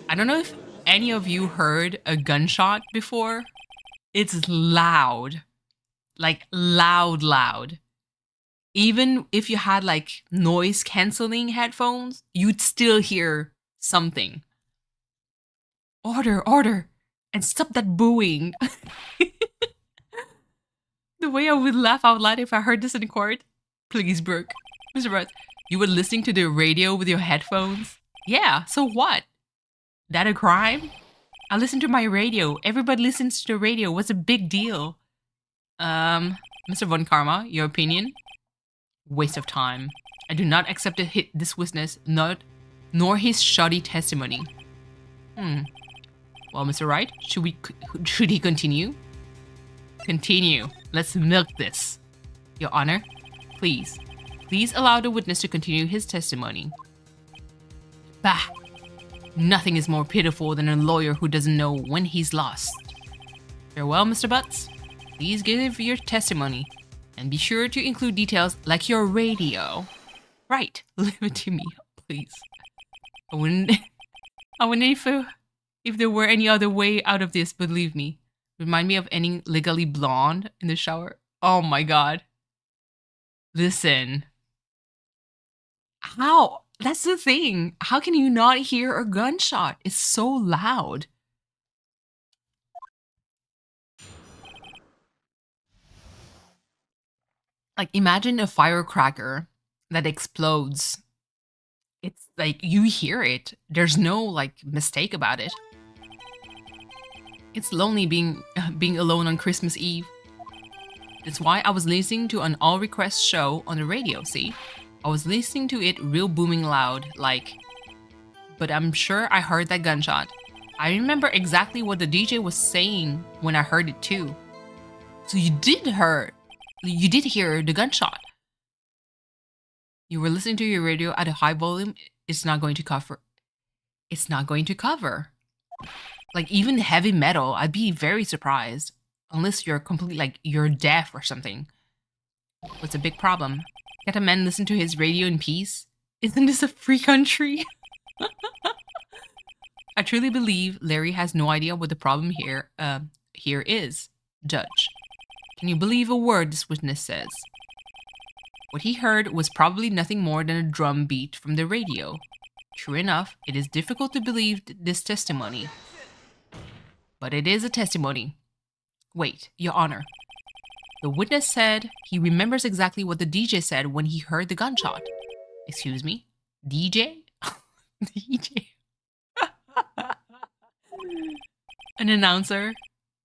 I don't know if any of you heard a gunshot before. It's loud. Like loud. Even if you had like noise canceling headphones, you'd still hear something. Order, and stop that booing. The way I would laugh out loud if I heard this in court. Please, Brooke. Mr. Brooks, you were listening to the radio with your headphones? Yeah, so what? That a crime? I listen to my radio. Everybody listens to the radio. What's a big deal? Mr. Von Karma, your opinion? Waste of time. I do not accept this witness, nor his shoddy testimony. Well, Mr. Wright, should he continue? Continue. let's milk this. Your Honor, please allow the witness to continue his testimony. Bah! Nothing is more pitiful than a lawyer who doesn't know when he's lost. Farewell, Mr. Butts. Please give your testimony, and be sure to include details like your radio. Right, leave it to me, please. I wouldn't if there were any other way out of this, believe me. Remind me of ending Legally Blonde in the shower. Oh my god. Listen. How? That's the thing. How can you not hear a gunshot? It's so loud. Like, imagine a firecracker that explodes. It's like, you hear it. There's no, like, mistake about it. It's lonely being alone on Christmas Eve. That's why I was listening to an all-request show on the radio, see? I was listening to it real booming loud, like... But I'm sure I heard that gunshot. I remember exactly what the DJ was saying when I heard it too. So you did hear the gunshot. You were listening to your radio at a high volume. It's not going to cover. It's not going to cover. Like, even heavy metal, I'd be very surprised. Unless you're completely, like, you're deaf or something. What's a big problem? Can't a man listen to his radio in peace? Isn't this a free country? I truly believe Larry has no idea what the problem here is. Judge, can you believe a word this witness says? What he heard was probably nothing more than a drum beat from the radio. True enough, it is difficult to believe this testimony. But it is a testimony. Wait, Your Honor. The witness said he remembers exactly what the DJ said when he heard the gunshot. Excuse me? DJ? DJ? An announcer?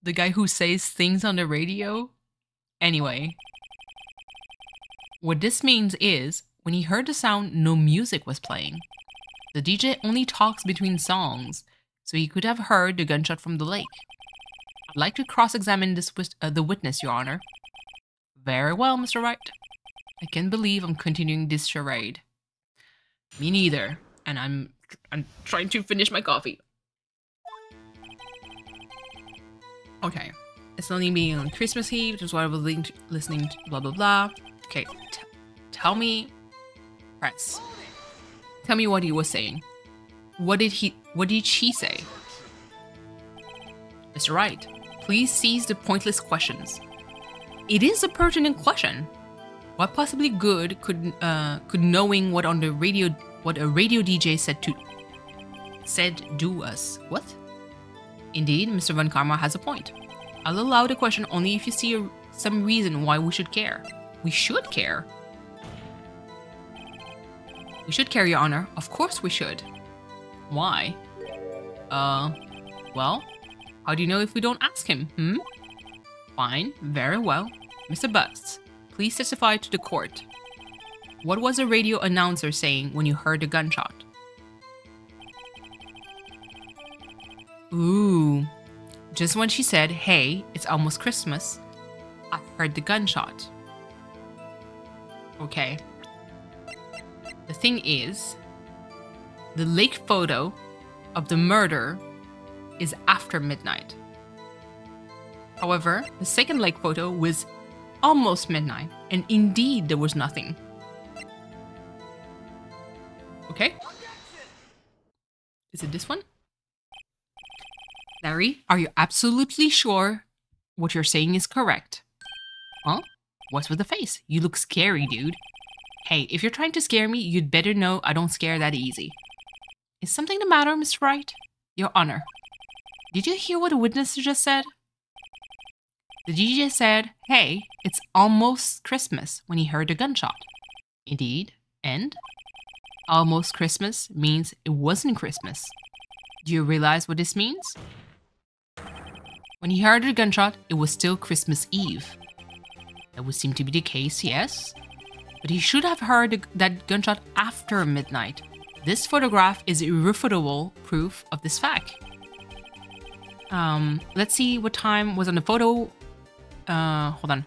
The guy who says things on the radio? Anyway. What this means is, when he heard the sound, no music was playing. The DJ only talks between songs, so he could have heard the gunshot from the lake. I'd like to cross-examine the witness, Your Honor. Very well, Mr. Wright. I can't believe I'm continuing this charade. Me neither. And I'm trying to finish my coffee. Okay. It's only me on Christmas Eve, which is why I was listening to blah blah blah. Okay. Tell me, press. Tell me what he was saying. What did she say? Mr. Wright, please cease the pointless questions. It is a pertinent question. What possibly good could knowing what a radio DJ said do us? What? Indeed, Mr. Von Karma has a point. I'll allow the question only if you see some reason why we should care. We should care. We should care, Your Honor. Of course we should. Why? Well, how do you know if we don't ask him, Fine, very well. Mr. Butts, please testify to the court. What was the radio announcer saying when you heard the gunshot? Ooh. Just when she said, hey, it's almost Christmas, I heard the gunshot. Okay. The thing is, the lake photo of the murder is after midnight. However, the second lake photo was almost midnight, and indeed there was nothing. Okay? Is it this one? Larry, are you absolutely sure what you're saying is correct? Huh? What's with the face? You look scary, dude. Hey, if you're trying to scare me, you'd better know I don't scare that easy. Is something the matter, Mr. Wright? Your Honor, did you hear what the witness just said? The DJ said, hey, it's almost Christmas when he heard a gunshot. Indeed, and? Almost Christmas means it wasn't Christmas. Do you realize what this means? When he heard the gunshot, it was still Christmas Eve. That would seem to be the case, yes? But he should have heard that gunshot after midnight. This photograph is irrefutable proof of this fact. Let's see what time was on the photo. hold on.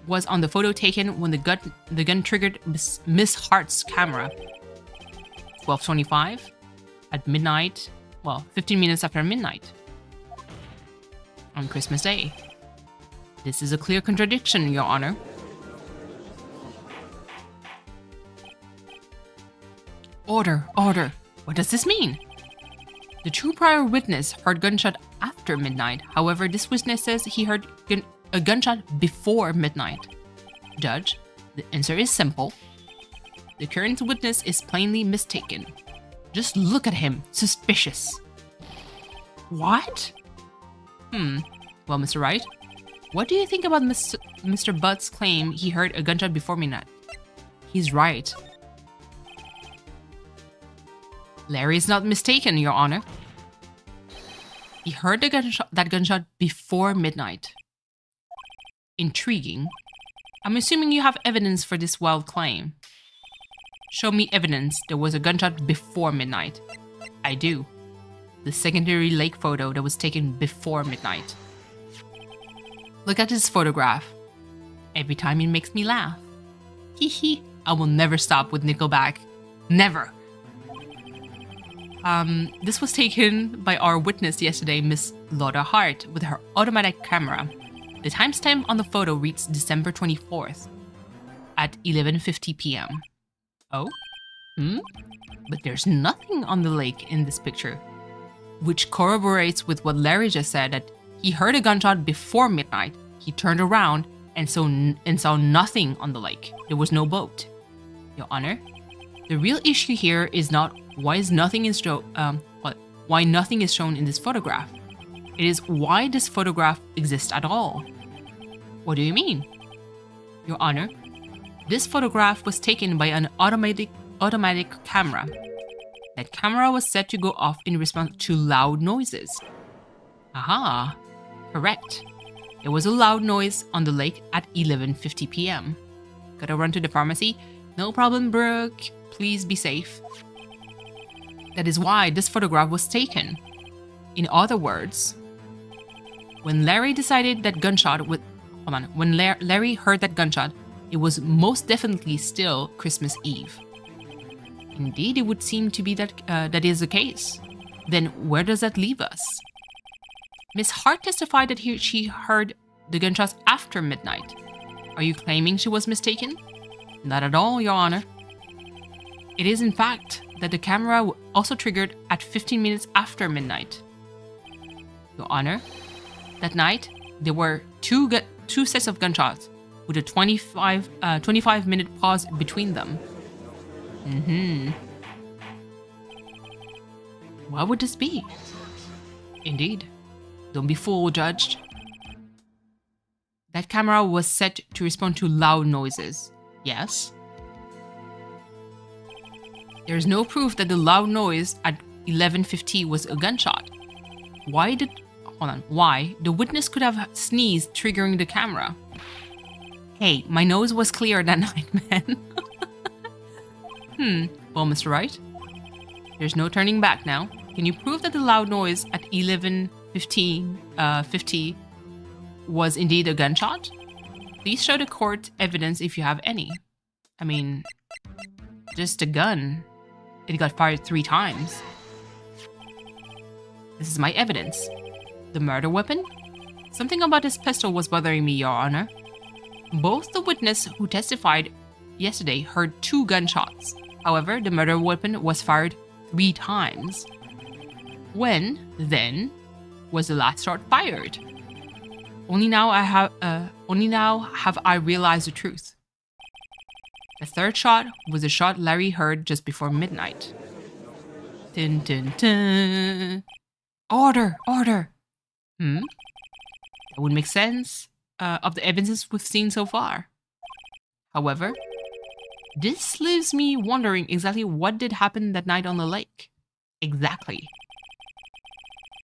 Was on the photo taken when the gun triggered Miss Hart's camera. 12:25 at midnight. Well, 15 minutes after midnight. On Christmas Day. This is a clear contradiction, Your Honor. Order, order. What does this mean? The true prior witness heard gunshot after midnight. However, this witness says he heard a gunshot before midnight. Judge, the answer is simple. The current witness is plainly mistaken. Just look at him. Suspicious. What? Well, Mr. Wright, what do you think about Mr. Butt's claim he heard a gunshot before midnight? He's right. Larry is not mistaken, Your Honor. He heard that gunshot before midnight. Intriguing. I'm assuming you have evidence for this wild claim. Show me evidence there was a gunshot before midnight. I do. The secondary lake photo that was taken before midnight. Look at this photograph. Every time it makes me laugh. Hee hee. I will never stop with Nickelback. Never. This was taken by our witness yesterday, Miss Lotta Hart, with her automatic camera. The timestamp on the photo reads December 24th at 11:50 p.m. Oh? But there's nothing on the lake in this picture, which corroborates with what Larry just said, that he heard a gunshot before midnight. He turned around and saw nothing on the lake. There was no boat. Your Honor, the real issue here is not why nothing is shown in this photograph. It is why this photograph exists at all. What do you mean? Your Honor, this photograph was taken by an automatic camera. That camera was set to go off in response to loud noises. Aha, correct. There was a loud noise on the lake at 11:50 p.m. Gotta run to the pharmacy? No problem, Brooke. Please be safe. That is why this photograph was taken. In other words, when Larry decided that gunshot would... Hold on. When Larry heard that gunshot, it was most definitely still Christmas Eve. Indeed, it would seem to be that that is the case. Then where does that leave us? Miss Hart testified that she heard the gunshots after midnight. Are you claiming she was mistaken? Not at all, Your Honor. It is in fact that the camera also triggered at 15 minutes after midnight. Your Honor, that night there were two sets of gunshots with a 25-minute pause between them. What would this be? Indeed. Don't be fooled, Judge. That camera was set to respond to loud noises. Yes? There is no proof that the loud noise at 11:50 was a gunshot. Why the witness could have sneezed, triggering the camera? Hey, my nose was clear that night, man. Well, Mr. Wright, there's no turning back now. Can you prove that the loud noise at 11:50 was indeed a gunshot? Please show the court evidence if you have any. I mean, just a gun. It got fired 3 times. This is my evidence. The murder weapon? Something about this pistol was bothering me, Your Honor. Both the witness who testified yesterday heard 2 gunshots. However, the murder weapon was fired 3 times. When, then, was the last shot fired? Only now have I realized the truth. The 3rd shot was the shot Larry heard just before midnight. Dun dun dun. Order! Order! That would make sense of the evidence we've seen so far. However, this leaves me wondering exactly what did happen that night on the lake. Exactly.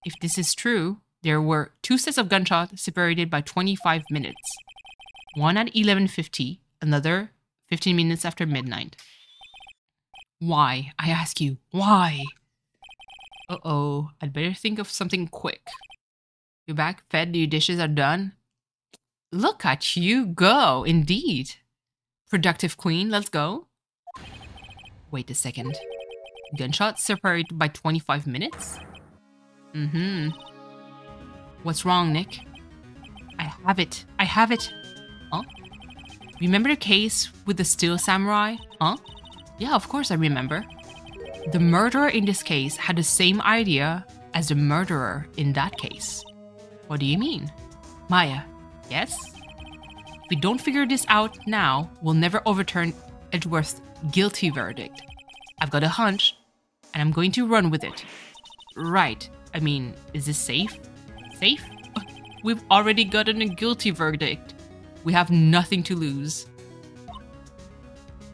If this is true, there were 2 sets of gunshots separated by 25 minutes. One at 11:50, another 15 minutes after midnight. Why? I ask you, why? Uh-oh, I'd better think of something quick. You're back, fed, your dishes are done? Look at you go, indeed. Productive queen, let's go. Wait a second. Gunshots separated by 25 minutes? Mm-hmm. What's wrong, Nick? I have it. I have it. Huh? Remember the case with the steel samurai? Huh? Yeah, of course I remember. The murderer in this case had the same idea as the murderer in that case. What do you mean? Maya, yes? If we don't figure this out now, we'll never overturn Edgeworth's guilty verdict. I've got a hunch, and I'm going to run with it. Right. I mean, is this safe? Safe? We've already gotten a guilty verdict. We have nothing to lose.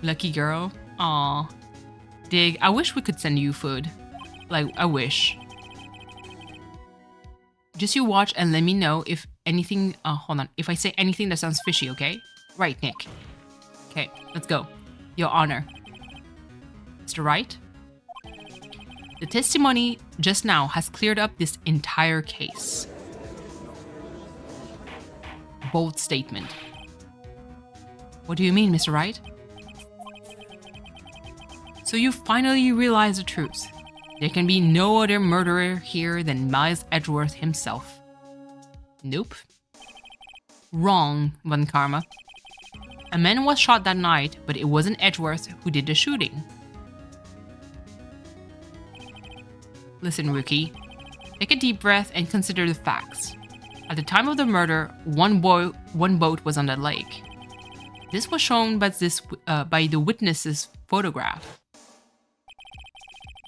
Lucky girl. Aw. Dig, I wish we could send you food. Like, I wish. Just you watch and let me know if anything... hold on. If I say anything that sounds fishy, okay? Right, Nick. Okay, let's go. Your Honor. Mr. Wright? The testimony just now has cleared up this entire case. Bold statement. What do you mean, Mr. Wright? So you finally realize the truth. There can be no other murderer here than Miles Edgeworth himself. Nope. Wrong, Von Karma. A man was shot that night, but it wasn't Edgeworth who did the shooting. Listen, rookie. Take a deep breath and consider the facts. At the time of the murder, one boat was on that lake. This was shown by the witness's photograph.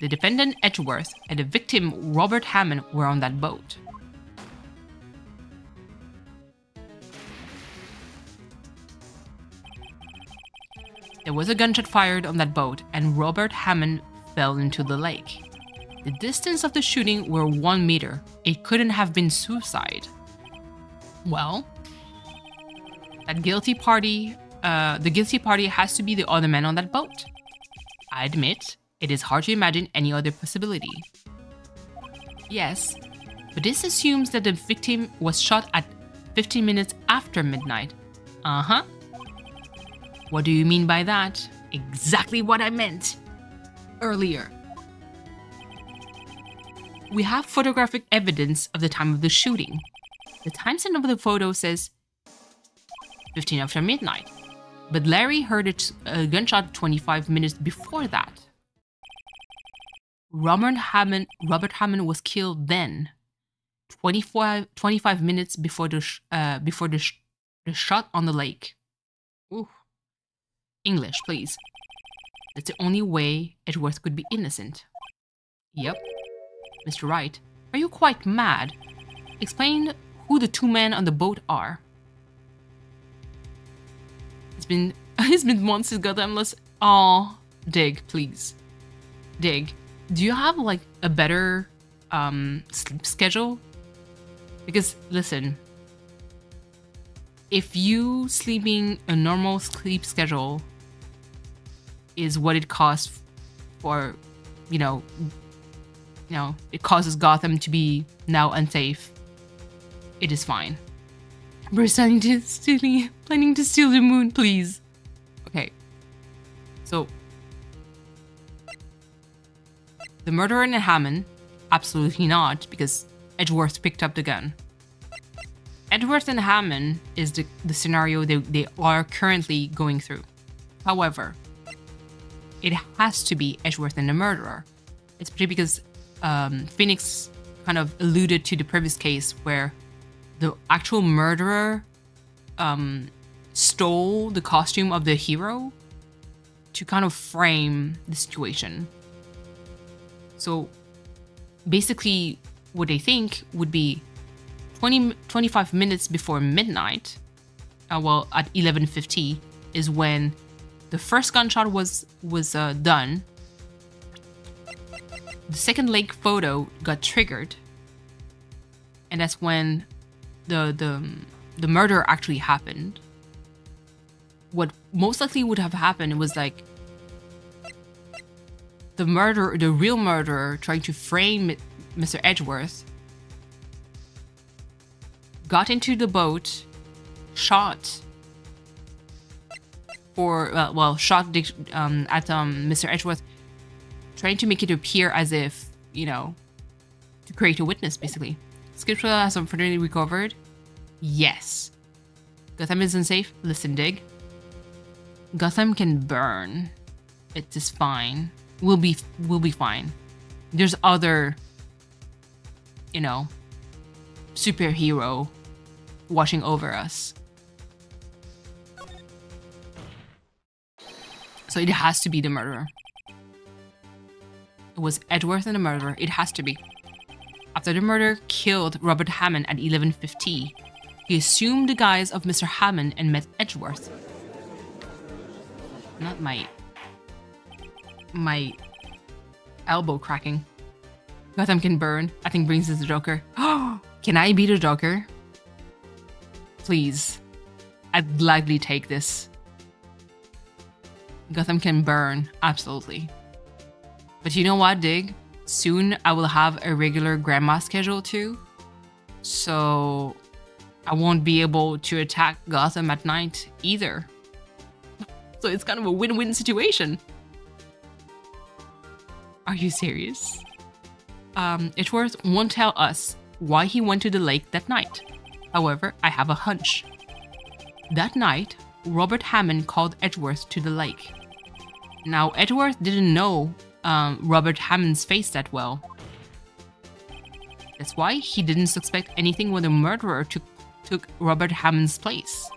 The defendant Edgeworth and the victim Robert Hammond were on that boat. There was a gunshot fired on that boat and Robert Hammond fell into the lake. The distance of the shooting were 1 meter. It couldn't have been suicide. Well, the guilty party has to be the other man on that boat. I admit, it is hard to imagine any other possibility. Yes, but this assumes that the victim was shot at 15 minutes after midnight. Uh-huh. What do you mean by that? Exactly what I meant. Earlier. We have photographic evidence of the time of the shooting. The timestamp of the photo says 15 after midnight, but Larry heard a gunshot 25 minutes before that. Robert Hammond was killed then, 25 minutes before the shot on the lake. Ooh. English, please. That's the only way Edgeworth could be innocent. Yep. Mr. Wright, are you quite mad? Explain who the two men on the boat are. It's been months since goddamn list. Aw, Dig, please. Dig, do you have like a better sleep schedule? Because listen, if you sleeping a normal sleep schedule is what it costs for, it causes Gotham to be now unsafe, it is fine. We're planning to steal the moon, please. Okay. So, the murderer in Hammond? Absolutely not, because Edgeworth picked up the gun. Edgeworth and Hammond is the scenario they are currently going through. However, it has to be Edgeworth and the murderer. It's particularly because Phoenix kind of alluded to the previous case where the actual murderer stole the costume of the hero to kind of frame the situation. So basically what they think would be 25 minutes before midnight, at 11:50 is when the first gunshot was done. The second lake photo got triggered, and that's when the murder actually happened. What most likely would have happened was like the real murderer trying to frame Mr. Edgeworth got into the boat, shot for shot at Mr. Edgeworth, trying to make it appear as if, you know, to create a witness, basically. Scripture has unfortunately recovered. Yes. Gotham is unsafe. Listen, Dig. Gotham can burn. It is fine. We'll be fine. There's other, you know, superhero watching over us. So it has to be the murderer. It was Edgeworth and the murderer. It has to be. After the murderer killed Robert Hammond at 11:50, he assumed the guise of Mr. Hammond and met Edgeworth. Not my elbow cracking. Gotham can burn. I think brings us the Joker. Oh, can I be the Joker? Please. I'd gladly take this. Gotham can burn. Absolutely. But you know what, Dig? Soon I will have a regular grandma schedule too. So I won't be able to attack Gotham at night either. So it's kind of a win-win situation. Are you serious? Edgeworth won't tell us why he went to the lake that night. However, I have a hunch. That night, Robert Hammond called Edgeworth to the lake. Now, Edgeworth didn't know Robert Hammond's face that well. That's why he didn't suspect anything when the murderer took Robert Hammond's place.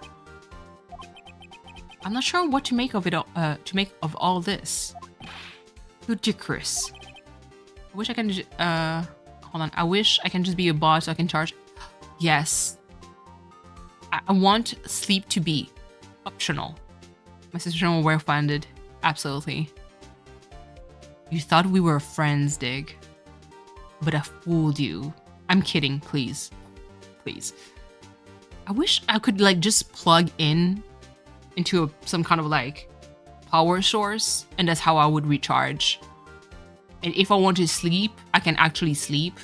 I'm not sure what to make of it. All this. Ludicrous. I wish I can. Hold on. I wish I can just be a bot so I can charge. Yes. I want sleep to be optional. My suspicions were well founded. Absolutely. You thought we were friends, Dig. But I fooled you. I'm kidding, please. Please. I wish I could like just plug into some kind of like power source, and that's how I would recharge. And if I want to sleep, I can actually sleep.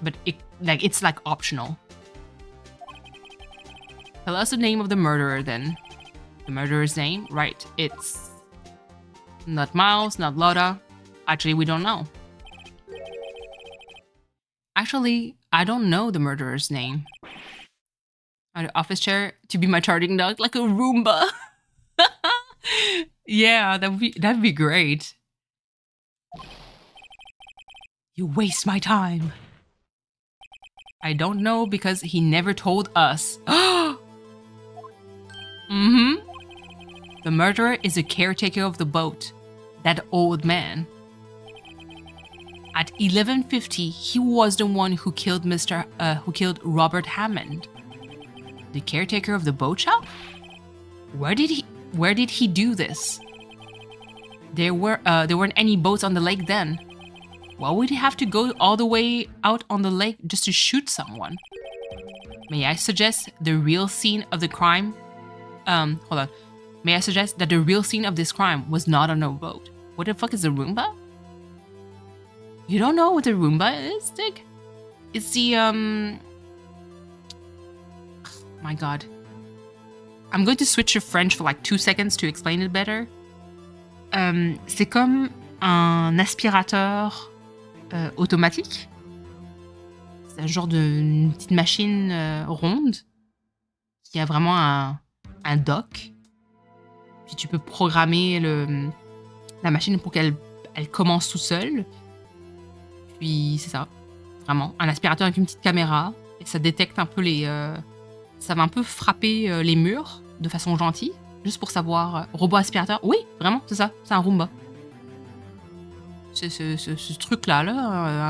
But it's like optional. Tell us the name of the murderer then. The murderer's name? Right. It's not Miles, not Lotta. Actually, we don't know. Actually, I don't know the murderer's name. An office chair to be my charging dog, like a Roomba. Yeah, that'd be great. You waste my time. I don't know because he never told us. The murderer is a caretaker of the boat. That old man. At 11:50, he was the one who killed who killed Robert Hammond. The caretaker of the boat shop? Where did he do this? There weren't any boats on the lake then. Why would he have to go all the way out on the lake just to shoot someone? May I suggest the real scene of the crime? Hold on. May I suggest that the real scene of this crime was not on a boat? What the fuck is a Roomba? You don't know what a Roomba is, Dick? It's the my god. I'm going to switch to French for like 2 seconds to explain it better. C'est comme un aspirateur automatique. C'est un genre de petite machine ronde qui a vraiment un dock. Puis tu peux programmer la machine pour qu'elle commence tout seule. Puis c'est ça, vraiment. Un aspirateur avec une petite caméra. Et ça détecte un peu ça va un peu frapper les murs de façon gentille. Juste pour savoir. Robot aspirateur. Oui, vraiment, c'est ça. C'est un Roomba. C'est ce truc-là,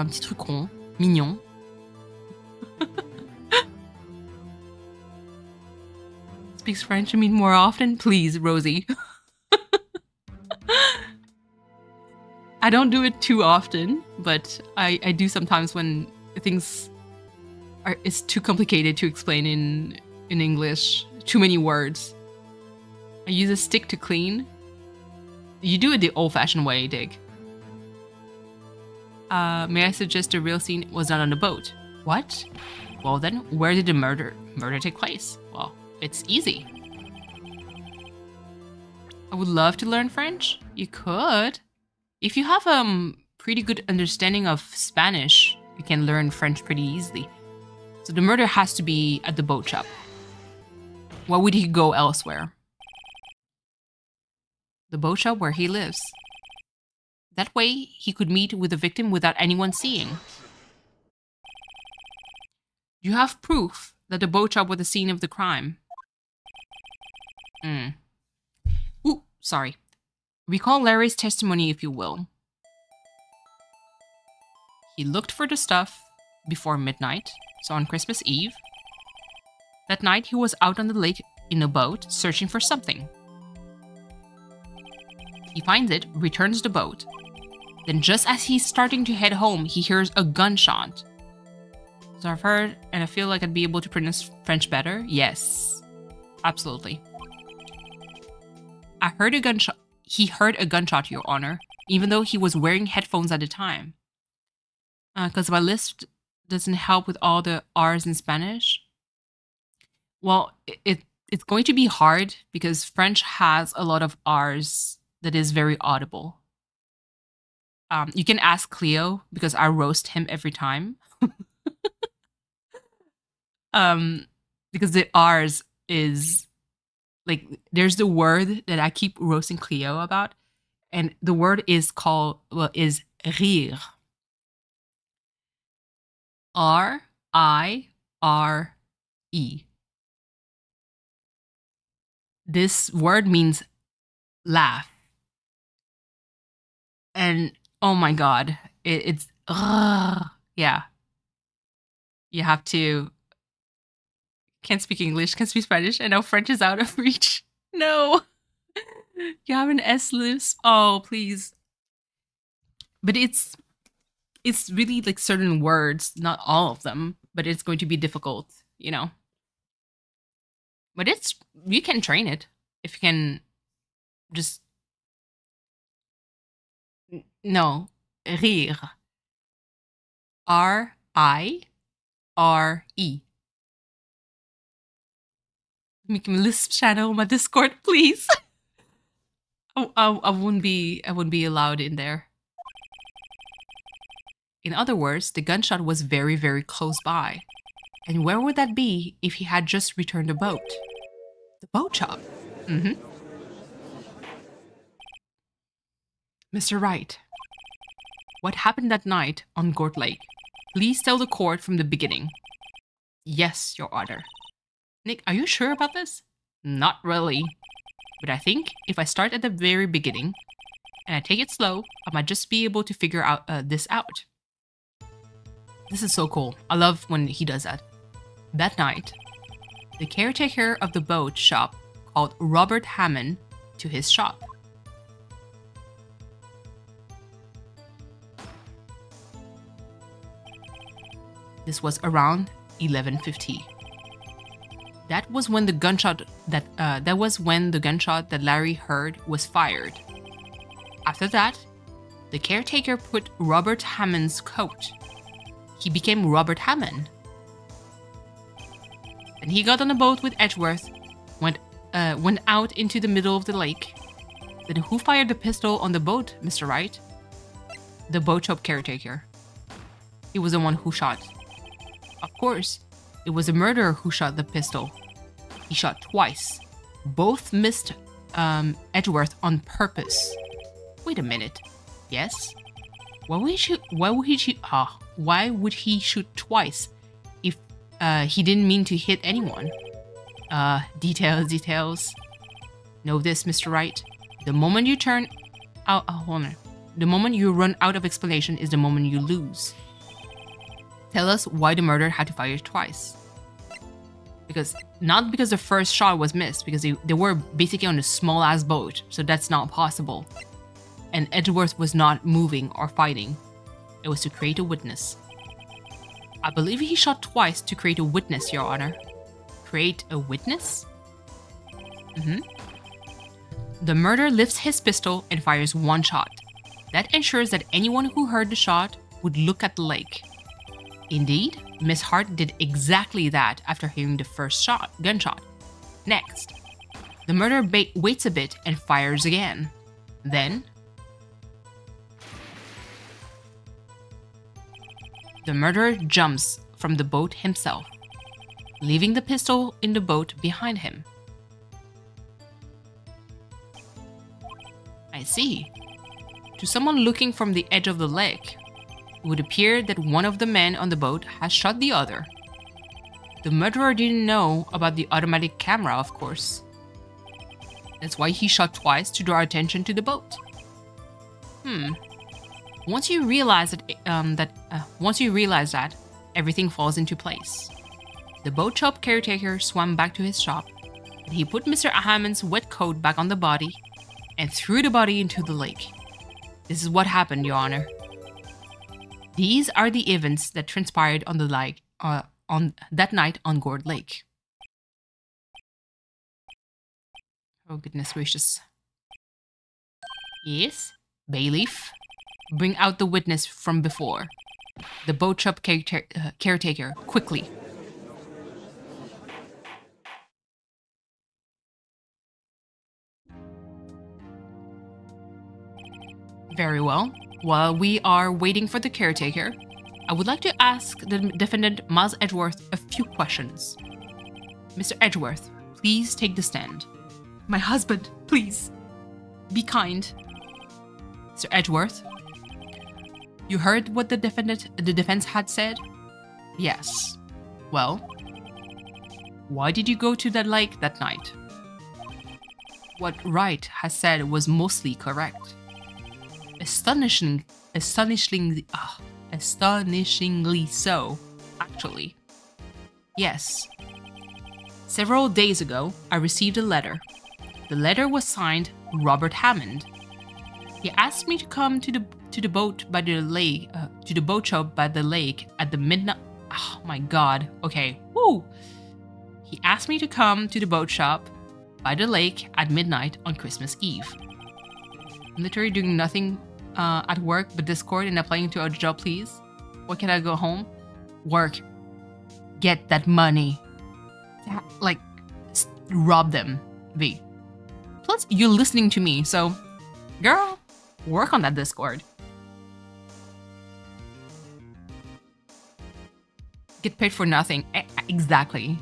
un petit truc rond, mignon. Speaks French to me more often, please, Rosie. I don't do it too often, but I do sometimes when things it's too complicated to explain in English. Too many words. I use a stick to clean. You do it the old-fashioned way, Dig. May I suggest the real scene was not on the boat? What? Well then, where did the murder take place? Well, It's easy. I would love to learn French. You could. If you have pretty good understanding of Spanish, you can learn French pretty easily. So the murder has to be at the boat shop. Why would he go elsewhere? The boat shop where he lives. That way, he could meet with the victim without anyone seeing. You have proof that the boat shop was the scene of the crime. Ooh, sorry. Recall Larry's testimony, if you will. He looked for the stuff before midnight, so on Christmas Eve. That night, he was out on the lake in a boat, searching for something. He finds it, returns the boat. Then just as he's starting to head home, he hears a gunshot. So I've heard, and I feel like I'd be able to pronounce French better. Yes, absolutely. I heard a gunshot. He heard a gunshot, Your Honor, even though he was wearing headphones at the time. Because my list doesn't help with all the R's in Spanish. Well, it's going to be hard because French has a lot of R's that is very audible. You can ask Cleo because I roast him every time. Because the R's is like, there's the word that I keep roasting Cleo about, and the word is called, well, is rire. R-I-R-E. This word means laugh. And oh my god, it's yeah. You have to. Can't speak English, can't speak Spanish, and now French is out of reach. No, you have an S lisp. Oh please. But it's really like certain words, not all of them. But it's going to be difficult, you know. But you can train it if you can just. No, rire. R-I-R-E. Make me lisp channel on my Discord, please. I wouldn't be allowed in there. In other words, the gunshot was very, very close by. And where would that be if he had just returned the boat? The boat shop. Mr. Wright, what happened that night on Gort Lake? Please tell the court from the beginning. Yes, Your Honor. Nick, are you sure about this? Not really. But I think if I start at the very beginning and I take it slow, I might just be able to figure out this out. This is so cool. I love when he does that. That night, the caretaker of the boat shop called Robert Hammond to his shop. This was around 11:50. That was when the gunshot that Larry heard was fired. After that, the caretaker put Robert Hammond's coat. He became Robert Hammond. And he got on a boat with Edgeworth, went out into the middle of the lake. Then who fired the pistol on the boat, Mr. Wright? The boat shop caretaker. He was the one who shot. Of course, it was the murderer who shot the pistol. He shot twice. Both missed Edgeworth on purpose. Wait a minute. Yes? Why would he shoot twice if he didn't mean to hit anyone? Details. Know this, Mr. Wright. The moment you turn out, hold on. The moment you run out of explanation is the moment you lose. Tell us why the murderer had to fire twice. Not because the first shot was missed, because they were basically on a small ass boat, so that's not possible. And Edgeworth was not moving or fighting. It was to create a witness. I believe he shot twice to create a witness, Your Honor. Create a witness? The murderer lifts his pistol and fires one shot. That ensures that anyone who heard the shot would look at the lake. Indeed, Miss Hart did exactly that after hearing the first gunshot. Next, the murderer waits a bit and fires again. Then, the murderer jumps from the boat himself, leaving the pistol in the boat behind him. I see. To someone looking from the edge of the lake, it would appear that one of the men on the boat has shot the other. The murderer didn't know about the automatic camera, of course. That's why he shot twice to draw attention to the boat. Once you realize that, everything falls into place. The boat shop caretaker swam back to his shop, and he put Mr. Hammond's wet coat back on the body and threw the body into the lake. This is what happened, Your Honor. These are the events that transpired on that night on Gourd Lake. Oh, goodness gracious. Yes, bailiff. Bring out the witness from before. The boat shop caretaker, quickly. Very well. While we are waiting for the caretaker, I would like to ask the defendant, Miles Edgeworth, a few questions. Mr. Edgeworth, please take the stand. My husband, please. Be kind. Mr. Edgeworth, you heard what the defense had said? Yes. Well, why did you go to that lake that night? What Wright has said was mostly correct. Astonishingly so, actually. Yes. Several days ago, I received a letter. The letter was signed Robert Hammond. He asked me to come to the boat by the lake, to the boat shop by the lake at the midnight. Oh my God. Okay. Woo. He asked me to come to the boat shop by the lake at midnight on Christmas Eve. I'm literally doing nothing at work but Discord and applying to a job, please. When can I go home? Work. Get that money. Like, rob them, V. Plus, you're listening to me, so, girl, work on that Discord. Get paid for nothing. Exactly.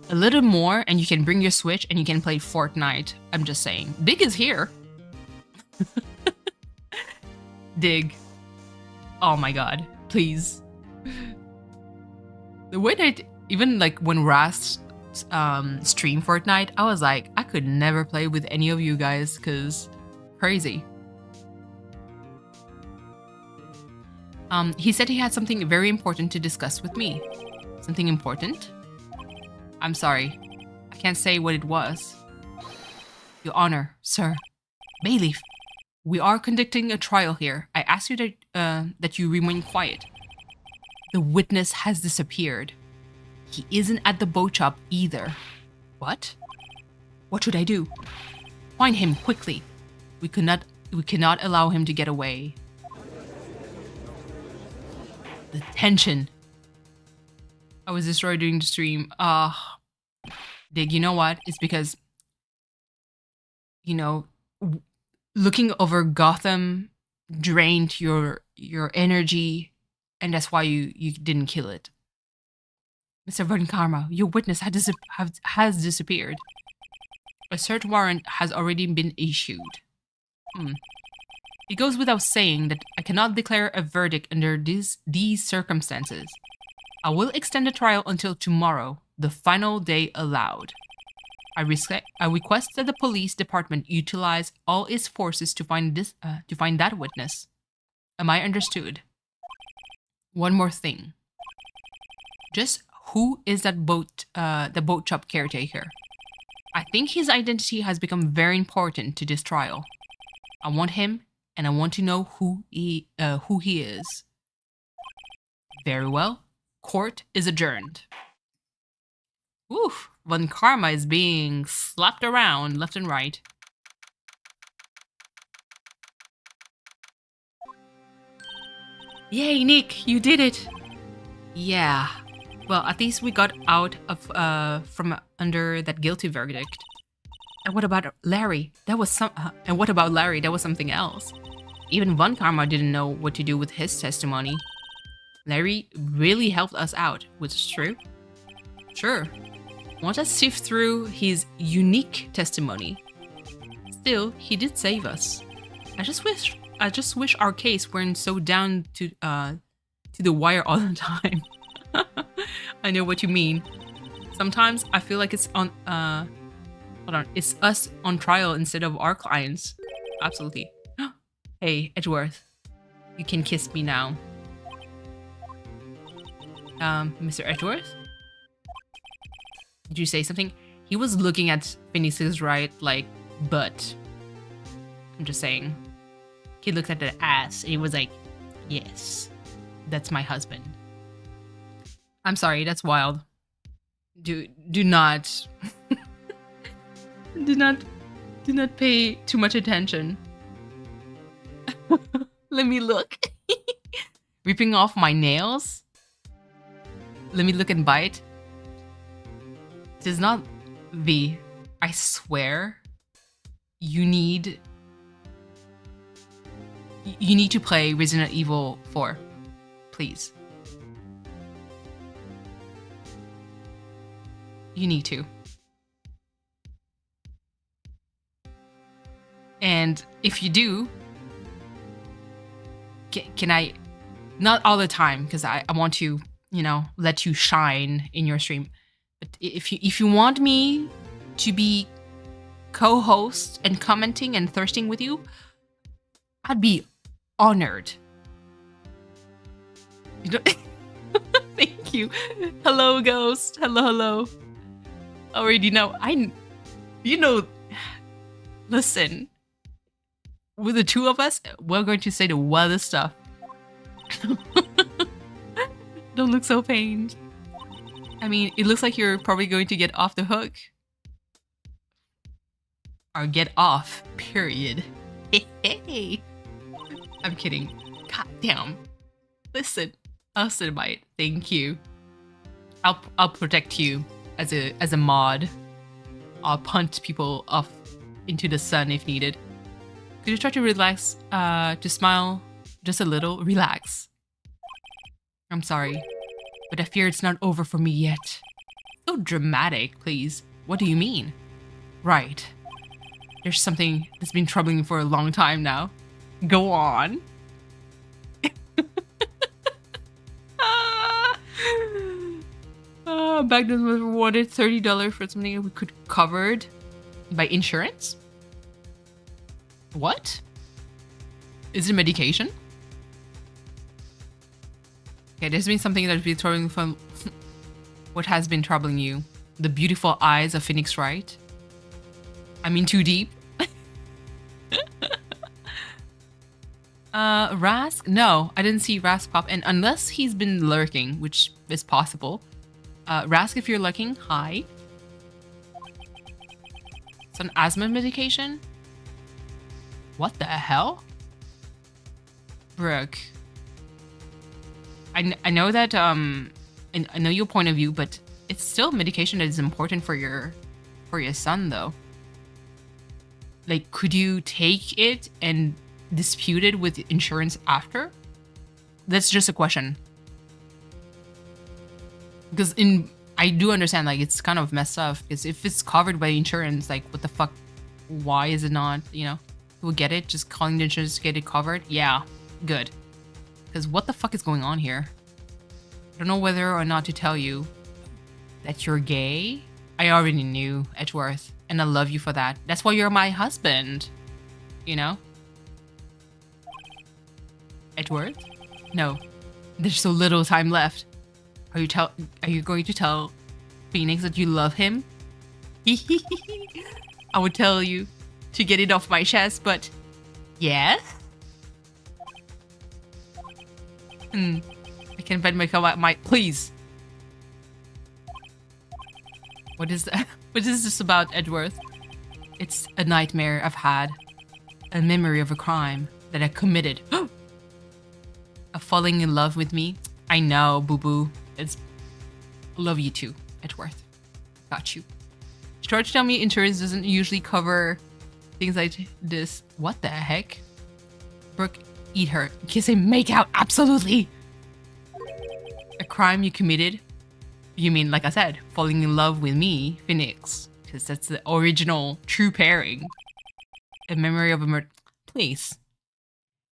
A little more and you can bring your Switch and you can play Fortnite. I'm just saying. Dig is here. Dig. Oh my God. Please. The way that even like when Rast stream Fortnite, I was like, I could never play with any of you guys because crazy. He said he had something very important to discuss with me. Something important? I'm sorry. I can't say what it was. Your Honor, sir. Bailiff, we are conducting a trial here. I ask you that you remain quiet. The witness has disappeared. He isn't at the boat shop either. What? What should I do? Find him quickly. We cannot allow him to get away. The tension. I was destroyed during the stream. Dig, you know what? It's because, you know, looking over Gotham drained your energy, and that's why you didn't kill it. Mr. Von Karma, your witness has disappeared. A search warrant has already been issued. It goes without saying that I cannot declare a verdict under these circumstances. I will extend the trial until tomorrow, the final day allowed. I request that the police department utilize all its forces to find that witness. Am I understood? One more thing. Just who is the boat shop caretaker? I think his identity has become very important to this trial. I want him, and I want to know who he is. Very well. Court is adjourned. Oof, Von Karma is being slapped around left and right. Yay, Nick, you did it! Yeah. Well, at least we got out of from under that guilty verdict. And what about Larry? That was and what about Larry? That was something else. Even Von Karma didn't know what to do with his testimony. Larry really helped us out, which is true. Sure. Want to sift through his unique testimony. Still, he did save us. I just wish our case weren't so down to the wire all the time. I know what you mean. Sometimes I feel like it's it's us on trial instead of our clients. Absolutely. Hey, Edgeworth, you can kiss me now. Mr. Edgeworth? Did you say something? He was looking at Phoenix's right, like, butt. I'm just saying. He looked at the ass and he was like, yes, that's my husband. I'm sorry, that's wild. Do not do not pay too much attention. Let me look. Ripping off my nails? Let me look and bite. It is not V. I swear. You need to play Resident Evil 4. Please. You need to. And if you do, can I, not all the time, because I want to, let you shine in your stream. But if you want me to be co-host and commenting and thirsting with you, I'd be honored. Thank you. Hello, Ghost. Hello. Already know. Listen. With the two of us, we're going to say the wildest stuff. Don't look so pained. I mean, it looks like you're probably going to get off the hook. Or get off, period. Hey. I'm kidding. God damn. Listen, I'll sit by it. Thank you. I'll protect you as a mod. I'll punt people off into the sun if needed. Could you try to relax, to smile just a little? Relax. I'm sorry, but I fear it's not over for me yet. So dramatic, please. What do you mean? Right. There's something that's been troubling me for a long time now. Go on. Back then we rewarded $30 for something we could covered by insurance. What? Is it medication? Okay, there's been something that's been troubling from what has been troubling you. The beautiful eyes of Phoenix Wright. I mean, too deep. Rask? No, I didn't see Rask pop. And unless he's been lurking, which is possible. Rask, if you're lurking, hi. It's an asthma medication? What the hell? Brooke. I know that, and I know your point of view, but it's still medication that is important for your son, though. Like, could you take it and dispute it with insurance after? That's just a question. Because I do understand, like, it's kind of messed up. Because if it's covered by insurance, like, what the fuck? Why is it not, we'll get it? Just calling the insurance to get it covered? Yeah, good. Because what the fuck is going on here? I don't know whether or not to tell you that you're gay. I already knew, Edgeworth, and I love you for that. That's why you're my husband, Edgeworth? No, there's so little time left. Are you going to tell Phoenix that you love him? I would tell you to get it off my chest, but yes. I can bet my please. What is that? What is this about, Edgeworth? It's a nightmare I've had. A memory of a crime that I committed. Of falling in love with me. I know, boo-boo. It's love you too, Edgeworth. Got you. Short-term insurance doesn't usually cover things like this. What the heck? Brooke, eat her. Kiss and make out. Absolutely. A crime you committed? You mean, like I said, falling in love with me, Phoenix? Because that's the original true pairing. A memory of a murder. Please.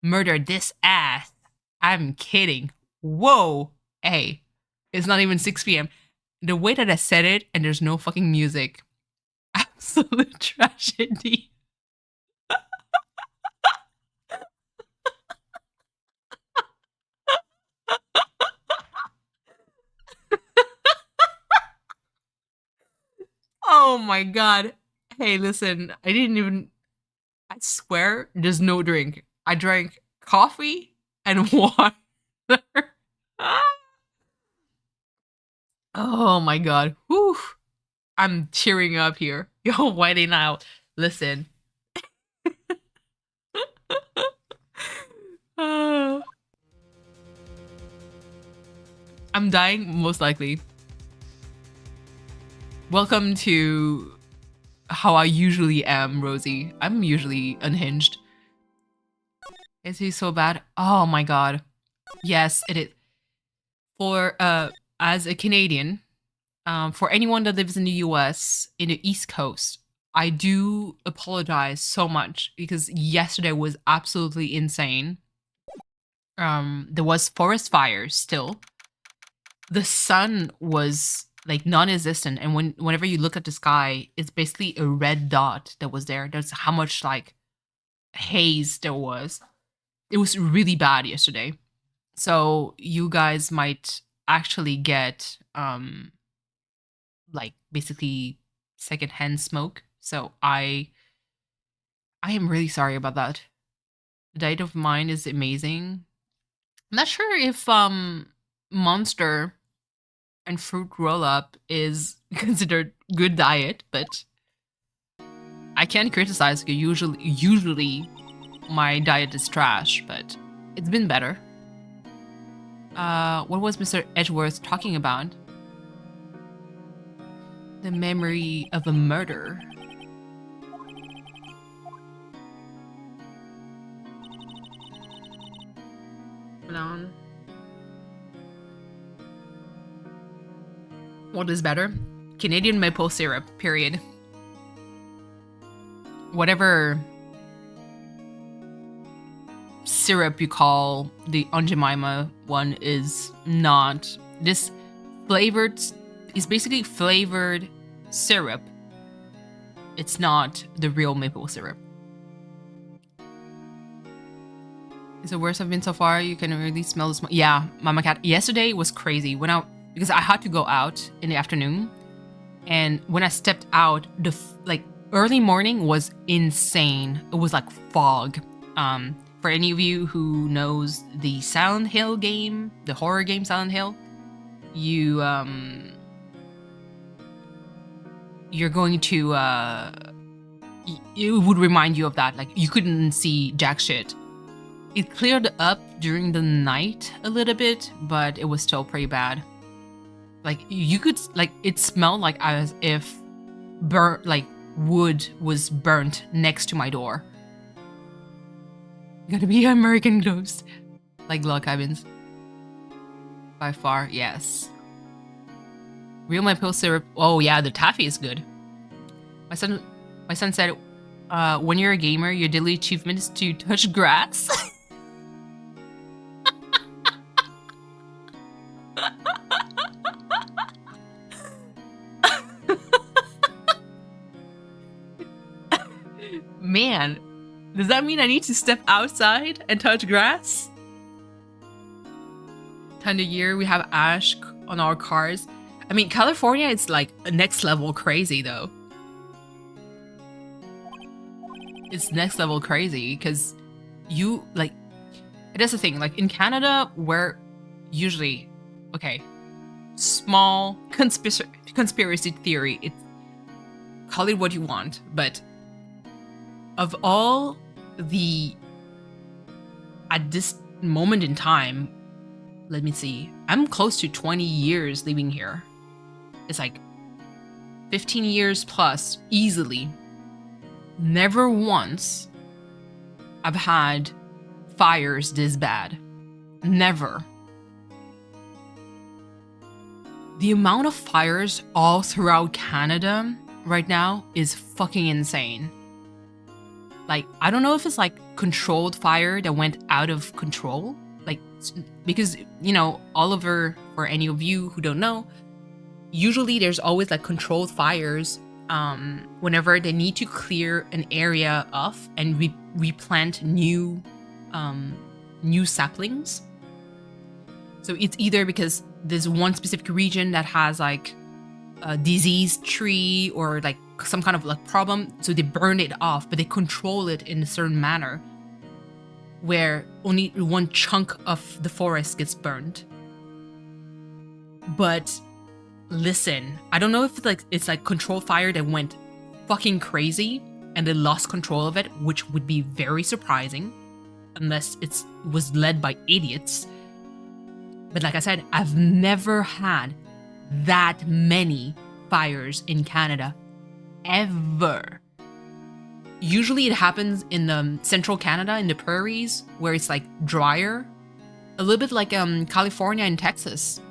Murder this ass. I'm kidding. Whoa. Hey, it's not even 6 p.m. The way that I said it and there's no fucking music. Absolute tragedy. Oh my god. Hey, listen, I swear there's no drink. I drank coffee and water. Oh my god. Whew. I'm tearing up here. Yo, whiting out. Listen. I'm dying, most likely. Welcome to how I usually am, Rosie. I'm usually unhinged. Is he so bad? Oh my god. Yes, it is. For, as a Canadian, for anyone that lives in the US, in the East Coast, I do apologize so much because yesterday was absolutely insane. There was forest fires still. The sun was like non-existent, and whenever you look at the sky, it's basically a red dot that was there. That's how much like haze there was. It was really bad yesterday. So you guys might actually get like basically secondhand smoke. So I am really sorry about that. The diet of mine is amazing. I'm not sure if Monster and fruit roll up is considered good diet, but I can't criticize because usually my diet is trash, but it's been better. What was Mr. Edgeworth talking about? The memory of a murder. Hold on. What is better? Canadian maple syrup, period. Whatever syrup you call the Aunt Jemima one is not. This flavored is basically flavored syrup. It's not the real maple syrup. Is the worst I've been so far? You can really smell the smoke. Yeah, Mama Cat. Yesterday was crazy. When I because I had to go out in the afternoon, and when I stepped out, the like early morning was insane. It was like fog. For any of you who knows the Silent Hill game, the horror game Silent Hill, you're going to it would remind you of that. Like you couldn't see jack shit. It cleared up during the night a little bit, but it was still pretty bad. Like you could like it smelled like as if wood was burnt next to my door. Gotta be American Ghost. Like log cabins. By far, yes. Real maple syrup. Oh yeah, the taffy is good. My son said, when you're a gamer, your daily achievement is to touch grass. Man, does that mean I need to step outside and touch grass? Time of year, we have ash on our cars. I mean, California is like next level crazy though. It's next level crazy because you like, that's the thing, like in Canada, we're usually, okay, small conspiracy theory, it's, call it what you want, but of all the, at this moment in time, let me see, I'm close to 20 years living here. It's like 15 years plus, easily. Never once I've had fires this bad. Never. The amount of fires all throughout Canada right now is fucking insane. Like, I don't know if it's like controlled fire that went out of control. Like, because, you know, Oliver, for any of you who don't know, usually there's always like controlled fires whenever they need to clear an area off and replant new saplings. So it's either because there's one specific region that has like a diseased tree or like some kind of like problem, so they burn it off, but they control it in a certain manner where only one chunk of the forest gets burned. But listen, I don't know if it's like controlled fire that went fucking crazy and they lost control of it, which would be very surprising unless it was led by idiots. But like I said, I've never had that many fires in Canada, ever. Usually it happens in central Canada, in the prairies, where it's like drier. A little bit like California and Texas.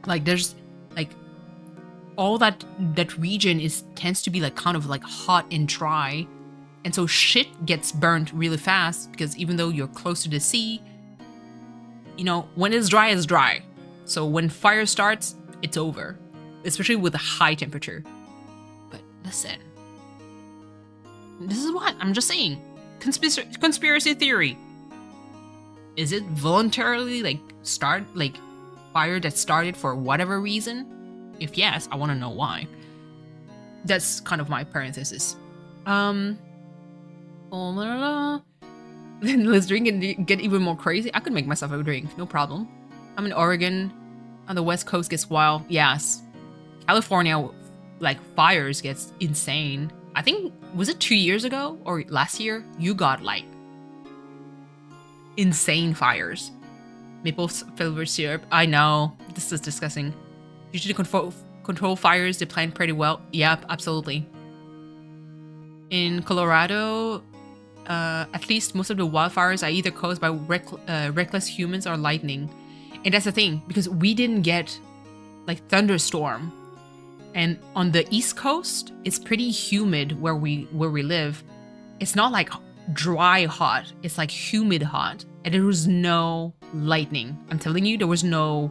Like there's like all that region tends to be like kind of like hot and dry. And so shit gets burnt really fast because even though you're close to the sea, you know, when it's dry, it's dry. So when fire starts, it's over. Especially with a high temperature. But listen. This is what I'm just saying. Conspiracy theory. Is it voluntarily like fire that started for whatever reason? If yes, I want to know why. That's kind of my parenthesis. Let's drink and get even more crazy. I could make myself a drink, no problem. I'm in Oregon. On the West Coast gets wild. Yes. California, like fires gets insane. I think, was it 2 years ago or last year? You got like insane fires. Maple flavored syrup. I know. This is disgusting. Usually control fires, they plan pretty well. Yep, absolutely. In Colorado, at least most of the wildfires are either caused by reckless humans or lightning. And that's the thing, because we didn't get like thunderstorm. And on the East Coast, it's pretty humid where we live. It's not like dry hot, it's like humid hot. And there was no lightning. I'm telling you, there was no,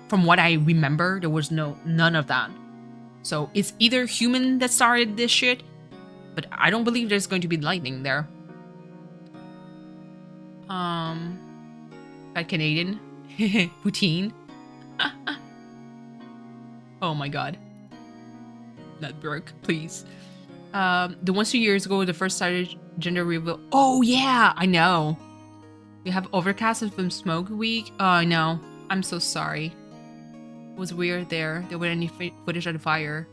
from what I remember, there was none of that. So it's either human that started this shit, but I don't believe there's going to be lightning there. That Canadian poutine. Oh my god. That broke, please. The ones 2 years ago, the first started gender reveal. Oh yeah, I know. We have overcast and smoke week. Oh, I know. I'm so sorry. It was weird there. There wasn't any footage of the fire.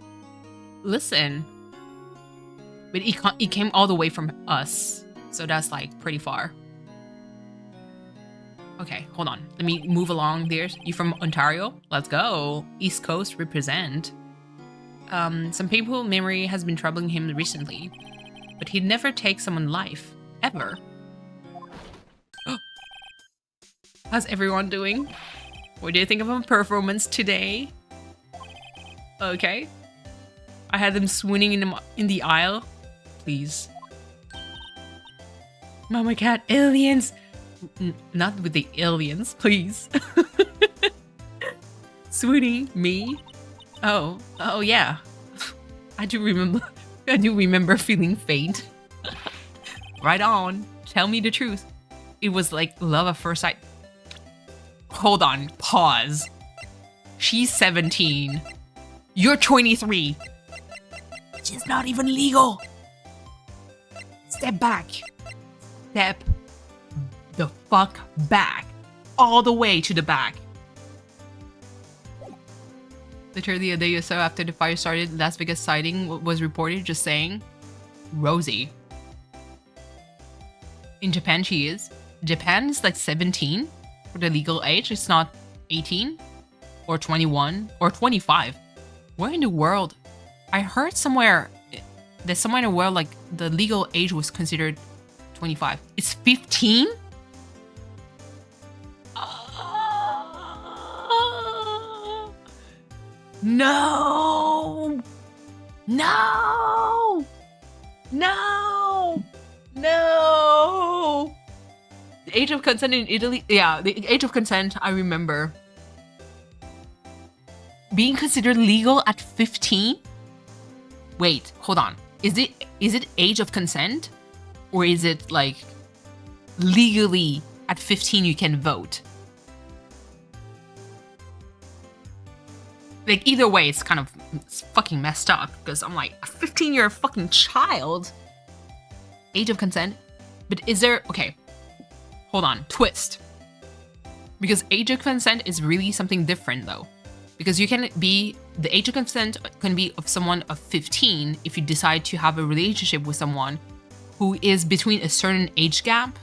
Listen. But it came all the way from us. So that's like pretty far. Okay, hold on. Let me move along there. You from Ontario? Let's go. East Coast represent. Some painful memory has been troubling him recently. But he'd never take someone's life. Ever. How's everyone doing? What do you think of my performance today? Okay. I had them swooning in the aisle. Please. Mama cat, aliens! Not with the aliens, please. Swooning, me? Oh yeah. I do remember feeling faint. Right on. Tell me the truth. It was like love at first sight. Hold on, pause. She's 17. You're 23. She's not even legal. Step back. Step the fuck back. All the way to the back. Literally a day or so after the fire started, Las Vegas sighting was reported, just saying. Rosie. In Japan she is. Japan is like 17 for the legal age. It's not 18 or 21 or 25. Where in the world I heard somewhere there's somewhere in the world like the legal age was considered 25. It's 15? No! No! No! No! The age of consent in Italy, yeah, the age of consent, I remember being considered legal at 15? Wait, hold on. Is it age of consent? Or is it like legally at 15 you can vote? Like either way, it's fucking messed up because I'm like, 15, you're a fucking child. Age of consent? But is there, okay, hold on, twist. Because age of consent is really something different though. Because you can be, the age of consent can be of someone of 15 if you decide to have a relationship with someone who is between a certain age gap.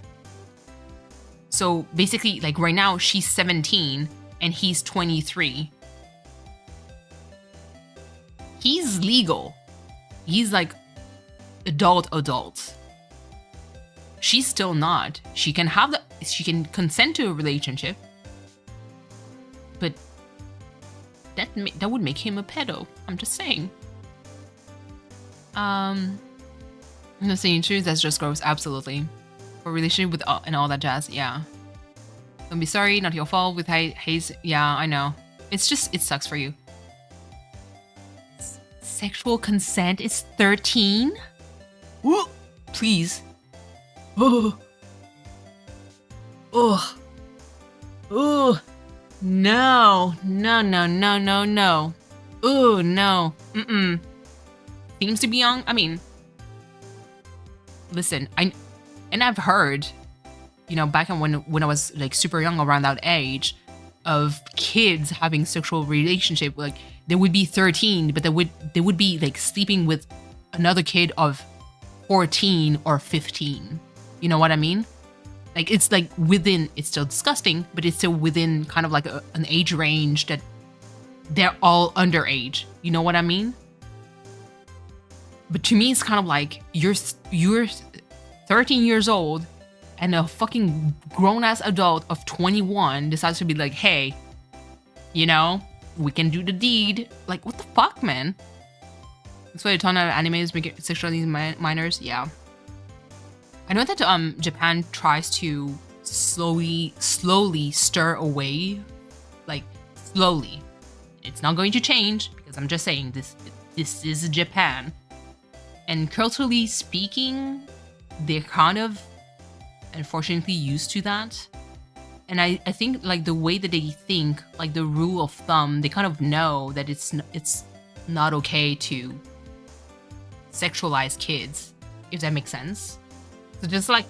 So basically, like right now, she's 17 and he's 23. He's legal. He's like adult. She's still not. She can consent to a relationship, but that would make him a pedo. I'm just saying. I'm not saying truth. That's just gross. Absolutely. For relationship with and all that jazz. Yeah. Don't be sorry. Not your fault. With Hayes. Yeah, I know. It's just it sucks for you. Sexual consent is 13? Ooh, please. Oh. Oh. Oh. No. Oh, no. Seems to be young. I mean, listen, I've heard, back when I was like super young, around that age, of kids having sexual relationship, like they would be 13, but they would be like sleeping with another kid of 14 or 15. You know what I mean? Like it's like within, it's still disgusting, but it's still within kind of like an age range that they're all underage. You know what I mean? But to me, it's kind of like you're 13 years old and a fucking grown-ass adult of 21 decides to be like, hey, we can do the deed. Like, what the fuck, man? That's why a ton of animes make it sexually minors. Yeah. I know that Japan tries to slowly stir away, like slowly. It's not going to change because I'm just saying this is Japan. And culturally speaking, they're kind of unfortunately used to that. And I think like the way that they think, like the rule of thumb, they kind of know that it's not okay to sexualize kids, if that makes sense. So just like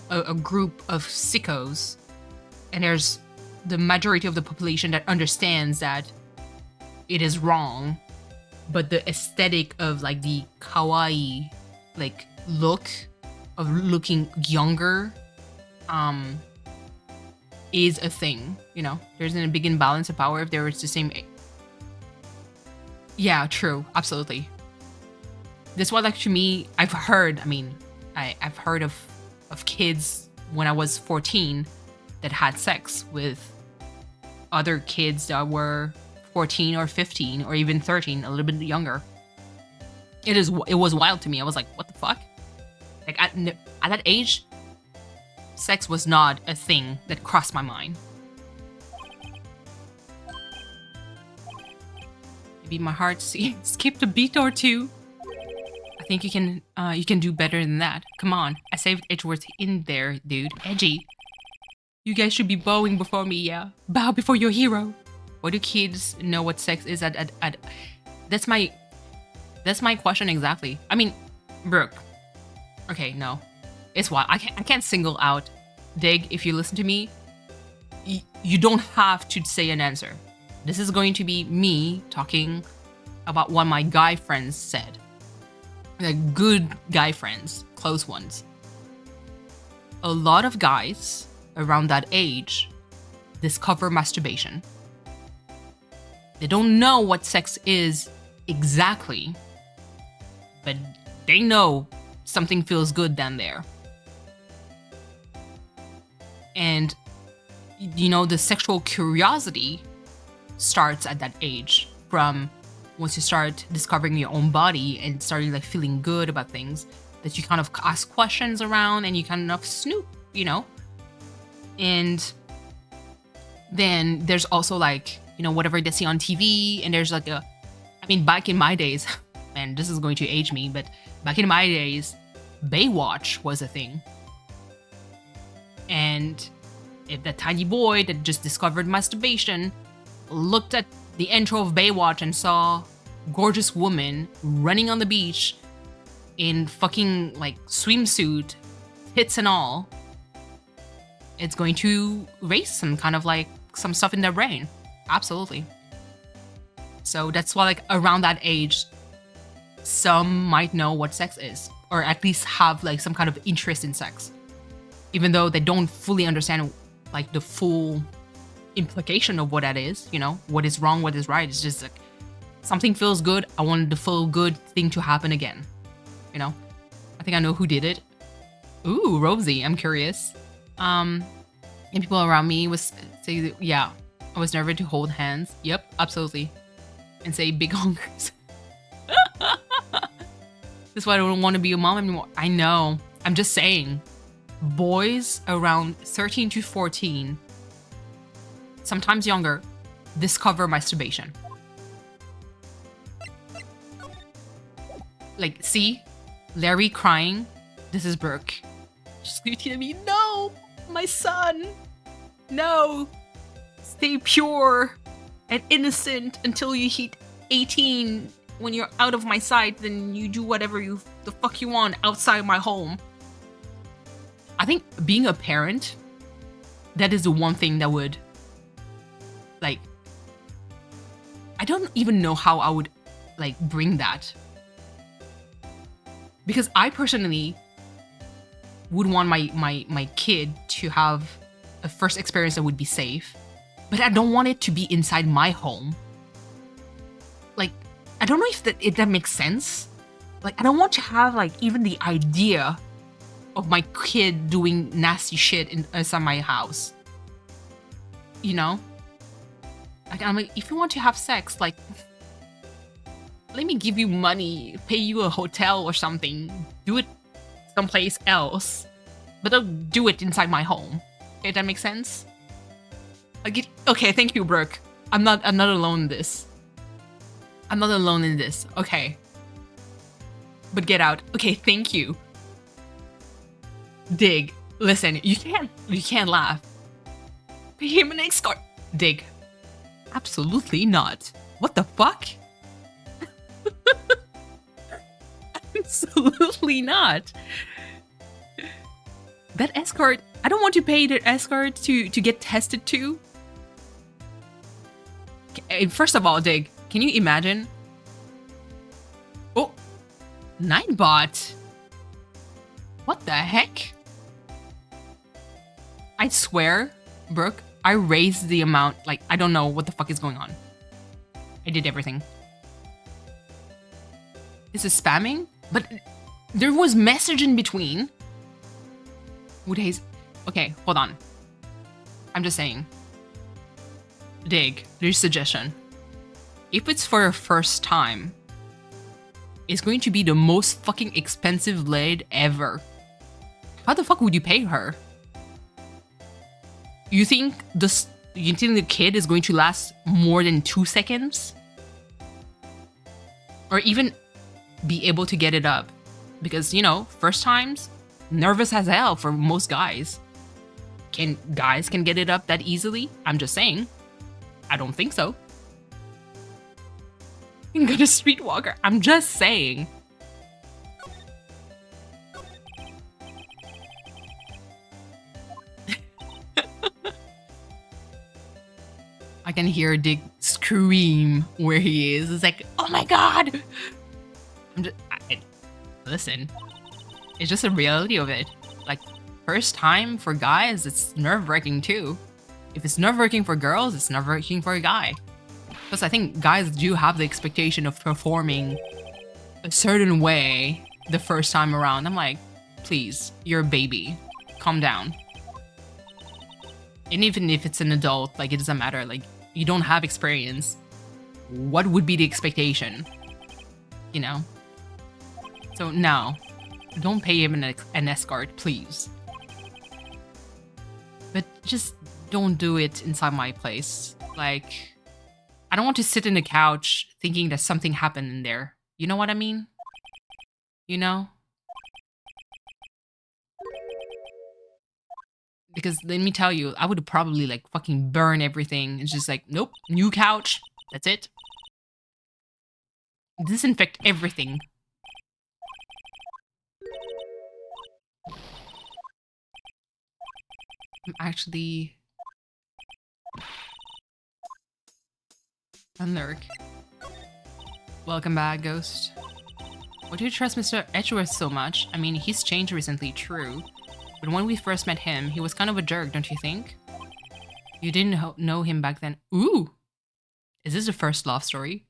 a group of sickos, and there's the majority of the population that understands that it is wrong, but the aesthetic of like the kawaii like look of looking younger is a thing. There's a big imbalance of power if there was the same yeah, true, absolutely. That's why, like, to me, I've heard of kids when I was 14 that had sex with other kids that were 14 or 15 or even 13, a little bit younger. It was wild to me. I was like, what the fuck? Like at that age, sex was not a thing that crossed my mind. Maybe my heart skipped a beat or two. I think you can do better than that. Come on, I saved Edgeworth in there, dude. Edgy. You guys should be bowing before me, yeah. Bow before your hero. Why do kids know what sex is at That's my question exactly. I mean, Brooke. Okay, no. It's why I can't single out Dig. If you listen to me, you don't have to say an answer. This is going to be me talking about what my guy friends said. Like good guy friends, close ones. A lot of guys around that age discover masturbation. They don't know what sex is exactly. But they know something feels good down there. And, you know, the sexual curiosity starts at that age. From once you start discovering your own body and starting like feeling good about things, that you kind of ask questions around and you kind of snoop, you know? And then there's also like, you know, whatever they see on TV, and there's like I mean, back in my days, man, this is going to age me, but back in my days, Baywatch was a thing. And if that tiny boy that just discovered masturbation looked at the intro of Baywatch and saw gorgeous woman running on the beach in fucking like swimsuit, tits and all, it's going to raise some kind of like some stuff in their brain. Absolutely. So that's why like around that age, some might know what sex is, or at least have like some kind of interest in sex, even though they don't fully understand like the full implication of what that is, you know, what is wrong, what is right. It's just like something feels good. I want the full good thing to happen again, you know. I think I know who did it. Ooh, Rosie, I'm curious. And people around me was say, yeah, I was never to hold hands. Yep, absolutely. And say big hungers. That's why I don't want to be a mom anymore. I know. I'm just saying. Boys around 13 to 14, sometimes younger, discover masturbation. Like, see? Larry crying. This is Brooke. She's screaming at me, no! My son! No! Stay pure and innocent until you hit 18. When you're out of my sight, then you do whatever the fuck you want outside my home. I think being a parent, that is the one thing that would, like, I don't even know how I would, like, bring that. Because I personally would want my kid to have a first experience that would be safe, but I don't want it to be inside my home. Like, I don't know if that makes sense. Like, I don't want to have, like, even the idea of my kid doing nasty shit inside my house. You know? Like, I'm like, if you want to have sex, like, let me give you money, pay you a hotel or something. Do it someplace else. But don't do it inside my home. Okay, that makes sense? Like, okay, thank you, Brooke. I'm not alone in this. I'm not alone in this. Okay. But get out. Okay, thank you. Dig. Listen, you can't laugh. Pay him an escort. Dig. Absolutely not. What the fuck? Absolutely not. That escort, I don't want to pay the escort to get tested too. First of all, Dig, can you imagine? Oh, Nightbot. What the heck? I swear, Brooke, I raised the amount. Like, I don't know what the fuck is going on. I did everything. This is spamming? But there was message in between. Okay, hold on. I'm just saying. Dig, there's a suggestion. If it's for a first time, it's going to be the most fucking expensive lead ever. How the fuck would you pay her? You think the kid is going to last more than 2 seconds? Or even be able to get it up? Because, you know, first times, nervous as hell for most guys. Guys can get it up that easily? I'm just saying. I don't think so. You can go to Streetwalker. I'm just saying. I can hear Dick scream where he is. It's like, oh my god! Listen, it's just a reality of it. Like, first time for guys, it's nerve-wracking too. If it's nerve-wracking for girls, it's nerve-wracking for a guy. Plus, I think guys do have the expectation of performing a certain way the first time around. I'm like, please, you're a baby. Calm down. And even if it's an adult, like, it doesn't matter. Like, you don't have experience. What would be the expectation? You know? So, no. Don't pay him an escort, please. But just don't do it inside my place. Like, I don't want to sit in the couch thinking that something happened in there. You know what I mean? You know? Because let me tell you, I would probably like fucking burn everything. It's just like, nope, new couch. That's it. Disinfect everything. I'm actually... Unlurk. Welcome back, Ghost. Why do you trust Mr. Edgeworth so much? I mean, he's changed recently, true. But when we first met him, he was kind of a jerk, don't you think? You didn't know him back then. Ooh! Is this the first love story?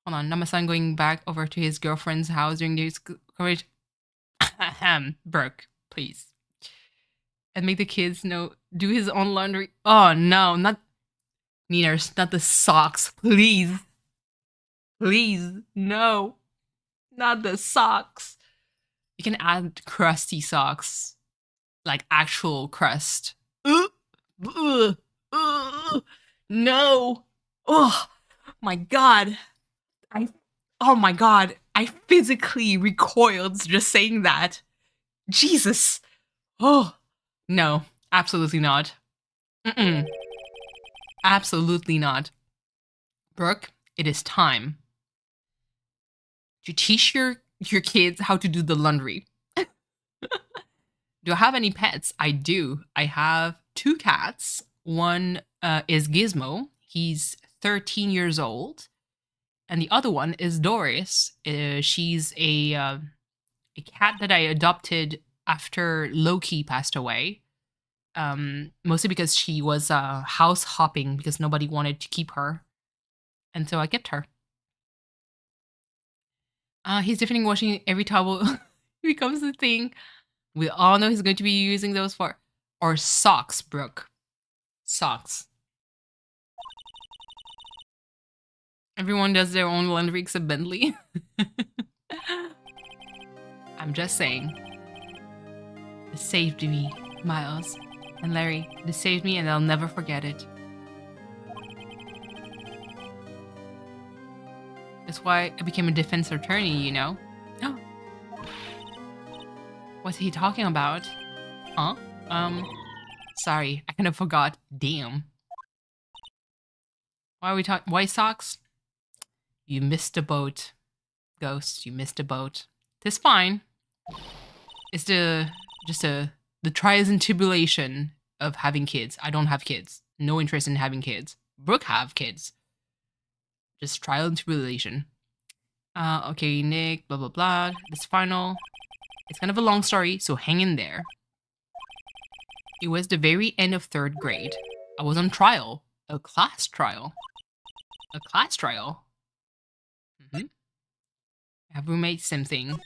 Hold on, now my son going back over to his girlfriend's house during the courage. Brooke, please. And make the kids do his own laundry. Oh no, not Nieners, not the socks, please. Please, no. Not the socks. You can add crusty socks. Like actual crust. No. Oh my god. Oh my god. I physically recoiled just saying that. Jesus. Oh. No. Absolutely not. Absolutely not. Brooke, it is time to teach your kids how to do the laundry. Do I have any pets? I do. I have 2 cats. One is Gizmo. He's 13 years old. And the other one is Doris. She's a cat that I adopted after Loki passed away. Mostly because she was house hopping because nobody wanted to keep her. And so I kept her. He's definitely washing every towel. Becomes a thing. We all know he's going to be using those for... Or socks, Brooke. Socks. Everyone does their own laundry except Bentley. I'm just saying. This saved me, Miles. And Larry, this saved me and I'll never forget it. That's why I became a defense attorney, you know? Oh. What's he talking about? Huh? Sorry, I kind of forgot. Damn. Why are we talking? White socks? You missed a boat, Ghost. You missed a boat. It's fine. It's the trials and tribulation of having kids. I don't have kids. No interest in having kids. Brooke have kids. Just trial and tribulation. Okay, Nick, blah, blah, blah. This final. It's kind of a long story, so hang in there. It was the very end of 3rd grade. I was on trial. A class trial. A class trial. I have roommate, same thing.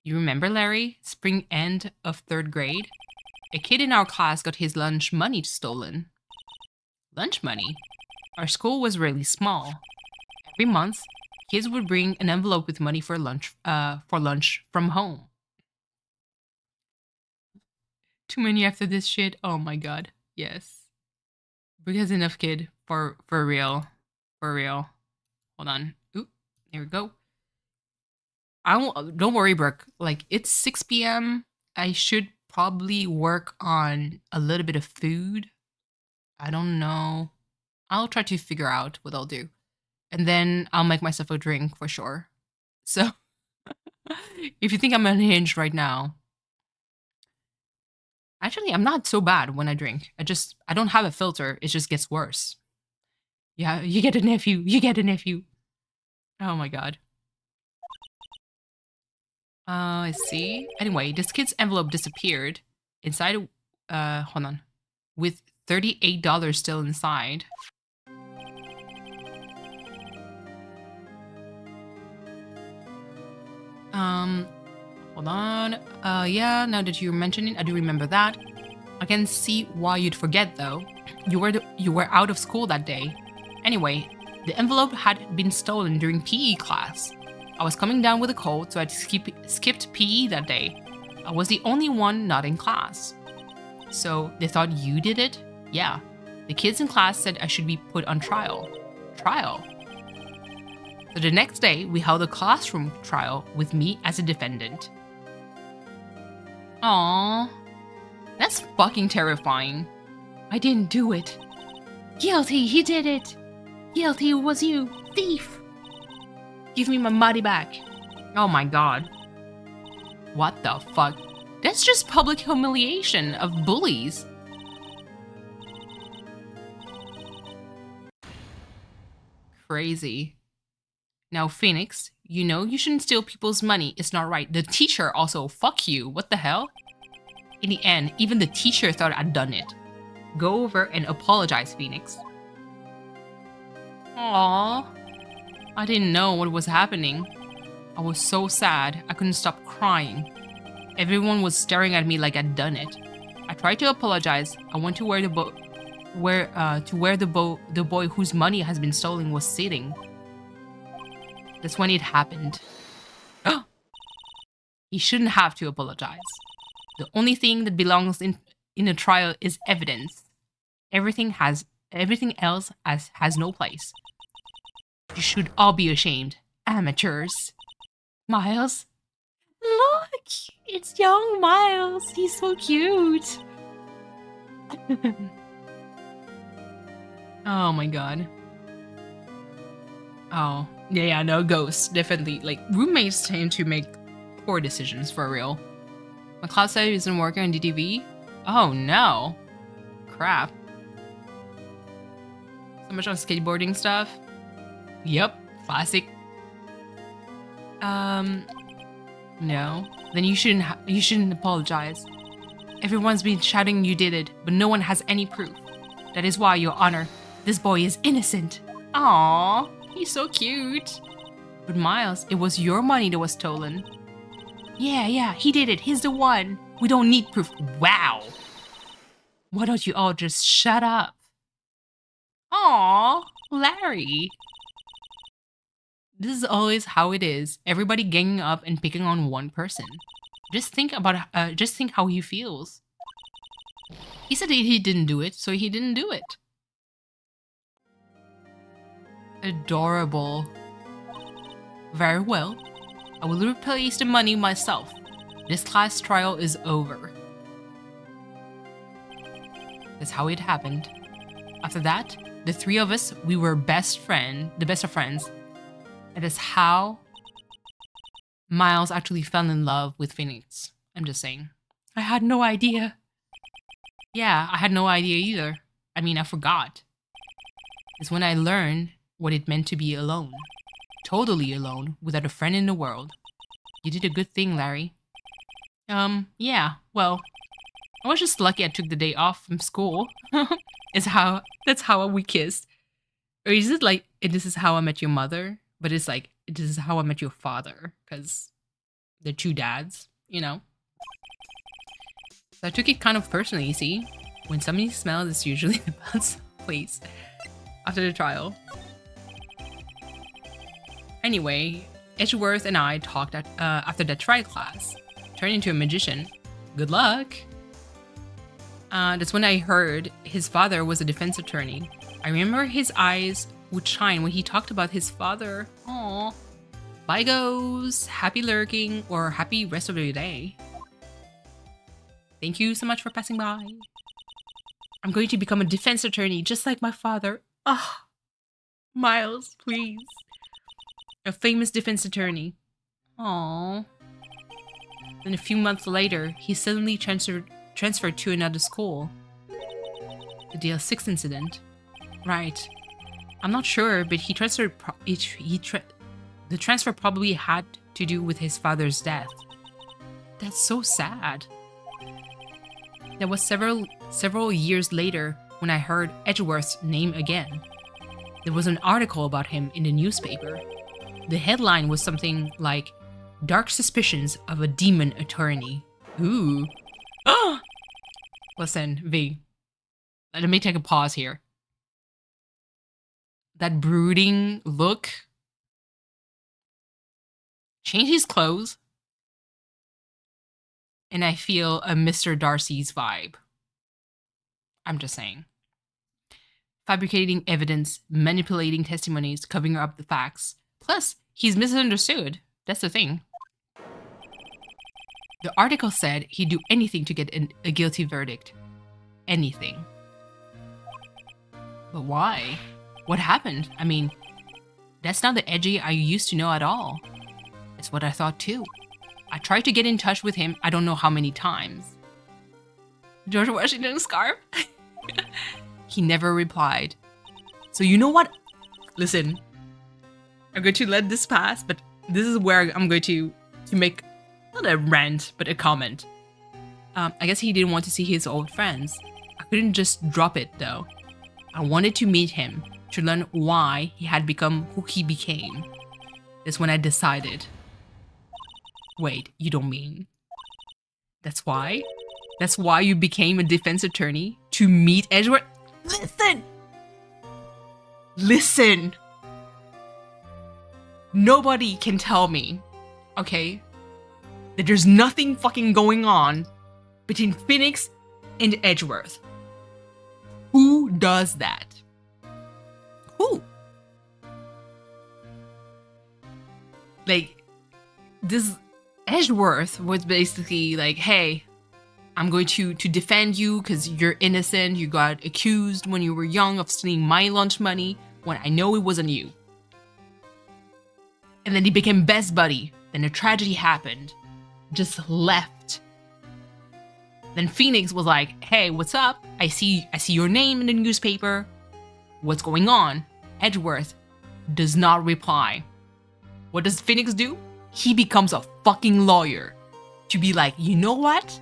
You remember, Larry? Spring end of 3rd grade? A kid in our class got his lunch money stolen. Lunch money? Our school was really small. Every month, kids would bring an envelope with money for lunch from home. Too many after this shit? Oh my god. Yes. Brooke has enough kid for real. For real. Hold on. Oop. There we go. Don't worry, Brooke. Like, it's 6 p.m. I should probably work on a little bit of food. I don't know. I'll try to figure out what I'll do. And then I'll make myself a drink for sure. So, if you think I'm unhinged right now, actually, I'm not so bad when I drink. I don't have a filter. It just gets worse. Yeah, you get a nephew. You get a nephew. Oh my god. I see. Anyway, this kid's envelope disappeared. Inside, hold on. With $38 still inside. Hold on. Yeah, now that you mention it, I do remember that. I can see why you'd forget though. You were out of school that day. Anyway, the envelope had been stolen during PE class. I was coming down with a cold, so I skipped PE that day. I was the only one not in class. So they thought you did it? Yeah. The kids in class said I should be put on trial. Trial? So the next day, we held a classroom trial with me as a defendant. Aww. That's fucking terrifying. I didn't do it. Guilty, he did it. Guilty was you, thief. Give me my money back. Oh my god. What the fuck? That's just public humiliation of bullies. Crazy. Now, Phoenix, you know you shouldn't steal people's money. It's not right. The teacher also, fuck you. What the hell? In the end, even the teacher thought I'd done it. Go over and apologize, Phoenix. Aww. I didn't know what was happening. I was so sad, I couldn't stop crying. Everyone was staring at me like I'd done it. I tried to apologize. I went to where the boy whose money has been stolen was sitting. That's when it happened. He shouldn't have to apologize. The only thing that belongs in a trial is evidence. Everything else has no place. You should all be ashamed. Amateurs. Miles? Look! It's young Miles. He's so cute. Oh my god. Oh. Yeah, no, ghosts. Definitely. Like, roommates tend to make poor decisions, for real. My class set isn't working on DTV? Oh no. Crap. So much on skateboarding stuff. Yep, classic. No. Then you shouldn't apologize. Everyone's been shouting you did it, but no one has any proof. That is why, Your Honor, this boy is innocent. Aww, he's so cute. But Miles, it was your money that was stolen. Yeah, he did it. He's the one. We don't need proof. Wow. Why don't you all just shut up? Aww, Larry. This is always how it is. Everybody ganging up and picking on one person. Just think how he feels. He said he didn't do it, so he didn't do it. Adorable. Very well. I will replace the money myself. This class trial is over. That's how it happened. After that, the three of us, we were the best of friends. And that's how Miles actually fell in love with Phoenix. I'm just saying. I had no idea. Yeah, I had no idea either. I mean, I forgot. It's when I learned what it meant to be alone. Totally alone, without a friend in the world. You did a good thing, Larry. Yeah, well, I was just lucky I took the day off from school. That's how we kissed. Or is it like, this is how I met your mother? But it's like, this is how I met your father. Because they're two dads, you know? So I took it kind of personally, see? When somebody smells, it's usually the best place after the trial. Anyway, Edgeworth and I talked after that trial class. Turned into a magician. Good luck! That's when I heard his father was a defense attorney. I remember his eyes would shine when he talked about his father. Aww. Bye goes, happy lurking, or happy rest of your day. Thank you so much for passing by. I'm going to become a defense attorney just like my father. Ah, Miles, please. A famous defense attorney. Aww. Then a few months later, he suddenly transferred to another school. The DL6 incident. Right. I'm not sure, but he transferred. The transfer probably had to do with his father's death. That's so sad. That was several years later when I heard Edgeworth's name again. There was an article about him in the newspaper. The headline was something like, Dark suspicions of a demon attorney. Ooh. Ah! Listen, V. Let me take a pause here. That brooding look. Change his clothes. And I feel a Mr. Darcy's vibe. I'm just saying. Fabricating evidence, manipulating testimonies, covering up the facts. Plus, he's misunderstood. That's the thing. The article said he'd do anything to get a guilty verdict. Anything. But why? What happened? I mean, that's not the Edgy I used to know at all. It's what I thought too. I tried to get in touch with him I don't know how many times. George Washington scarf? He never replied. So you know what? Listen, I'm going to let this pass, but this is where I'm going to make, not a rant, but a comment. I guess he didn't want to see his old friends. I couldn't just drop it though. I wanted to meet him, to learn why he had become who he became. That's when I decided. Wait, you don't mean? That's why? That's why you became a defense attorney? To meet Edgeworth? Listen! Listen! Nobody can tell me, okay, that there's nothing fucking going on between Phoenix and Edgeworth. Who does that? Who? Like, this Edgeworth was basically like, hey, I'm going to defend you because you're innocent. You got accused when you were young of stealing my lunch money when I know it wasn't you. And then he became best buddy. Then a tragedy happened. Just left. Then Phoenix was like, hey, what's up? I see your name in the newspaper. What's going on? Edgeworth does not reply. What does Phoenix do? He becomes a fucking lawyer. To be like, you know what?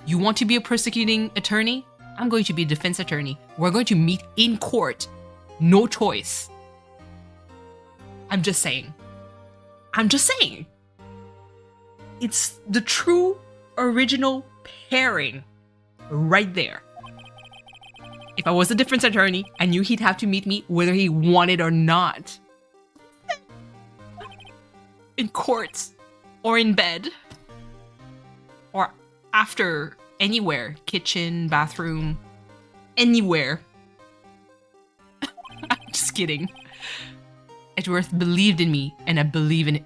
You want to be a prosecuting attorney? I'm going to be a defense attorney. We're going to meet in court. No choice. I'm just saying. I'm just saying. It's the true original pairing right there. If I was a defense attorney, I knew he'd have to meet me whether he wanted or not. In court, or in bed, or after, anywhere, kitchen, bathroom, anywhere. I'm just kidding. Edgeworth believed in me, and I believe in it.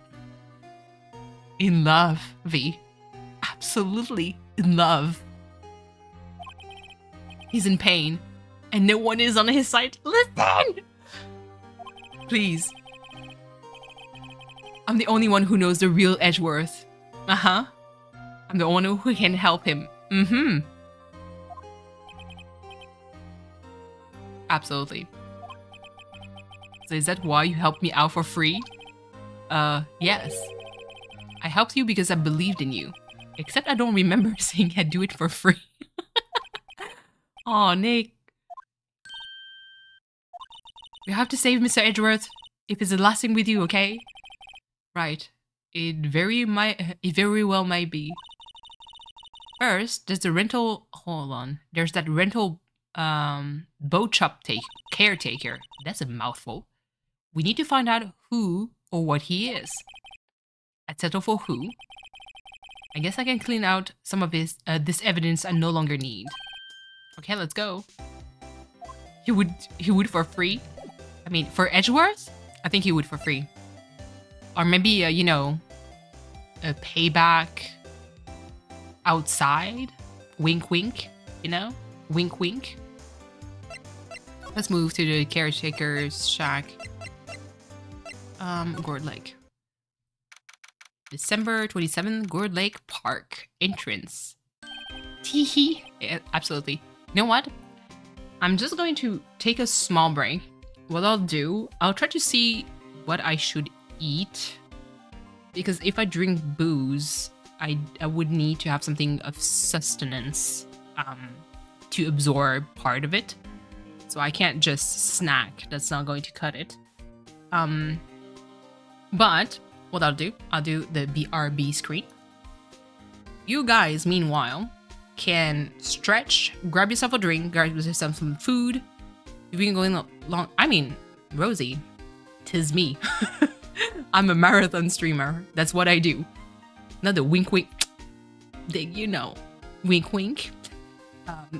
In love, V. Absolutely in love. He's in pain, and no one is on his side. Listen! Please. I'm the only one who knows the real Edgeworth. Uh-huh. I'm the only one who can help him. Mm-hmm. Absolutely. So is that why you helped me out for free? Yes. I helped you because I believed in you. Except I don't remember saying I'd do it for free. Aw, Nick. You have to save Mr. Edgeworth if it's the last thing with you, okay? Right. It very well might be. First, there's the rental. Hold on. There's that rental boat shop caretaker. That's a mouthful. We need to find out who or what he is. I'd settle for who. I guess I can clean out some of this evidence I no longer need. Okay, let's go. He would for free. I mean, for Edgeworth, I think he would for free. Or maybe, you know, a payback outside. Wink, wink, you know? Wink, wink. Let's move to the caretaker's shack. Gourd Lake. December 27th, Gourd Lake Park. Entrance. Teehee. Yeah, absolutely. You know what? I'm just going to take a small break. What I'll do, I'll try to see what I should eat. Because if I drink booze, I would need to have something of sustenance to absorb part of it. So I can't just snack. That's not going to cut it. But what I'll do the BRB screen. You guys, meanwhile, can stretch, grab yourself a drink, grab yourself some food. If you can go in long, I mean, Rosie, 'tis me. I'm a marathon streamer. That's what I do. Another wink wink. You know, wink wink.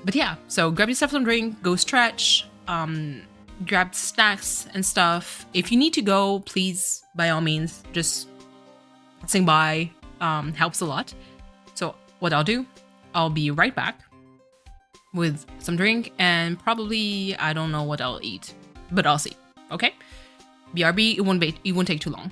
But yeah, so grab yourself some drink, go stretch, grab snacks and stuff. If you need to go, please, by all means, just passing by helps a lot. So what I'll do, I'll be right back with some drink and probably, I don't know what I'll eat, but I'll see. Okay? BRB, it won't take too long.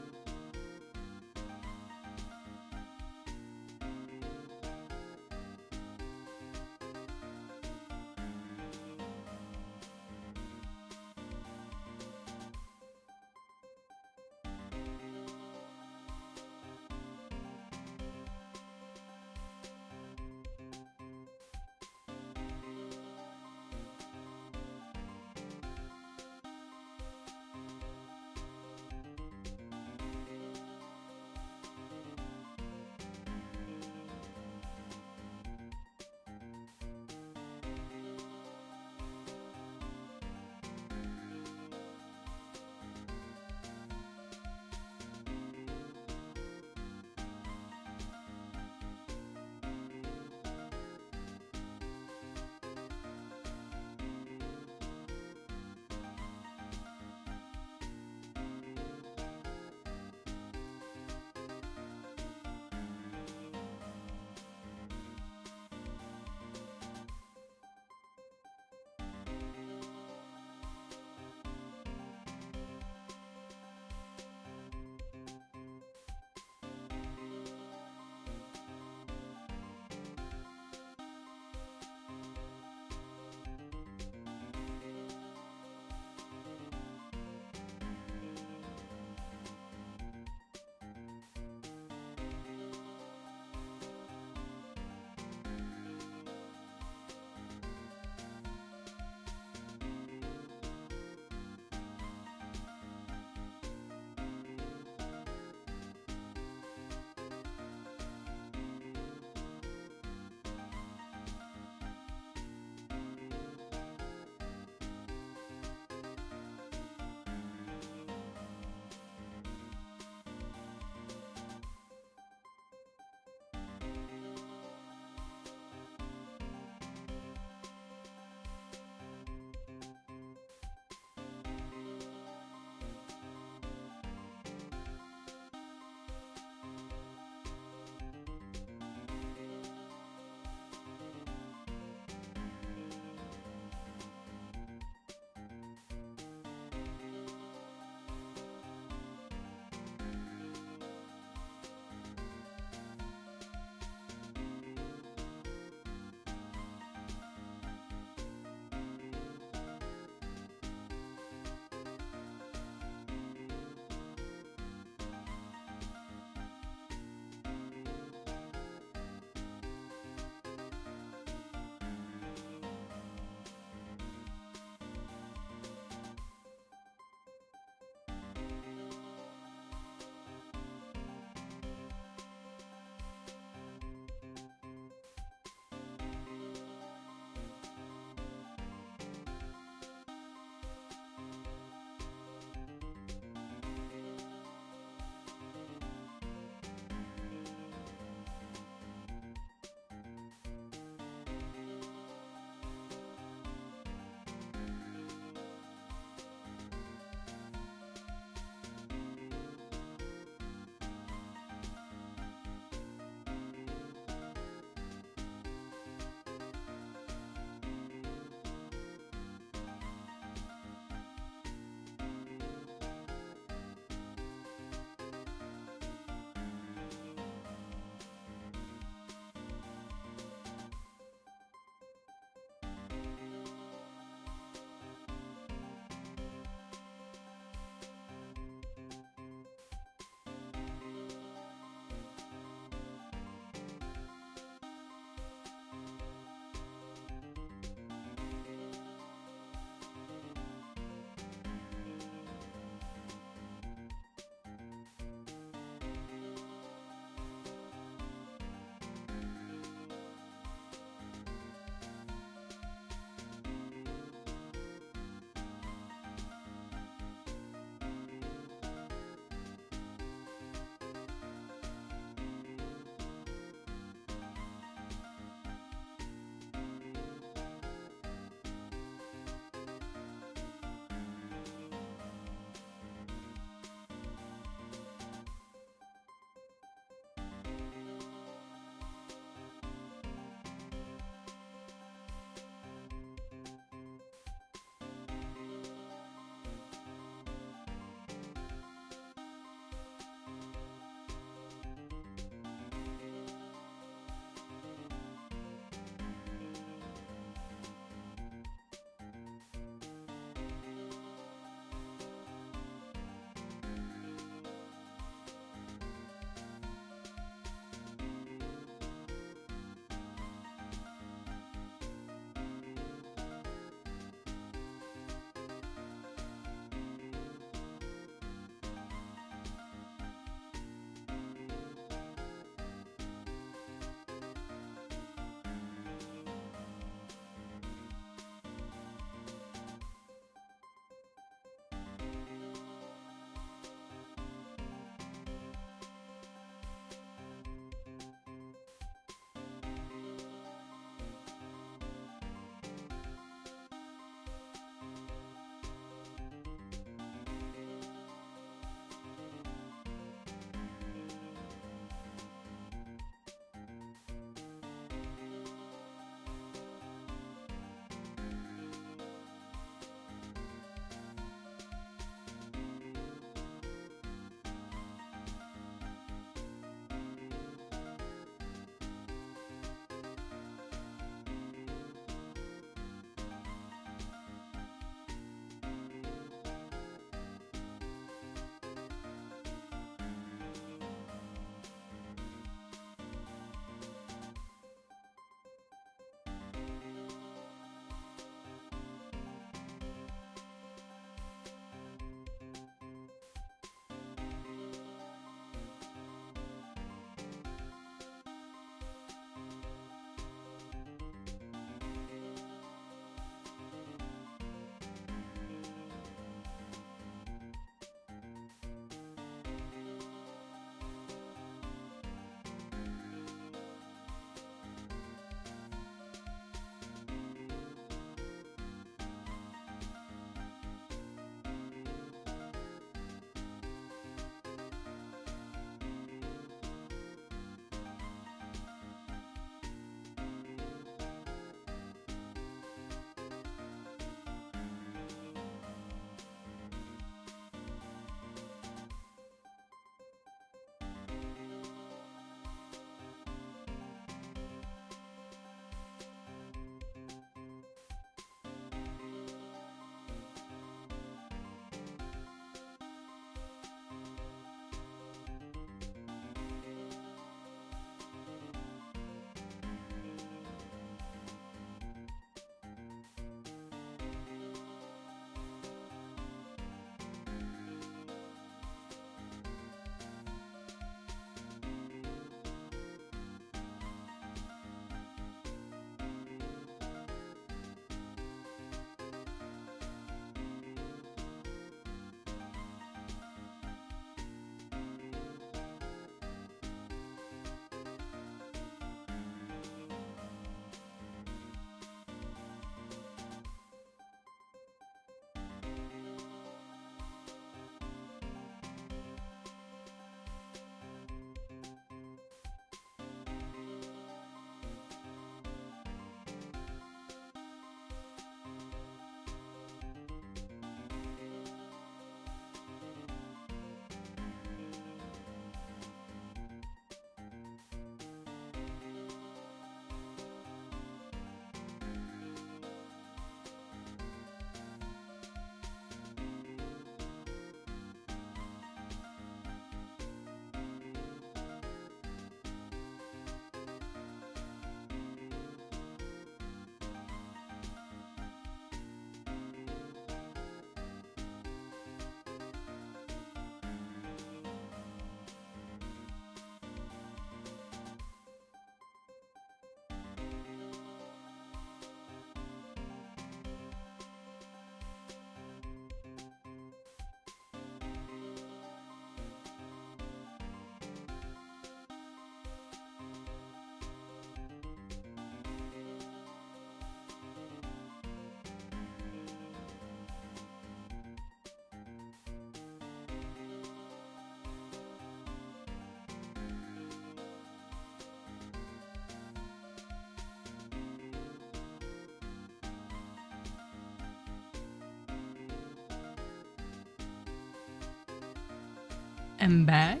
am back.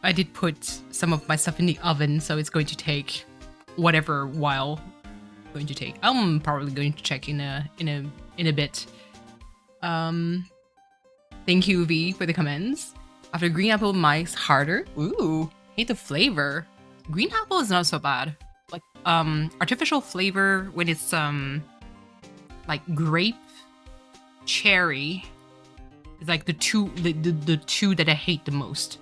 I did put some of my stuff in the oven, so it's going to take whatever while it's going to take. I'm probably going to check in a bit. Thank you, V, for the comments. After green apple, mice harder. Ooh, hate the flavor. Green apple is not so bad. Like artificial flavor when it's like grape, cherry is like the two that I hate the most.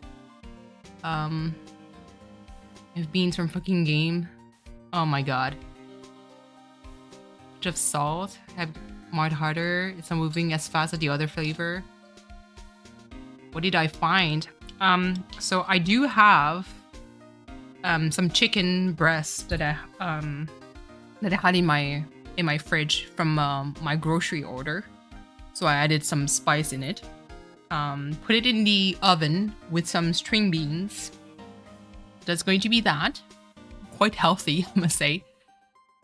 If beans from fucking game. Oh my god. Touch of salt. Have marred harder. It's not moving as fast as the other flavor. What did I find? So I do have some chicken breasts that I had in my fridge from my grocery order. So I added some spice in it. Put it in the oven with some string beans. That's going to be that. Quite healthy, I must say.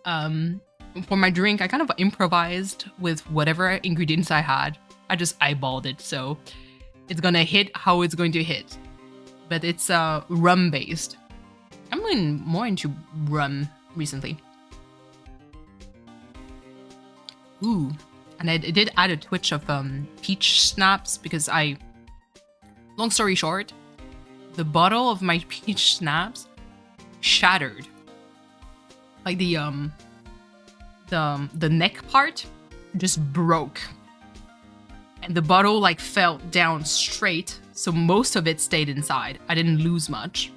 For my drink, I kind of improvised with whatever ingredients I had. I just eyeballed it, so it's gonna hit how it's going to hit. But it's rum based. I'm going more into rum recently. Ooh, and I did add a twitch of peach schnapps because long story short, the bottle of my peach schnapps shattered. Like the neck part just broke. And the bottle like fell down straight, so most of it stayed inside. I didn't lose much.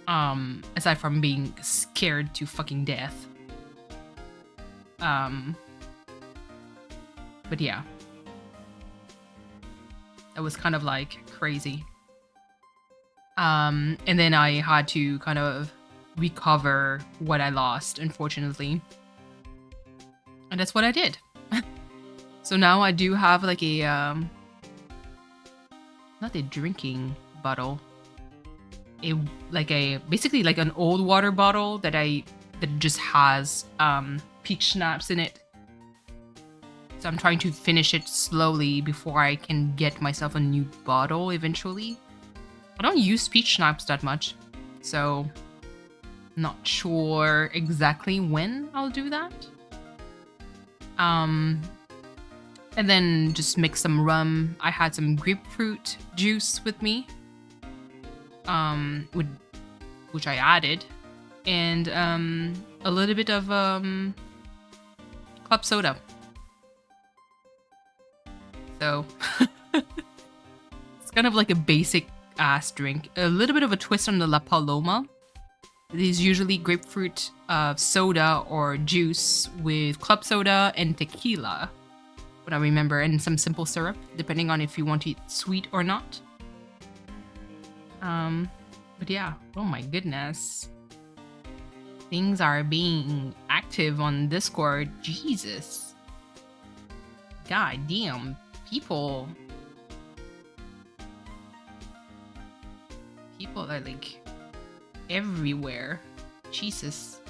Aside from being scared to fucking death. But yeah. That was kind of like crazy. And then I had to kind of recover what I lost, unfortunately. And that's what I did. So now I do have like a, not a drinking bottle. Basically like an old water bottle that just has peach schnapps in it. So I'm trying to finish it slowly before I can get myself a new bottle eventually. I don't use peach schnapps that much, so not sure exactly when I'll do that. And then just mix some rum. I had some grapefruit juice with me, which I added, and a little bit of club soda. So it's kind of like a basic ass drink. A little bit of a twist on the La Paloma. It is usually grapefruit soda or juice with club soda and tequila, what I remember, and some simple syrup, depending on if you want it sweet or not. But yeah, oh my goodness. Things are being active on Discord. Jesus. God damn. People are like everywhere. Jesus.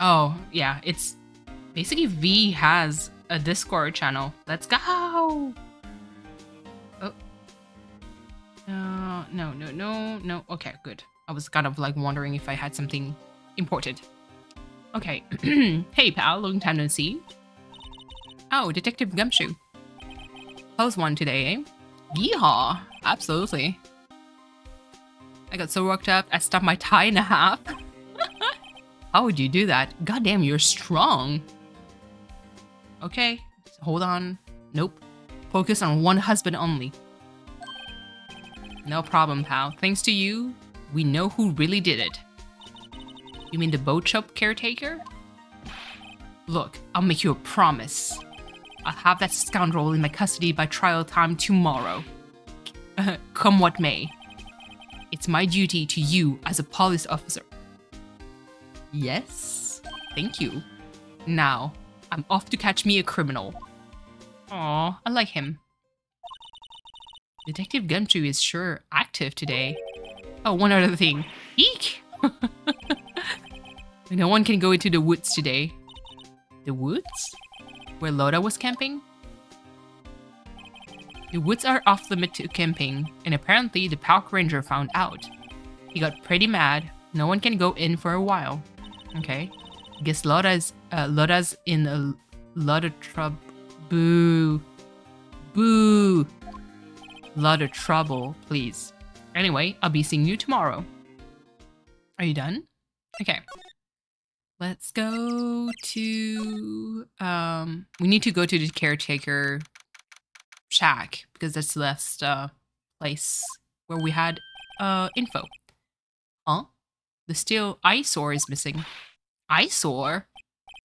Oh, yeah, it's basically V has a Discord channel. Let's go! Oh. No. Okay, good. I was kind of like wondering if I had something important. Okay. Hey, pal, long time no see. Oh, Detective Gumshoe. How's one today, eh? Yeehaw! Absolutely. I got so worked up, I stopped my tie in half. How would you do that? Goddamn, you're strong. Okay, hold on. Nope. Focus on one husband only. No problem, pal. Thanks to you, we know who really did it. You mean the boat shop caretaker? Look, I'll make you a promise. I'll have that scoundrel in my custody by trial time tomorrow. Come what may. It's my duty to you as a police officer. Yes, thank you. Now, I'm off to catch me a criminal. Aw, I like him. Detective Gumshoe is sure active today. Oh, one other thing. Eek! No one can go into the woods today. The woods? where Loda was camping? The woods are off limit to camping, and apparently the park ranger found out. He got pretty mad. No one can go in for a while. Okay. Guess Loda's in a lot of trouble. Boo. Boo. Lot of trouble, please. Anyway, I'll be seeing you tomorrow. Are you done? Okay. Let's go to... we need to go to the caretaker shack, because that's the last place where we had info. Huh? The steel eyesore is missing. Eyesore?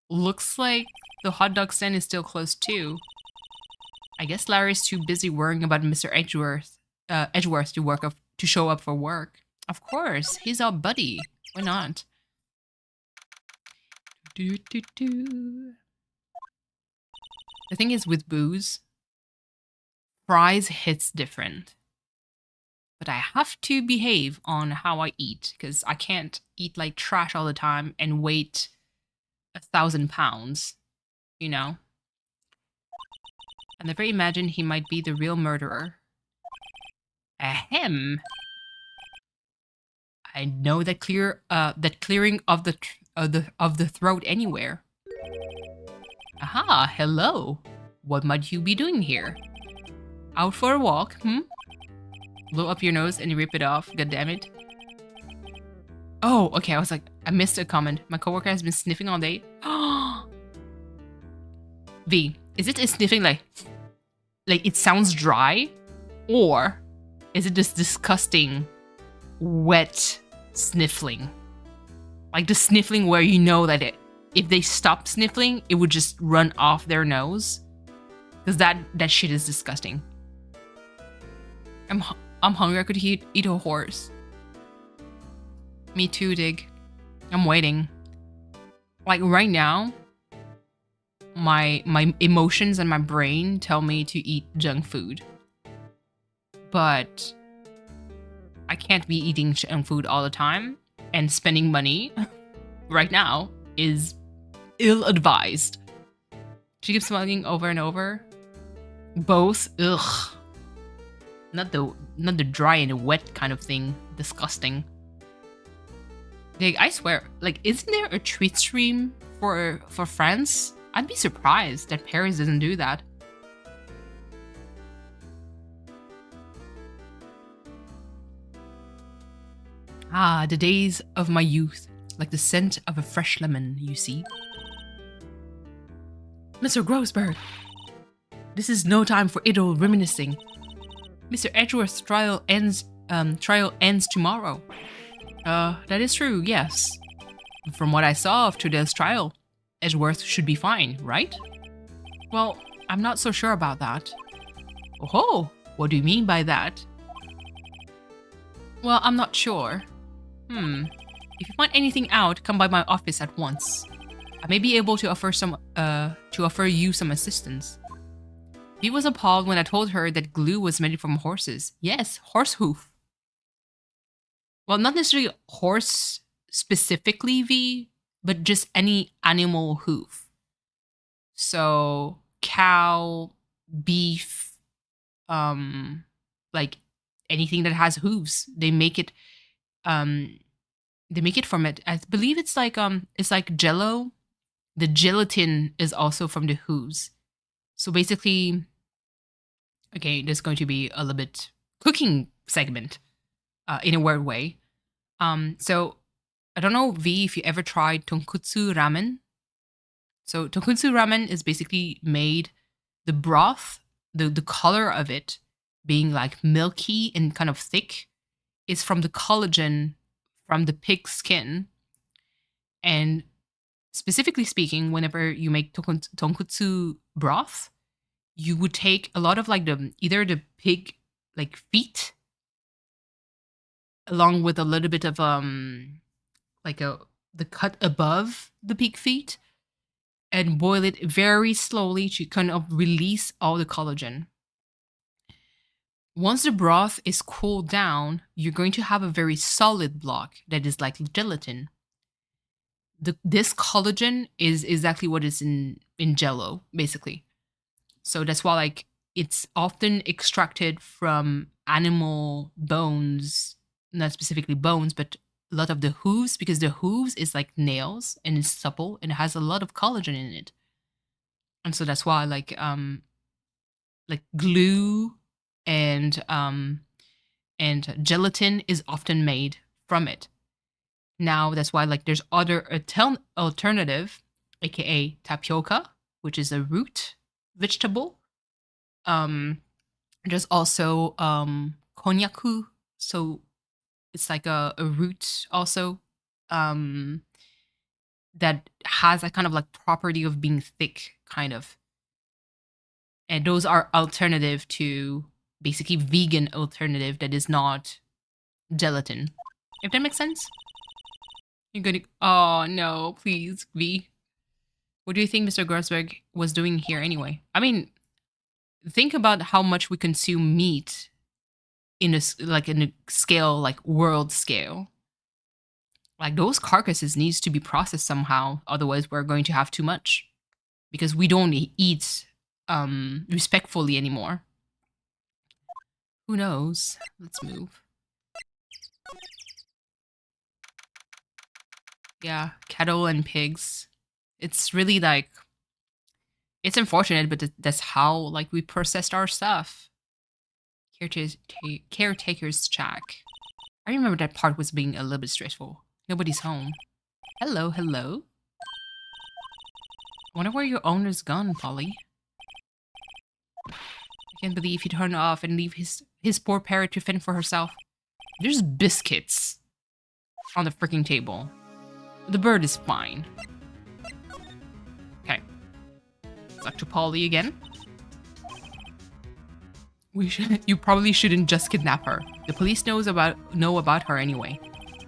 Looks like the hot dog stand is still closed too. I guess Larry's too busy worrying about Mr. Edgeworth to show up for work. Of course, he's our buddy. Why not? The thing is with booze, fries hits different. But I have to behave on how I eat, because I can't eat like trash all the time and weight 1,000 pounds, you know? I never imagined he might be the real murderer. Ahem. I know that clearing of the throat anywhere. Aha, hello. What might you be doing here? Out for a walk, Blow up your nose and rip it off, goddammit. Oh, okay, I was like, I missed a comment. My coworker has been sniffing all day. V, is it a sniffing like it sounds dry? Or is it just disgusting, wet sniffling? Like the sniffling where you know that if they stop sniffling, it would just run off their nose? Because that shit is disgusting. I'm hungry. I could eat a horse. Me too, Dig. I'm waiting. Like right now, my emotions and my brain tell me to eat junk food. But I can't be eating junk food all the time, and spending money right now is ill-advised. She keeps smiling over and over. Both, ugh. Not the dry and wet kind of thing. Disgusting. Like, I swear, like, isn't there a tweet stream for France? I'd be surprised that Paris doesn't do that. Ah, the days of my youth, like the scent of a fresh lemon, you see. Mr. Grossberg, this is no time for idle reminiscing. Mr. Edgeworth's trial ends tomorrow. That is true, yes. From what I saw of today's trial, Edgeworth should be fine, right? Well, I'm not so sure about that. Oh, what do you mean by that? Well, I'm not sure. If you find anything out, come by my office at once. I may be able to offer you some assistance. He was appalled when I told her that glue was made from horses. Yes, horse hoof. Well, not necessarily horse specifically, V, but just any animal hoof. So cow, beef, like anything that has hooves, they make it from it. I believe it's like Jello. The gelatin is also from the hooves. So basically, okay, there's going to be a little bit cooking segment in a weird way. So I don't know, V, if you ever tried tonkotsu ramen. So tonkotsu ramen is basically made, the broth, the color of it being like milky and kind of thick, is from the collagen from the pig skin. And specifically speaking, whenever you make tonkotsu broth, you would take a lot of like either the pig like feet, along with a little bit of the cut above the pig feet, and boil it very slowly to kind of release all the collagen. Once the broth is cooled down, you're going to have a very solid block that is like gelatin. this collagen is exactly what is in Jello, basically. So that's why like it's often extracted from animal bones, not specifically bones, but a lot of the hooves, because the hooves is like nails and it's supple and it has a lot of collagen in it. And so that's why like glue and gelatin is often made from it. Now that's why like there's other alternative, aka tapioca, which is a root vegetable. There's also konjaku, so it's like a root also that has a kind of like property of being thick, kind of. And those are alternative to basically vegan alternative that is not gelatin. If that makes sense? You're gonna. Oh no, please, V. What do you think Mr. Grossberg was doing here anyway? I mean, think about how much we consume meat in a scale, like world scale. Like those carcasses needs to be processed somehow, otherwise we're going to have too much. Because we don't eat respectfully anymore. Who knows? Let's move. Yeah, cattle and pigs. It's really like, it's unfortunate, but that's how like we processed our stuff. Caretaker's check. I remember that part was being a little bit stressful. Nobody's home. Hello, hello. Wonder where your owner's gone, Polly. I can't believe he turned off and leave his poor parrot to fend for herself. There's biscuits on the freaking table. The bird is fine. Okay. Back to Polly again. You probably shouldn't just kidnap her. The police know about her anyway.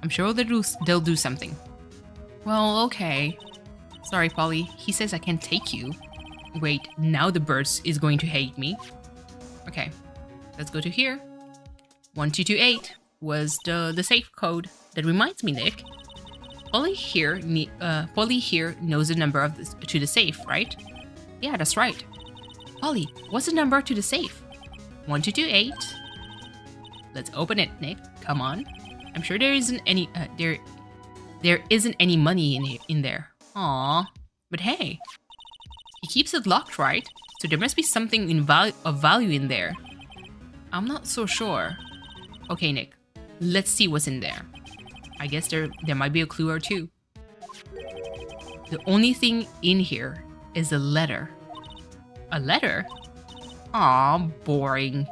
I'm sure they'll do something. Well, okay. Sorry, Polly. He says I can't take you. Wait, now the bird is going to hate me. Okay, let's go to here. 1228 was the safe code. That reminds me, Nick. Polly here knows the number to the safe, right? Yeah, that's right. Polly, what's the number to the safe? 1228. Let's open it, Nick. Come on. I'm sure there isn't any there isn't any money in there. Aww. But hey, he keeps it locked, right? So there must be something of value in there. I'm not so sure. Okay, Nick. Let's see what's in there. I guess there might be a clue or two. The only thing in here is a letter. A letter? Aw, boring.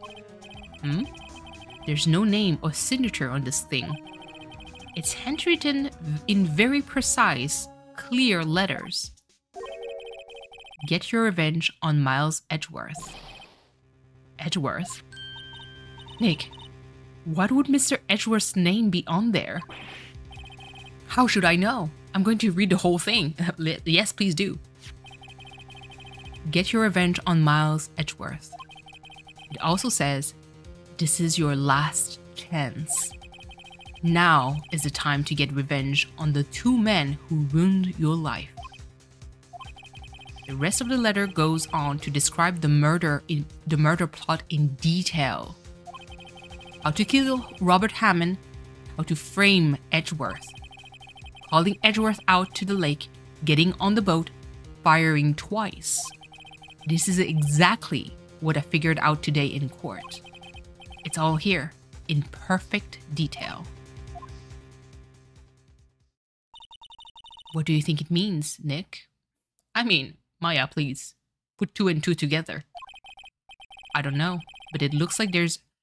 There's no name or signature on this thing. It's handwritten in very precise, clear letters. Get your revenge on Miles Edgeworth. Edgeworth? Nick, what would Mr. Edgeworth's name be on there? How should I know? I'm going to read the whole thing. Yes, please do. Get your revenge on Miles Edgeworth. It also says, this is your last chance. Now is the time to get revenge on the two men who ruined your life. The rest of the letter goes on to describe the murder plot in detail. How to kill Robert Hammond, how to frame Edgeworth, calling Edgeworth out to the lake, getting on the boat, firing twice. This is exactly what I figured out today in court. It's all here, in perfect detail. What do you think it means, Nick? I mean, Maya, please. Put 2 and 2 together. I don't know, but it looks like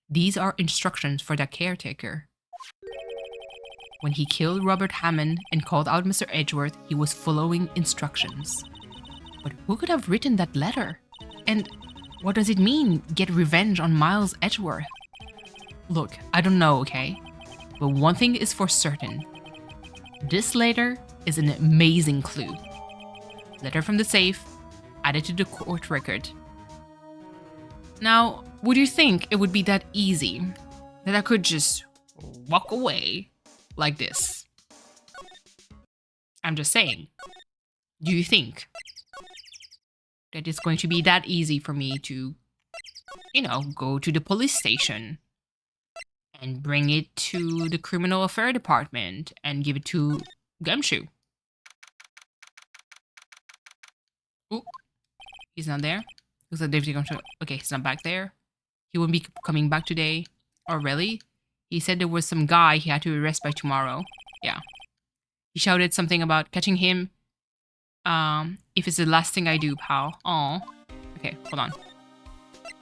these are instructions for the caretaker. When he killed Robert Hammond and called out Mr. Edgeworth, he was following instructions. But who could have written that letter? And what does it mean, get revenge on Miles Edgeworth? Look, I don't know, okay? But one thing is for certain. This letter is an amazing clue. Letter from the safe, added to the court record. Now, would you think it would be that easy that I could just walk away like this? I'm just saying. Do you think that it's going to be that easy for me to, you know, go to the police station and bring it to the criminal affair department and give it to Gumshoe? Ooh, he's not there. Looks like David Gumshoe. Okay, he's not back there. He won't be coming back today. Oh, really? He said there was some guy he had to arrest by tomorrow. Yeah. He shouted something about catching him. If it's the last thing I do, pal. Aw. Okay, hold on.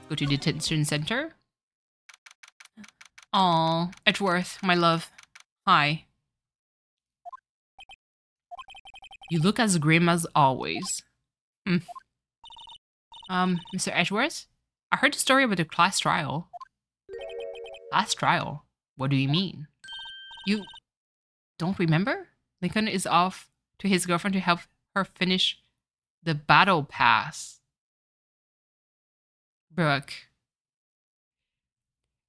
Go to detention center. Aw, Edgeworth, my love. Hi. You look as grim as always. Mr. Edgeworth? I heard the story about the class trial. Class trial? What do you mean? You don't remember? Lincoln is off to his girlfriend to help her finish the battle pass. Brooke.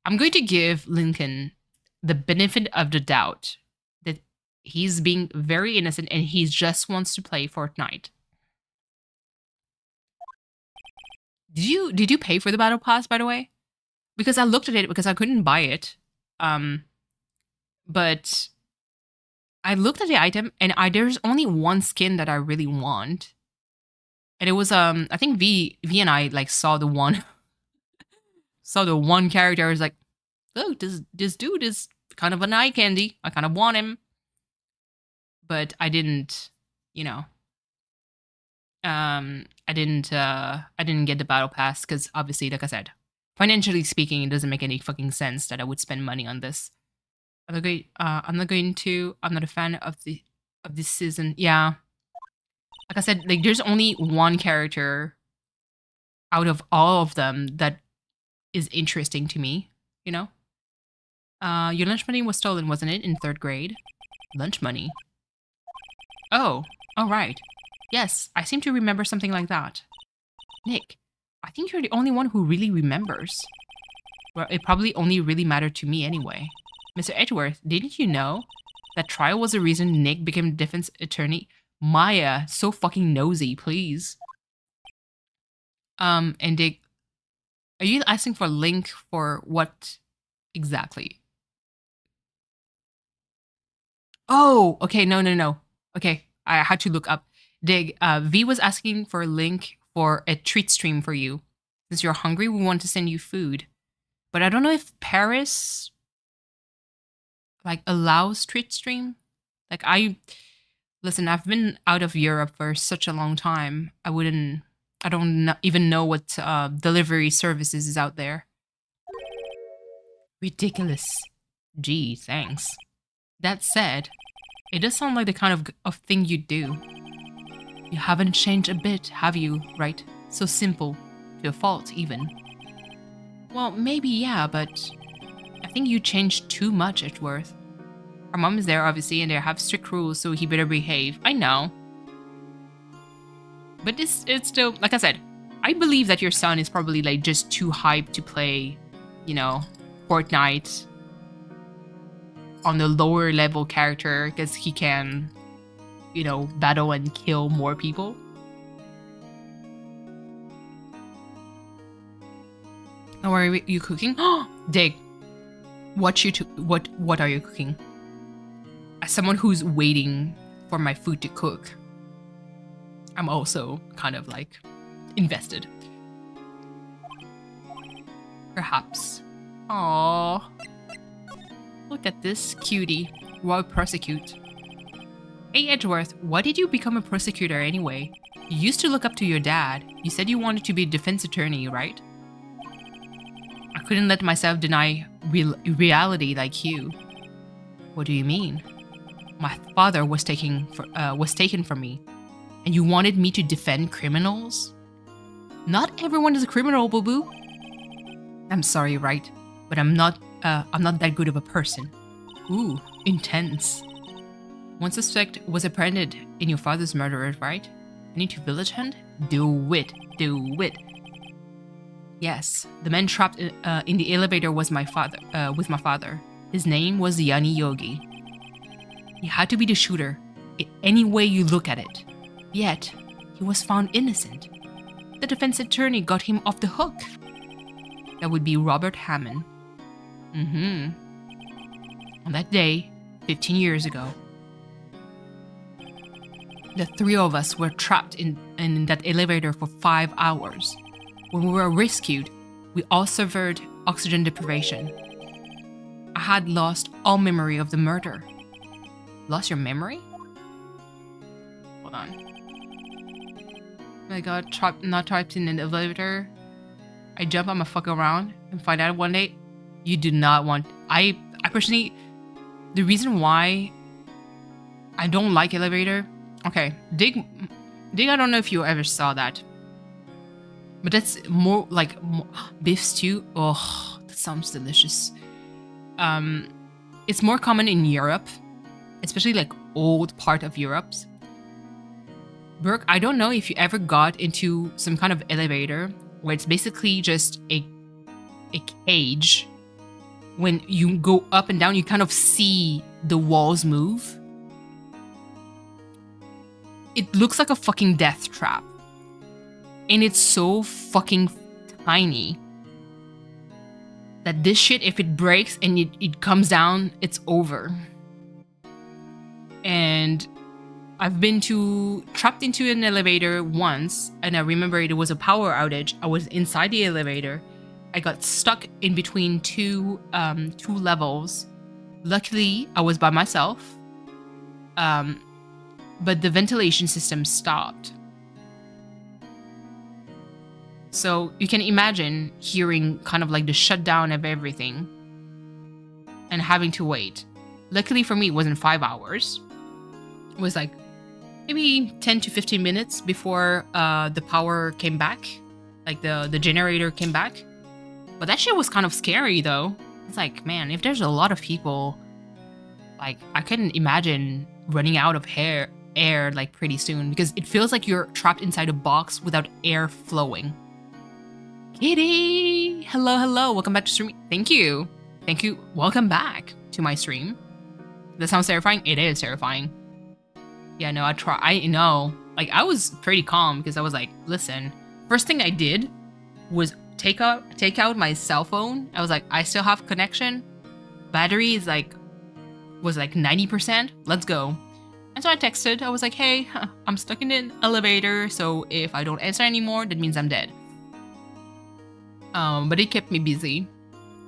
I'm going to give Lincoln the benefit of the doubt that he's being very innocent and he just wants to play Fortnite. Did you pay for the battle pass, by the way? Because I looked at it because I couldn't buy it. But I looked at the item and there's only one skin that I really want. And it was I think V and I like saw the one character. I was like, oh, this dude is kind of an eye candy. I kind of want him. But I didn't, you know. I didn't get the battle pass because obviously, like I said, financially speaking, it doesn't make any fucking sense that I would spend money on this. I'm not a fan of this season. Yeah. Like I said, like there's only one character out of all of them that is interesting to me, you know? Your lunch money was stolen, wasn't it, in 3rd grade? Lunch money? Oh, right. Yes, I seem to remember something like that. Nick, I think you're the only one who really remembers. Well, it probably only really mattered to me anyway. Mr. Edgeworth, didn't you know that trial was the reason Nick became a defense attorney? Maya, so fucking nosy, please. And Dick, are you asking for a link for what exactly? Oh, okay, no. Okay, I had to look up. Dig, V was asking for a link for a treat stream for you. Since you're hungry, we want to send you food. But I don't know if Paris like allows treat stream. Like listen, I've been out of Europe for such a long time. I don't even know what delivery services is out there. Ridiculous. Gee, thanks. That said, it does sound like the kind of thing you'd do. You haven't changed a bit, have you, Wright? So simple. To a fault, even. Well, maybe yeah, but I think you changed too much, Edgeworth. Our mom is there, obviously, and they have strict rules, so he better behave. I know. But it's still, like I said, I believe that your son is probably like just too hyped to play, you know, Fortnite on the lower level character because he can, you know, battle and kill more people. Oh, are you cooking? Dig. What are you cooking? As someone who's waiting for my food to cook, I'm also kind of like invested. Perhaps. Aww. Look at this cutie. Royal prosecute. Hey Edgeworth, why did you become a prosecutor anyway? You used to look up to your dad. You said you wanted to be a defense attorney, right? I couldn't let myself deny reality like you. What do you mean? My father was taken from me, and you wanted me to defend criminals? Not everyone is a criminal, boo-boo. I'm sorry, Wright, but I'm not that good of a person. Ooh, intense. One suspect was apprehended in your father's murder, right? I need to village hunt? Do it. Yes, the man trapped in the elevator was my father. His name was Yanni Yogi. He had to be the shooter. any way you look at it. Yet, he was found innocent. The defense attorney got him off the hook. That would be Robert Hammond. On that day, 15 years ago, the three of us were trapped in that elevator for 5 hours. When we were rescued, we all suffered oxygen deprivation. I had lost all memory of the murder. Lost your memory? Hold on. I got not trapped in an elevator. I jump, I'ma fuck around and find out one day. You do not want. I personally, the reason why I don't like elevator. Okay, Dig. I don't know if you ever saw that, but that's more like beef stew. Oh, that sounds delicious. It's more common in Europe, especially like old part of Europe. Brooke, I don't know if you ever got into some kind of elevator where it's basically just a cage. When you go up and down, you kind of see the walls move. It looks like a fucking death trap. And it's so fucking tiny that this shit, if it breaks and it comes down, it's over. And I've been trapped into an elevator once, and I remember it was a power outage. I was inside the elevator. I got stuck in between two levels. Luckily, I was by myself. But the ventilation system stopped. So you can imagine hearing kind of like the shutdown of everything and having to wait. Luckily for me, it wasn't 5 hours. It was like maybe 10 to 15 minutes before the power came back. Like the generator came back. But that shit was kind of scary though. It's like, man, if there's a lot of people, like I couldn't imagine running out of air like pretty soon, because it feels like you're trapped inside a box without air flowing. Kitty! Hello, welcome back to stream. Thank you. Welcome back to my stream. That sounds terrifying? It is terrifying. Yeah, no, I know. Like, I was pretty calm because I was like, listen, first thing I did was take out my cell phone. I was like, I still have connection. Battery was like 90%. Let's go. And so I texted. I was like, hey, I'm stuck in an elevator, so if I don't answer anymore, that means I'm dead. But it kept me busy.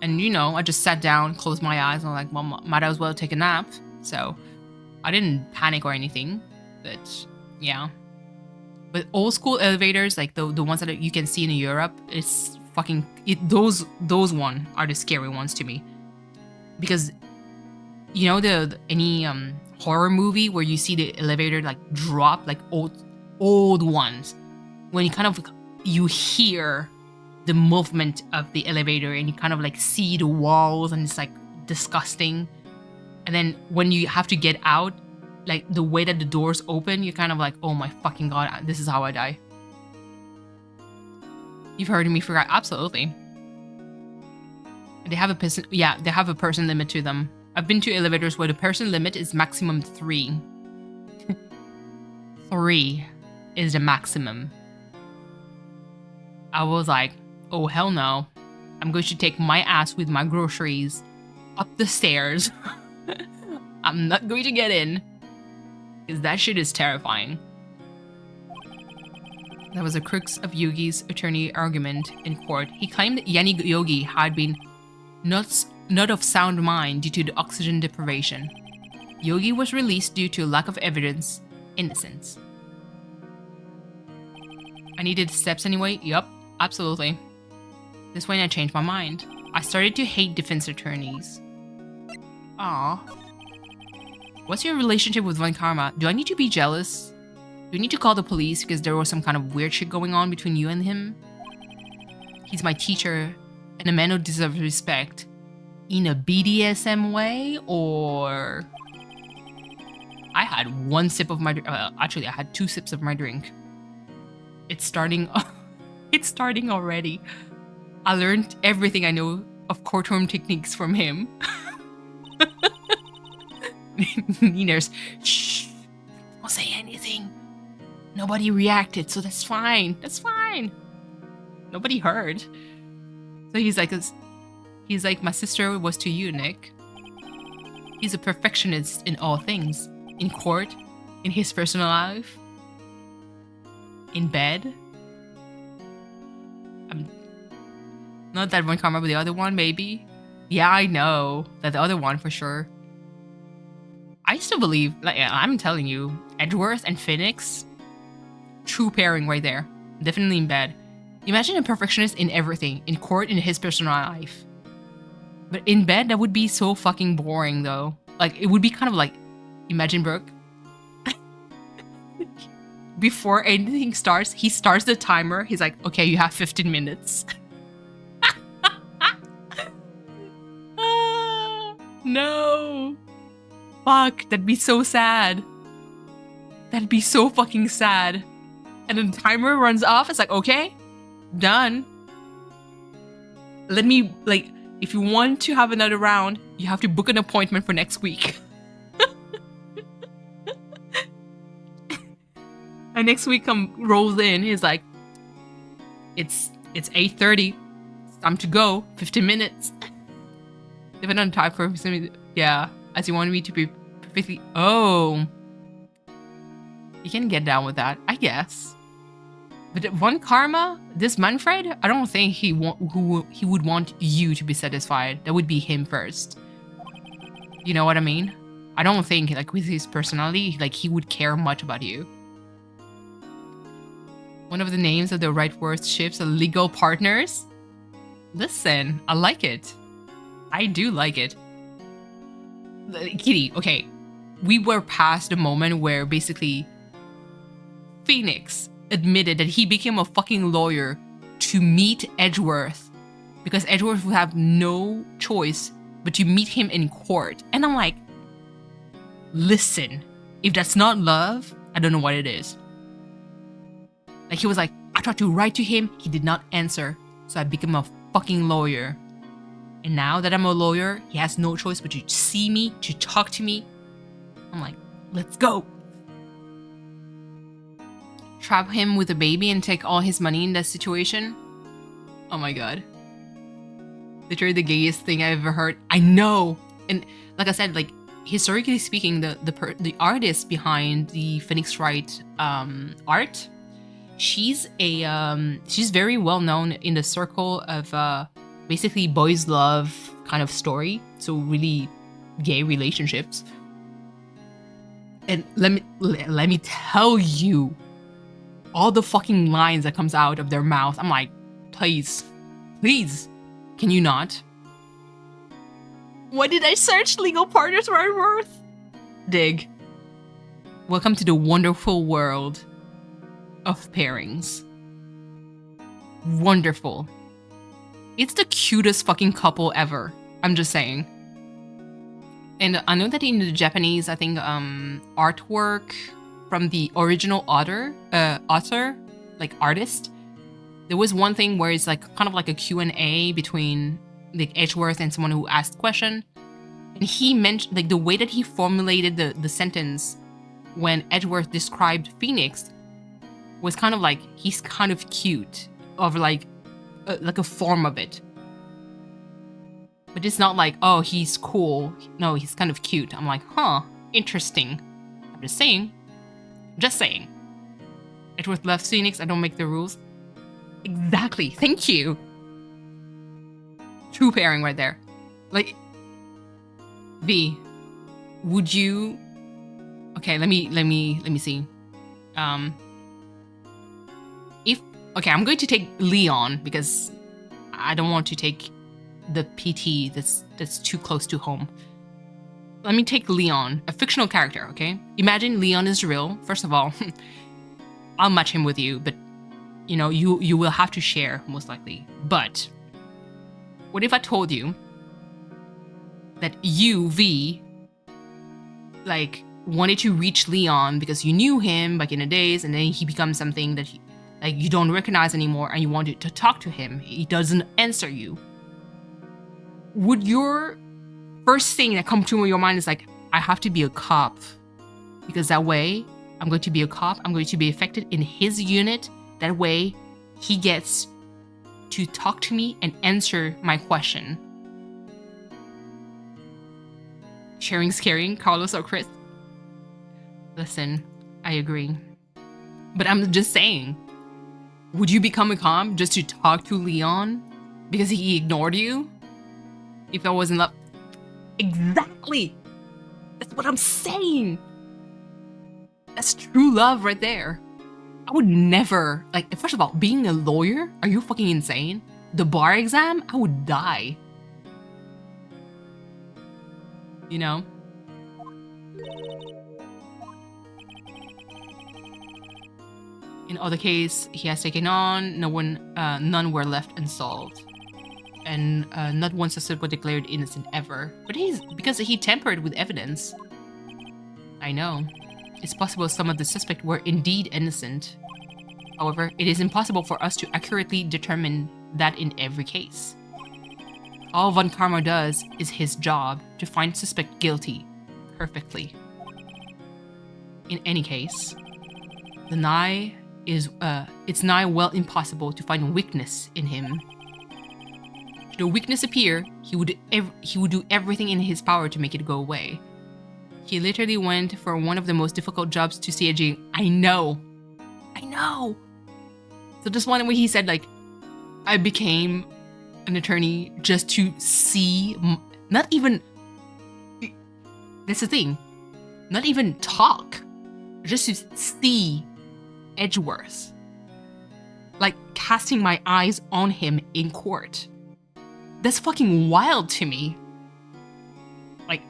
And, you know, I just sat down, closed my eyes, and I'm like, well, might as well take a nap. So I didn't panic or anything. But, yeah. But old school elevators, like the ones that you can see in Europe, it's fucking... those one are the scary ones to me. Because, you know, any horror movie where you see the elevator like drop, like old ones, when you hear the movement of the elevator and you kind of like see the walls and it's like disgusting. And then when you have to get out, like the way that the doors open, you're kind of like, oh my fucking god, this is how I die. You've heard of me forgot? Absolutely. They have a person limit to them. I've been to elevators where the person limit is maximum 3. 3 is the maximum. I was like, oh hell no. I'm going to take my ass with my groceries up the stairs. I'm not going to get in. Because that shit is terrifying. That was the crux of Yogi's attorney argument in court. He claimed that Yanni Yogi had been not of sound mind due to the oxygen deprivation. Yogi was released due to lack of evidence, innocence. I needed steps anyway? Yup, absolutely. This way I changed my mind. I started to hate defense attorneys. Aww. What's your relationship with Von Karma? Do I need to be jealous? Do I need to call the police because there was some kind of weird shit going on between you and him? He's my teacher and a man who deserves respect. In a BDSM way, or... I had one sip of my... actually, I had 2 sips of my drink. It's starting... it's starting already. I learned everything I know of courtroom techniques from him. Niner's... Shh. nobody reacted, so that's fine. That's fine. Nobody heard. So he's like, my sister was to you, Nick. He's a perfectionist in all things. In court, in his personal life, in bed. Not that one karma, but the other one, maybe. Yeah, I know. That the other one, for sure. I still believe, like, I'm telling you, Edgeworth and Phoenix, true pairing right there. Definitely in bed. Imagine a perfectionist in everything. In court, in his personal life. But in bed, that would be so fucking boring, though. Like, it would be kind of like, imagine Brooke. Before anything starts, he starts the timer. He's like, okay, you have 15 minutes. No. Fuck, that'd be so sad. That'd be so fucking sad. And then the timer runs off. It's like, okay, done. Let me, like, if you want to have another round, you have to book an appointment for next week. And next week rolls in. He's like, it's 8:30. It's time to go. 15 minutes. Even on time for yeah, as you wanted me to be perfectly. Oh, you can get down with that, I guess. But one karma, this Manfred, I don't think he would want you to be satisfied. That would be him first. You know what I mean? I don't think, like, with his personality, like, he would care much about you. One of the names of the Wright ships are legal partners. Listen, I like it. I do like it. Kitty, okay. We were past the moment where basically Phoenix admitted that he became a fucking lawyer to meet Edgeworth because Edgeworth would have no choice but to meet him in court. And I'm like, listen, if that's not love, I don't know what it is. Like, he was like, I tried to write to him, he did not answer, so I became a fucking lawyer. And now that I'm a lawyer, he has no choice but to see me, to talk to me. I'm like, let's go. Trap him with a baby and take all his money in that situation. Oh my god. Literally the gayest thing I've ever heard. I know. And like I said, like, historically speaking, the artist behind the Phoenix Wright art, she's very well known in the circle of basically boys love kind of story, so really gay relationships. And let me tell you, all the fucking lines that comes out of their mouth, I'm like, please, can you not? Why did I search legal partners for Edgeworth? Dig. Welcome to the wonderful world of pairings. Wonderful. It's the cutest fucking couple ever. I'm just saying. And I know that in the Japanese, I think artwork from the original author, like artist, there was one thing where it's like kind of like a Q&A between like Edgeworth and someone who asked the question. And he mentioned, like, the way that he formulated the sentence when Edgeworth described Phoenix was kind of like, he's kind of cute, of like a form of it. But it's not like, oh, he's cool. No, he's kind of cute. I'm like, huh, interesting. I'm just saying. Edgeworth loves Phoenix. I don't make the rules. Exactly. Thank you. True pairing right there. Like, V, would you? Okay, let me see. Okay, I'm going to take Leon because I don't want to take the PT that's too close to home. Let me take Leon, a fictional character, okay? Imagine Leon is real. First of all, I'll match him with you, but you know, you will have to share most likely. But what if I told you that you, V, like, wanted to reach Leon because you knew him back in the days, and then he becomes something that like you don't recognize anymore, and you wanted to talk to him. He doesn't answer you. Would your first thing that comes to your mind is like, I have to be a cop because that way I'm going to be a cop. I'm going to be affected in his unit. That way, he gets to talk to me and answer my question. Sharing's caring, Carlos or Chris? Listen, I agree. But I'm just saying, would you become a cop just to talk to Leon because he ignored you? If I was in love. Exactly! That's what I'm saying! That's true love right there. I would never, like, first of all, being a lawyer? Are you fucking insane? The bar exam? I would die. You know? In other case, he has taken on, none were left unsolved. And not one suspect was declared innocent ever. But because he tampered with evidence. I know. It's possible some of the suspects were indeed innocent. However, it is impossible for us to accurately determine that in every case. All Von Karma does is his job to find suspect guilty perfectly. In any case, it's nigh well impossible to find weakness in him. Should a weakness appear, he would do everything in his power to make it go away. He literally went for one of the most difficult jobs to CAG. I know. So just one where he said, like, I became an attorney just to see, not even, that's the thing, not even talk, just to see Edgeworth. Like, casting my eyes on him in court. That's fucking wild to me. Like,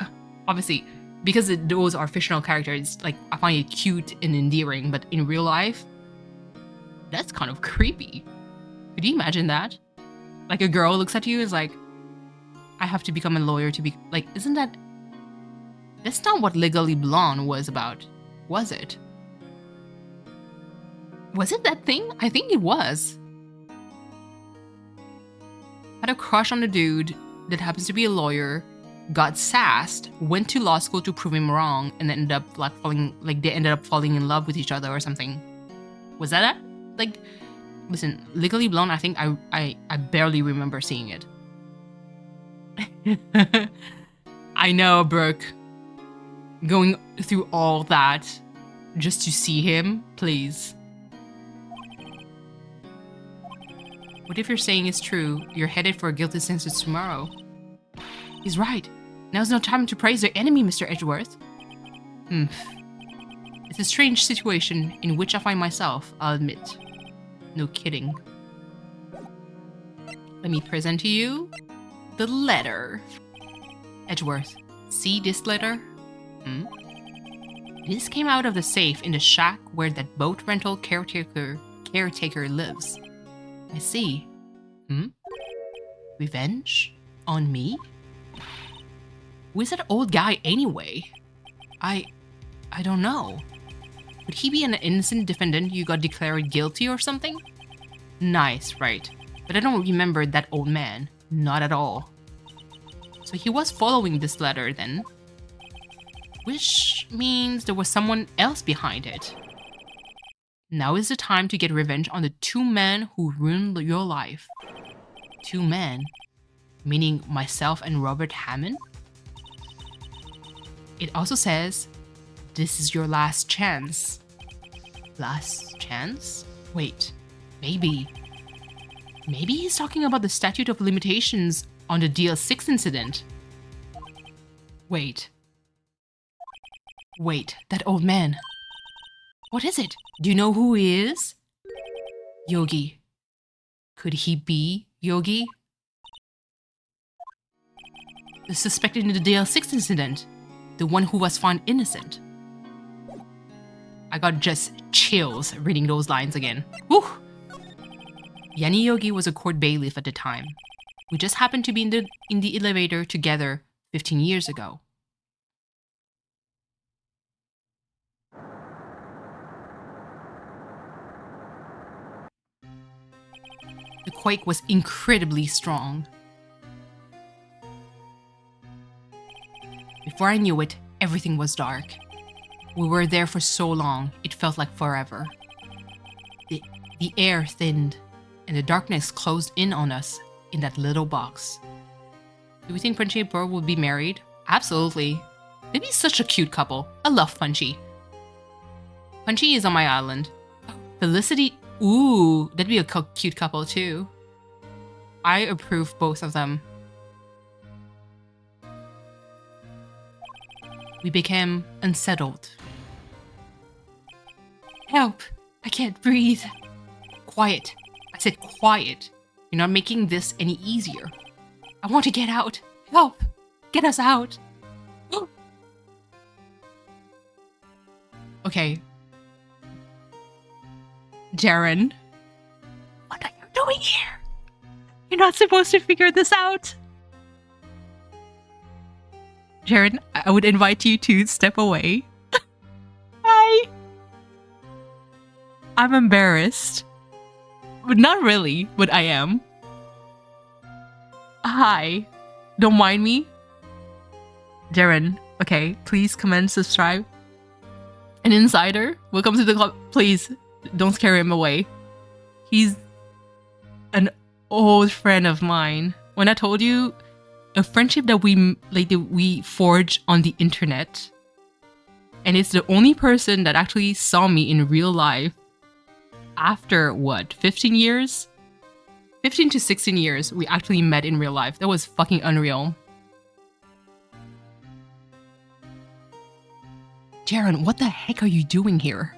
obviously, because those are fictional characters, like, I find it cute and endearing, but in real life, that's kind of creepy. Could you imagine that? Like, a girl looks at you and is like, I have to become a lawyer to be, like, isn't that, that's not what Legally Blonde was about, was it? Was it that thing? I think it was. Had a crush on a dude that happens to be a lawyer, got sassed, went to law school to prove him wrong, and ended up they ended up falling in love with each other or something. Was that it? Like, listen, Legally Blonde, I think I barely remember seeing it. I know, Brooke. Going through all that just to see him, please. What if you're saying is true? You're headed for a guilty sentence tomorrow. He's right. Now's no time to praise their enemy, Mr. Edgeworth. It's a strange situation in which I find myself, I'll admit. No kidding. Let me present to you the letter. Edgeworth, see this letter? This came out of the safe in the shack where that boat rental caretaker lives. I see. Revenge? On me? Who is that old guy anyway? I don't know. Would he be an innocent defendant you got declared guilty or something? Nice, right. But I don't remember that old man. Not at all. So he was following this letter then. Which means there was someone else behind it. Now is the time to get revenge on the two men who ruined your life. Two men? Meaning myself and Robert Hammond? It also says, this is your last chance. Last chance? Wait, maybe he's talking about the statute of limitations on the DL6 incident. Wait, that old man. What is it? Do you know who he is? Yogi. Could he be Yogi? The suspect in the DL6 incident. The one who was found innocent. I got just chills reading those lines again. Whew! Yanni Yogi was a court bailiff at the time. We just happened to be in the elevator together 15 years ago. The quake was incredibly strong. Before I knew it, everything was dark. We were there for so long, it felt like forever. The air thinned, and the darkness closed in on us in that little box. Do we think Punchy and Pearl would be married? Absolutely. They'd be such a cute couple. I love Punchy. Punchy is on my island. Felicity, ooh, that'd be a cute couple too. I approve both of them. We became unsettled. Help! I can't breathe. Quiet. I said quiet. You're not making this any easier. I want to get out. Help! Get us out. Okay. Jaren. What are you doing here? You're not supposed to figure this out. Jaren, I would invite you to step away. Hi. I'm embarrassed. But not really, but I am. Hi. Don't mind me. Jaren, okay, please comment, subscribe. An insider, welcome to the club. Please, don't scare him away. He's an old friend of mine. When I told you, a friendship that we forged on the internet. And it's the only person that actually saw me in real life. After what, 15 years? 15 to 16 years, we actually met in real life. That was fucking unreal. Jaren, what the heck are you doing here?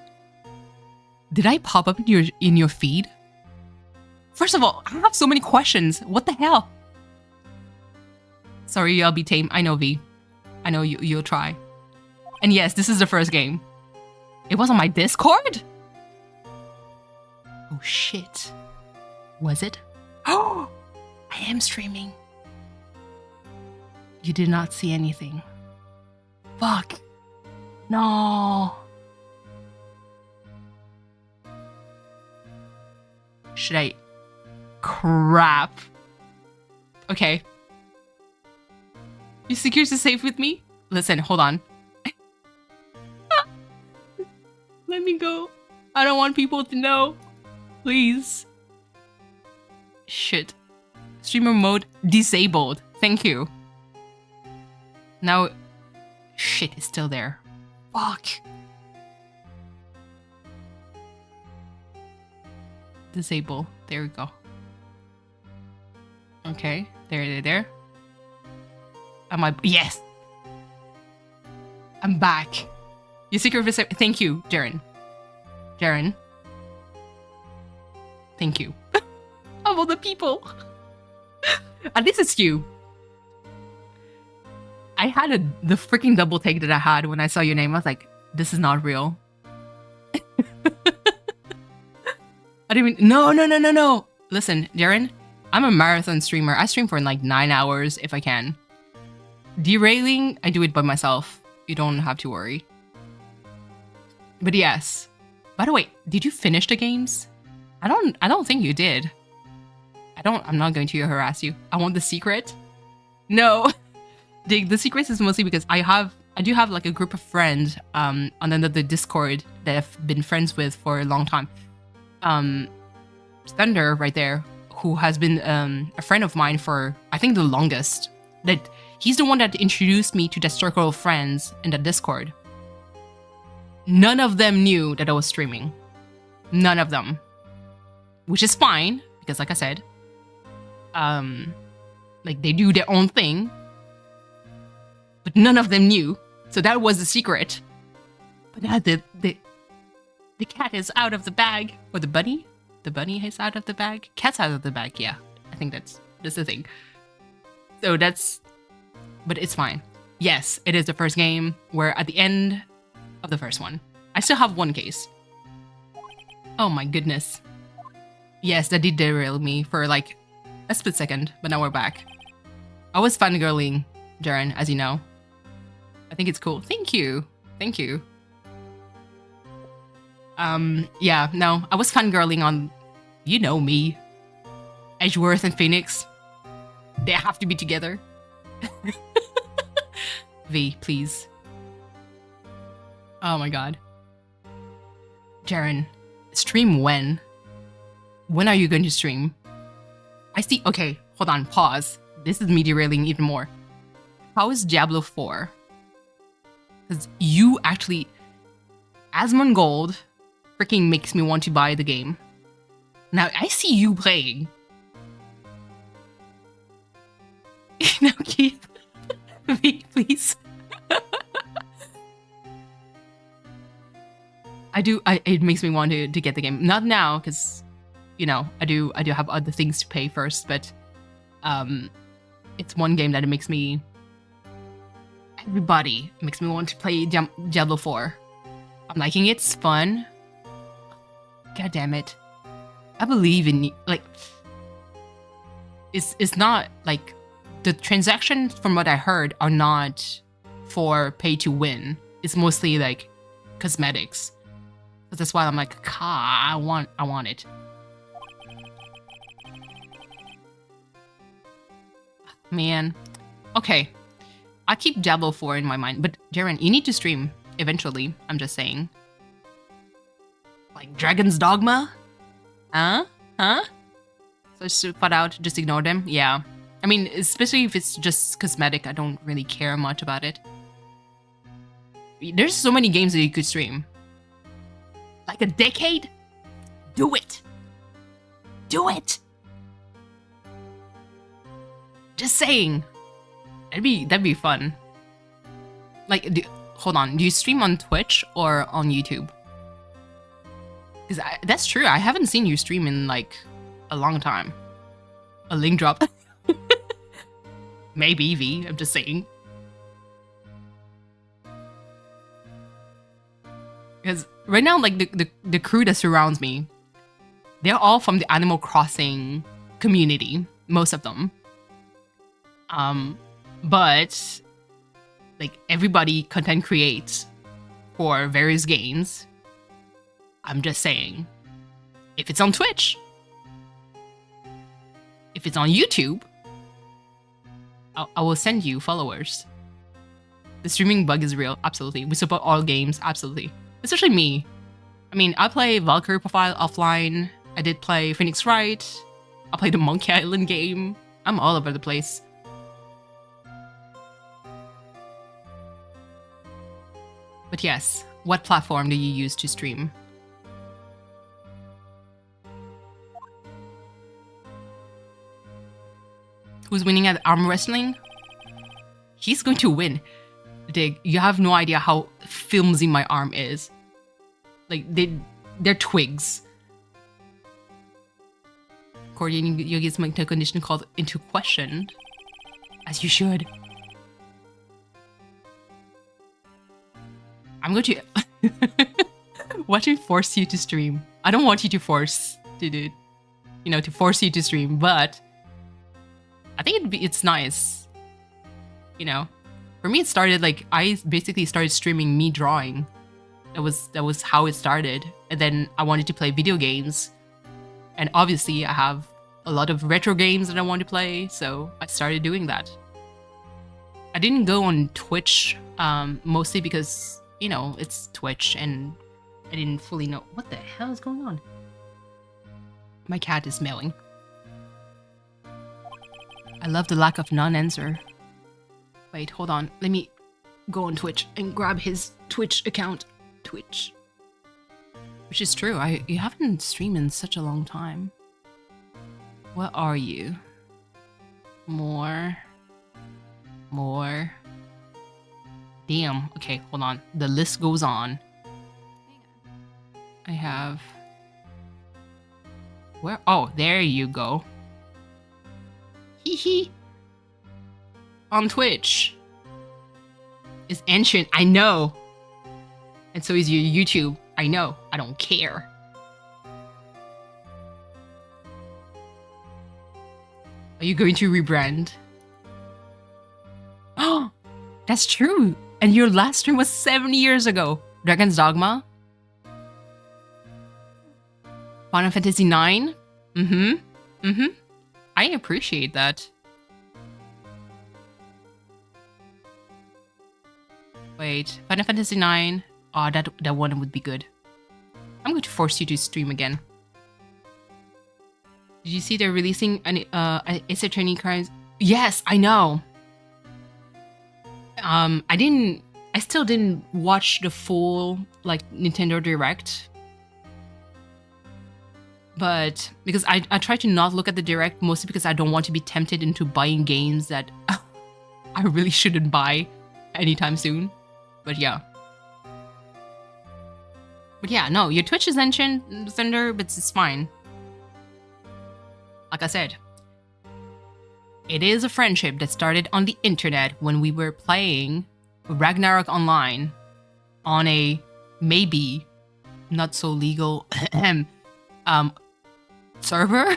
Did I pop up in your feed? First of all, I have so many questions. What the hell? Sorry, I'll be tame. I know, V. I know you'll try. And yes, this is the first game. It was on my Discord? Oh shit. Was it? Oh, I am streaming. You did not see anything. Fuck. No. Should I? Crap. Okay. You secure to safe with me? Listen, hold on. Let me go. I don't want people to know. Please. Shit. Streamer mode disabled. Thank you. Now, shit is still there. Fuck. Disable. There we go. Okay. There. Am I? Yes. I'm back. You secure visit. Thank you, Jaren. Jaren. Thank you. Of all the people. At least it's you. I had the freaking double take that I had when I saw your name. I was like, this is not real. I didn't even... No. Listen, Jaren, I'm a marathon streamer. I stream for like 9 hours if I can. Derailing, I do it by myself. You don't have to worry. But yes. By the way, did you finish the games? I don't think you did. I'm not going to harass you. I want the secret. No. The secret is mostly because I do have like a group of friends on the Discord that I've been friends with for a long time. Thunder right there, who has been a friend of mine for I think the longest. That he's the one that introduced me to the circle of friends in the Discord. None of them knew that I was streaming. None of them. Which is fine, because like I said, like they do their own thing. But none of them knew. So that was the secret. But now the cat is out of the bag. Or the bunny? The bunny is out of the bag? Cat's out of the bag, yeah. I think that's the thing. So that's... But it's fine. Yes, it is the first game. We're at the end of the first one. I still have one case. Oh my goodness. Yes, that did derail me for like a split second, but now we're back. I was fangirling Jaren, as you know. I think it's cool. Thank you. Thank you. Yeah, no, I was fangirling on, you know me, Edgeworth and Phoenix. They have to be together. V, please. Oh my god. Jaren, stream when? When are you going to stream? I see. Okay, hold on. Pause. This is me derailing even more. How is Diablo 4? Because you actually... Asmon Gold freaking makes me want to buy the game. Now, I see you playing. Now, Keith. Wait, please. It makes me want to get the game. Not now, because, you know, I do have other things to pay first, but it's one game that it makes me... Everybody makes me want to play Diablo 4. I'm liking it, it's fun. God damn it. I believe in, like... It's not, like... The transactions, from what I heard, are not for pay to win. It's mostly, like, cosmetics. So that's why I'm like, I want it. Man. Okay. I keep Diablo 4 in my mind, but Jaren, you need to stream eventually, I'm just saying. Like Dragon's Dogma? Huh? So just put out, just ignore them? Yeah. I mean, especially if it's just cosmetic, I don't really care much about it. There's so many games that you could stream. Like a decade? Do it! Do it! Just saying. That'd be fun. Like, hold on. Do you stream on Twitch or on YouTube? Because that's true. I haven't seen you stream in like a long time. A link drop. Maybe V. I'm just saying. Because right now, like the crew that surrounds me, they're all from the Animal Crossing community. Most of them. But like everybody content creates for various games. I'm just saying, if it's on Twitch, if it's on YouTube, I will send you followers. The streaming bug is real, absolutely. We support all games, absolutely. Especially me. I mean, I play Valkyrie Profile offline. I did play Phoenix Wright. I played the Monkey Island game. I'm all over the place. But yes, what platform do you use to stream? Who's winning at arm wrestling? He's going to win. Dig, you have no idea how flimsy my arm is. Like, they're twigs. Coordinating Yogi's mental condition called into question. As you should. I'm going to... What to force you to stream? I don't want you to force to do... You know, to force you to stream, but... I think it's nice. You know? For me, it started like... I basically started streaming me drawing. That was how it started. And then I wanted to play video games. And obviously, I have a lot of retro games that I want to play, so I started doing that. I didn't go on Twitch, mostly because... You know, it's Twitch and I didn't fully know what the hell is going on. My cat is meowing. I love the lack of non-answer. Wait, hold on. Let me go on Twitch and grab his Twitch account. Twitch. Which is true. You haven't streamed in such a long time. What are you? More. Damn. Okay, hold on. The list goes on. I have... Where? Oh, there you go. Hee hee. On Twitch. It's ancient. I know. And so is your YouTube. I know. I don't care. Are you going to rebrand? Oh, that's true. And your last stream was 7 years ago. Dragon's Dogma? Final Fantasy 9? I appreciate that. Wait, Final Fantasy 9. Oh, that one would be good. I'm going to force you to stream again. Did you see they're releasing an Ace Attorney cards? Yes, I know. I still didn't watch the full like Nintendo Direct. But because I try to not look at the Direct, mostly because I don't want to be tempted into buying games that I really shouldn't buy anytime soon. But yeah. But yeah, no, your Twitch is mentioned, Thunder, but it's fine. Like I said, it is a friendship that started on the internet when we were playing Ragnarok Online on a maybe not so legal server.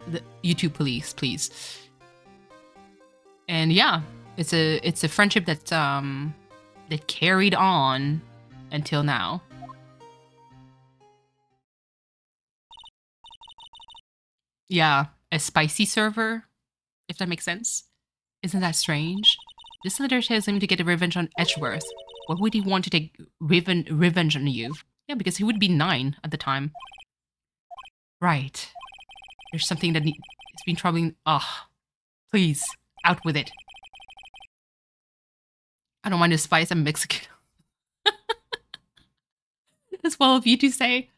The YouTube police, please. And yeah, it's a friendship that that carried on until now. Yeah, a spicy server, if that makes sense. Isn't that strange? This letter tells him to get a revenge on Edgeworth. What would he want to take revenge on you? Yeah, because he would be 9 at the time. Right. There's something that it's been troubling. Ugh. Please, out with it. I don't mind the spice, I'm Mexican. That's well of you to say.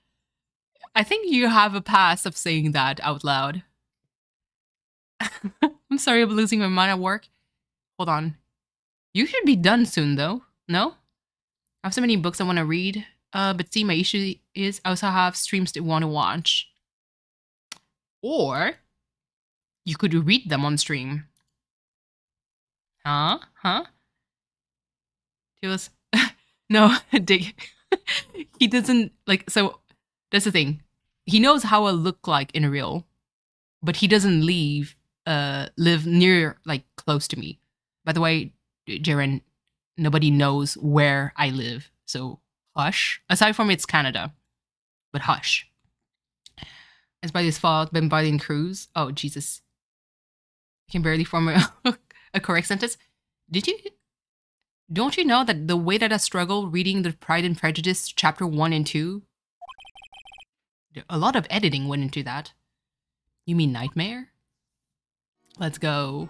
I think you have a past of saying that out loud. I'm sorry I'm losing my mind at work. Hold on. You should be done soon, though. No? I have so many books I want to read. But see, my issue is I also have streams that want to watch. Or you could read them on stream. Huh? He was... No, he doesn't... Like, so... That's the thing. He knows how I look like in real, but he doesn't live near, like, close to me. By the way, Jaren, nobody knows where I live, so hush. Aside from it's Canada, but hush. It's by his fault, been by in cruise. Oh, Jesus. I can barely form a correct sentence. Don't you know that the way that I struggle reading the Pride and Prejudice chapter 1 and 2? A lot of editing went into that. You mean nightmare? Let's go.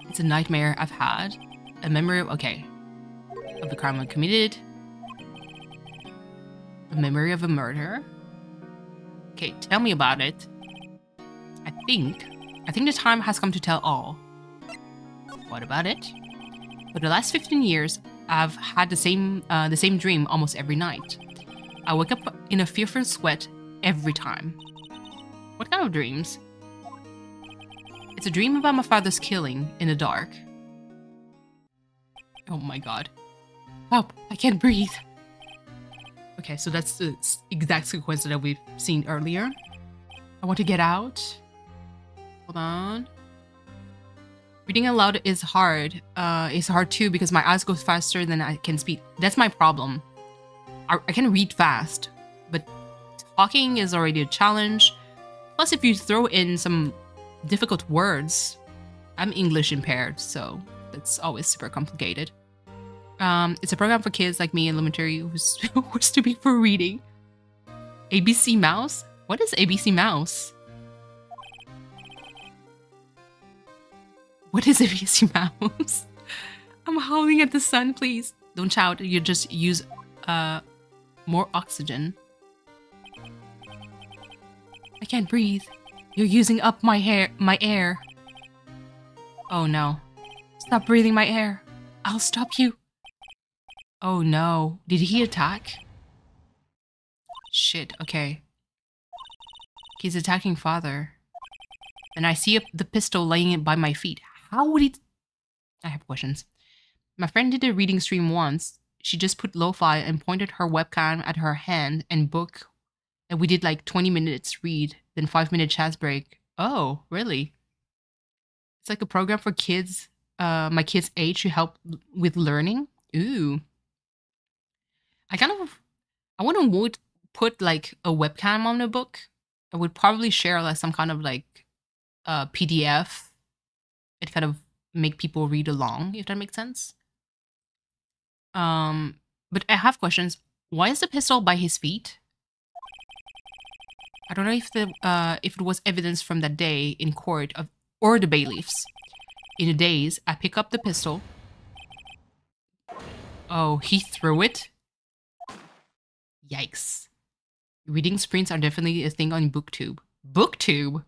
It's a nightmare I've had. A memory of, okay. Of the crime I committed. A memory of a murder. Okay, tell me about it. I think the time has come to tell all. What about it? For the last 15 years, I've had the same dream almost every night. I wake up in a fearful sweat every time. What kind of dreams? It's a dream about my father's killing in the dark. Oh my god. Help! I can't breathe! Okay, so that's the exact sequence that we've seen earlier. I want to get out. Hold on. Reading aloud is hard. It's hard too because my eyes go faster than I can speak. That's my problem. I can read fast, but talking is already a challenge. Plus, if you throw in some difficult words, I'm English impaired, so that's always super complicated. It's a program for kids like me in elementary who's too big for reading. ABC Mouse? What is ABC Mouse? What is ABC Mouse? I'm howling at the sun, please. Don't shout, you just use more oxygen. I can't breathe. You're using up my air. Oh no. Stop breathing my air. I'll stop you. Oh no. Did he attack? Shit, okay. He's attacking father. And I see the pistol laying by my feet. How would he... I have questions. My friend did a reading stream once. She just put lo-fi and pointed her webcam at her hand and book. And we did like 20 minutes read, then 5-minute chat break. Oh, really? It's like a program for kids, my kids' age to help with learning. Ooh. I wouldn't put like a webcam on the book. I would probably share like some kind of like PDF. It kind of make people read along, if that makes sense. But I have questions. Why is the pistol by his feet? I don't know if it was evidence from that day in court or the bailiffs. In a daze, I pick up the pistol. Oh, he threw it? Yikes. Reading sprints are definitely a thing on BookTube. BookTube?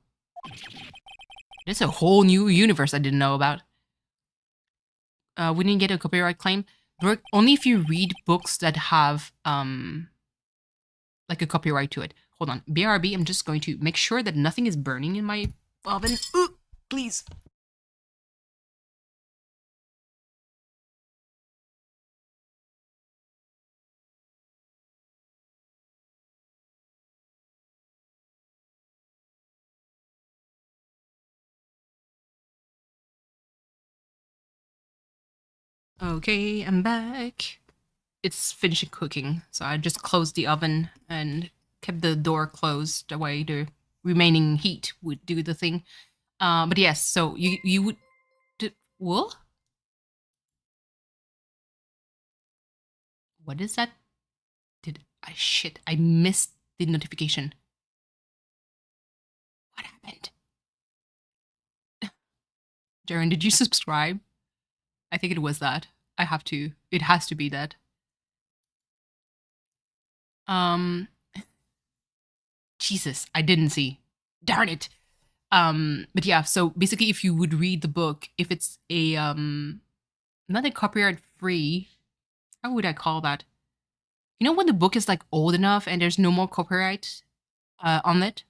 There's a whole new universe I didn't know about. We didn't get a copyright claim. Only if you read books that have like a copyright to it. Hold on. BRB, I'm just going to make sure that nothing is burning in my oven. Ooh, please. Okay, I'm back. It's finishing cooking, so I just closed the oven and kept the door closed. That way the remaining heat would do the thing. But yes, so you would... What? What is that? Shit, I missed the notification. What happened? Jaren, did you subscribe? I think it was that. I have to. It has to be that. Jesus, I didn't see. Darn it. But yeah, so basically if you would read the book, if it's a not a copyright free, how would I call that? You know when the book is like old enough and there's no more copyright on it?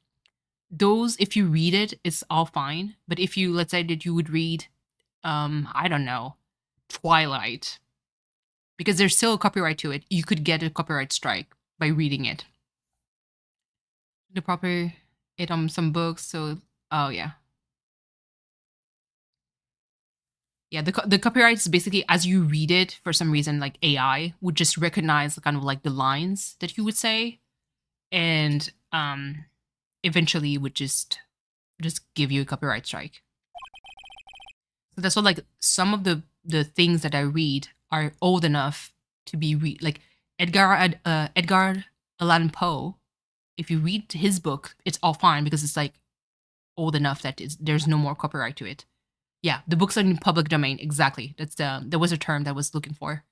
Those, if you read it, it's all fine. But if you, let's say that you would read, I don't know, Twilight, because there's still a copyright to it, you could get a copyright strike by reading it. The proper it on some books, so oh yeah. Yeah, the copyright is basically as you read it, for some reason, like AI would just recognize kind of like the lines that you would say, and eventually would just give you a copyright strike. So that's what, like, some of the things that I read are old enough to be like Edgar Allan Poe. If you read his book, it's all fine because it's like old enough that there's no more copyright to it. Yeah, the books are in public domain. Exactly. There was a term that I was looking for.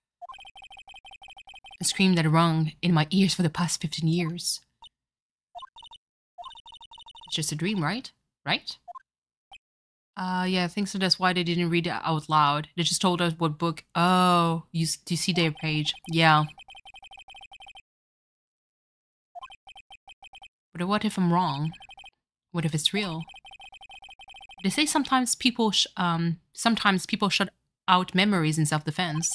A scream that rung in my ears for the past 15 years. It's just a dream, right? Right? Yeah, I think so. That's why they didn't read it out loud. They just told us what book. Oh, do you see their page? Yeah. But what if I'm wrong? What if it's real? They say sometimes people shut out memories in self-defense.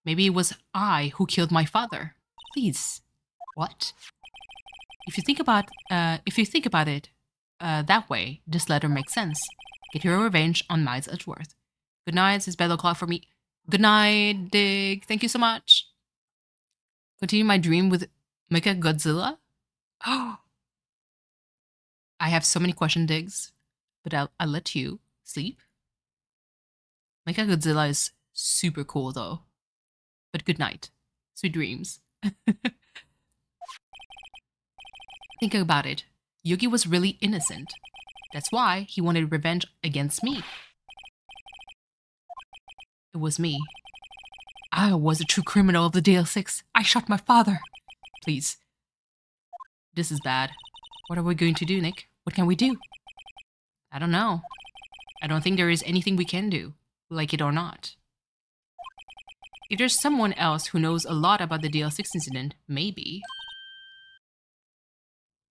Maybe it was I who killed my father. Please. What? If you think about it that way, this letter makes sense. Get your revenge on Miles Edgeworth. Good night, it's bed o'clock for me. Good night, Dig. Thank you so much. Continue my dream with Mecha Godzilla? Oh, I have so many question digs, but I'll let you sleep. Mecha Godzilla is super cool though. But good night. Sweet dreams. Think about it. Yugi was really innocent. That's why he wanted revenge against me. It was me. I was a true criminal of the DL6. I shot my father. Please. This is bad. What are we going to do, Nick? What can we do? I don't know. I don't think there is anything we can do, like it or not. If there's someone else who knows a lot about the DL6 incident, maybe.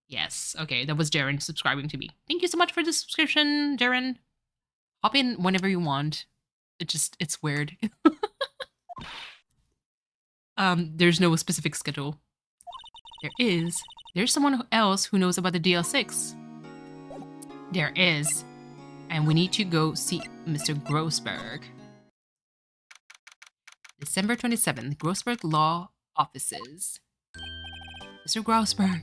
Yes, okay, that was Jaren subscribing to me. Thank you so much for the subscription, Jaren. Hop in whenever you want. It's weird. There's no specific schedule. There's someone else who knows about the DL6. There is. And we need to go see Mr. Grossberg. December 27th, Grossberg Law Offices. Mr. Grossberg.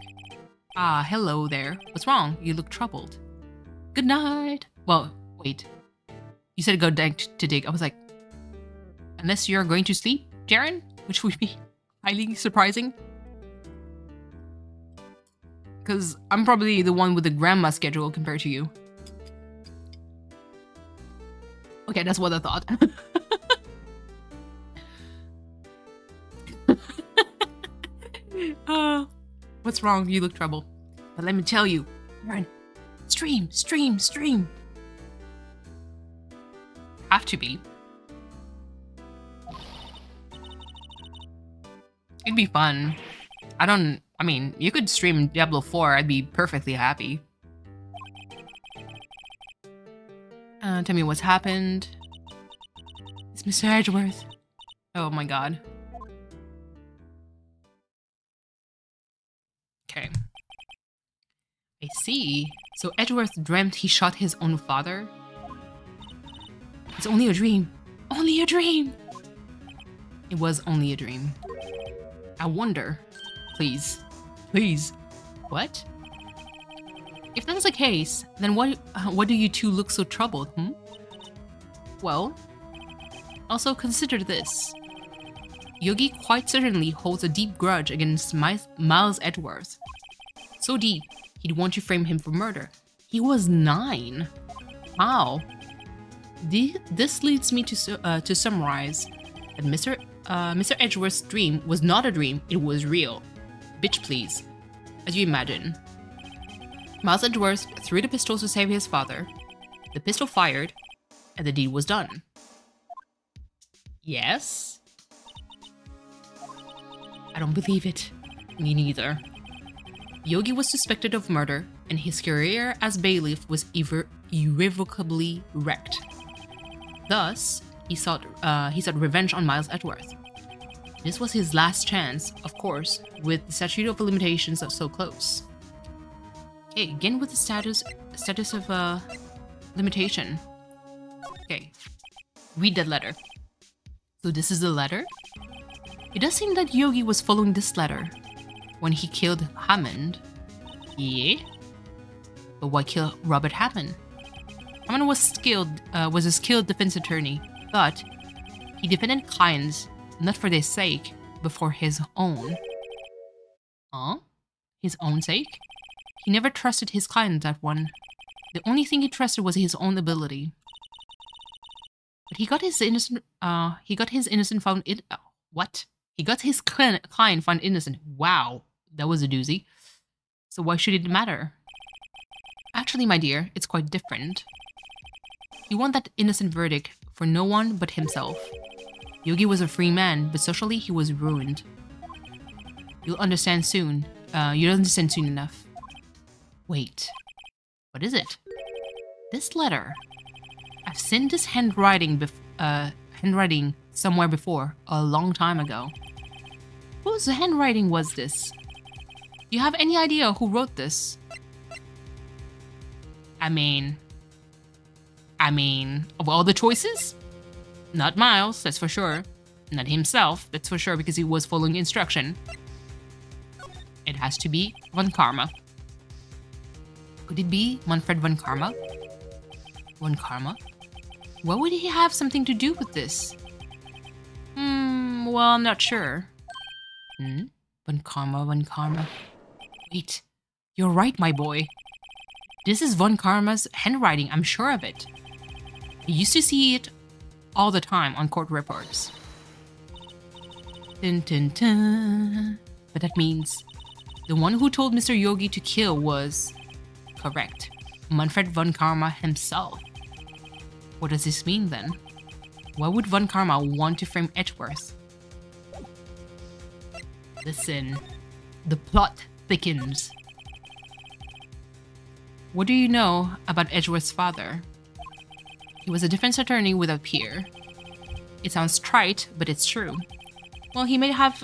Ah, hello there. What's wrong? You look troubled. Good night. Well, wait. You said go to dig. I was like, unless you're going to sleep, Jaren, which would be highly surprising. Because I'm probably the one with the grandma schedule compared to you. Okay, that's what I thought. What's wrong? You look trouble. But let me tell you, Jaren, stream. Have to be. It'd be fun. I mean, you could stream Diablo 4, I'd be perfectly happy. Tell me what's happened. It's Mr. Edgeworth. Oh my god. Okay. I see. So Edgeworth dreamt he shot his own father? It's only a dream. Only a dream! It was only a dream. I wonder. Please. What? If that's the case, then what do you two look so troubled, Well, also consider this. Yogi quite certainly holds a deep grudge against Miles Edgeworth. So deep, he'd want to frame him for murder. He was 9. How? This leads me to summarize that Mr. Edgeworth's dream was not a dream, it was real. Bitch, please. As you imagine. Miles Edgeworth threw the pistol to save his father. The pistol fired, and the deed was done. Yes? I don't believe it. Me neither. Yogi was suspected of murder, and his career as bailiff was irrevocably wrecked. Thus, he sought revenge on Miles Edgeworth. This was his last chance, of course, with the statute of limitations so close. Okay, again with the status of limitation. Okay, read that letter. So this is the letter? It does seem that Yogi was following this letter when he killed Hammond. Yeah? But why kill Robert Hammond? Hammond was a skilled defense attorney, but he defended clients not for their sake, but for his own. Huh? His own sake? He never trusted his client, that one. The only thing he trusted was his own ability. But he got his innocent found in what? He got his client found innocent. Wow, that was a doozy. So why should it matter? Actually, my dear, it's quite different. He won that innocent verdict for no one but himself. Yogi was a free man, but socially he was ruined. You'll understand soon. You'll understand soon enough. Wait, what is it? This letter. I've seen this handwriting somewhere before, a long time ago. Whose handwriting was this? Do you have any idea who wrote this? I mean, of all the choices? Not Miles, that's for sure. Not himself, that's for sure, because he was following instruction. It has to be Von Karma. Could it be Manfred Von Karma? Von Karma? Why would he have something to do with this? Well, I'm not sure. Von Karma. Wait, you're right, my boy. This is Von Karma's handwriting, I'm sure of it. I used to see it all the time on court reports. Dun, dun, dun. But that means the one who told Mr. Yogi to kill was correct. Manfred Von Karma himself. What does this mean then? Why would Von Karma want to frame Edgeworth? Listen, the plot thickens. What do you know about Edgeworth's father? He was a defense attorney with a peer. It sounds trite, but it's true. Well, he may have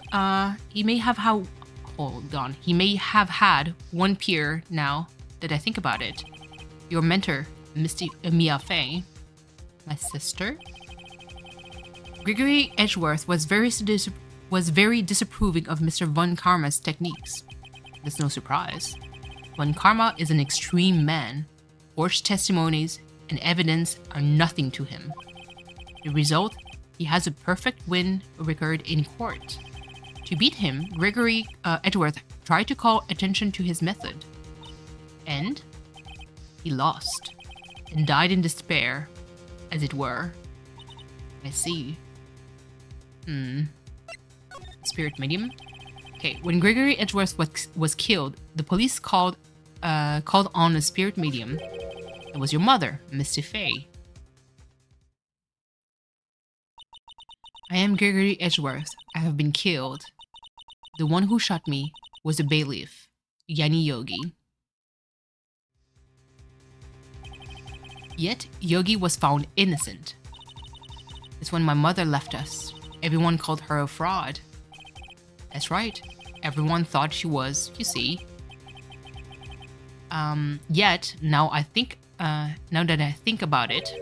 had one peer now that I think about it. Your mentor, Mia Fey. My sister? Gregory Edgeworth was very disapproving of Mr. Von Karma's techniques. That's no surprise. Von Karma is an extreme man. Forged testimonies, and evidence are nothing to him. The result, he has a perfect win record in court. To beat him, Gregory Edgeworth tried to call attention to his method. And he lost and died in despair, as it were. I see. Spirit medium? Okay, when Gregory Edgeworth was killed, the police called on a spirit medium. It was your mother, Misty Fay. I am Gregory Edgeworth. I have been killed. The one who shot me was a bailiff, Yanni Yogi. Yet, Yogi was found innocent. It's when my mother left us. Everyone called her a fraud. That's right. Everyone thought she was, you see. Yet, now that I think about it,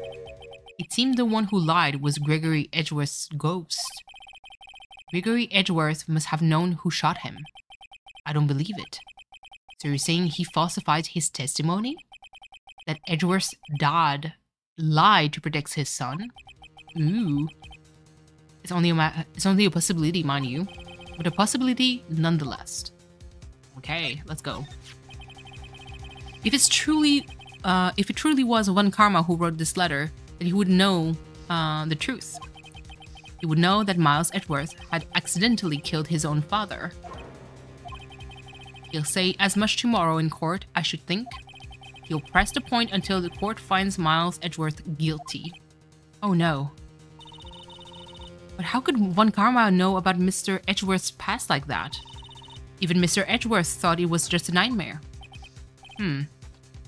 it seemed the one who lied was Gregory Edgeworth's ghost. Gregory Edgeworth must have known who shot him. I don't believe it. So you're saying he falsified his testimony? That Edgeworth's dad lied to protect his son? Ooh. It's only a possibility, mind you, but a possibility nonetheless. Okay, let's go. If it truly was Von Karma who wrote this letter, then he would know the truth. He would know that Miles Edgeworth had accidentally killed his own father. He'll say as much tomorrow in court, I should think. He'll press the point until the court finds Miles Edgeworth guilty. Oh no. But how could Von Karma know about Mr. Edgeworth's past like that? Even Mr. Edgeworth thought it was just a nightmare.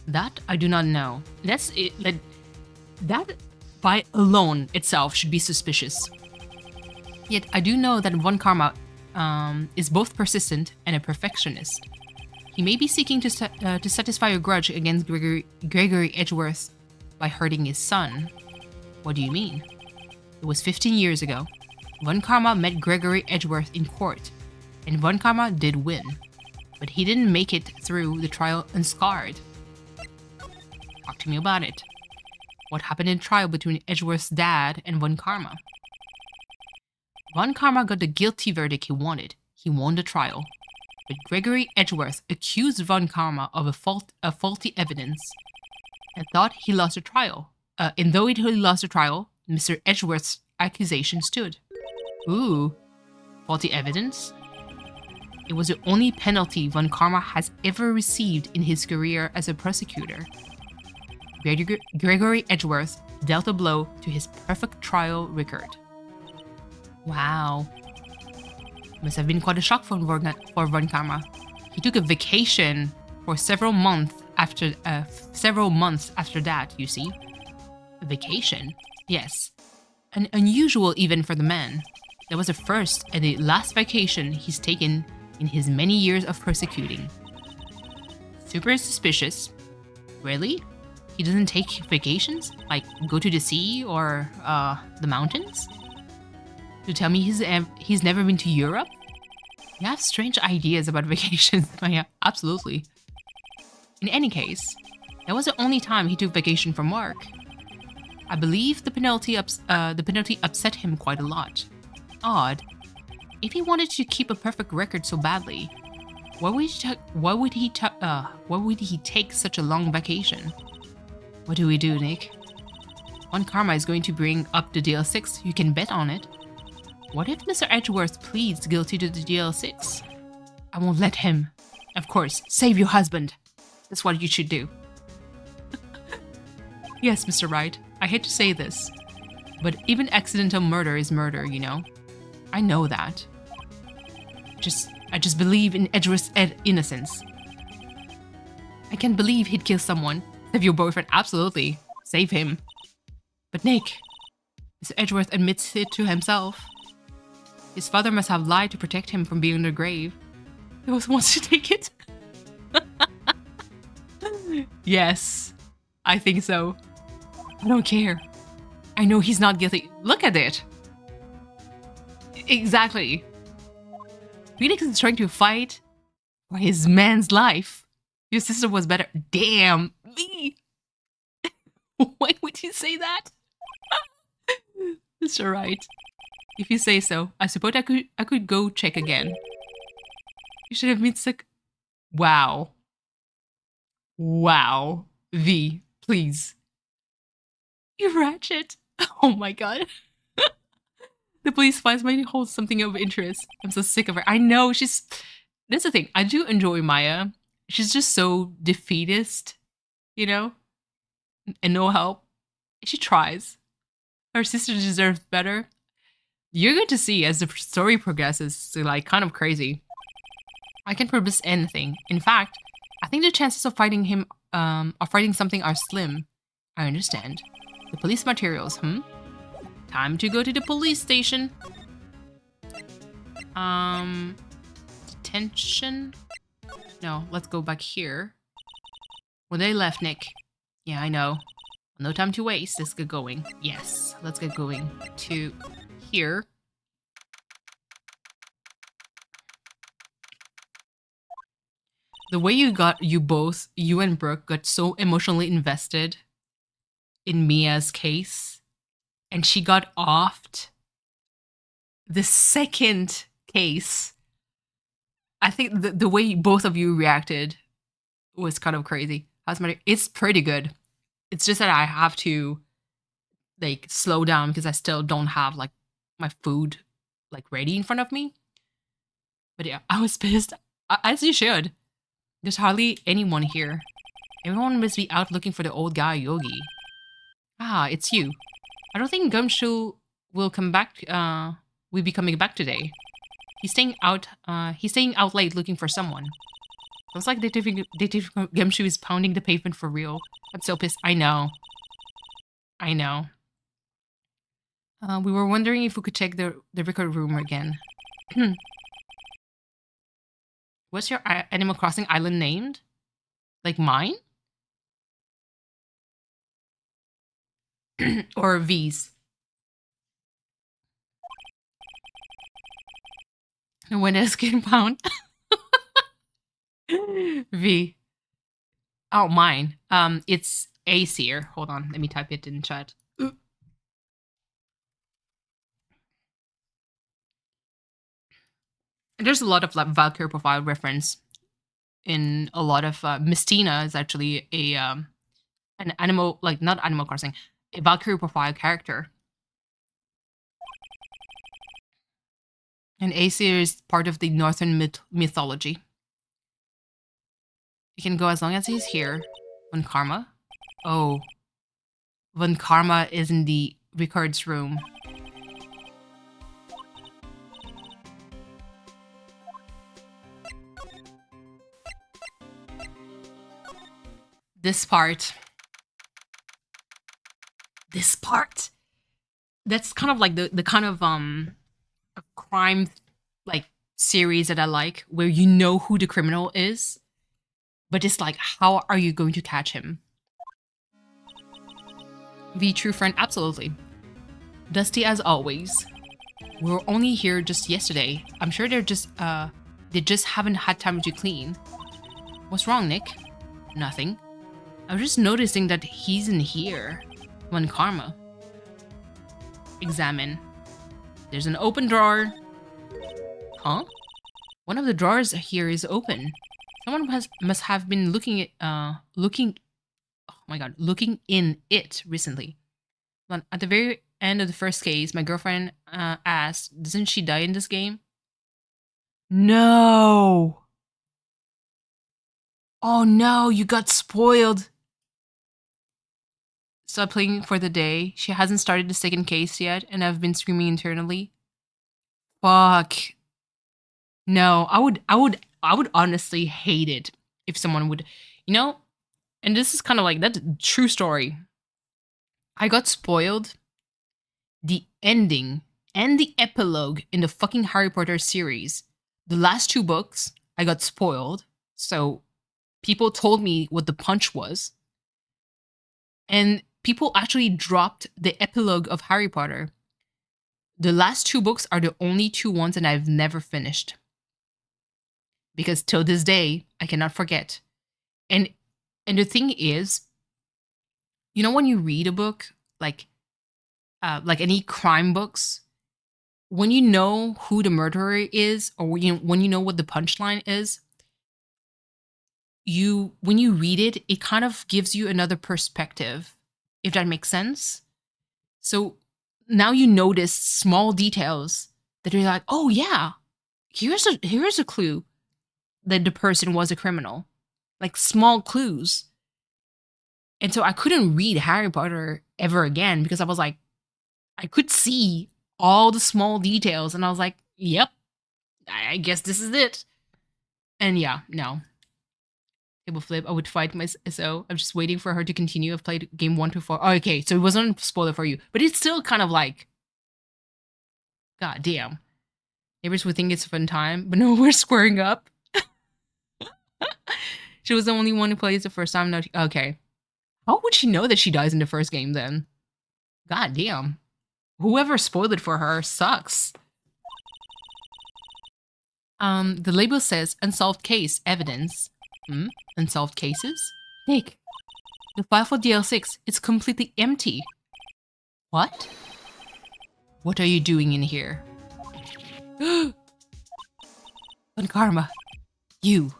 That I do not know. That's it. That by alone itself should be suspicious. Yet I do know that Von Karma is both persistent and a perfectionist. He may be seeking to satisfy a grudge against Gregory Edgeworth by hurting his son. What do you mean? It was 15 years ago. Von Karma met Gregory Edgeworth in court, and Von Karma did win. But he didn't make it through the trial unscarred. Talk to me about it. What happened in the trial between Edgeworth's dad and Von Karma? Von Karma got the guilty verdict he wanted. He won the trial. But Gregory Edgeworth accused Von Karma of a faulty evidence and thought he lost the trial. And though he lost the trial, Mr. Edgeworth's accusation stood. Ooh, faulty evidence? It was the only penalty Von Karma has ever received in his career as a prosecutor. Gregory Edgeworth dealt a blow to his perfect trial record. Wow. Must have been quite a shock for Von Karma. He took a vacation for several months after that, you see. A vacation? Yes. An unusual event for the man. That was the first and the last vacation he's taken in his many years of prosecuting. Super suspicious. Really? He doesn't take vacations? Like go to the sea or the mountains? To tell me he's never been to Europe? You have strange ideas about vacations. Yeah, absolutely. In any case, that was the only time he took vacation from work. I believe the penalty upset him quite a lot. Odd. If he wanted to keep a perfect record so badly, why would he take such a long vacation? What do we do, Nick? Von Karma is going to bring up the DL6. You can bet on it. What if Mr. Edgeworth pleads guilty to the DL6? I won't let him. Of course, save your husband. That's what you should do. Yes, Mr. Wright. I hate to say this, but even accidental murder is murder, you know? I know that. I just believe in Edgeworth's innocence. I can't believe he'd kill someone. Save your boyfriend, absolutely. Save him. But Nick, Mr. Edgeworth admits it to himself. His father must have lied to protect him from being in the grave. He also wants to take it. Yes, I think so. I don't care. I know he's not guilty. Look at it. Exactly. Phoenix is trying to fight for his man's life. Your sister was better. Damn me. Why would you say that? Mr. Wright. If you say so, I suppose I could go check again. You should have been sick. Wow. Wow. V, please. You ratchet. Oh my god. The police finds my hold something of interest. I'm so sick of her. I know, that's the thing. I do enjoy Maya. She's just so defeatist, you know? And no help. She tries. Her sister deserves better. You're going to see as the story progresses, it's like kind of crazy. I can promise anything. In fact, I think the chances of fighting him, of fighting something are slim. I understand. The police materials, Time to go to the police station. Detention? No, let's go back here. Well, they left, Nick. Yeah, I know. No time to waste. Let's get going. Yes, let's get going to here. The way you and Brooke got so emotionally invested in Mia's case, and she got offed the second case. I think the way both of you reacted was kind of crazy. It's pretty good. It's just that I have to like slow down because I still don't have like my food like ready in front of me. But yeah, I was pissed, as you should. There's hardly anyone here. Everyone must be out looking for the old guy, Yogi. Ah, it's you. I don't think Gumshoe will come back, will be coming back today. He's staying out late looking for someone. Looks like Detective Gumshoe is pounding the pavement for real. I'm so pissed. I know. We were wondering if we could check the record room again. What's your Animal Crossing island named? Like mine? Or V's? And when is getting pound? V. Oh, mine. It's Aesir. Hold on, let me type it in chat. There's a lot of like Valkyrie profile reference in a lot of Mistina is actually a an animal, like not Animal Crossing, a Valkyrie profile character. And Aesir is part of the Northern mythology. He can go as long as he's here. Von Karma? Oh. Von Karma is in the records room. This part. That's kind of like the kind of crime like series that I like, where you know who the criminal is, but it's like, how are you going to catch him? The true friend, absolutely. Dusty as always. We were only here just yesterday. I'm sure they just haven't had time to clean. What's wrong, Nick? Nothing. I was just noticing that he's in here. One Karma. Examine. There's an open drawer. Huh? One of the drawers here is open. Someone must have been looking in it recently. At the very end of the first case, my girlfriend asked, "Doesn't she die in this game?" No. Oh no, you got spoiled. Stop playing for the day. She hasn't started the second case yet, and I've been screaming internally. Fuck. No, I would honestly hate it if someone would, and this is kind of like, that's a true story. I got spoiled. The ending and the epilogue in the fucking Harry Potter series. The last 2 books, I got spoiled. So people told me what the punch was. And people actually dropped the epilogue of Harry Potter. The last 2 books are the only 2 ones that I've never finished. Because till this day, I cannot forget. And the thing is, You know when you read a book, like any crime books, when you know who the murderer is, or when you know what the punchline is, when you read it, it kind of gives you another perspective, if that makes sense. So now you notice small details that are like, oh yeah, here's a clue that the person was a criminal, like small clues. And so I couldn't read Harry Potter ever again because I was like, I could see all the small details, and I was like, yep, I guess this is it. And yeah, no. Table flip, I would fight my SO. I'm just waiting for her to continue. I've played game 1 to 4. Oh, okay, so it wasn't a spoiler for you, but it's still kind of like, god damn. Neighbors would think it's a fun time, but no, we're squaring up. She was the only one who plays the first time. No, okay. How would she know that she dies in the first game then? God damn. Whoever spoiled it for her sucks. The label says unsolved case evidence. Unsolved cases? Nick, the file for DL6 is completely empty. What? What are you doing in here? Von Karma, you.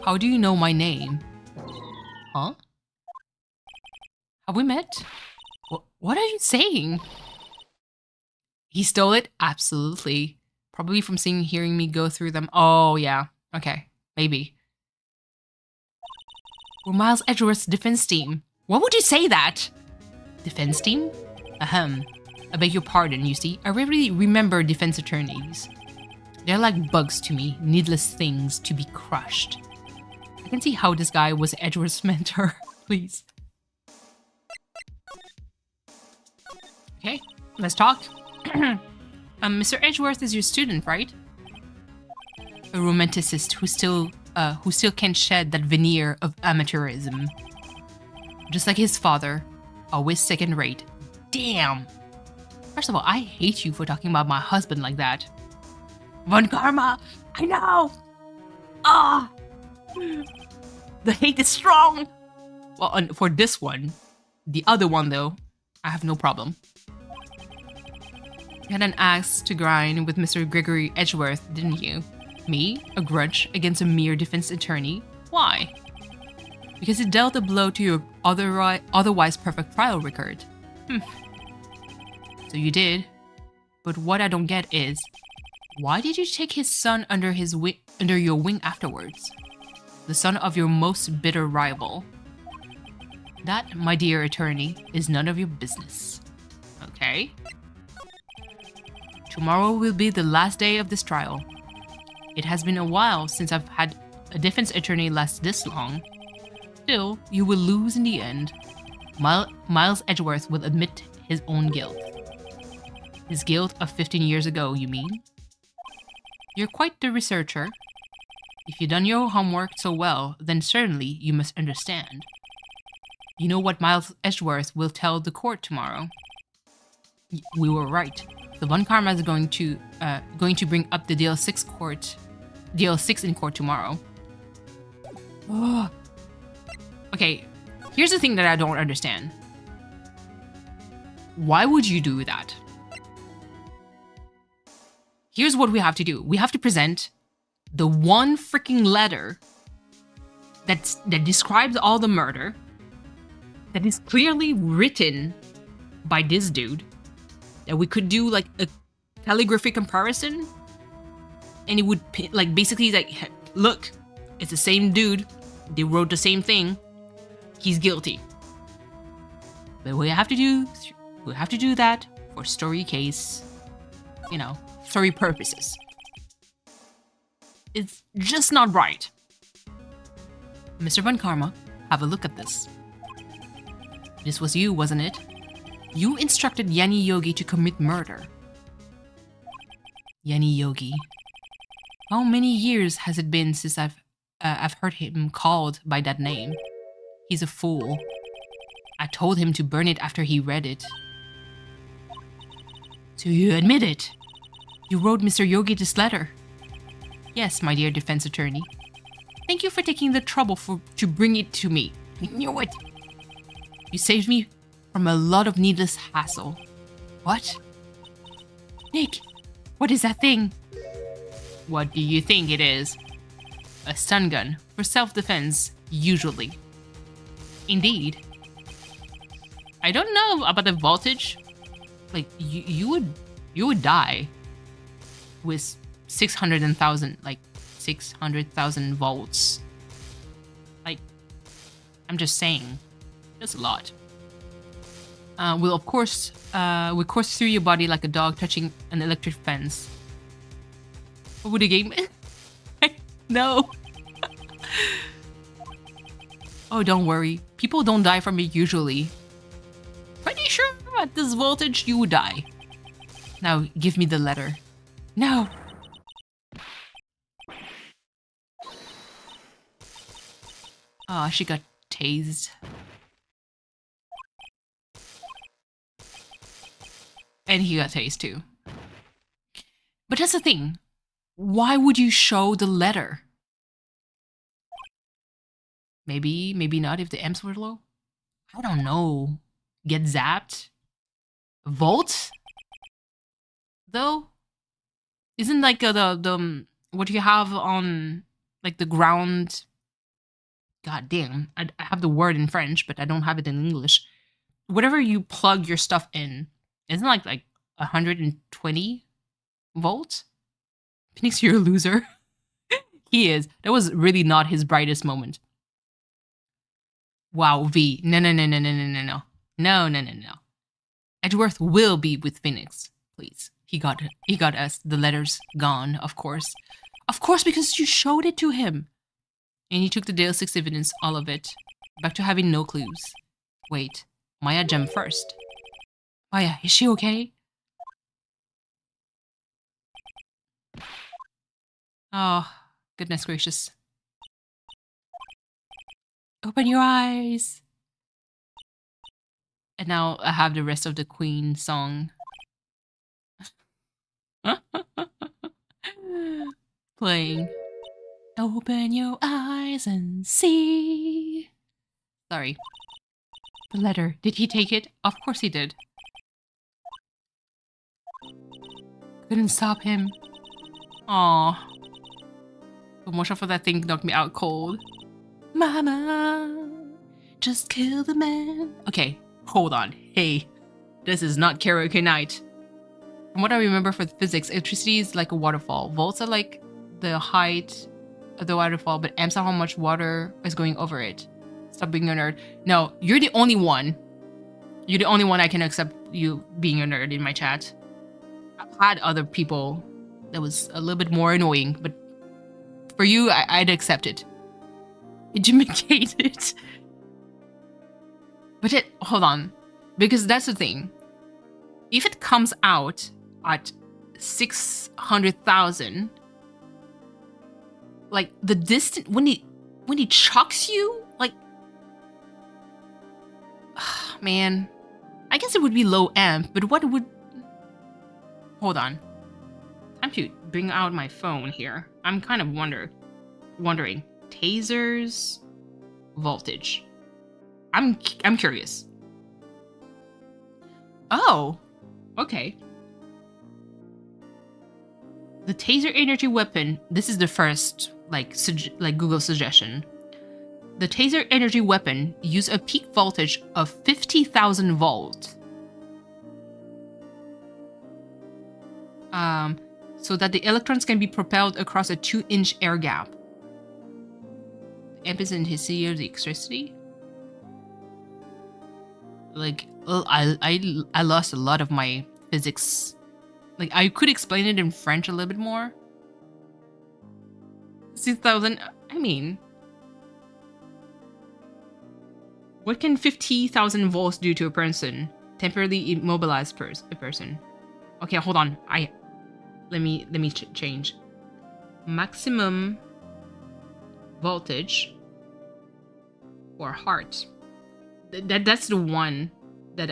How do you know my name? Huh? Have we met? What are you saying? He stole it? Absolutely. Probably from hearing me go through them. Oh, yeah. Okay. Maybe. We're Miles Edgeworth's defense team. What would you say that? Defense team? Ahem. I beg your pardon, you see. I rarely remember defense attorneys. They're like bugs to me. Needless things to be crushed. I can see how this guy was Edgeworth's mentor. Please. Okay, let's talk. Mr. Edgeworth is your student, right? A romanticist who still can't shed that veneer of amateurism. Just like his father, always second rate. Damn! First of all, I hate you for talking about my husband like that. Von Karma! I know! Ah! The hate is strong! Well, for this one. The other one, though, I have no problem. You had an axe to grind with Mr. Gregory Edgeworth, didn't you? Me? A grudge against a mere defense attorney? Why? Because it dealt a blow to your otherwise perfect trial record. So you did. But what I don't get is, why did you take his son under your wing afterwards? The son of your most bitter rival. That, my dear attorney, is none of your business. Okay? Tomorrow will be the last day of this trial. It has been a while since I've had a defense attorney last this long. Still, you will lose in the end. Miles Edgeworth will admit his own guilt. His guilt of 15 years ago, you mean? You're quite the researcher. If you've done your homework so well, then certainly you must understand. You know what Miles Edgeworth will tell the court tomorrow? We were right. The Von Karma is going to bring up the DL6 in court tomorrow. Oh. Okay, here's the thing that I don't understand. Why would you do that? Here's what we have to do. We have to present the one freaking letter that describes all the murder, that is clearly written by this dude, that we could do like a calligraphy comparison, and it would like basically like, look, it's the same dude, they wrote the same thing, he's guilty. But we have to do that for story case, story purposes. It's just not right. Mr. Von Karma, have a look at this. This was you, wasn't it? You instructed Yanni Yogi to commit murder. Yanni Yogi. How many years has it been since I've heard him called by that name? He's a fool. I told him to burn it after he read it. So you admit it? You wrote Mr. Yogi this letter? Yes, my dear defense attorney. Thank you for taking the trouble to bring it to me. I knew it. You saved me from a lot of needless hassle. What? Nick, what is that thing? What do you think it is? A stun gun for self-defense, usually. Indeed. I don't know about the voltage. Like, you would die with 600,000 volts. Like, I'm just saying, that's a lot. Will course through your body like a dog touching an electric fence. What would the game? No. Oh, don't worry. People don't die from it usually. Pretty sure at this voltage you would die. Now give me the letter. No. Oh, she got tased. And he got tased too. But that's the thing. Why would you show the letter? Maybe not if the amps were low. I don't know. Get zapped? Volt? Though? Isn't like the what you have on like the ground? God damn, I have the word in French, but I don't have it in English. Whatever you plug your stuff in, isn't like 120 volts? Phoenix, you're a loser. He is. That was really not his brightest moment. Wow, V. No. No. Edgeworth will be with Phoenix, please. He got us the letters gone, of course. Of course, because you showed it to him. And he took the Dale 6 evidence, all of it. Back to having no clues. Wait, Maya jumped first. Maya, is she okay? Oh, goodness gracious. Open your eyes. And now I have the rest of the Queen song. Playing. Open your eyes and see. Sorry. The letter. Did he take it? Of course he did. Couldn't stop him. Aw. Promotion for that thing knocked me out cold. Mama, just kill the man. Okay, hold on. Hey, this is not karaoke night. From what I remember for the physics, electricity is like a waterfall. Volts are like the height of the waterfall, but amps are how much water is going over it. Stop being a nerd. No, you're the only one. You're the only one I can accept you being a nerd in my chat. I've had other people that was a little bit more annoying, but for you, I'd accept it. Intimidated. But hold on. Because that's the thing. If it comes out at 600,000, like the distance, when he chucks you, like, man, I guess it would be low amp, but what would, hold on. Time to bring out my phone here. I'm kind of wondering. Tasers, voltage. I'm curious. Oh, okay. The taser energy weapon. This is the first like Google suggestion. The taser energy weapon use a peak voltage of 50,000 volts. So that the electrons can be propelled across a 2-inch air gap. Amp is in his city of the electricity. Like, I lost a lot of my physics. Like, I could explain it in French a little bit more. 6,000. I mean, what can 50,000 volts do to a person? Temporarily immobilized a person. Okay, hold on. Let me change. Maximum voltage for heart. That's the one that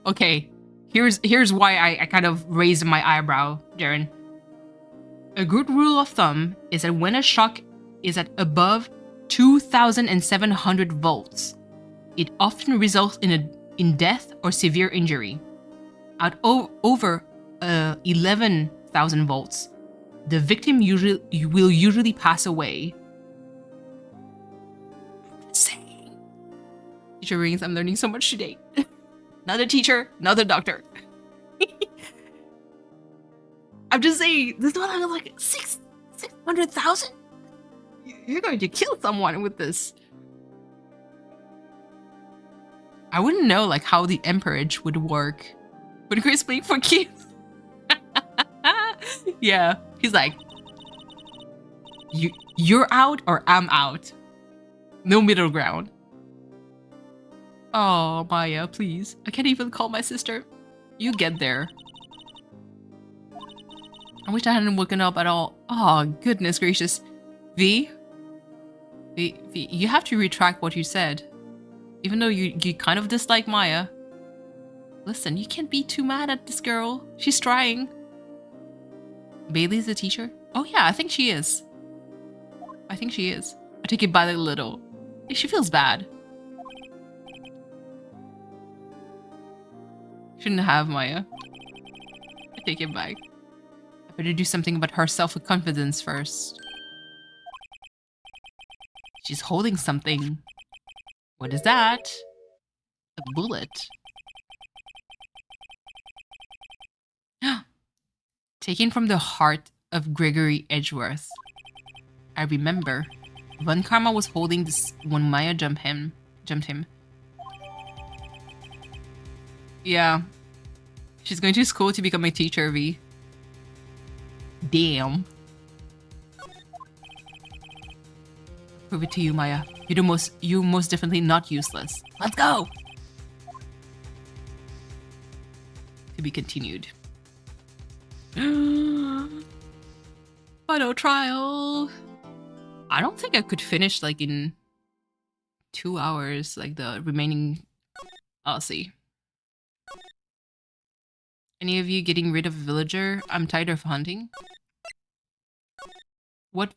Okay, here's why I kind of raised my eyebrow, Darren. A good rule of thumb is that when a shock is at above 2,700 volts, it often results in death or severe injury. At over 11,000 volts, the victim will usually pass away. Insane. Teacher rings. I'm learning so much today. Not a teacher, not a doctor. I'm just saying, this one like 600,000. You're going to kill someone with this. I wouldn't know like how the amperage would work. Would Chris speak for kids? Yeah, he's like, you're out or I'm out. No middle ground. Oh, Maya, please. I can't even call my sister. You get there. I wish I hadn't woken up at all. Oh, goodness gracious. V, you have to retract what you said. Even though you kind of dislike Maya. Listen, you can't be too mad at this girl. She's trying. Bailey's the teacher? Oh yeah, I think she is. I take it by the little. She feels bad. Shouldn't have, Maya. I take it back. I better do something about her self-confidence first. She's holding something. What is that? A bullet. Taken from the heart of Gregory Edgeworth. I remember. Von Karma was holding this when Maya jumped him. Yeah. She's going to school to become a teacher, V. Damn. Prove it to you, Maya. You're most definitely not useless. Let's go! To be continued. Final trial. I don't think I could finish like in 2 hours, like the remaining. I'll see. Any of you getting rid of a villager? I'm tired of hunting. What?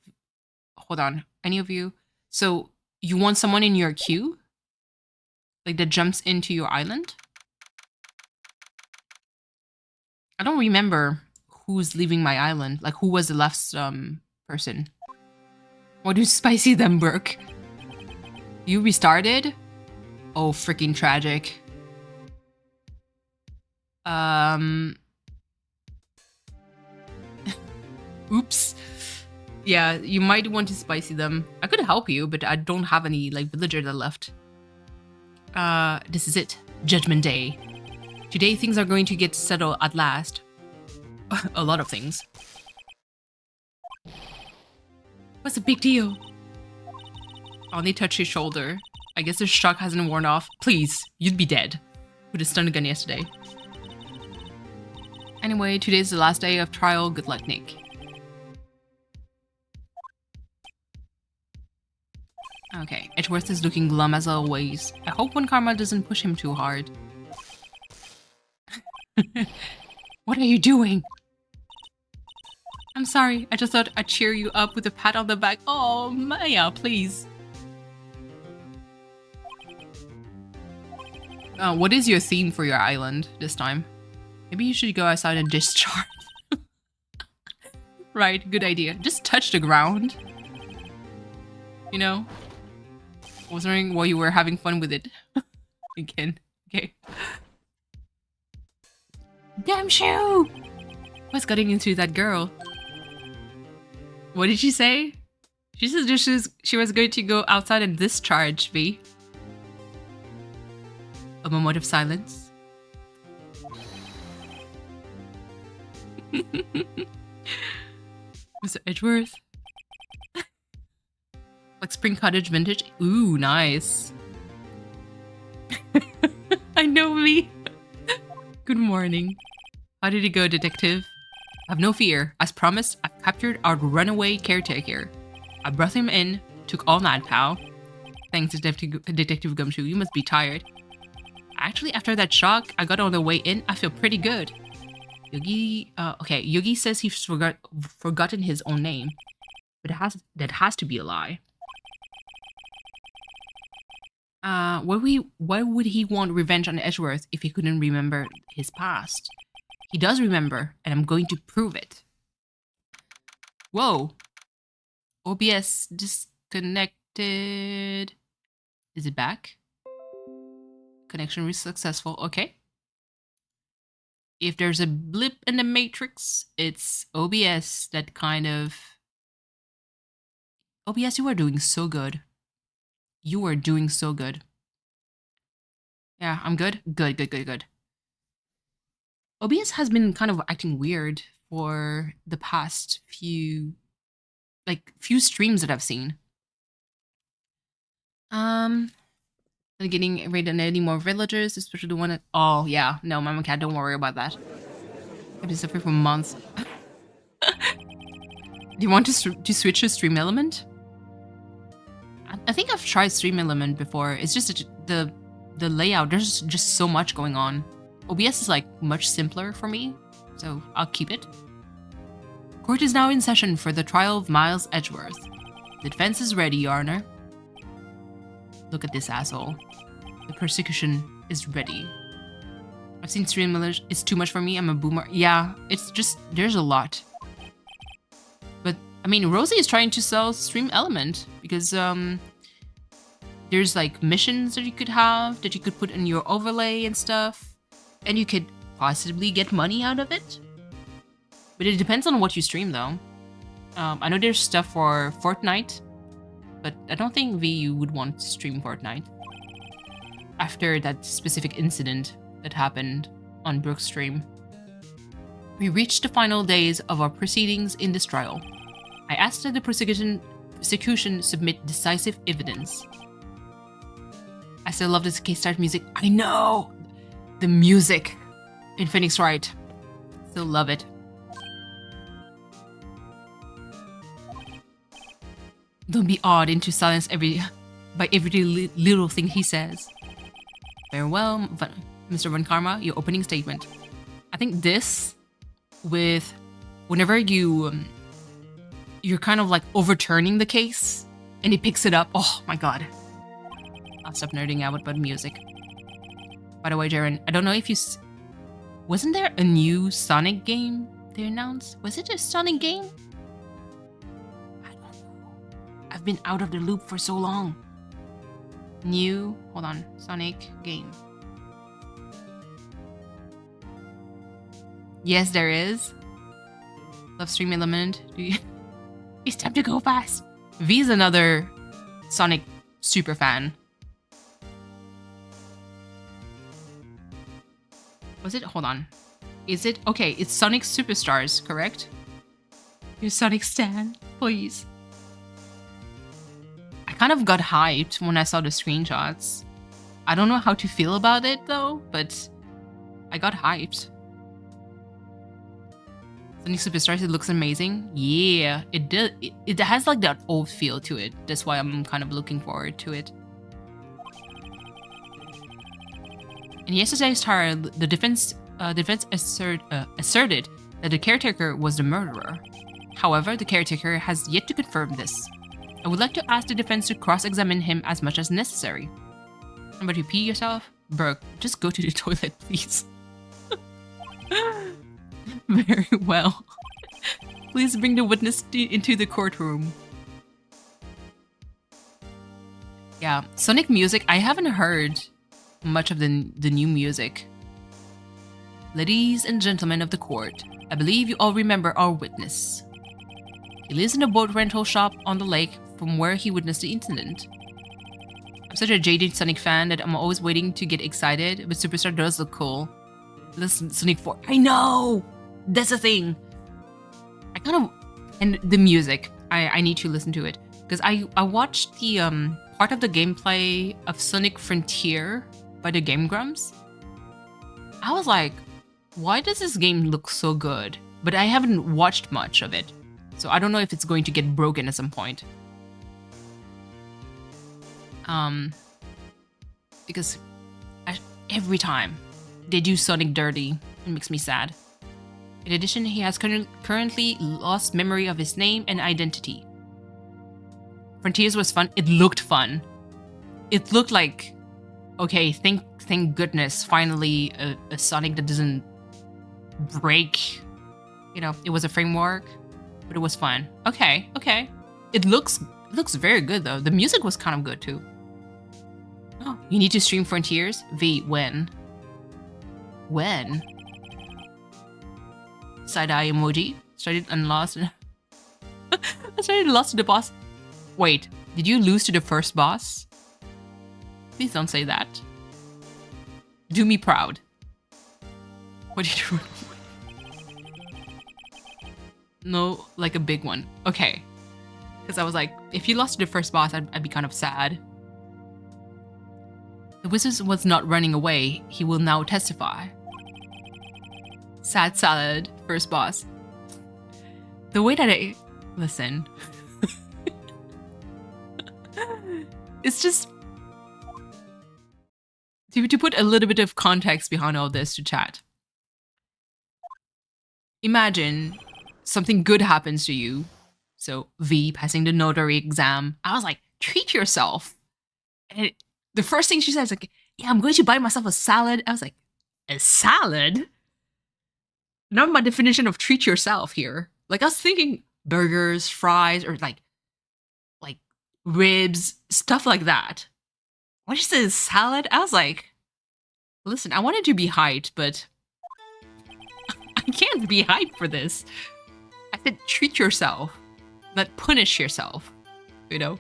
Hold on. Any of you? So you want someone in your queue? Like that jumps into your island? I don't remember who's leaving my island. Like who was the last person. What do spicy them work? You restarted? Oh, freaking tragic. Oops. Yeah, you might want to spicy them. I could help you, but I don't have any like villager that left. This is it. Judgment Day. Today things are going to get settled at last. A lot of things. What's the big deal? I only touched his shoulder. I guess the shock hasn't worn off. Please, you'd be dead. With a stun gun yesterday. Anyway, today's the last day of trial. Good luck, Nick. Okay, Edgeworth is looking glum as always. I hope Von Karma doesn't push him too hard. What are you doing? I'm sorry, I just thought I'd cheer you up with a pat on the back. Oh, Maya, please. What is your theme for your island this time? Maybe you should go outside and discharge. Right, good idea. Just touch the ground. You know? I was wondering why you were having fun with it. Again. Okay. Damn shoe! What's getting into that girl? What did she say? She said she was going to go outside and discharge, V. A moment of silence. Mr. Edgeworth. Like Spring Cottage Vintage. Ooh, nice. I know me. Good morning. How did it go, detective? Have no fear. As promised, I've captured our runaway caretaker. I brought him in. Took all night, pal. Thanks, Detective Gumshoe. You must be tired. Actually, after that shock I got on the way in, I feel pretty good. Yogi, okay, Yogi says he's forgotten his own name, but that has to be a lie. Why would he want revenge on Edgeworth if he couldn't remember his past? He does remember, and I'm going to prove it. Whoa. OBS disconnected. Is it back? Connection was successful. Okay. If there's a blip in the matrix, it's OBS that kind of... OBS, you are doing so good. You are doing so good. Yeah, I'm good? Good. OBS has been kind of acting weird for the past few streams that I've seen. Not getting rid of any more villagers, especially the one that... Oh, yeah. No, Mama Cat, don't worry about that. I've been suffering for months. Do you want to switch to Stream Element? I think I've tried Stream Element before. It's just the layout. There's just so much going on. OBS is like much simpler for me, so I'll keep it. Court is now in session for the trial of Miles Edgeworth. The defense is ready, Your Honor. Look at this asshole. The prosecution is ready. I've seen Stream Element. It's too much for me. I'm a boomer. Yeah, it's just, there's a lot. But, I mean, Rosie is trying to sell Stream Element because, there's like missions that you could have, that you could put in your overlay and stuff. And you could possibly get money out of it. But it depends on what you stream, though. I know there's stuff for Fortnite, but I don't think VU would want to stream Fortnite after that specific incident that happened on Brooke's stream. We reached the final days of our proceedings in this trial. I asked that the prosecution submit decisive evidence. I still love this case start music. I know! The music in Phoenix Wright. Still love it. Don't be awed into silence by every little thing he says. Farewell, Mr. Von Karma, your opening statement. I think this, with whenever you're kind of like overturning the case, and he picks it up. Oh my god. I'll stop nerding out about music. By the way, Jaren, I don't know if you... Wasn't there a new Sonic game they announced? Was it a Sonic game? I don't know. I've been out of the loop for so long. New... Hold on. Sonic game. Yes, there is. Love Stream Element. It's time to go fast. V's another Sonic super fan. Was it? Hold on. Is it? Okay, it's Sonic Superstars, correct? Your Sonic stan, please. I kind of got hyped when I saw the screenshots. I don't know how to feel about it though, but I got hyped. Sonic Superstars, it looks amazing. Yeah, it does. It has like that old feel to it. That's why I'm kind of looking forward to it. In yesterday's trial, the defense asserted that the caretaker was the murderer. However, the caretaker has yet to confirm this. I would like to ask the defense to cross-examine him as much as necessary. Somebody pee yourself? Brooke, just go to the toilet, please. Very well. Please bring the witness into the courtroom. Yeah, Sonic music, I haven't heard much of the new music. Ladies and gentlemen of the court, I believe you all remember our witness. He lives in a boat rental shop on the lake from where he witnessed the incident. I'm such a jaded Sonic fan that I'm always waiting to get excited, but Superstar does look cool. Listen, Sonic 4. I know! That's the thing! I kind of... And the music. I need to listen to it. Because I watched the part of the gameplay of Sonic Frontier by the Game Grumps. I was like, why does this game look so good? But I haven't watched much of it. So I don't know if it's going to get broken at some point. Because every time they do Sonic dirty, it makes me sad. In addition, he has currently lost memory of his name and identity. Frontiers was fun. It looked fun. It looked like, okay, thank goodness, finally a Sonic that doesn't break. You know, it was a framework, but it was fun. Okay. It looks very good though. The music was kind of good too. Oh, you need to stream Frontiers? V, when? When? Side-eye emoji. Started and lost. I started and lost to the boss. Wait, did you lose to the first boss? Please don't say that. Do me proud. What did you do? No, like a big one. Okay. Because I was like, if you lost to the first boss, I'd be kind of sad. The wizard was not running away. He will now testify. Sad salad, first boss. The way that I... Listen. It's just... To put a little bit of context behind all this to chat. Imagine something good happens to you. So V, passing the notary exam. I was like, treat yourself. And the first thing she says, like, yeah, I'm going to buy myself a salad. I was like, a salad? Not my definition of treat yourself here. Like, I was thinking burgers, fries, or like ribs, stuff like that. When she says salad, I was like, listen, I wanted to be hyped, but I can't be hyped for this. I said treat yourself, not punish yourself, you know?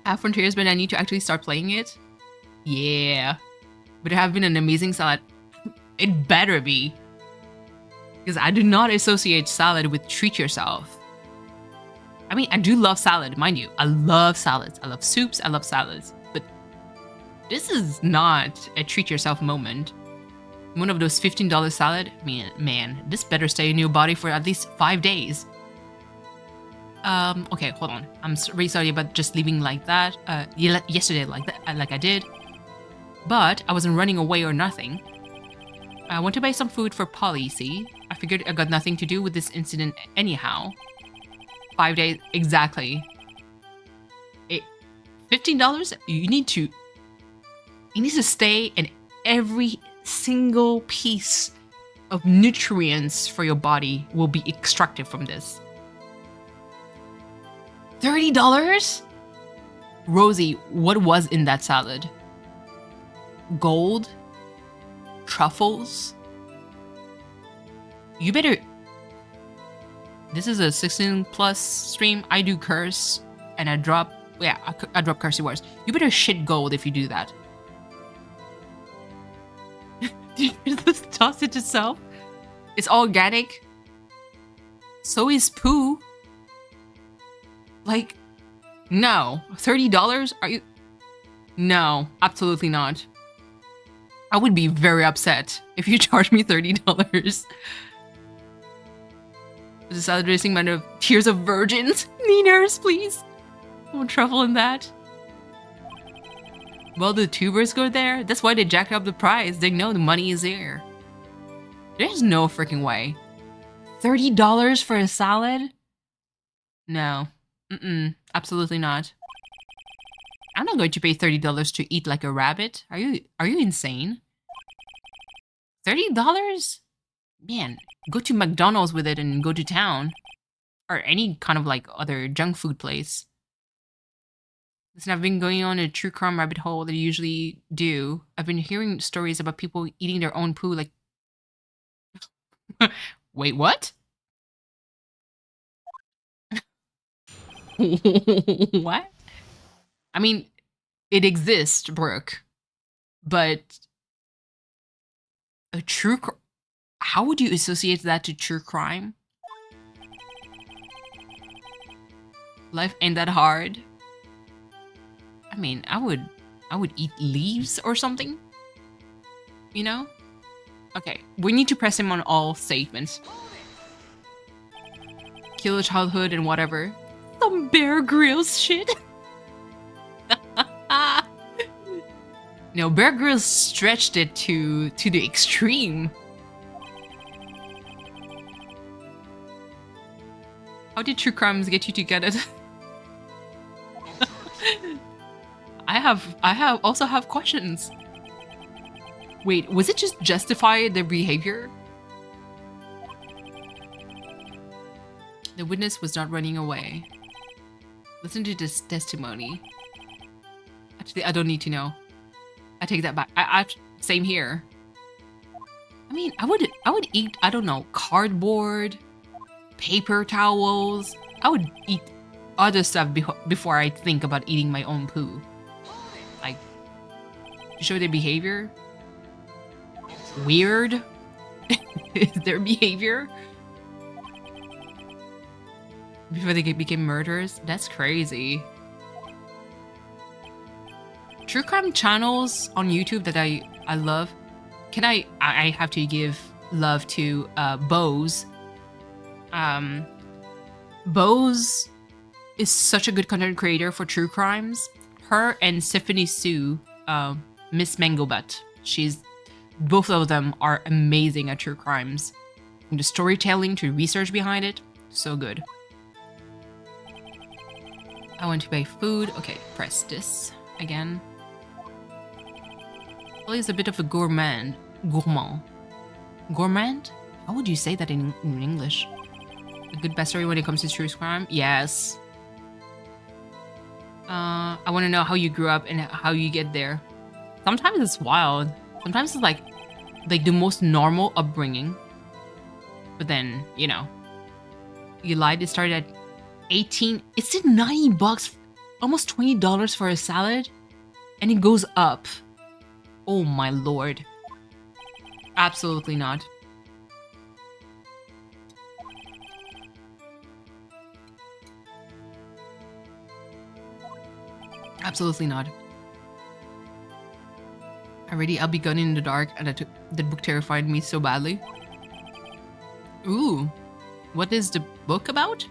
Have Frontiers, but I need to actually start playing it? Yeah. But it have been an amazing salad. It better be. Because I do not associate salad with treat yourself. I mean, I do love salad, mind you. I love salads. I love soups. I love salads. But this is not a treat yourself moment. One of those $15 salad, man, this better stay in your body for at least 5 days. Okay, hold on. I'm really sorry about just leaving like that. Yesterday like I did. But I wasn't running away or nothing. I went to buy some food for Polly, see? I figured I got nothing to do with this incident anyhow. 5 days, exactly. $15? You need to stay, and every single piece of nutrients for your body will be extracted from this. $30? Rosie, what was in that salad? Gold? Truffles? You better... This is a 16 plus stream. I do curse, and I drop... Yeah, I drop cursey words. You better shit gold if you do that. Did you just toss it yourself? It's organic. So is poo. Like, no. $30? Are you... No, absolutely not. I would be very upset if you charged me $30. Is a salad dressing made of tears of virgins? Neeners, please. Don't truffle in that. Well, the tubers go there. That's why they jacked up the price. They know the money is there. There's no freaking way. $30 for a salad? No. Absolutely not. I'm not going to pay $30 to eat like a rabbit. Are you insane? $30? Man, go to McDonald's with it and go to town. Or any kind of like other junk food place. Listen, I've been going on a true crime rabbit hole that I usually do. I've been hearing stories about people eating their own poo like... Wait, what? What? I mean, it exists, Brooke. But... a true crime... How would you associate that to true crime? Life ain't that hard. I mean, I would eat leaves or something. You know? Okay, we need to press him on all statements. Kill a childhood and whatever. Some Bear Grylls shit. No, Bear Grylls stretched it to the extreme. How did true crimes get you to get it? I also have questions. Wait, was it just justify their behavior? The witness was not running away. Listen to this testimony. Actually, I don't need to know. I take that back. Same here. I mean, I would eat, I don't know, cardboard, paper towels. I would eat other stuff before I think about eating my own poo. Like, to show their behavior. Weird is their behavior before they became murderers. That's crazy. True crime channels on YouTube that I love. Can I have to give love to Bose. Bose is such a good content creator for true crimes. Her and Stephanie Sue, Miss Mangobutt. Both of them are amazing at true crimes. From the storytelling to research behind it, so good. I want to buy food. Okay, press this again. Well, he's a bit of a gourmand. Gourmand? How would you say that in English? A good best story when it comes to true crime? Yes. I want to know how you grew up and how you get there. Sometimes it's wild. Sometimes it's like the most normal upbringing. But then, you know, you lied. It started at 18. It's at $90, almost $20 for a salad, and it goes up. Oh my lord. Absolutely not. Absolutely not. I'll be gunning in the dark, and the book terrified me so badly. Ooh, what is the book about?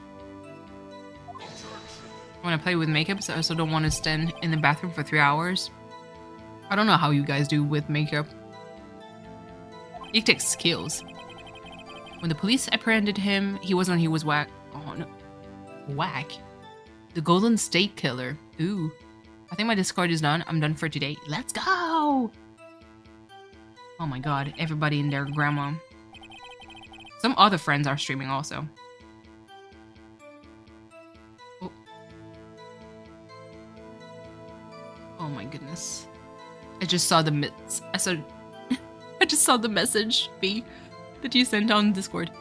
I want to play with makeup, so I also don't want to stand in the bathroom for 3 hours. I don't know how you guys do with makeup. It takes skills. When the police apprehended him, he was whack. Oh no. Whack? The Golden State Killer. Ooh. I think my Discord is done. I'm done for today. Let's go! Oh my god, everybody and their grandma. Some other friends are streaming also. Oh, oh my goodness. I just saw the I just saw the message, B, that you sent on Discord.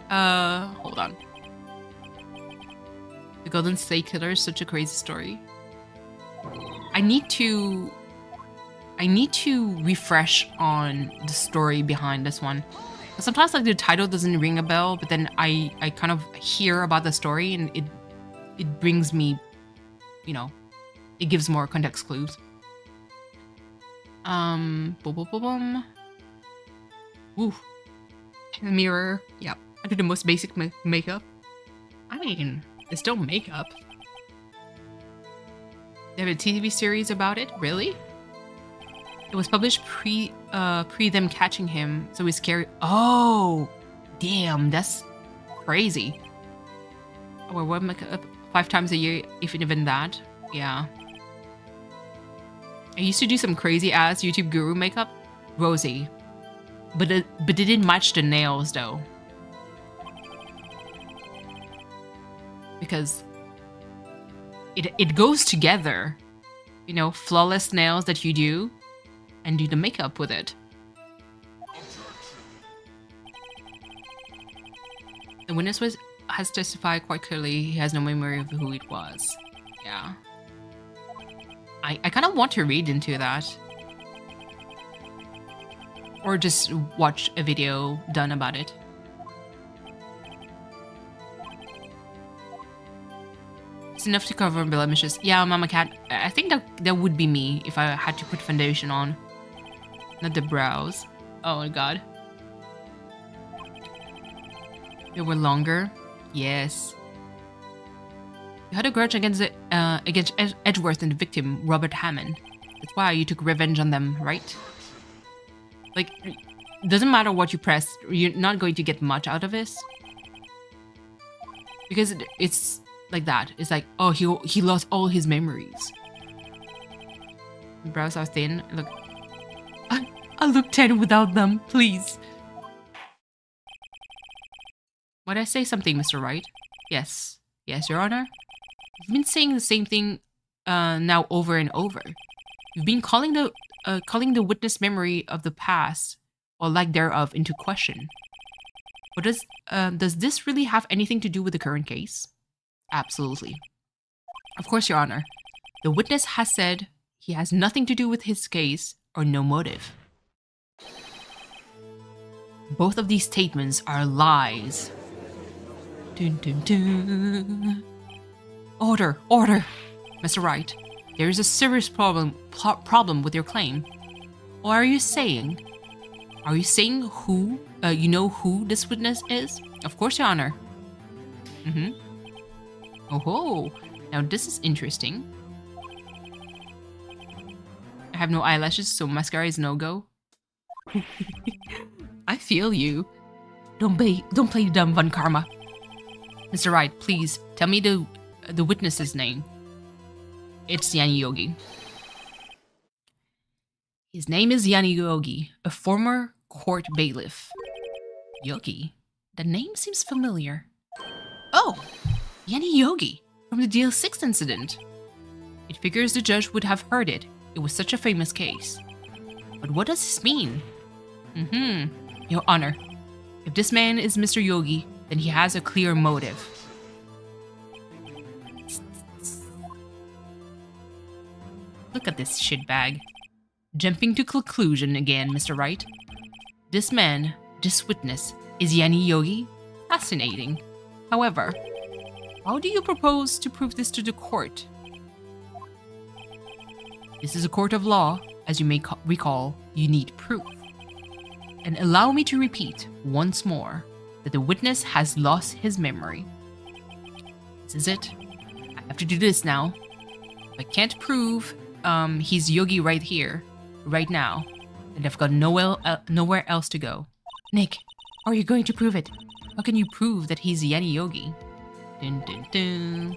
Hold on. The Golden State Killer is such a crazy story. I need to refresh on the story behind this one. Sometimes like the title doesn't ring a bell, but then I kind of hear about the story and it brings me, you know, it gives more context clues. Boom, boom, boom, boom. Ooh. Mirror. Yeah, I do the most basic makeup. I mean, it's still makeup. They have a TV series about it? Really? It was published pre them catching him, so he's scary. Oh, damn, that's crazy. Or what makeup 5 times a year, if even that. Yeah. I used to do some crazy ass YouTube guru makeup, Rosie, but it didn't match the nails though, because it goes together, you know, flawless nails that you do, and do the makeup with it. The witness has testified quite clearly he has no memory of who it was. Yeah. I kind of want to read into that. Or just watch a video done about it. It's enough to cover blemishes. Yeah, Mama Cat. I think that would be me if I had to put foundation on. Not the brows. Oh my god. They were longer. Yes. You had a grudge against Edgeworth and the victim, Robert Hammond. That's why you took revenge on them, right? Like, doesn't matter what you press, you're not going to get much out of this. Because it's like that. It's like, oh, he lost all his memories. Brows are thin. Look, I look 10 without them, please. Might I say something, Mr. Wright? Yes. Yes, Your Honor. You've been saying the same thing now over and over. You've been calling the witness memory of the past, or lack thereof, into question. But does this really have anything to do with the current case? Absolutely. Of course, Your Honor. The witness has said he has nothing to do with his case or no motive. Both of these statements are lies. Dun, dun, dun. Order, order! Mr. Wright, there is a serious problem with your claim. What are you saying? Are you saying who, you know who this witness is? Of course, Your Honor. Oh ho! Now this is interesting. I have no eyelashes, so mascara is no-go. I feel you. Don't play dumb, Von Karma. Mr. Wright, please tell me the witness's name. It's Yanni Yogi. His name is Yanni Yogi, a former court bailiff. Yogi? The name seems familiar. Oh! Yanni Yogi, from the DL6 incident. It figures the judge would have heard it. It was such a famous case. But what does this mean? Your Honor, if this man is Mr. Yogi, then he has a clear motive. Look at this shitbag. Jumping to conclusion again, Mr. Wright. This man, this witness, is Yanni Yogi? Fascinating. However, how do you propose to prove this to the court? This is a court of law. As you may recall, you need proof. And allow me to repeat once more that the witness has lost his memory. This is it. I have to do this now. If I can't prove he's Yogi right here, right now, then I've got nowhere else to go. Nick, how are you going to prove it? How can you prove that he's Yanni Yogi? Dun, dun, dun.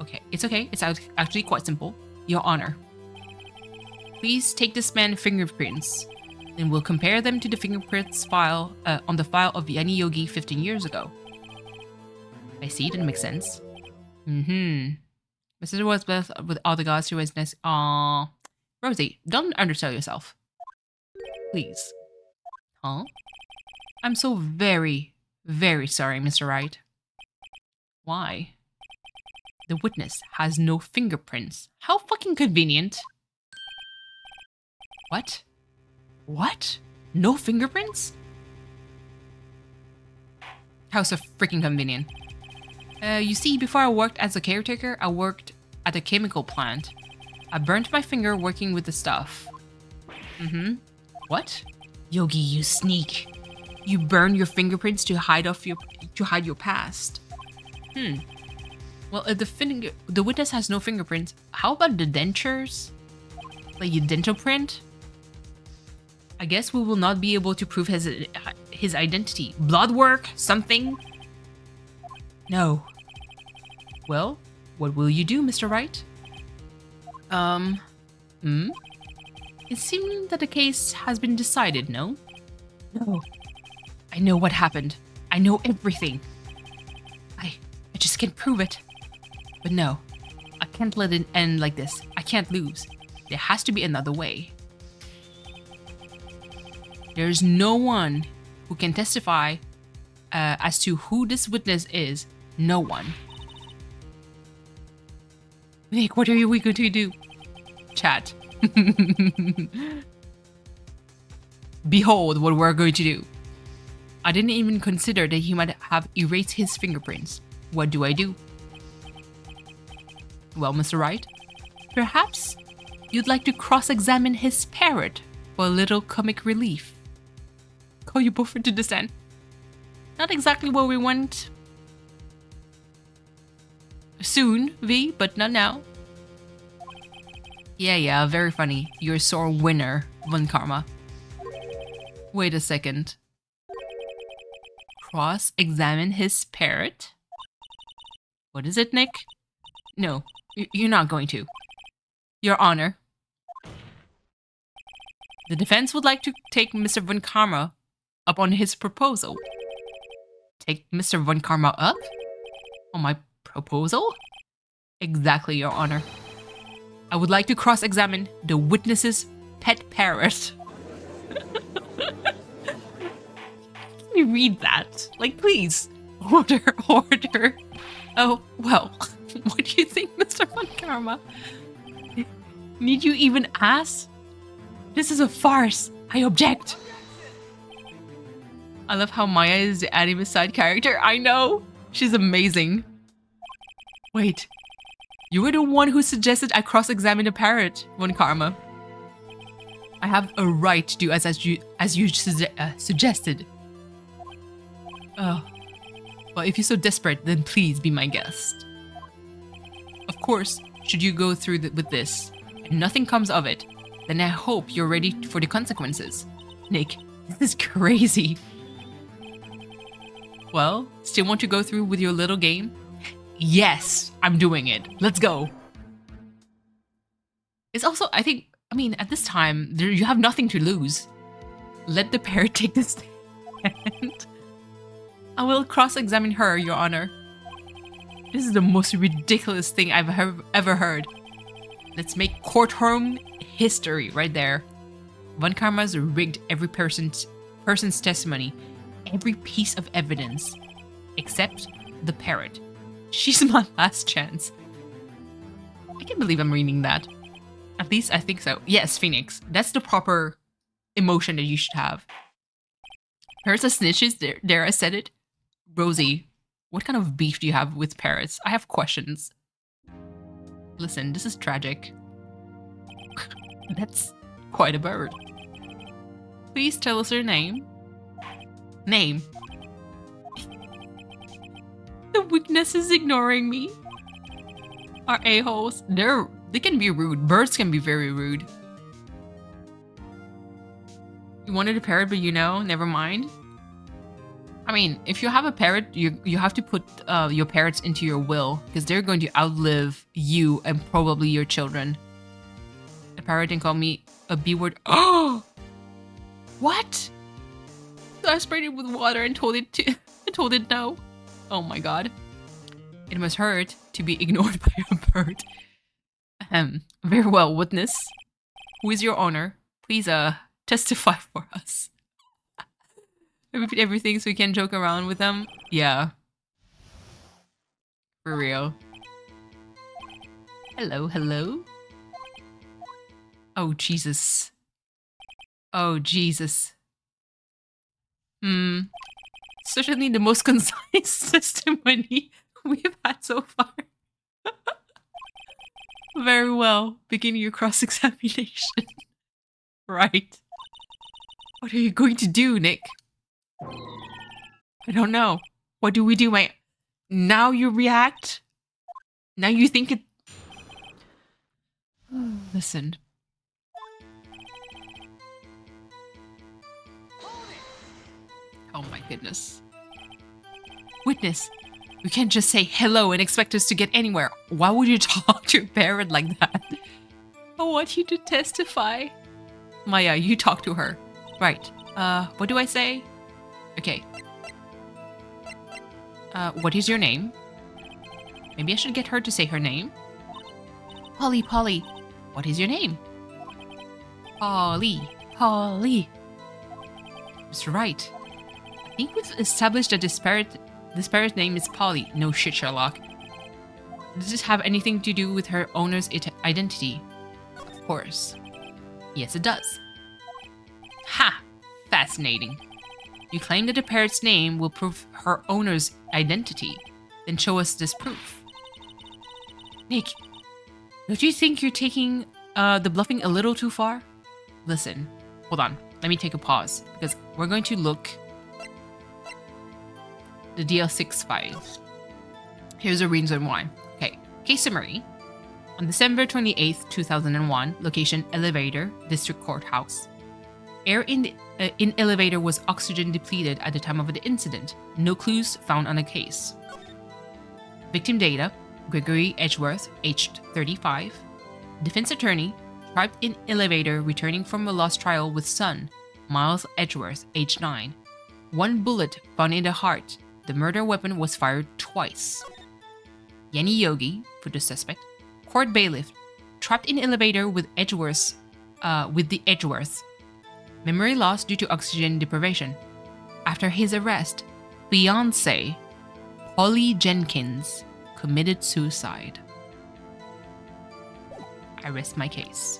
Okay, it's okay. It's actually quite simple. Your Honor, please take this man's fingerprints, and we'll compare them to the fingerprints file on the file of Yanni Yogi 15 years ago. I see, that makes sense. Mr. was with all the gods who was next. Aww. Rosie, don't undersell yourself. Please. Huh? I'm so very, very sorry, Mr. Wright. Why? The witness has no fingerprints. How fucking convenient. What? What? No fingerprints? How so freaking convenient. You see, before I worked as a caretaker, I worked at a chemical plant. I burnt my finger working with the stuff. What? Yogi, you sneak. You burn your fingerprints to hide your past. Well, if the witness has no fingerprints, how about the dentures? Like your dental print? I guess we will not be able to prove his identity. Blood work? Something? No. Well, what will you do, Mr. Wright? It seems that the case has been decided, no? No. I know what happened. I know everything. I just can't prove it. But no, I can't let it end like this. I can't lose. There has to be another way. There's no one who can testify as to who this witness is. No one. Nick, what are we going to do? Chat. Behold what we're going to do. I didn't even consider that he might have erased his fingerprints. What do I do? Well, Mr. Wright, perhaps you'd like to cross-examine his parrot for a little comic relief. Call you both into dissent. Not exactly what we want. Soon, V, but not now. Yeah, very funny. You're a sore winner, Von Karma. Wait a second. cross-examine his parrot? What is it, Nick? No, you're not going to. Your Honor. The defense would like to take Mr. Von Karma up on his proposal. Take Mr. Von Karma up? On my proposal? Exactly, Your Honor. I would like to cross-examine the witness's pet parrot. Can you read that? Like, please. Order, order. Oh, well, what do you think, Mr. Von Karma? Need you even ask? This is a farce. I object. I love how Maya is the anime side character. I know. She's amazing. Wait. You were the one who suggested I cross-examine a parrot, Von Karma. I have a right to do as you suggested. Oh. Well, if you're so desperate, then please be my guest. Of course, should you go through with this, and nothing comes of it, then I hope you're ready for the consequences. Nick, this is crazy. Well, still want to go through with your little game? Yes, I'm doing it. Let's go. It's also, I mean, at this time, you have nothing to lose. Let the parrot take the stand. I will cross-examine her, Your Honor. This is the most ridiculous thing I've ever heard. Let's make courtroom history right there. Von Karma's rigged every person's testimony, every piece of evidence, except the parrot. She's my last chance. I can't believe I'm reading that. At least I think so. Yes, Phoenix. That's the proper emotion that you should have. There's a snitches. There I said it. Rosie, what kind of beef do you have with parrots? I have questions. Listen, this is tragic. That's quite a bird. Please tell us your name. Name. The witness is ignoring me. Are a-holes. They can be rude. Birds can be very rude. You wanted a parrot, but never mind. I mean, if you have a parrot, you have to put your parrots into your will, because they're going to outlive you and probably your children. A parrot didn't call me a B word. Oh! What? So I sprayed it with water and told it no. Oh my god. It must hurt to be ignored by a bird. Very well, witness. Who is your honor? Please testify for us. I repeat everything so we can joke around with them. Yeah. For real. Hello, hello. Oh, Jesus. Oh, Jesus. Certainly the most concise testimony we've had so far. Very well. Begin your cross-examination. Right. What are you going to do, Nick? I don't know. What do we do, mate? Now you react? Now you think it... Listen. Oh my goodness. Witness, you can't just say hello and expect us to get anywhere. Why would you talk to a parrot like that? I want you to testify. Maya, you talk to her. Right. What do I say? Okay. What is your name? Maybe I should get her to say her name. Polly, Polly. What is your name? Polly, Polly. Mr. Wright. I think we've established that this parrot's name is Polly. No shit, Sherlock. Does this have anything to do with her owner's identity? Of course. Yes, it does. Ha! Fascinating. You claim that the parrot's name will prove her owner's identity. Then show us this proof. Nick, don't you think you're taking the bluffing a little too far? Listen, hold on. Let me take a pause, because we're going to look the DL6 files. Here's the reason why. Okay, case summary. On December 28th, 2001, location elevator, district courthouse. Air in elevator was oxygen depleted at the time of the incident. No clues found on the case. Victim data: Gregory Edgeworth, aged 35. Defense attorney: trapped in elevator returning from a lost trial with son, Miles Edgeworth, aged 9. 1 bullet found in the heart. The murder weapon was fired twice. Yanni Yogi, for the suspect. Court bailiff: trapped in elevator with the Edgeworths. Memory loss due to oxygen deprivation. After his arrest, fiancée Holly Jenkins committed suicide. I rest my case.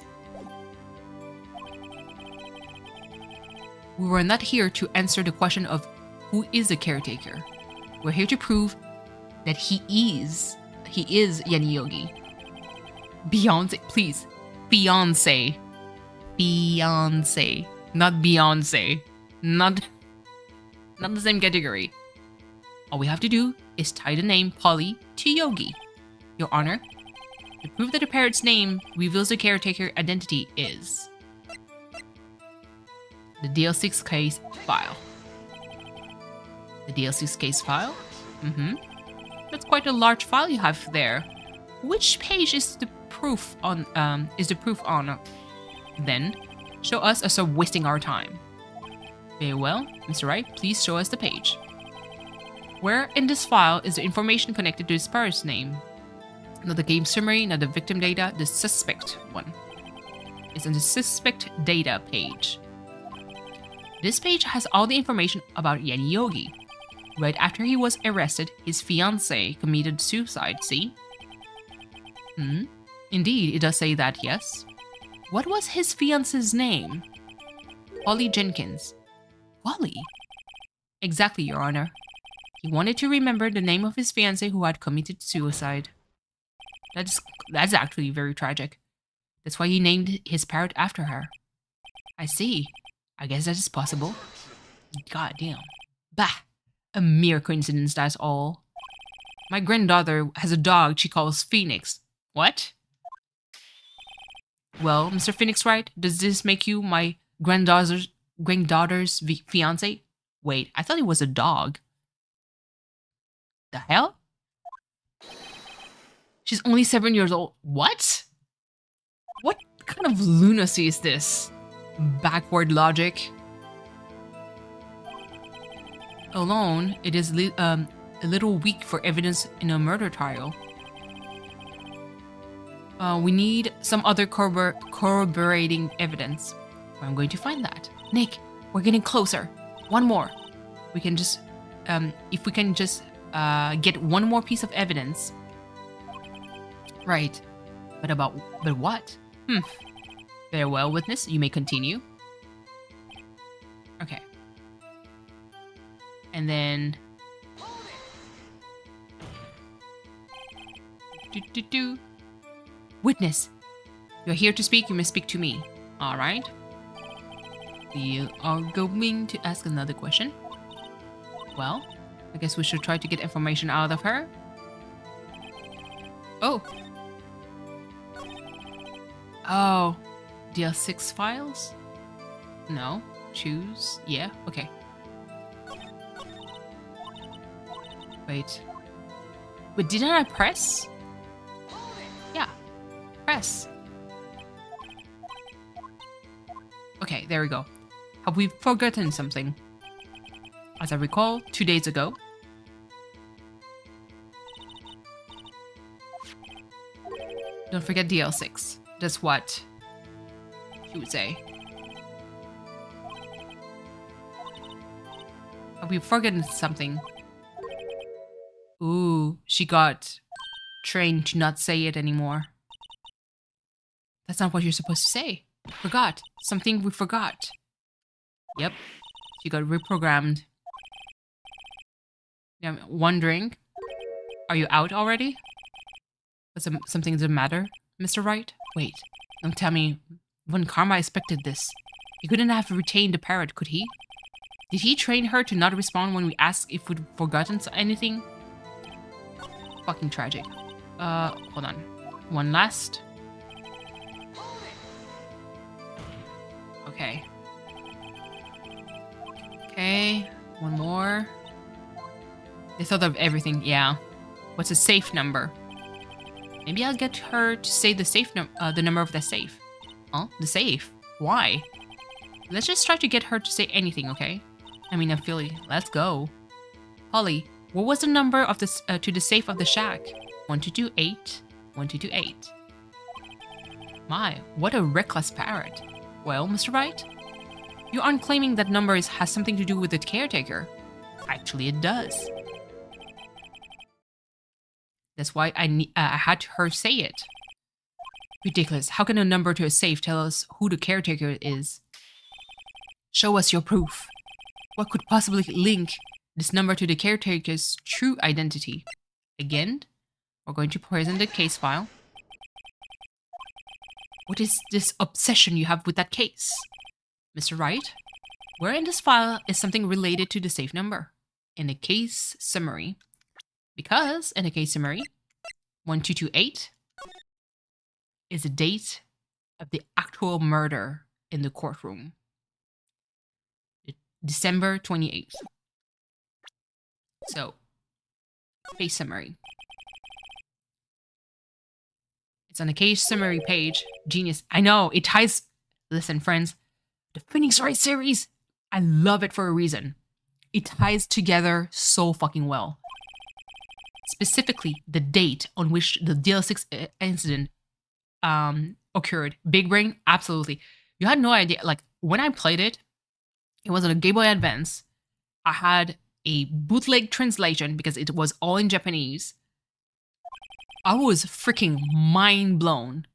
We were not here to answer the question of who is the caretaker. We're here to prove that he is Yanni Yogi. Beyonce, please. Fiancé. Fiancé. Not Beyonce. Not the same category. All we have to do is tie the name Polly to Yogi. Your Honor, to prove that the parrot's name reveals the caretaker identity is the DL6 case file. The DL6 case file? That's quite a large file you have there. Which page is the proof on? Then, show us as we're wasting our time. Very well, Mr. Wright, please show us the page. Where in this file is the information connected to this parrot's name? Not the game summary, not the victim data, the suspect one. It's on the suspect data page. This page has all the information about Yanni Yogi. Right after he was arrested, his fiancée committed suicide, see? Indeed, it does say that, yes. What was his fiancée's name? Holly Jenkins. Holly? Exactly, Your Honor. He wanted to remember the name of his fiancée who had committed suicide. That's actually very tragic. That's why he named his parrot after her. I see. I guess that is possible. God damn. Bah! A mere coincidence, that's all. My granddaughter has a dog she calls Phoenix. What? Well, Mr. Phoenix Wright, does this make you my granddaughter's fiancé? Wait, I thought it was a dog. The hell? She's only 7 years old. What? What kind of lunacy is this? Backward logic. Alone, it is a little weak for evidence in a murder trial. We need some other corroborating evidence. I'm going to find that. Nick, we're getting closer. One more. We can just, if we can just get one more piece of evidence. Right. But what? Very well, witness. You may continue. Okay. And then... Witness, you're here to speak, you must speak to me. Alright. We are going to ask another question. Well, I guess we should try to get information out of her. Oh. Oh. DL6 files? No. Choose. Yeah, okay. Wait. But didn't I press? Yeah. Press. Okay, there we go. Have we forgotten something? As I recall, 2 days ago. Don't forget DL6. That's what she would say. Have we forgotten something? Ooh, she got trained to not say it anymore. That's not what you're supposed to say. Forgot. Something we forgot. Yep. She got reprogrammed. I'm wondering, are you out already? Something's the matter, Mr. Wright? Wait, don't tell me Von Karma expected this. He couldn't have retained the parrot, could he? Did he train her to not respond when we asked if we'd forgotten anything? Fucking tragic. Hold on. One last. Okay. Okay, one more. They thought of everything, yeah. What's a safe number? Maybe I'll get her to say the number of the safe. Huh? The safe? Why? Let's just try to get her to say anything, okay? I mean, I'm feeling. Let's go. Holly, what was the number of this to the safe of the shack? 1228. 1228. My, what a reckless parrot. Well, Mr. Wright, you aren't claiming that number has something to do with the caretaker. Actually, it does. That's why I had her say it. Ridiculous. How can a number to a safe tell us who the caretaker is? Show us your proof. What could possibly link this number to the caretaker's true identity? Again, we're going to present the case file. What is this obsession you have with that case? Mr. Wright, where in this file is something related to the safe number? In the case summary. Because in the case summary, 1228 is the date of the actual murder in the courtroom. December 28th. So, case summary. It's on the case summary page. Genius. I know, it ties... Listen, friends. The Phoenix Wright series, I love it for a reason. It ties together so fucking well. Specifically, the date on which the DL6 incident occurred. Big brain? Absolutely. You had no idea. Like, when I played it, it was on a Game Boy Advance. I had a bootleg translation because it was all in Japanese. I was freaking mind blown.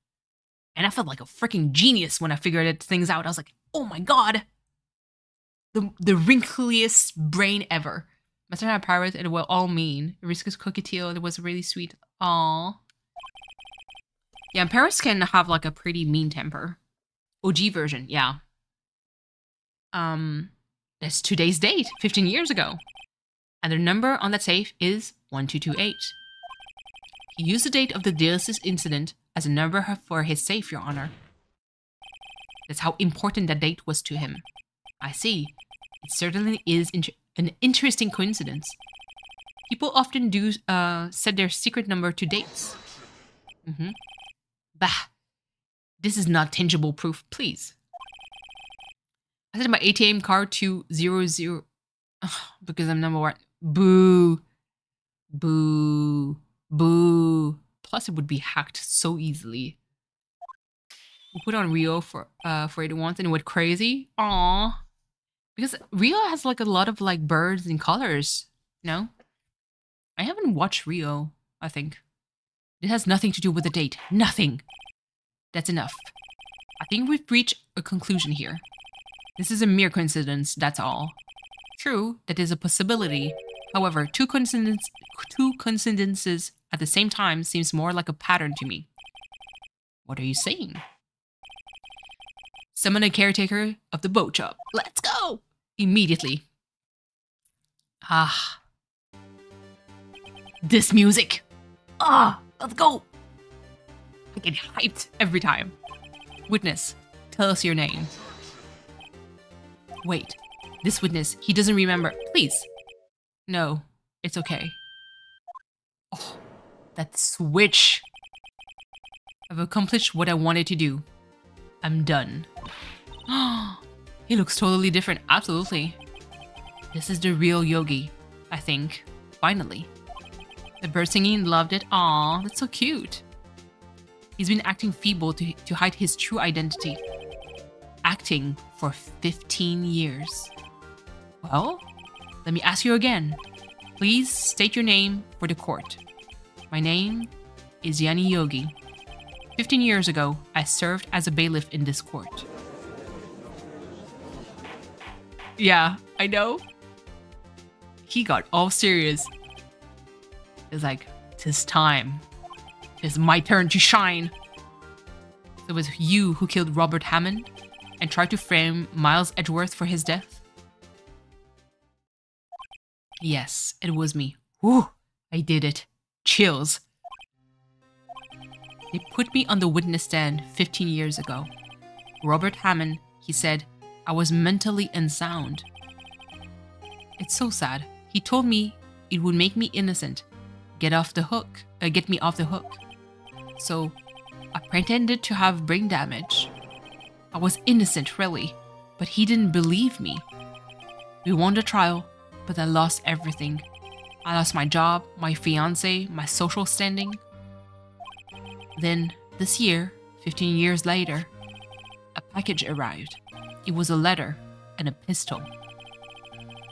And I felt like a freaking genius when I figured things out. I was like, oh my god. The wrinkliest brain ever. Master and Pirate, it will all mean. Riskus Cockatiel, it was really sweet. Aww. Yeah, Paris can have like a pretty mean temper. OG version, yeah. That's today's date, 15 years ago. And the number on that safe is 1228. He used the date of the DL6 incident as a number for his safe, Your Honor. That's how important that date was to him. I see. It certainly is an interesting coincidence. People often do set their secret number to dates. Bah. This is not tangible proof, please. I set my ATM card to 00 because I'm number one. Boo. Boo. Boo. Plus it would be hacked so easily. We put on Rio for it once and it went crazy. Aww. Because Rio has like a lot of like birds and colors, no? I haven't watched Rio, I think. It has nothing to do with the date. Nothing. That's enough. I think we've reached a conclusion here. This is a mere coincidence, that's all. True, that is a possibility. However, two coincidences at the same time seems more like a pattern to me. What are you saying? Summon a caretaker of the boat shop. Let's go! Immediately. Ah. This music. Ah, let's go! I get hyped every time. Witness, tell us your name. Wait, this witness, he doesn't remember. Please. No, it's okay. Oh, that switch. I've accomplished what I wanted to do. I'm done. He looks totally different. Absolutely. This is the real Yogi, I think. Finally. The bird singing loved it. Aww, that's so cute. He's been acting feeble to hide his true identity. Acting for 15 years. Well, let me ask you again. Please state your name for the court. My name is Yani Yogi. 15 years ago, I served as a bailiff in this court. Yeah, I know. He got all serious. It's like, tis time. It's my turn to shine. It was you who killed Robert Hammond and tried to frame Miles Edgeworth for his death? Yes, it was me. Whew, I did it. Chills. They put me on the witness stand 15 years ago. Robert Hammond, he said, I was mentally unsound. It's so sad. He told me it would make me innocent. Get me off the hook. So, I pretended to have brain damage. I was innocent, really, but he didn't believe me. We won the trial, but I lost everything. I lost my job, my fiancé, my social standing. Then, this year, 15 years later, a package arrived. It was a letter and a pistol.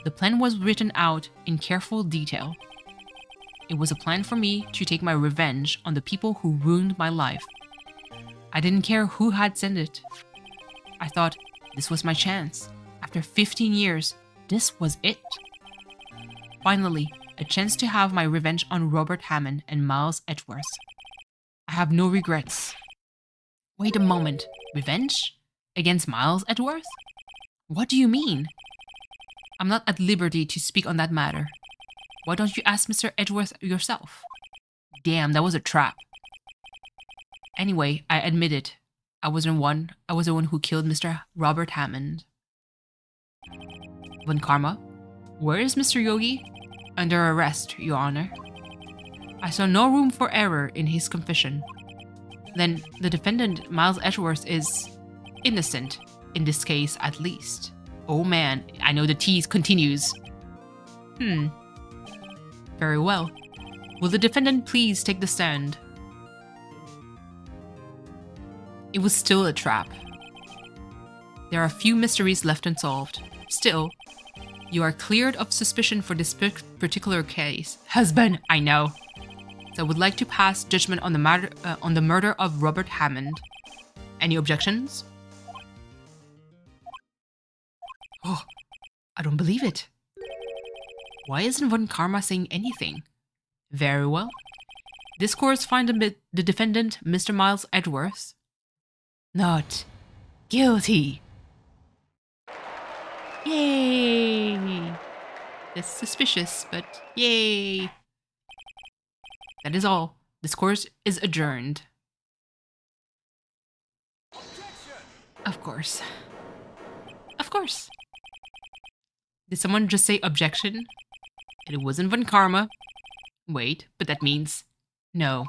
The plan was written out in careful detail. It was a plan for me to take my revenge on the people who ruined my life. I didn't care who had sent it. I thought this was my chance. After 15 years, this was it. Finally, a chance to have my revenge on Robert Hammond and Miles Edgeworth. I have no regrets. Wait a moment. Revenge? Against Miles Edgeworth? What do you mean? I'm not at liberty to speak on that matter. Why don't you ask Mr. Edgeworth yourself? Damn, that was a trap. Anyway, I admit it. I was the one who killed Mr. Robert Hammond. Von Karma? Where is Mr. Yogi? Under arrest, Your Honor. I saw no room for error in his confession. Then the defendant, Miles Edgeworth, is innocent, in this case at least. Oh man, I know the tease continues. Very well. Will the defendant please take the stand? It was still a trap. There are few mysteries left unsolved. Still, you are cleared of suspicion for this particular case. Husband, I know. So I would like to pass judgment on the murder of Robert Hammond. Any objections? Oh, I don't believe it. Why isn't Von Karma saying anything? Very well. This court finds the defendant, Mr. Miles Edgeworth, not guilty. Yay! That's suspicious, but yay! That is all. This court is adjourned. Of course. Of course. Did someone just say objection? And it wasn't Von Karma. Wait, but that means no.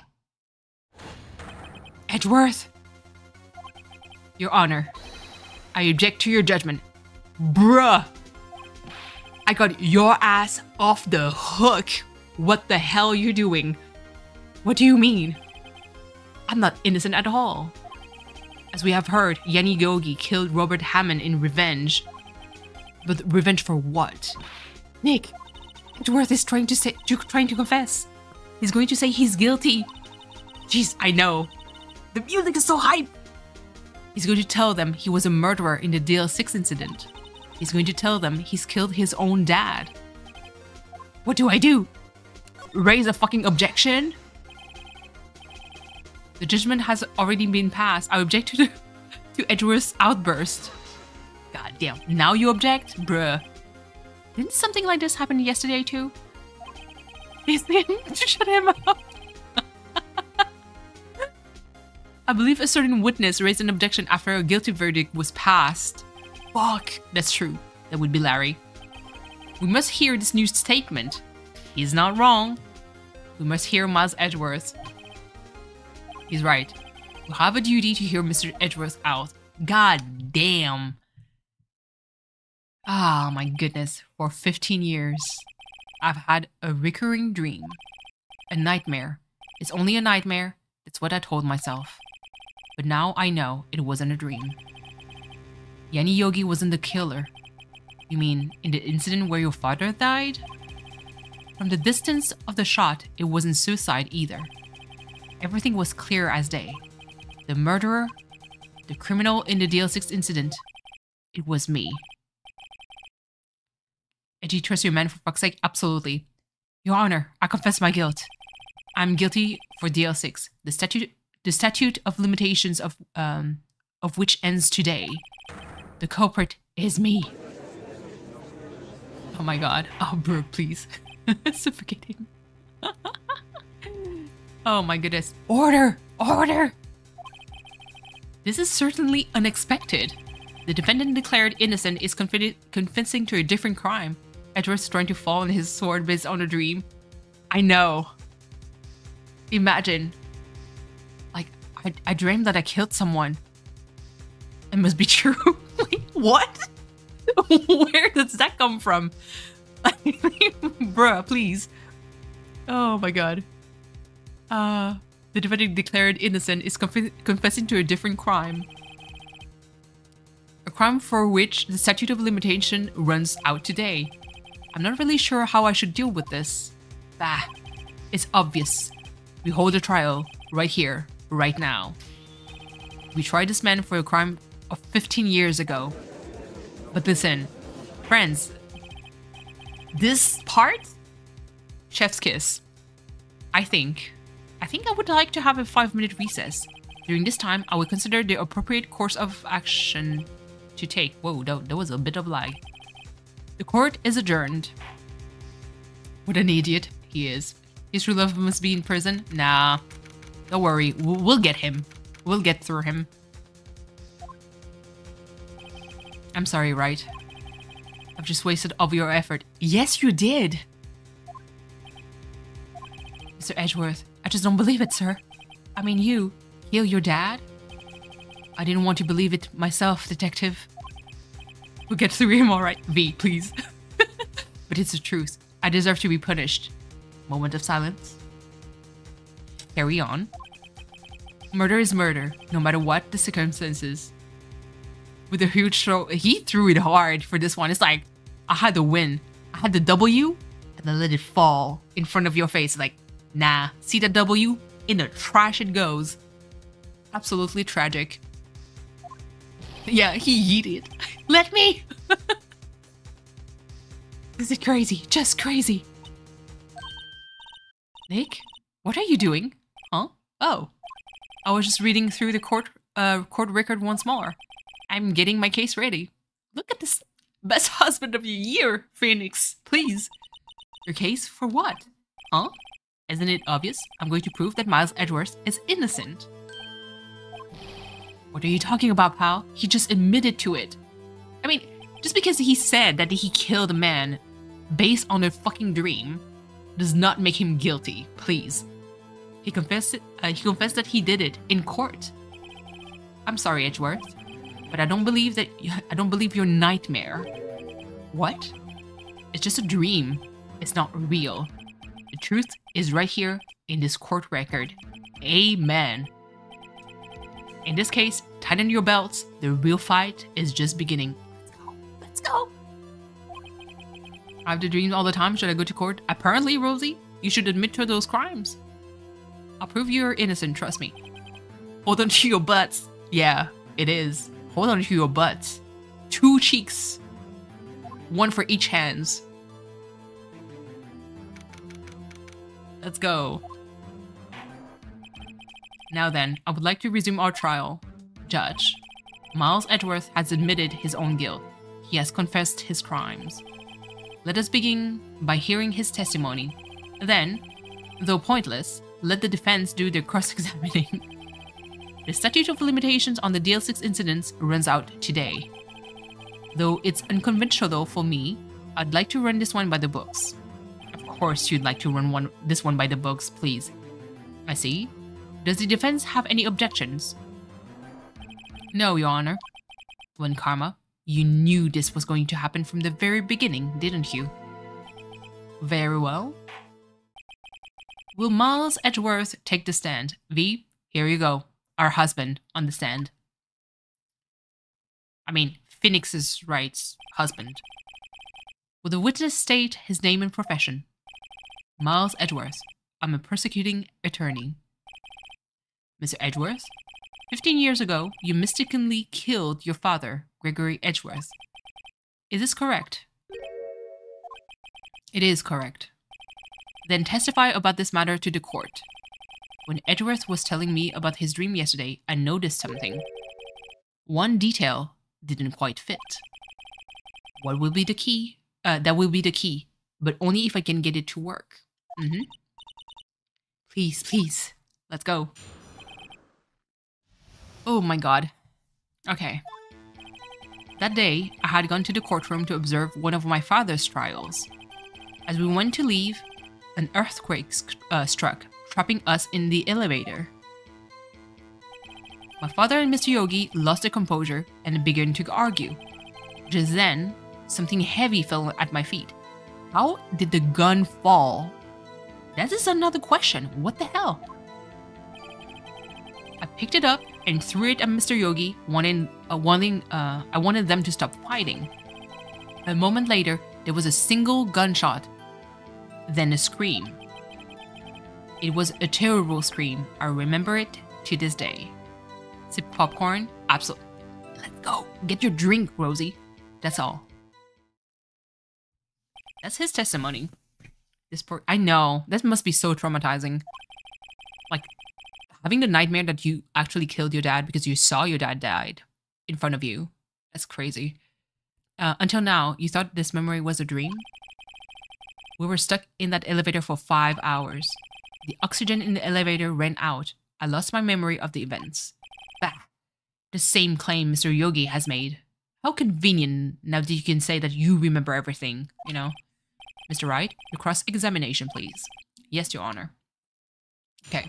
Edgeworth! Your Honor, I object to your judgment. Bruh! I got your ass off the hook. What the hell are you doing? What do you mean? I'm not innocent at all. As we have heard, Yanni Yogi killed Robert Hammond in revenge. But revenge for what? Nick, Edgeworth is trying to confess. He's going to say he's guilty. Jeez, I know. The music is so hype. He's going to tell them he was a murderer in the DL6 incident. He's going to tell them he's killed his own dad. What do I do? Raise a fucking objection? The judgment has already been passed. I object to Edgeworth's outburst. God damn. Now you object? Bruh. Didn't something like this happen yesterday too? He's to shut him up. I believe a certain witness raised an objection after a guilty verdict was passed. Fuck. That's true. That would be Larry. We must hear this new statement. He's not wrong. We must hear Miles Edgeworth. He's right. We have a duty to hear Mr. Edgeworth out. God damn. Ah, my goodness. For 15 years, I've had a recurring dream. A nightmare. It's only a nightmare. That's what I told myself. But now I know it wasn't a dream. Yanni Yogi wasn't the killer. You mean in the incident where your father died? From the distance of the shot, it wasn't suicide either. Everything was clear as day. The murderer, the criminal in the DL6 incident, it was me. And do you trust your man for fuck's sake? Absolutely. Your Honor, I confess my guilt. I'm guilty for DL6. The statute of limitations of which ends today. The culprit is me. Oh my god. Oh, bro, please. Suffocate him. Oh my goodness. Order! Order! This is certainly unexpected. The defendant declared innocent is confessing to a different crime. Edward's trying to fall on his sword based on a dream. I know. Imagine. Like, I dreamed that I killed someone. It must be true. Like, what? Where does that come from? Bruh, please. Oh my god. The defendant declared innocent is confessing to a different crime. A crime for which the statute of limitation runs out today. I'm not really sure how I should deal with this. Bah, it's obvious. We hold a trial right here, right now. We tried this man for a crime of 15 years ago. But listen, friends, this part? Chef's kiss. I think I would like to have a 5-minute recess. During this time, I will consider the appropriate course of action to take. Whoa, that was a bit of lag. The court is adjourned. What an idiot he is. His true love must be in prison? Nah, don't worry, we'll get him. We'll get through him. I'm sorry, Wright. I've just wasted all of your effort. Yes, you did! Mr. Edgeworth, I just don't believe it, sir. I mean, you kill your dad? I didn't want to believe it myself, detective. We'll get through him, alright. V, please. But it's the truth. I deserve to be punished. Moment of silence. Carry on. Murder is murder, no matter what the circumstances. With a huge throw, he threw it hard for this one. It's like, I had the win. I had the W, and then let it fall in front of your face. Like, nah, see that W? In the trash it goes. Absolutely tragic. Yeah, he yeeted. Let me! This is crazy, just crazy. Nick, what are you doing? Huh? Oh, I was just reading through the court record once more. I'm getting my case ready. Look at this. Best husband of the year, Phoenix. Please. Your case for what? Huh? Isn't it obvious? I'm going to prove that Miles Edgeworth is innocent. What are you talking about, pal? He just admitted to it. I mean, just because he said that he killed a man based on a fucking dream does not make him guilty, please. He confessed that he did it in court. I'm sorry, Edgeworth, but I don't believe your nightmare. What? It's just a dream. It's not real. The truth is right here in this court record. Amen. In this case, tighten your belts. The real fight is just beginning. Let's go. Let's go. I have the dreams all the time. Should I go to court? Apparently, Rosie, you should admit to those crimes. I'll prove you're innocent, trust me. Hold on to your butts. Yeah, it is. Hold on to your butts. 2 cheeks. 1 for each hands. Let's go. Now then, I would like to resume our trial. Judge, Miles Edgeworth has admitted his own guilt. He has confessed his crimes. Let us begin by hearing his testimony. Then, though pointless, let the defense do their cross-examining. The statute of limitations on the DL6 incidents runs out today. Though it's unconventional for me, I'd like to run this one by the books. Of course you'd like to run this one by the books, please. I see. Does the defense have any objections? No, Your Honor. When Karma, you knew this was going to happen from the very beginning, didn't you? Very well. Will Miles Edgeworth take the stand? V, here you go. Our husband on the stand. I mean, Phoenix is Wright's husband. Will the witness state his name and profession? Miles Edgeworth. I'm a prosecuting attorney. Mr. Edgeworth, 15 years ago, you mistakenly killed your father, Gregory Edgeworth. Is this correct? It is correct. Then testify about this matter to the court. When Edgeworth was telling me about his dream yesterday, I noticed something. One detail didn't quite fit. What will be the key? That will be the key, but only if I can get it to work. Please, please, let's go. Oh my god. Okay. That day, I had gone to the courtroom to observe one of my father's trials. As we went to leave, an earthquake struck, trapping us in the elevator. My father and Mr. Yogi lost their composure and began to argue. Just then, something heavy fell at my feet. How did the gun fall? That is another question. What the hell? I picked it up and threw it at Mr. Yogi, I wanted them to stop fighting. A moment later, there was a single gunshot, then a scream. It was a terrible scream. I remember it to this day. Sip popcorn? Absolutely. Let's go. Get your drink, Rosie. That's all. That's his testimony. I know. That must be so traumatizing. Like, having the nightmare that you actually killed your dad because you saw your dad died in front of you. That's crazy. Until now, you thought this memory was a dream? We were stuck in that elevator for 5 hours. The oxygen in the elevator ran out. I lost my memory of the events. Bah! The same claim Mr. Yogi has made. How convenient now that you can say that you remember everything, you know? Mr. Wright, the cross-examination, please. Yes, Your Honor. Okay.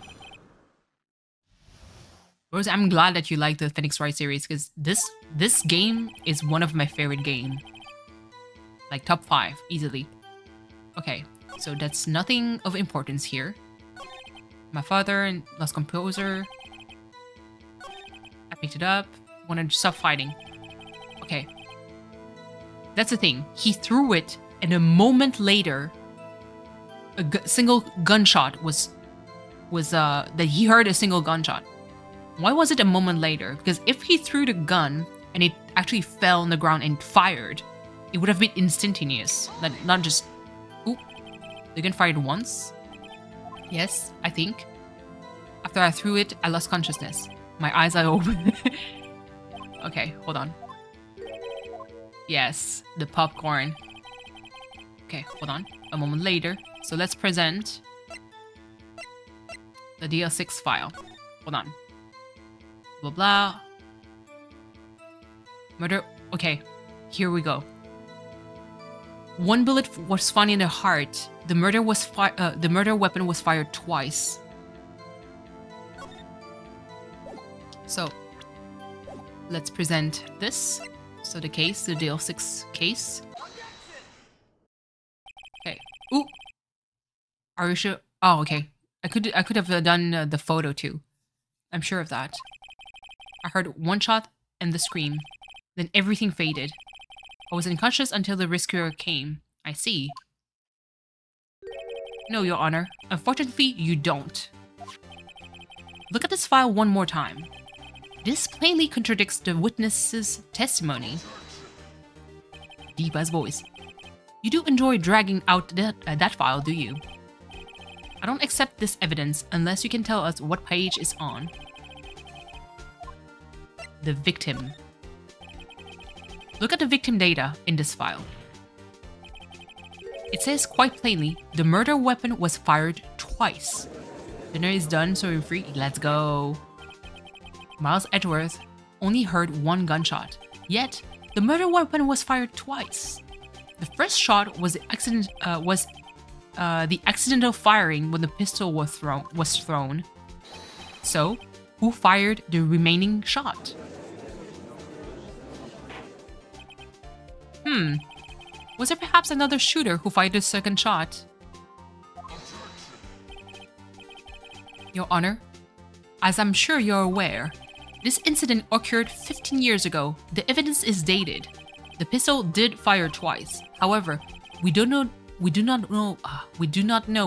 Rose, I'm glad that you like the Phoenix Wright series because this game is one of my favorite games. Like top 5, easily. Okay, so that's nothing of importance here. My father and lost composer. I picked it up. Wanted to stop fighting. Okay. That's the thing. He threw it, and a moment later, a single gunshot was that he heard a single gunshot. Why was it a moment later? Because if he threw the gun and it actually fell on the ground and fired, it would have been instantaneous. Not just, oop, the gun fired once. Yes, I think. After I threw it, I lost consciousness. My eyes are open. Okay, hold on. Yes, the popcorn. Okay, hold on. A moment later. So let's present the DL6 file. Hold on. Blah, blah. Murder. Okay, here we go. One bullet was found in the heart. The murder weapon was fired twice. So, let's present this. So the case, the DL6 case. Okay. Ooh. Are you sure? Oh, okay. I could have done the photo too. I'm sure of that. I heard one shot and the scream. Then everything faded. I was unconscious until the rescuer came. I see. No, Your Honor. Unfortunately, you don't. Look at this file one more time. This plainly contradicts the witness's testimony. Deep as voice. You do enjoy dragging out that file, do you? I don't accept this evidence unless you can tell us what page is on. The victim. Look at the victim data in this file. It says quite plainly, the murder weapon was fired twice. Dinner is done, so you're free. Let's go. Miles Edgeworth only heard one gunshot. Yet, the murder weapon was fired twice. The first shot was the accidental firing when the pistol was thrown. So, who fired the remaining shot? Was there perhaps another shooter who fired the second shot? Your Honor, as I'm sure you're aware, this incident occurred 15 years ago. The evidence is dated. The pistol did fire twice. However, we do not know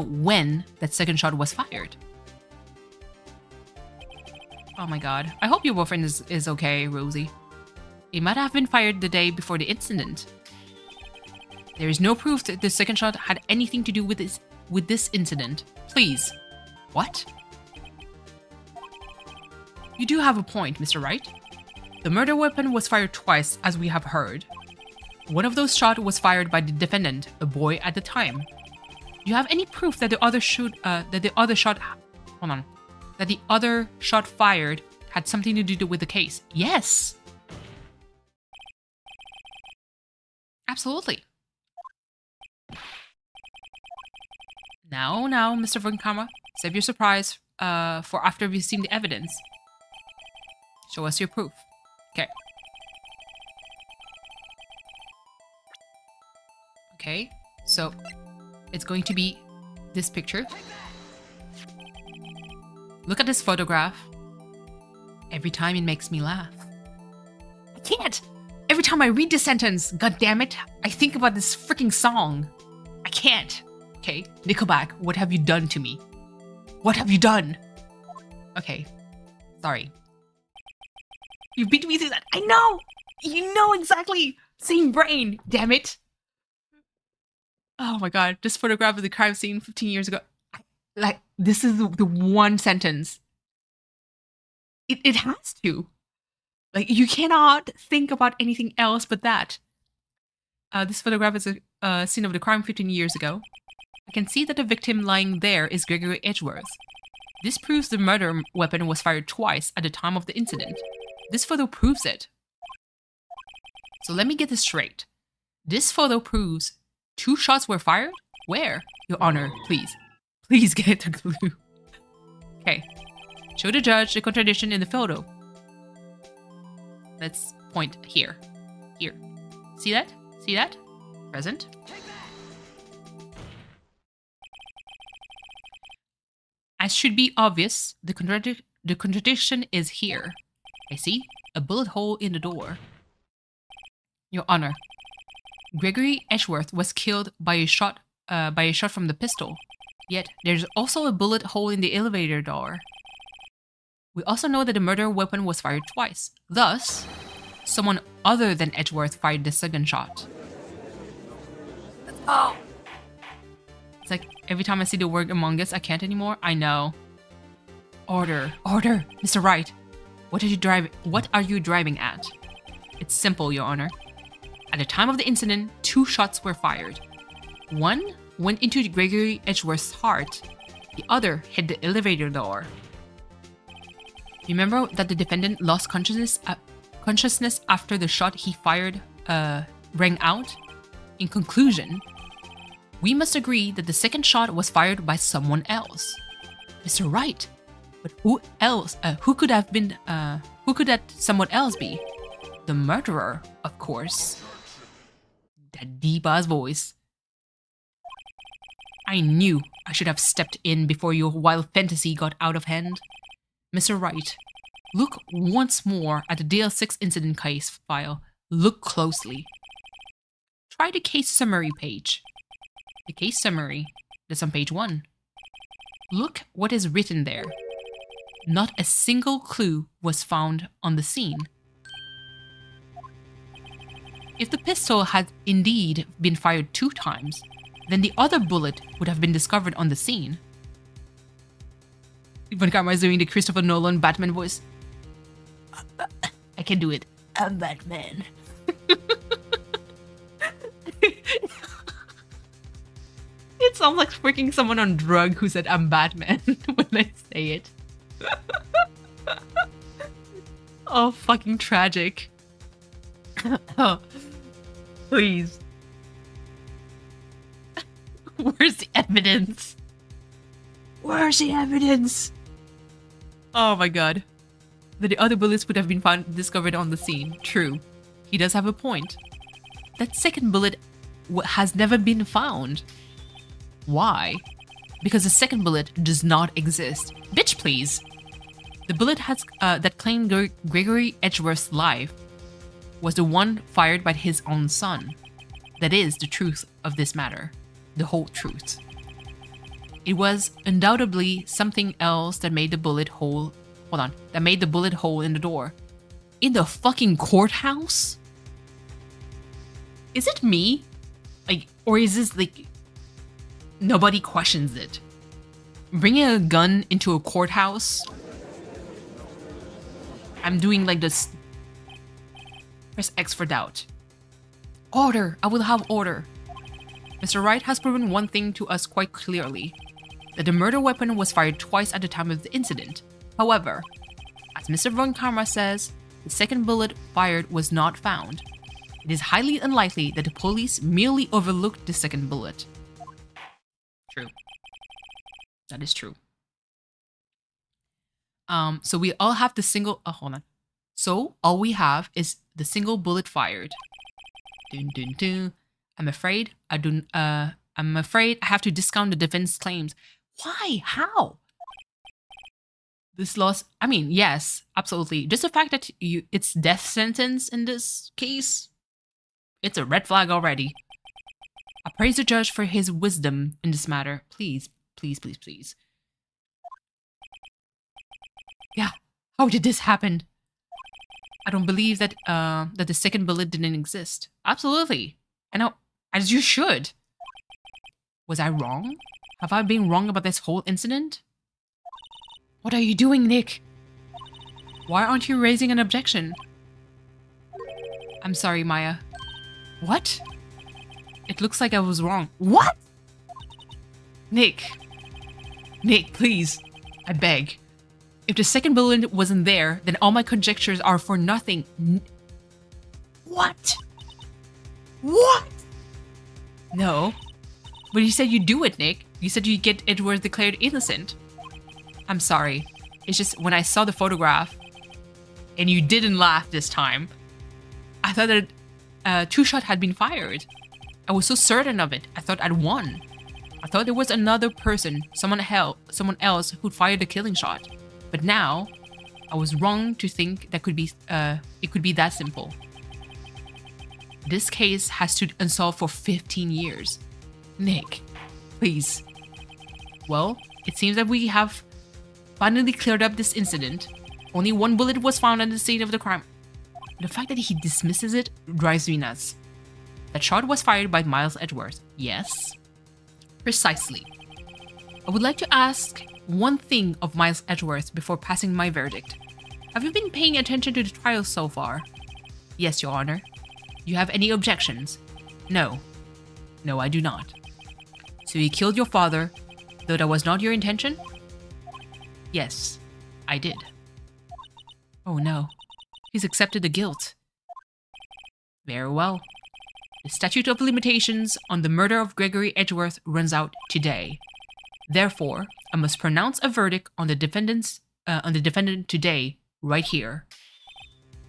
when that second shot was fired. Oh my god. I hope your boyfriend is okay, Rosie. It might have been fired the day before the incident. There is no proof that the second shot had anything to do with this incident. Please. What? You do have a point, Mr. Wright. The murder weapon was fired twice, as we have heard. One of those shots was fired by the defendant, a boy at the time. Do you have any proof that the other shot fired had something to do with the case? Yes. Absolutely. Now, Mr. Von Karma, save your surprise for after we've seen the evidence. Show us your proof. Okay. Okay, so it's going to be this picture. Look at this photograph. Every time it makes me laugh. I can't! Every time I read this sentence, god damn it, I think about this freaking song. I can't. Okay, Nickelback, what have you done to me? What have you done? Okay, sorry. You beat me to that. I know! You know exactly! Same brain, damn it! Oh my god, this photograph of the crime scene 15 years ago. Like, this is the one sentence. It has to. Like, you cannot think about anything else but that. This photograph is a scene of the crime 15 years ago. I can see that the victim lying there is Gregory Edgeworth. This proves the murder weapon was fired twice at the time of the incident. This photo proves it. So let me get this straight. This photo proves 2 shots were fired? Where? Your Honor, please. Please get a clue. Okay. Show the judge the contradiction in the photo. Let's point here. Here. See that? See that? Present. As should be obvious, the contradiction is here. I see a bullet hole in the door. Your Honor, Gregory Edgeworth was killed by a shot from the pistol. Yet there's also a bullet hole in the elevator door. We also know that the murder weapon was fired twice. Thus, someone other than Edgeworth fired the second shot. Oh! It's like every time I see the word Among Us, I can't anymore. I know. Order, order, Mr. Wright. What are you driving at? It's simple, Your Honor. At the time of the incident, 2 shots were fired. One went into Gregory Edgeworth's heart. The other hit the elevator door. Remember that the defendant lost consciousness after the shot he fired rang out? In conclusion, we must agree that the second shot was fired by someone else. Mr. Wright, but who else? Who could that someone else be? The murderer, of course. That deep-ass voice. I knew I should have stepped in before your wild fantasy got out of hand. Mr. Wright, look once more at the DL6 incident case file. Look closely. Try the case summary page. The case summary, that's on page 1. Look what is written there. Not a single clue was found on the scene. If the pistol had indeed been fired 2 times, then the other bullet would have been discovered on the scene. Von Karma is doing the Christopher Nolan Batman voice. I can do it. I'm Batman. It sounds like freaking someone on drug who said I'm Batman when I say it. Oh, fucking tragic. Oh, please. Where's the evidence? Where's the evidence? Oh my god. That the other bullets would have been discovered on the scene. True. He does have a point. That second bullet has never been found. Why? Because the second bullet does not exist. Bitch, please. The bullet that claimed Gregory Edgeworth's life was the one fired by his own son. That is the truth of this matter. The whole truth. It was undoubtedly something else that made the bullet hole. Hold on. That made the bullet hole in the door. In the fucking courthouse? Is it me? Like, or is this like nobody questions it? Bringing a gun into a courthouse? I'm doing like this. Press X for doubt. Order! I will have order. Mr. Wright has proven one thing to us quite clearly. That the murder weapon was fired twice at the time of the incident. However, as Mr. Von Karma says, the second bullet fired was not found. It is highly unlikely that the police merely overlooked the second bullet. True. That is true. So we all have the single... Oh, hold on. So all we have is the single bullet fired. Dun, dun, dun. I'm afraid I have to discount the defense claims. Why? How? This loss... I mean, yes, absolutely. Just the fact that it's death sentence in this case, it's a red flag already. I praise the judge for his wisdom in this matter. Please, please, please, please. Yeah, how did this happen? I don't believe that that the second bullet didn't exist. Absolutely. I know, as you should. Was I wrong? Have I been wrong about this whole incident? What are you doing, Nick? Why aren't you raising an objection? I'm sorry, Maya. What? It looks like I was wrong. What? Nick. Nick, please. I beg. If the second bullet wasn't there, then all my conjectures are for nothing. What? What? No. But you said you'd do it, Nick. You said you'd get Edward declared innocent. I'm sorry. It's just when I saw the photograph and you didn't laugh this time, I thought that a two-shot had been fired. I was so certain of it. I thought I'd won. I thought there was another person, someone else who'd fired the killing shot. But now, I was wrong to think that it could be that simple. This case has stood unsolved for 15 years. Nick, please. Well, it seems that we have finally cleared up this incident. Only one bullet was found at the scene of the crime. The fact that he dismisses it drives me nuts. That shot was fired by Miles Edgeworth. Yes. Precisely. I would like to ask one thing of Miles Edgeworth before passing my verdict. Have you been paying attention to the trial so far? Yes, Your Honor. Do you have any objections? No. No, I do not. So you killed your father, though that was not your intention? Yes, I did. Oh no. He's accepted the guilt. Very well. The statute of limitations on the murder of Gregory Edgeworth runs out today. Therefore, I must pronounce a verdict on the defendant today, right here.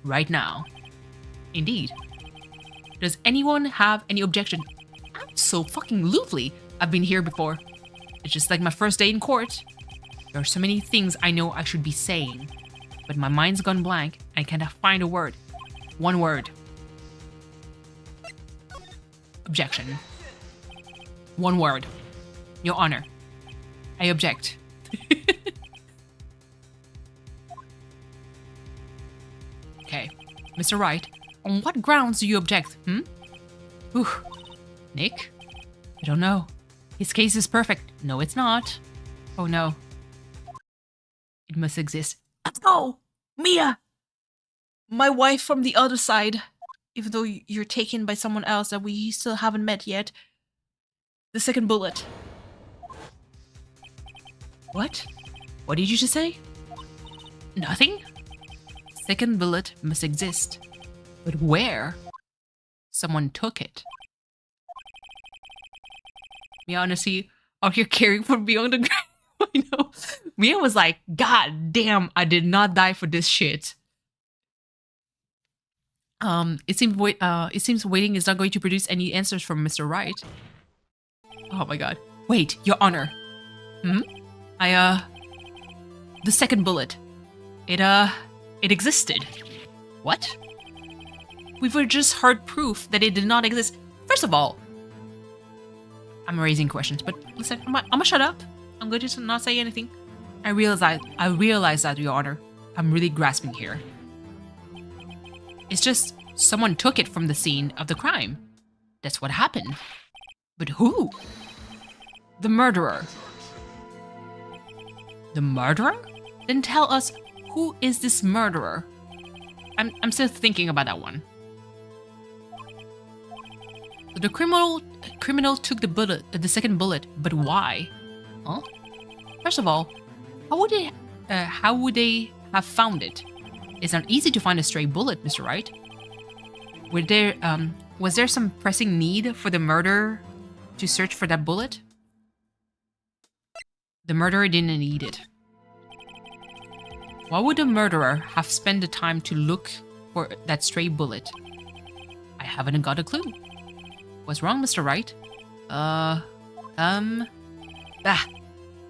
Right now. Indeed. Does anyone have any objection? Absolutely. I've been here before. It's just like my first day in court. There are so many things I know I should be saying, but my mind's gone blank and I can't find a word. One word. Objection. One word. Your Honor. I object. Okay. Mr. Wright, on what grounds do you object, Whew. Nick? I don't know. His case is perfect. No, it's not. Oh no. It must exist. Let's go! Mia! My wife from the other side. Even though you're taken by someone else that we still haven't met yet. The second bullet. What? What did you just say? Nothing? Second bullet must exist. But where? Someone took it. Mia honestly out here caring for beyond the grave. I know. Mia was like, God damn, I did not die for this shit. It seems waiting is not going to produce any answers from Mr. Wright. Oh my god. Wait, Your Honor. The second bullet. It existed. What? We've just heard proof that it did not exist. First of all, I'm raising questions, but listen, I'm gonna shut up. I'm going to not say anything. I realize that, Your Honor. I'm really grasping here. It's just someone took it from the scene of the crime. That's what happened. But who? The murderer. The murderer? Then tell us, who is this murderer? I'm still thinking about that one. The criminal took the second bullet, but why? Huh? First of all, how would they have found it? It's not easy to find a stray bullet, Mr. Wright. Was there some pressing need for the murderer to search for that bullet? The murderer didn't need it. Why would the murderer have spent the time to look for that stray bullet? I haven't got a clue. What's wrong, Mr. Wright?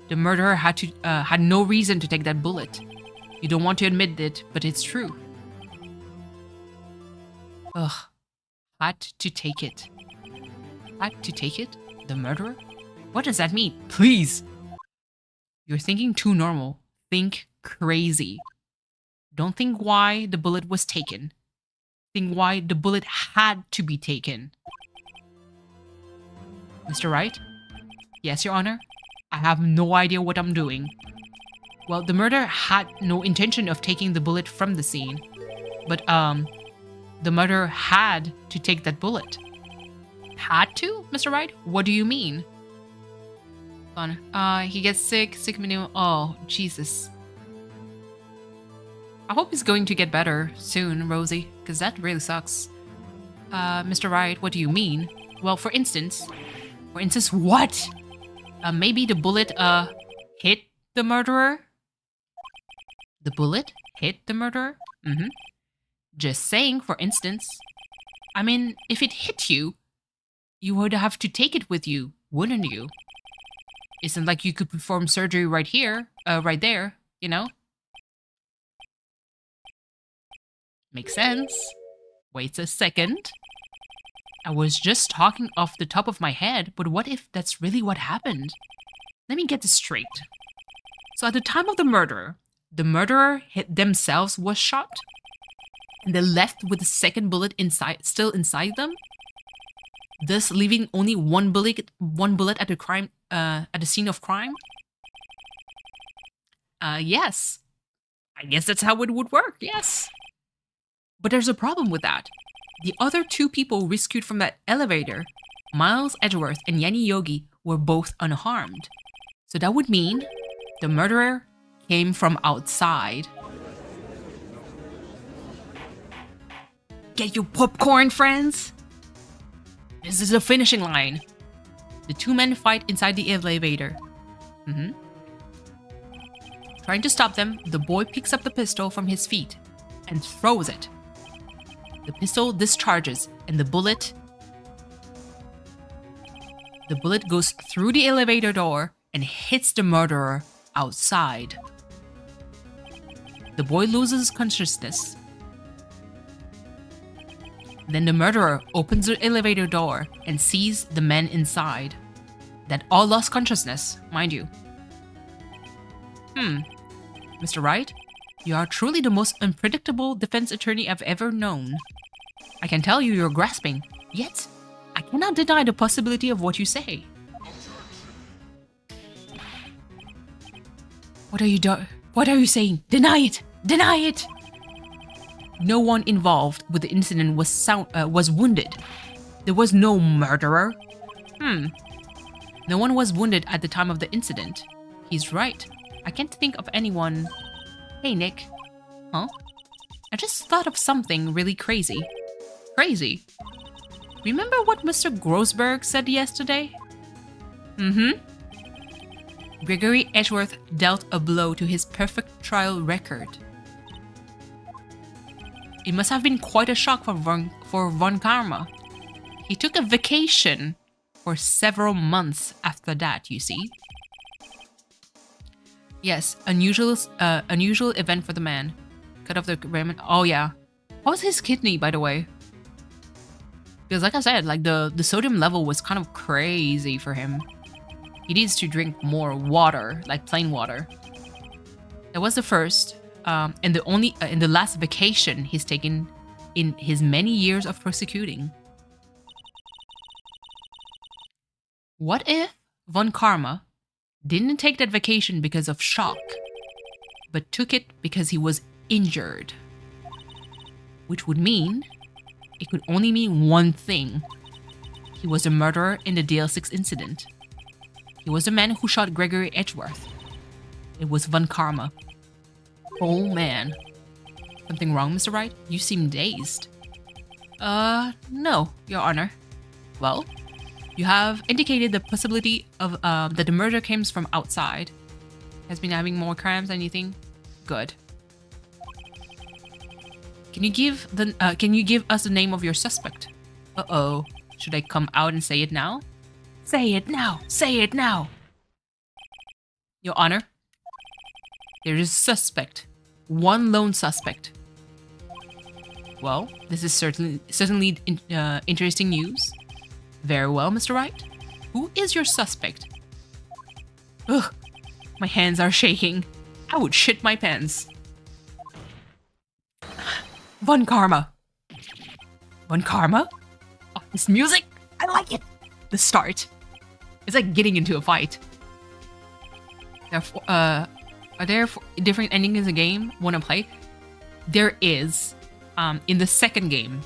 The murderer had no reason to take that bullet. You don't want to admit it, but it's true. Ugh. Had to take it. Had to take it? The murderer? What does that mean? Please! You're thinking too normal. Think crazy. Don't think why the bullet was taken. Think why the bullet had to be taken. Mr. Wright? Yes, Your Honor? I have no idea what I'm doing. Well, the murderer had no intention of taking the bullet from the scene. But, the murderer had to take that bullet. Had to, Mr. Wright? What do you mean? He gets sick minimum. Oh, Jesus. I hope he's going to get better soon, Rosie, because that really sucks. Mr. Wright, what do you mean? Well, for instance, what? Maybe the bullet, hit the murderer? The bullet hit the murderer? Mm-hmm. Just saying, for instance. I mean, if it hit you, you would have to take it with you, wouldn't you? Isn't like you could perform surgery right here, right there, you know? Makes sense. Wait a second. I was just talking off the top of my head, but what if that's really what happened? Let me get this straight. So at the time of the murderer themselves was shot, and they left with the second bullet still inside them, thus leaving only one bullet at the scene of crime. Yes, I guess that's how it would work. Yes, but there's a problem with that. The other two people rescued from that elevator, Miles Edgeworth and Yanni Yogi, were both unharmed. So that would mean the murderer came from outside. Get your popcorn, friends! This is the finishing line. The two men fight inside the elevator. Trying to stop them, the boy picks up the pistol from his feet and throws it. The pistol discharges, and the bullet goes through the elevator door and hits the murderer outside. The boy loses consciousness. Then the murderer opens the elevator door and sees the men inside, that all lost consciousness, mind you. Mr. Wright, you are truly the most unpredictable defense attorney I've ever known. I can tell you're grasping, yet I cannot deny the possibility of what you say. What are you doing? What are you saying? Deny it! Deny it! No one involved with the incident was wounded. There was no murderer. No one was wounded at the time of the incident. He's right. I can't think of anyone. Hey, Nick. Huh? I just thought of something really crazy. Crazy? Remember what Mr. Grossberg said yesterday? Gregory Edgeworth dealt a blow to his perfect trial record. It must have been quite a shock for Von Karma. He took a vacation for several months after that, you see. Yes, unusual event for the man. Cut off the ramen. Oh yeah. How was his kidney, by the way? Because like I said, like the sodium level was kind of crazy for him. He needs to drink more water, like plain water. That was the first, and the only, in the last vacation he's taken in his many years of prosecuting. What if Von Karma didn't take that vacation because of shock, but took it because he was injured? Which would mean, it could only mean one thing. He was a murderer in the DL6 incident. He was the man who shot Gregory Edgeworth. It was Von Karma. Oh man. Something wrong, Mr. Wright? You seem dazed. No, Your Honor. Well, you have indicated the possibility of that the murder comes from outside. Has been having more crimes, anything? Good. Can you give us the name of your suspect? Uh-oh. Should I come out and say it now? Say it now! Say it now! Your Honor, there is a suspect. One lone suspect. Well, this is certainly interesting news. Very well, Mr. Wright. Who is your suspect? Ugh, my hands are shaking. I would shit my pants. Von Karma. Von Karma? Oh, this music, I like it. The start. It's like getting into a fight. Are there different endings in the game? Want to play? There is. In the second game.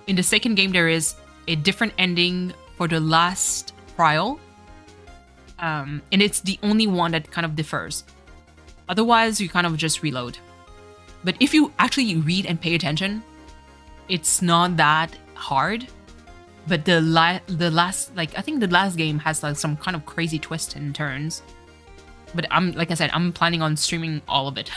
In the second game, there is a different ending for the last trial. And it's the only one that kind of differs. Otherwise, you kind of just reload. But if you actually read and pay attention, it's not that hard. But the last, like, I think the last game has like some kind of crazy twists and turns. But like I said, I'm planning on streaming all of it.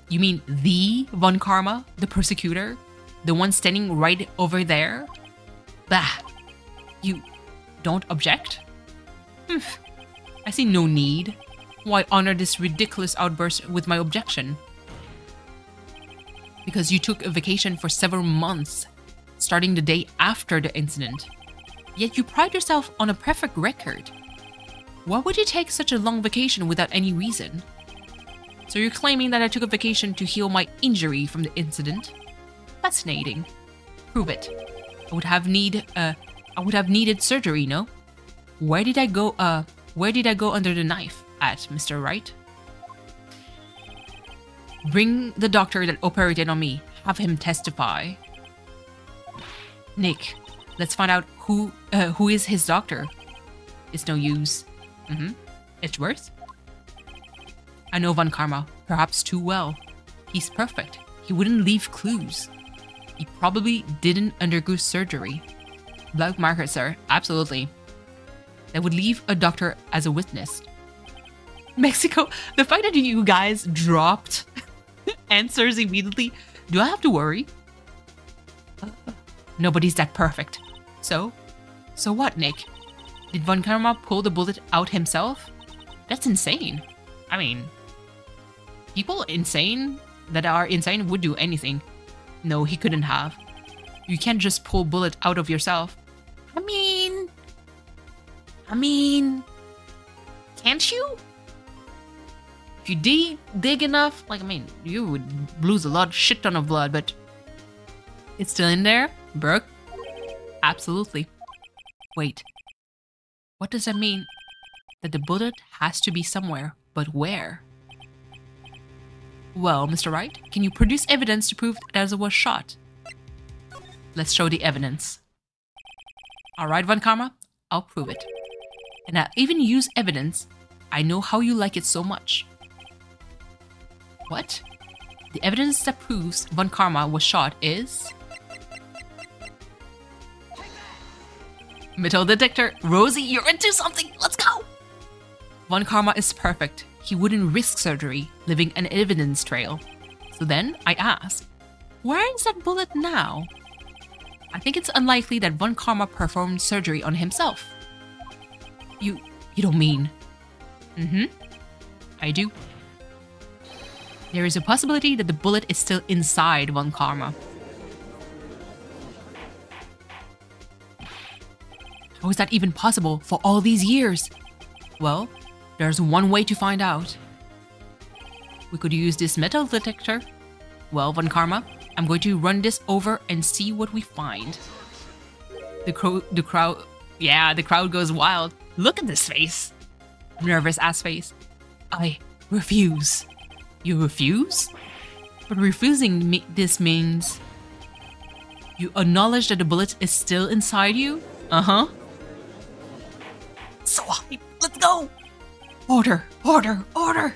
You mean the Von Karma, the persecutor? The one standing right over there? Bah! You don't object? I see no need. Why honor this ridiculous outburst with my objection? Because you took a vacation for several months, starting the day after the incident. Yet you pride yourself on a perfect record. Why would you take such a long vacation without any reason? So you're claiming that I took a vacation to heal my injury from the incident? Fascinating. Prove it. I would have needed surgery, no? Where did I go under the knife at, Mr. Wright? Bring the doctor that operated on me. Have him testify. Nick, let's find out who is his doctor. It's no use. Edgeworth? I know Von Karma, perhaps too well. He's perfect. He wouldn't leave clues. He probably didn't undergo surgery. Black market, sir. Absolutely. That would leave a doctor as a witness. Mexico, the fact that you guys dropped answers immediately, do I have to worry? Nobody's that perfect. So what, Nick? Did Von Karma pull the bullet out himself? That's insane. I mean, people that are insane would do anything. No, he couldn't have. You can't just pull bullet out of yourself. I mean, can't you? If you dig enough, like, I mean, you would lose a shit ton of blood, but it's still in there, Brooke. Absolutely. Wait, what does that mean? That the bullet has to be somewhere, but where? Well, Mr. Wright, can you produce evidence to prove that it was shot? Let's show the evidence. Alright, Von Karma, I'll prove it. And I'll even use evidence. I know how you like it so much. What? The evidence that proves Von Karma was shot is... Metal detector. Rosie, you're into something! Let's go! Von Karma is perfect. He wouldn't risk surgery, leaving an evidence trail. So then, I ask, where is that bullet now? I think it's unlikely that Von Karma performed surgery on himself. You don't mean... I do. There is a possibility that the bullet is still inside Von Karma. How is that even possible for all these years? Well, there's one way to find out. We could use this metal detector. Well, Von Karma, I'm going to run this over and see what we find. The crowd goes wild. Look at this face. Nervous ass face. I refuse. You refuse? But refusing this means... You acknowledge that the bullet is still inside you? Uh-huh. So hype. Let's go! Order! Order! Order!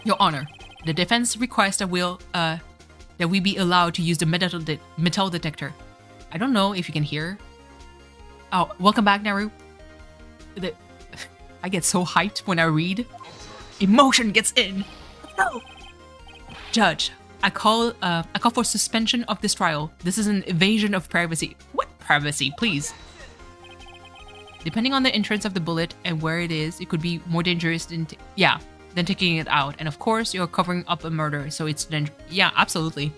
Your Honor, the defense requests that we'll that we be allowed to use the metal detector. I don't know if you can hear. Oh, welcome back, Naru. I get so hyped when I read. Emotion gets in. No. Judge, I call for suspension of this trial. This is an invasion of privacy. What privacy, please? Depending on the entrance of the bullet and where it is, it could be more dangerous than taking it out. And of course, you're covering up a murder, so it's yeah, absolutely.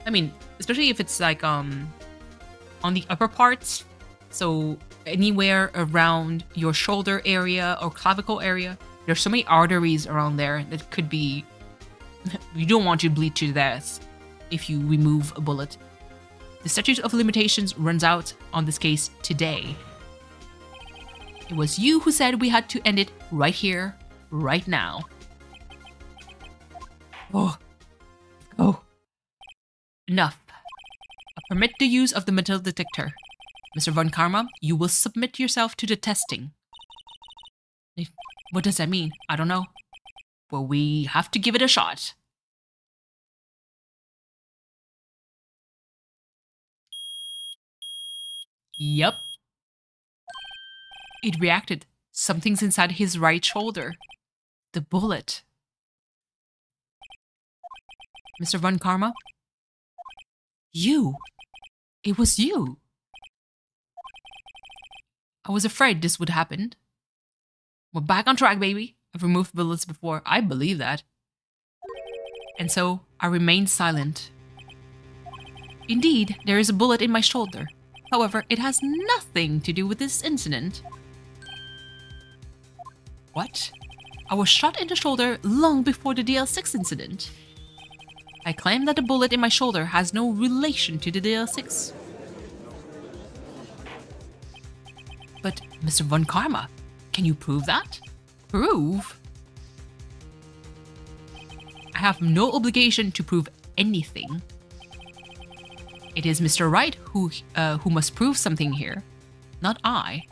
I mean, especially if it's like on the upper parts, so anywhere around your shoulder area or clavicle area, there's so many arteries around there that could be. You don't want to bleed to death if you remove a bullet. The statute of limitations runs out on this case today. It was you who said we had to end it right here, right now. Oh. Enough. I permit the use of the metal detector. Mr. Von Karma, you will submit yourself to the testing. What does that mean? I don't know. Well, we have to give it a shot. Yup. It reacted. Something's inside his right shoulder. The bullet. Mr. Von Karma? You. It was you. I was afraid this would happen. We're back on track, baby. I've removed bullets before. I believe that. And so, I remained silent. Indeed, there is a bullet in my shoulder. However, it has nothing to do with this incident. What? I was shot in the shoulder long before the DL6 incident. I claim that the bullet in my shoulder has no relation to the DL6. But, Mr. Von Karma, can you prove that? Prove? I have no obligation to prove anything. It is Mr. Wright who must prove something here, not I.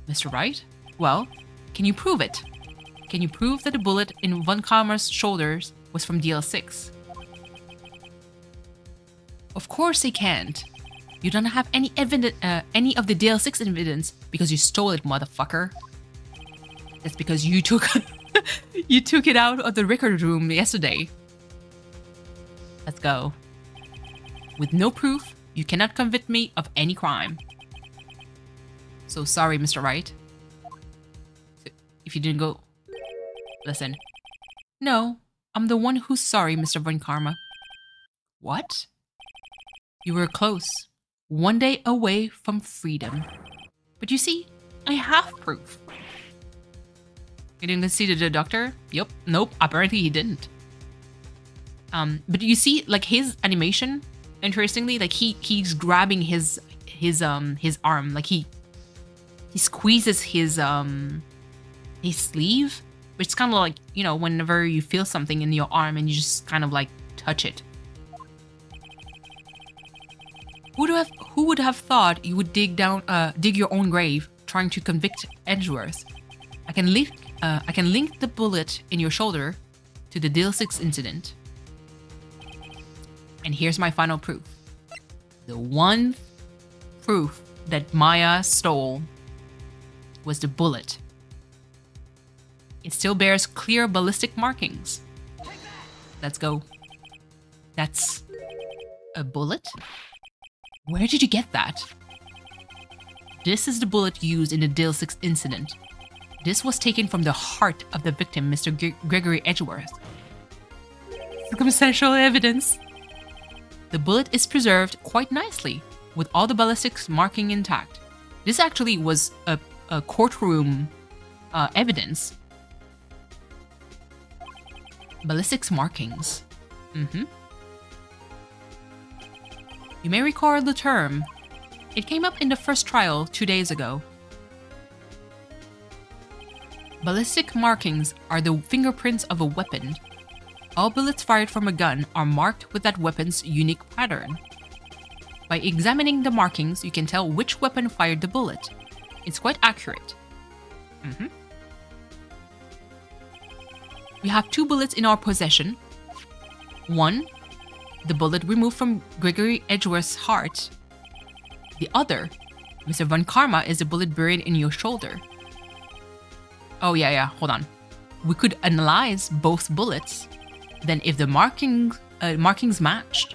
Mr. Wright? Well, can you prove it? Can you prove that the bullet in Von Karma's shoulders was from DL6? Of course they can't. You don't have any of the DL6 evidence because you stole it, motherfucker. That's because you took you took it out of the record room yesterday. Let's go. With no proof, you cannot convict me of any crime. So sorry, Mr. Wright. If you didn't go... Listen. No, I'm the one who's sorry, Mr. Von Karma. What? You were close. One day away from freedom. But you see, I have proof. You didn't see the doctor? Yup. Nope. Apparently he didn't. But you see, like, his animation, interestingly, like he's grabbing his arm, like he squeezes his sleeve, which is kind of like, you know, whenever you feel something in your arm and you just kind of like touch it. Who would have thought you would dig your own grave trying to convict Edgeworth? I can link the bullet in your shoulder to the DL6 incident. And here's my final proof. The one proof that Maya stole was the bullet. It still bears clear ballistic markings. Let's go. That's a bullet? Where did you get that? This is the bullet used in the DL6 incident. This was taken from the heart of the victim, Mr. Gregory Edgeworth. Circumstantial evidence. The bullet is preserved quite nicely, with all the ballistics marking intact. This actually was a courtroom evidence. Ballistics markings. You may recall the term. It came up in the first trial 2 days ago. Ballistic markings are the fingerprints of a weapon. All bullets fired from a gun are marked with that weapon's unique pattern. By examining the markings, you can tell which weapon fired the bullet. It's quite accurate. We have 2 bullets in our possession. One, the bullet removed from Gregory Edgeworth's heart. The other, Mr. Von Karma, is the bullet buried in your shoulder. Oh yeah, hold on. We could analyze both bullets. Then if the markings matched,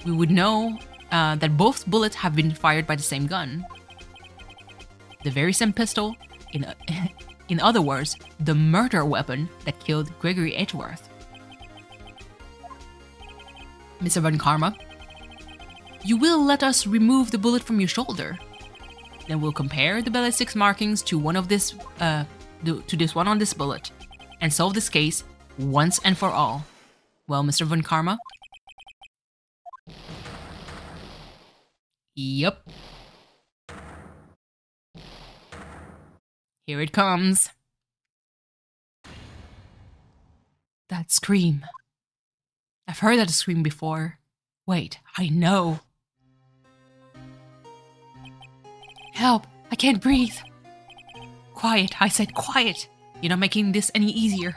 we would know that both bullets have been fired by the same gun. The very same pistol, in other words, the murder weapon that killed Gregory Edgeworth. Mr. Von Karma, you will let us remove the bullet from your shoulder. Then we'll compare the ballistics markings to one of this, to this one on this bullet, and solve this case once and for all. Well, Mr. Von Karma? Yup. Here it comes. That scream. I've heard that scream before. Wait, I know. Help! I can't breathe. Quiet, I said quiet. You're not making this any easier.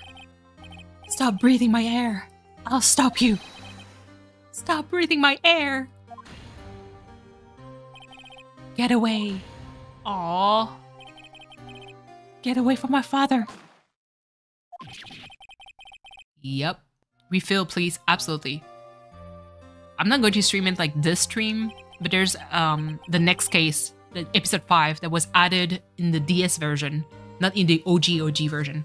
Stop breathing my air. I'll stop you. Stop breathing my air. Get away. Aww. Get away from my father. Yep. Refill, please. Absolutely. I'm not going to stream it like this stream, but there's the next case, the episode 5, that was added in the DS version, not in the OG version.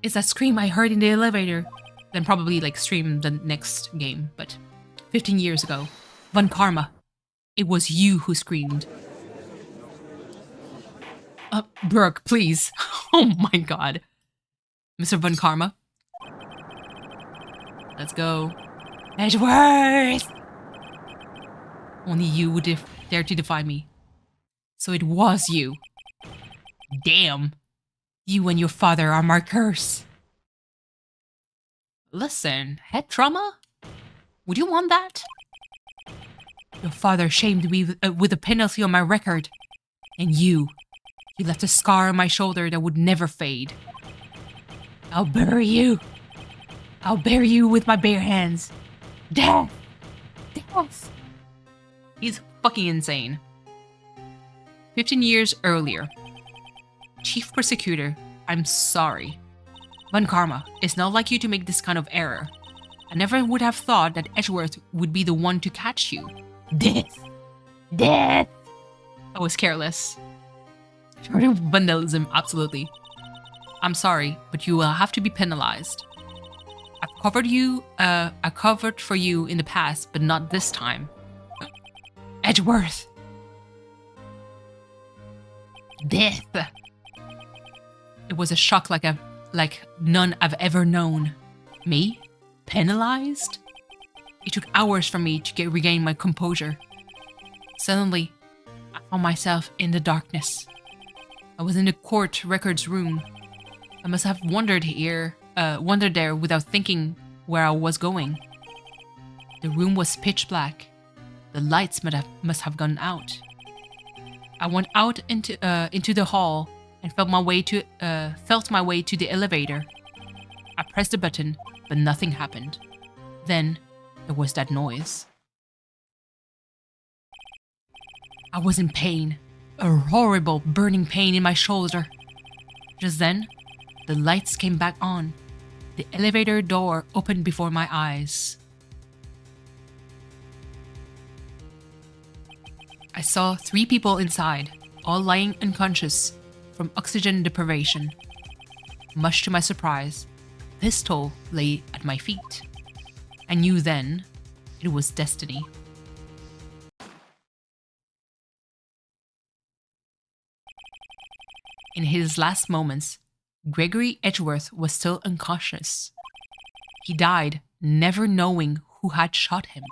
It's that scream I heard in the elevator. Then probably like stream the next game, but 15 years ago. Von Karma, it was you who screamed. Brooke, please. Oh my god. Mr. Von Karma. Let's go. Edgeworth! Only you would dare to defy me. So it was you. Damn. You and your father are my curse. Listen, head trauma? Would you want that? Your father shamed me with a penalty on my record. And you left a scar on my shoulder that would never fade. I'll bury you. I'll bury you with my bare hands. Death! Death! He's fucking insane. 15 years earlier. Chief Prosecutor, I'm sorry. Von Karma, it's not like you to make this kind of error. I never would have thought that Edgeworth would be the one to catch you. Death! Death! I was careless. Vandalism, absolutely. I'm sorry, but you will have to be penalized. I've covered for you in the past, but not this time. Edgeworth! Death! It was a shock like none I've ever known. Me? Penalized? It took hours for me to regain my composure. Suddenly, I found myself in the darkness. I was in the court records room. I must have wandered there without thinking where I was going. The room was pitch black. The lights must have gone out. I went out into the hall and felt my way to the elevator. I pressed the button, but nothing happened. Then there was that noise. I was in pain, a horrible burning pain in my shoulder. Just then, the lights came back on. The elevator door opened before my eyes. I saw 3 people inside, all lying unconscious from oxygen deprivation. Much to my surprise, a pistol lay at my feet. I knew then it was destiny. In his last moments, Gregory Edgeworth was still unconscious. He died never knowing who had shot him.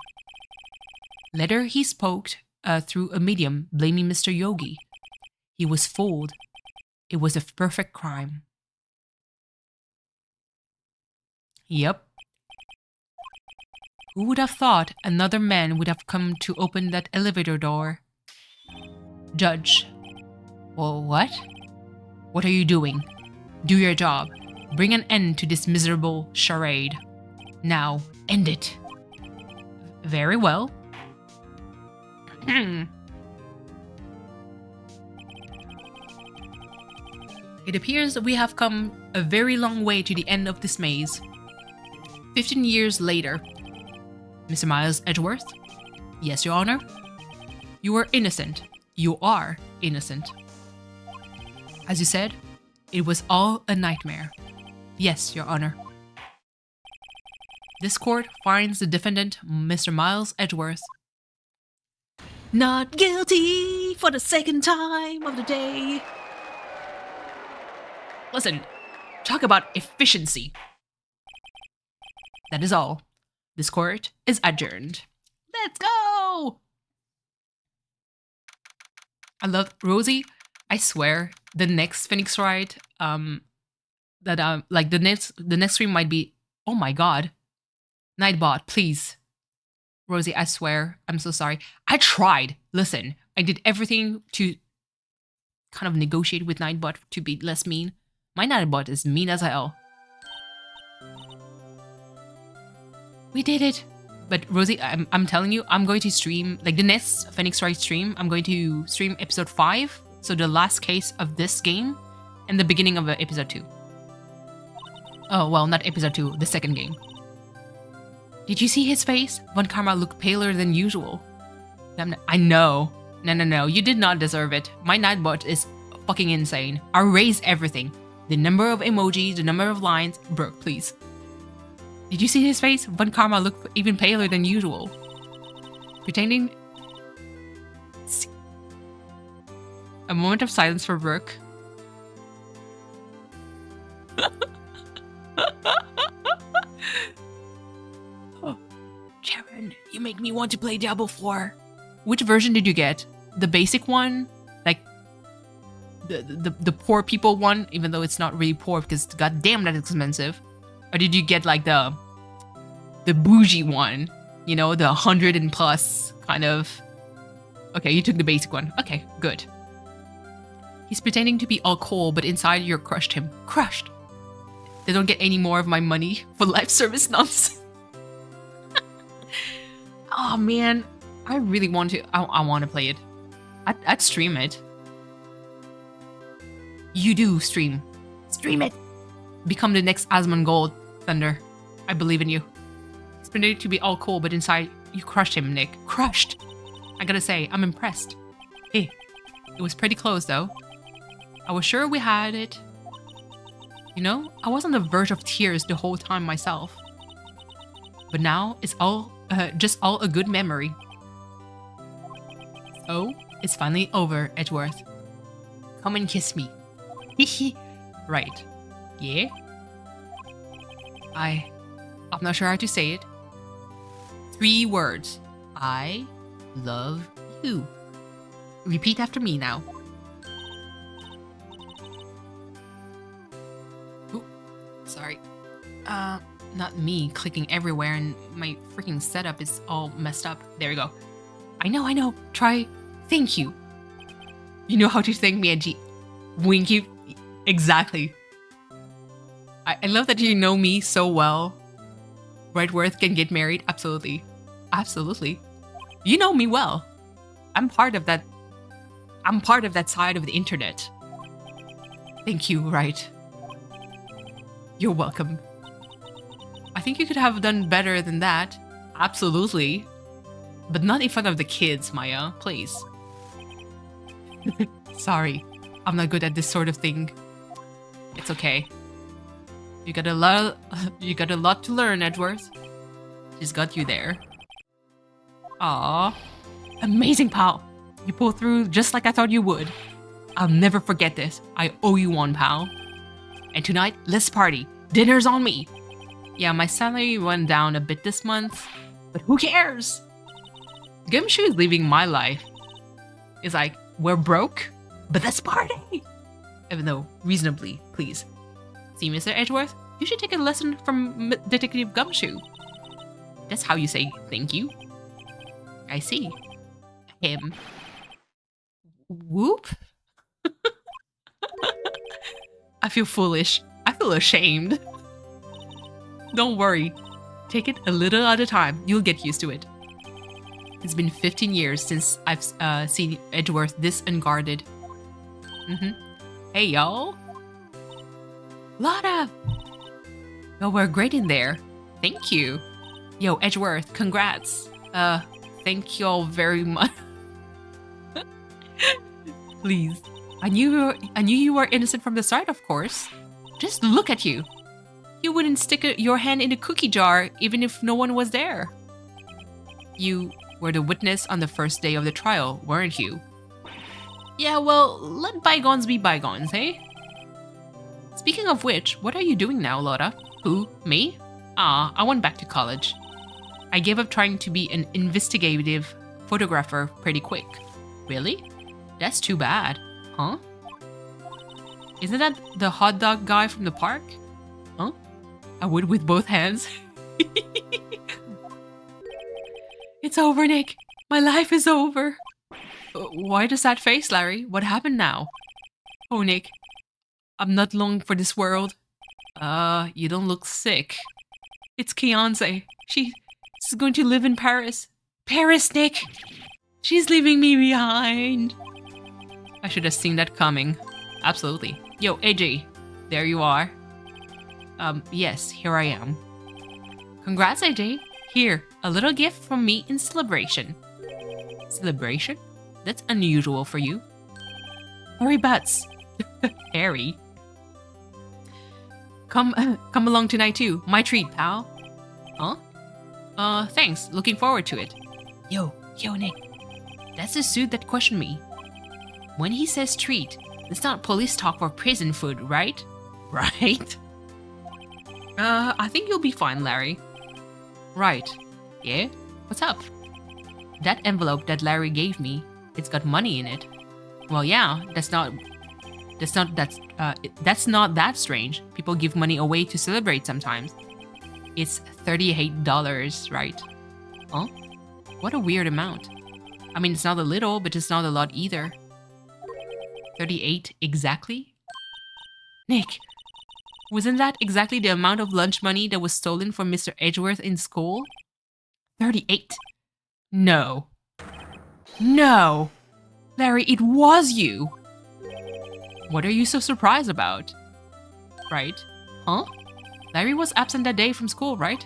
Later he spoke through a medium blaming Mr. Yogi. He was fooled. It was a perfect crime. Yep. Who would have thought another man would have come to open that elevator door? Judge. Well, what? What are you doing? Do your job. Bring an end to this miserable charade. Now, end it. Very well. It appears that we have come a very long way to the end of this maze. 15 years later. Mr. Miles Edgeworth? Yes, Your Honor? You are innocent. You are innocent. As you said, it was all a nightmare. Yes, Your Honor. This court finds the defendant, Mr. Miles Edgeworth, not guilty for the second time of the day. Listen, talk about efficiency. That is all. This court is adjourned. Let's go! I love Rosie. I swear, the next Phoenix Wright, like the next stream might be, oh my god, Nightbot, please. Rosie, I swear, I'm so sorry. I tried. Listen, I did everything to kind of negotiate with Nightbot to be less mean. My Nightbot is mean as hell. We did it. But Rosie, I'm telling you, I'm going to stream, like the next Phoenix Wright stream, I'm going to stream episode 5. So the last case of this game and the beginning of episode 2. Oh, well, not episode 2, the second game. Did you see his face? Von Karma looked paler than usual. I know. No, you did not deserve it. My Nightbot is fucking insane. I raised everything. The number of emojis, the number of lines. Brooke, please. Did you see his face? Von Karma looked even paler than usual. Pretending... A moment of silence for Brooke. Oh, Sharon, you make me want to play Diablo 4. Which version did you get? The basic one? Like the poor people one, even though it's not really poor because goddamn that expensive. Or did you get like the bougie one? You know, the 100 and plus kind of. Okay, you took the basic one. Okay, good. He's pretending to be all cool, but inside you're crushed him. Crushed. They don't get any more of my money for life service nonsense. Oh man, I really want to. I want to play it. I'd stream it. You do stream. Stream it. Become the next Asmongold, Thunder. I believe in you. He's pretending to be all cool, but inside you crushed him, Nick. Crushed. I gotta say, I'm impressed. Hey, it was pretty close though. I was sure we had it. You know, I was on the verge of tears the whole time myself. But now it's all just all a good memory. Oh, it's finally over, Edgeworth. Come and kiss me. Hehe. Right. Yeah? I'm not sure how to say it. 3 words. I love you. Repeat after me now. Ooh, sorry. Not me clicking everywhere and my freaking setup is all messed up. There we go. I know. Try thank you. You know how to thank me, Edgy. Winky. Exactly. I love that you know me so well. Wrightworth can get married? Absolutely. Absolutely. You know me well. I'm part of that side of the internet. Thank you, Wright. You're welcome. I think you could have done better than that. Absolutely. But not in front of the kids, Maya. Please. Sorry. I'm not good at this sort of thing. It's okay. You got a lot to learn, Edgeworth. She's got you there. Aww. Amazing, pal. You pulled through just like I thought you would. I'll never forget this. I owe you one, pal. And tonight, let's party. Dinner's on me. Yeah, my salary went down a bit this month, but who cares? Gumshoe is leaving my life. It's like, we're broke, but let's party. Even though, reasonably, please. See, Mr. Edgeworth, you should take a lesson from Detective Gumshoe. That's how you say thank you. I see. Him. Whoop. I feel foolish. I feel ashamed. Don't worry. Take it a little at a time. You'll get used to it. It's been 15 years since I've seen Edgeworth this unguarded. Hey, y'all. Lotta! Oh, we're great in there. Thank you. Yo, Edgeworth, congrats. Thank y'all very much. Please. I knew you were innocent from the start, of course. Just look at you. You wouldn't stick your hand in a cookie jar even if no one was there. You were the witness on the first day of the trial, weren't you? Yeah, well, let bygones be bygones, hey? Speaking of which, what are you doing now, Lotta? Who? Me? I went back to college. I gave up trying to be an investigative photographer pretty quick. Really? That's too bad. Huh? Isn't that the hot dog guy from the park? Huh? I would with both hands. It's over, Nick. My life is over. Why does that face, Larry? What happened now? Oh, Nick. I'm not long for this world. You don't look sick. It's Kianze. She's going to live in Paris. Paris, Nick! She's leaving me behind. I should have seen that coming. Absolutely. Yo, AJ. There you are. Yes, here I am. Congrats, AJ. Here, a little gift from me in celebration. Celebration? That's unusual for you. Hurry, Butts. Harry. Come along tonight too. My treat, pal. Huh? Thanks. Looking forward to it. Yo, Nick. That's the suit that questioned me. When he says treat, it's not police talk for prison food, right? Right? I think you'll be fine, Larry. Right. Yeah? What's up? That envelope that Larry gave me, it's got money in it. Well, yeah, that's not that strange. People give money away to celebrate sometimes. It's $38, right? Huh? What a weird amount. I mean, it's not a little, but it's not a lot either. 38 exactly? Nick, wasn't that exactly the amount of lunch money that was stolen from Mr. Edgeworth in school? 38. No. No! Larry, it was you! What are you so surprised about? Right? Huh? Larry was absent that day from school, right?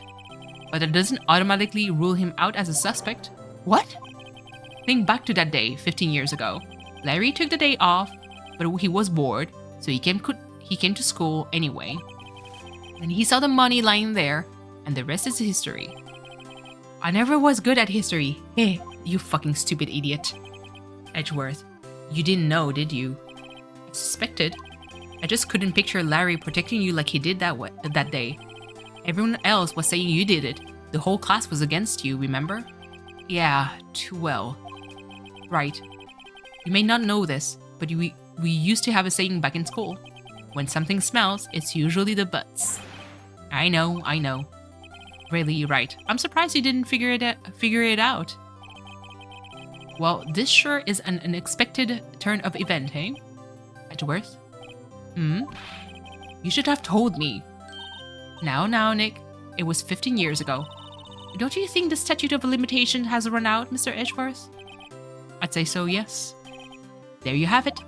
But that doesn't automatically rule him out as a suspect. What? Think back to that day 15 years ago. Larry took the day off, but he was bored, so he came to school anyway. And he saw the money lying there, and the rest is history. I never was good at history. Hey, you fucking stupid idiot. Edgeworth, you didn't know, did you? I suspected. I just couldn't picture Larry protecting you like he did that day. Everyone else was saying you did it. The whole class was against you, remember? Yeah, too well. Right. You may not know this, but we used to have a saying back in school. When something smells, it's usually the butts. I know. Really, you're right. I'm surprised you didn't figure it out. Well, this sure is an unexpected turn of event, hey? Edgeworth? You should have told me. Now, Nick. It was 15 years ago. Don't you think the statute of limitation has run out, Mr. Edgeworth? I'd say so, yes. There you have it.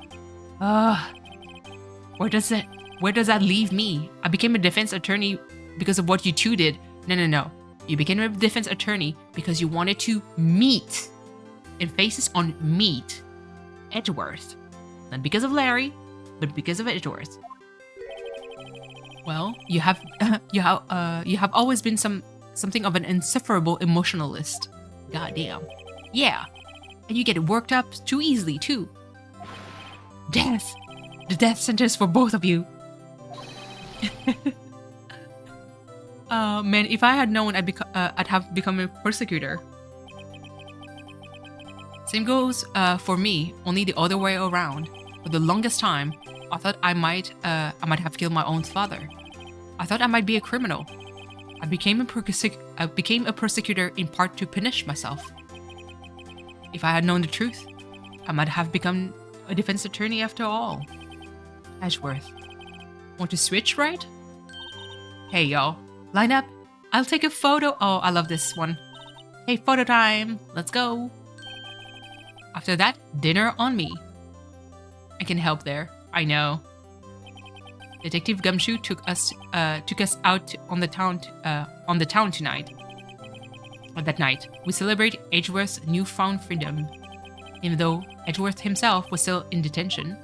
Where does that leave me? I became a defense attorney because of what you two did. No. You became a defense attorney because you wanted to meet. Emphasis on meet. Edgeworth. Not because of Larry, but because of Edgeworth. Well, you have always been something of an insufferable emotionalist. Goddamn. Yeah. And you get worked up too easily, too. Death. The death sentence for both of you. Man, if I had known, I'd have become a persecutor. Same goes for me, only the other way around. For the longest time, I thought I might have killed my own father. I thought I might be a criminal. I became a persecutor in part to punish myself. If I had known the truth, I might have become a defense attorney after all. Edgeworth. Want to switch, right? Hey, y'all. Line up. I'll take a photo. Oh, I love this one. Hey, photo time. Let's go. After that, dinner on me. I can help there. I know. Detective Gumshoe took us out on the town tonight. That night, we celebrate Edgeworth's newfound freedom, even though Edgeworth himself was still in detention.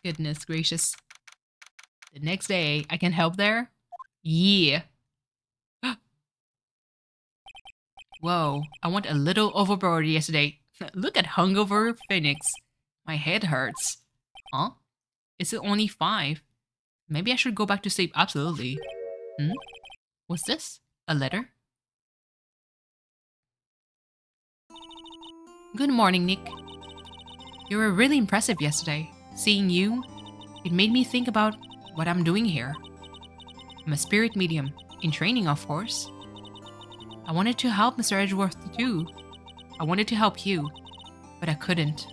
Goodness gracious. The next day, I can help there? Yeah. Whoa, I went a little overboard yesterday. Look at hungover Phoenix. My head hurts. Huh? Is it only 5? Maybe I should go back to sleep. Absolutely. What's this? A letter? Good morning, Nick. You were really impressive yesterday. Seeing you, it made me think about what I'm doing here. I'm a spirit medium, in training of course. I wanted to help Mr. Edgeworth too. I wanted to help you, but I couldn't.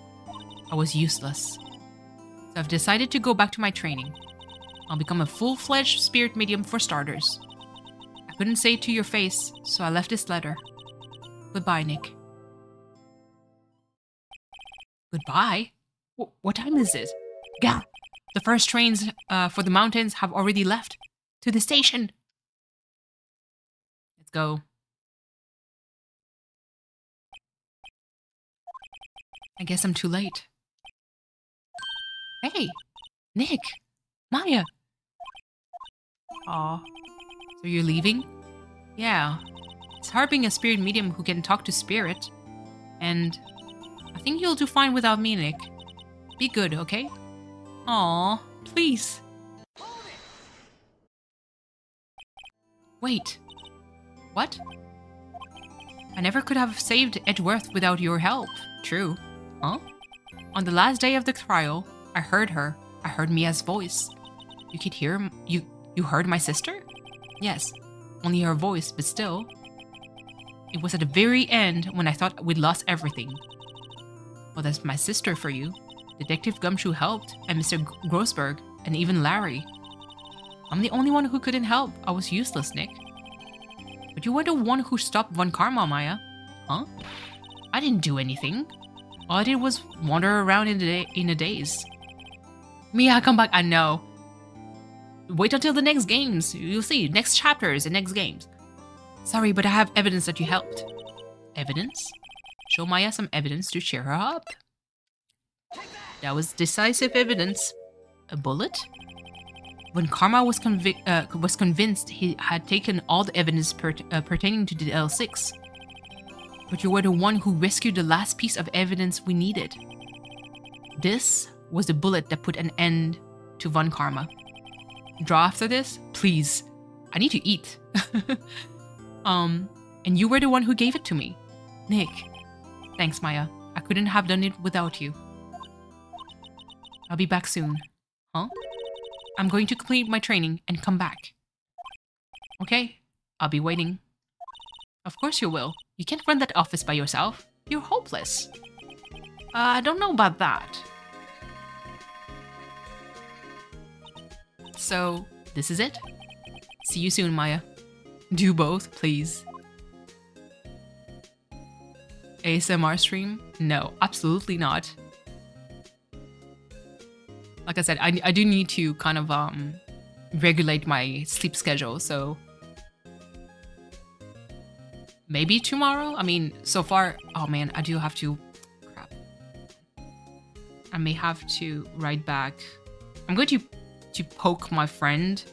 I was useless. So I've decided to go back to my training. I'll become a full-fledged spirit medium for starters. I couldn't say it to your face, so I left this letter. Goodbye, Nick. Goodbye? What time is it? Gah! The first trains for the mountains have already left. To the station! Let's go. I guess I'm too late. Hey! Nick! Maya! Aw. So you're leaving? Yeah. It's hard being a spirit medium who can talk to spirit. And I think you'll do fine without me, Nick. Be good, okay? Aw, please. Wait. What? I never could have saved Edgeworth without your help. True. Huh? On the last day of the trial, I heard her. I heard Mia's voice. You could hear you heard my sister? Yes. Only her voice, but still. It was at the very end when I thought we'd lost everything. Well, that's my sister for you. Detective Gumshoe helped, and Mr. Grossberg, and even Larry. I'm the only one who couldn't help. I was useless, Nick. But you were the one who stopped Von Karma, Maya. Huh? I didn't do anything. All I did was wander around in a daze. Mia, come back. I know. Wait until the next games. You'll see. Next chapters and next games. Sorry, but I have evidence that you helped. Evidence? Show Maya some evidence to cheer her up. That was decisive evidence. A bullet? When Karma was convinced he had taken all the evidence pertaining to the L6. But you were the one who rescued the last piece of evidence we needed. This was the bullet that put an end to Von Karma. Draw after this? Please. I need to eat. And you were the one who gave it to me. Nick. Thanks, Maya. I couldn't have done it without you. I'll be back soon. Huh? I'm going to complete my training and come back. Okay, I'll be waiting. Of course you will. You can't run that office by yourself. You're hopeless. I don't know about that. So, this is it? See you soon, Maya. Do both, please. ASMR stream? No, absolutely not. Like I said, I do need to kind of regulate my sleep schedule, so maybe tomorrow? I mean, so far, oh man, I do have to, crap. I may have to write back. I'm going to poke my friend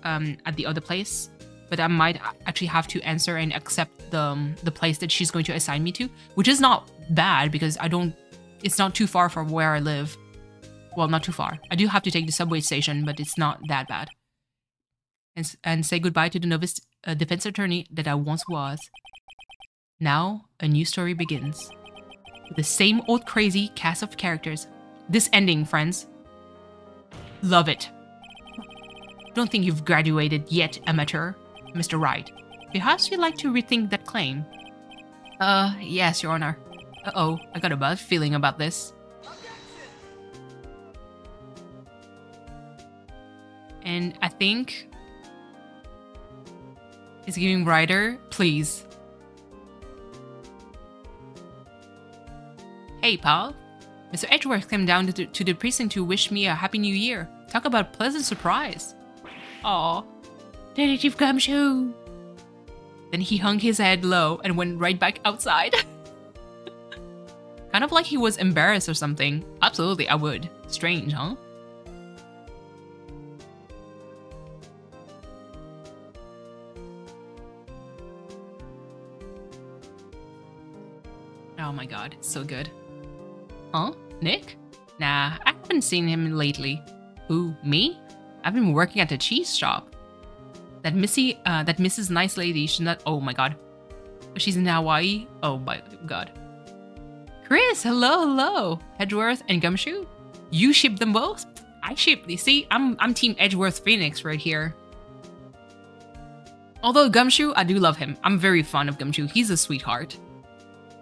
at the other place, but I might actually have to answer and accept the place that she's going to assign me to, which is not bad because it's not too far from where I live. Well, not too far. I do have to take the subway station, but it's not that bad. And say goodbye to the novice defense attorney that I once was. Now, a new story begins. With the same old crazy cast of characters. This ending, friends. Love it. Don't think you've graduated yet, amateur. Mr. Wright. Perhaps you'd like to rethink that claim. Yes, Your Honor. Uh-oh, I got a bad feeling about this. And I think it's giving Ryder, please. Hey, pal. Mr. Edgeworth came down to the precinct to wish me a happy new year. Talk about pleasant surprise. Aw, Detective Gumshoe. Then he hung his head low and went right back outside. Kind of like he was embarrassed or something. Absolutely, I would. Strange, huh? Oh my god, it's so good. Huh? Nick? Nah, I haven't seen him lately. Who, me? I've been working at a cheese shop. That Mrs. Nice Lady, she's not— oh my god. She's in Hawaii? Oh my god. Chris, hello. Edgeworth and Gumshoe? You ship them both? I ship these. See, I'm Team Edgeworth Phoenix right here. Although Gumshoe, I do love him. I'm very fond of Gumshoe. He's a sweetheart.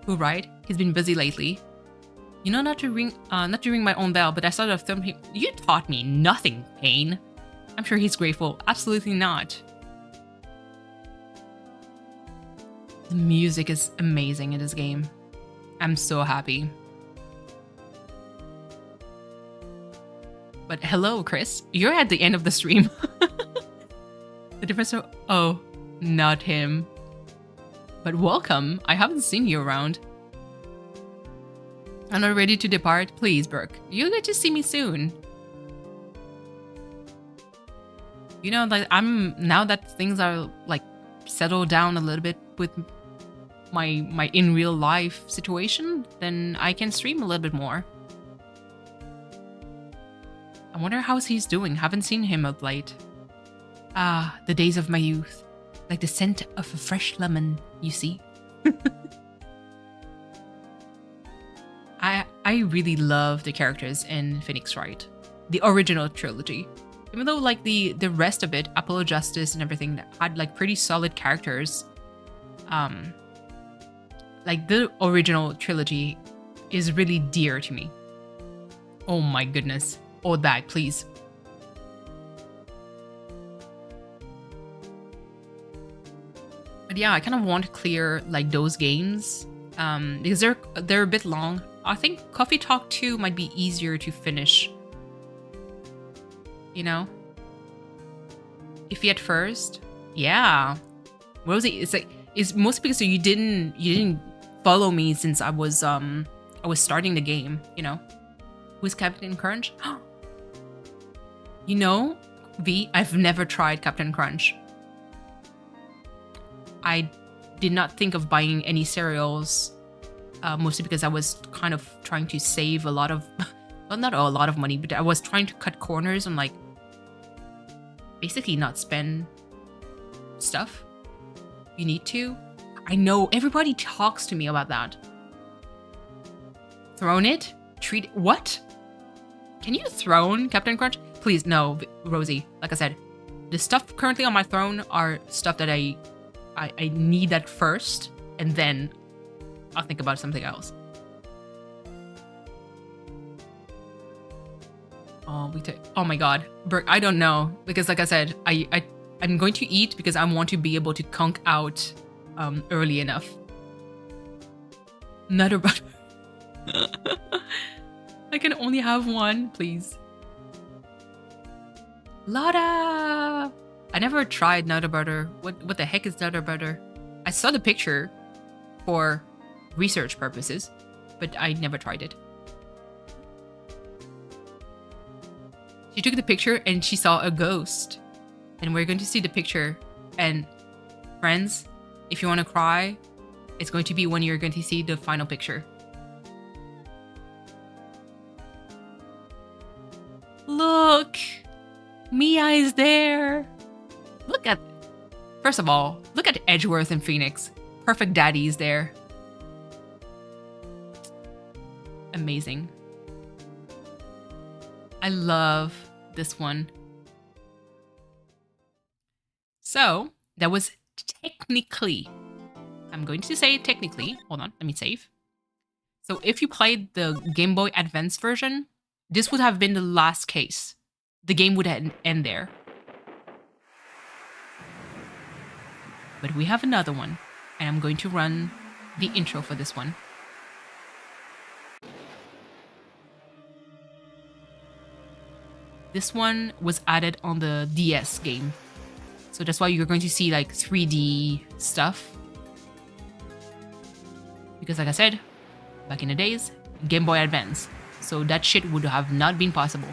Who, right? He's been busy lately. You know, not to ring my own bell, but I sort of thumped him. You taught me nothing, Payne. I'm sure he's grateful. Absolutely not. The music is amazing in this game. I'm so happy. But hello, Chris. You're at the end of the stream. The difference— oh, not him. But welcome. I haven't seen you around. I'm not ready to depart. Please, Burke. You'll get to see me soon. You know, like, now that things are like settled down a little bit with my in real life situation, then I can stream a little bit more. I wonder how he's doing. Haven't seen him of late. Ah, the days of my youth. Like the scent of a fresh lemon, you see. I really love the characters in Phoenix Wright, the original trilogy. Even though like the rest of it, Apollo Justice and everything, that had like pretty solid characters. Like the original trilogy is really dear to me. Oh my goodness. Old bag, please. But yeah, I kind of want to clear like those games because they're a bit long. I think Coffee Talk 2 might be easier to finish. You know? Iffy at first. Yeah. Rosie, it's mostly because you didn't follow me since I was starting the game, you know? Who's Captain Crunch? You know, V, I've never tried Captain Crunch. I did not think of buying any cereals, mostly because I was kind of trying to save a lot of, well, not a lot of money, but I was trying to cut corners and like basically not spend stuff you need to. I know everybody talks to me about that. Thrown it? Treat— what? Can you throne Captain Crunch? Please, no, Rosie. Like I said, the stuff currently on my throne are stuff that I need that first, and then I'll think about something else. Oh my god. Burke, I don't know. Because like I said, I'm going to eat because I want to be able to conk out early enough. Nutter butter. I can only have one, please. Lotta! I never tried Nutter Butter. What the heck is Nutter Butter? I saw the picture for research purposes, but I never tried it. She took the picture and she saw a ghost. And we're going to see the picture. And friends, if you want to cry, it's going to be when you're going to see the final picture. Look! Mia is there! Look at— first of all, look at Edgeworth and Phoenix. Perfect daddies there. Amazing. I love this one. So, that was technically— I'm going to say technically— hold on, let me save. So if you played the Game Boy Advance version, this would have been the last case. The game would end there. but we have another one, and I'm going to run the intro for this one. This one was added on the DS game, so that's why you're going to see like 3D stuff. Because like I said, back in the days, Game Boy Advance, so that shit would have not been possible.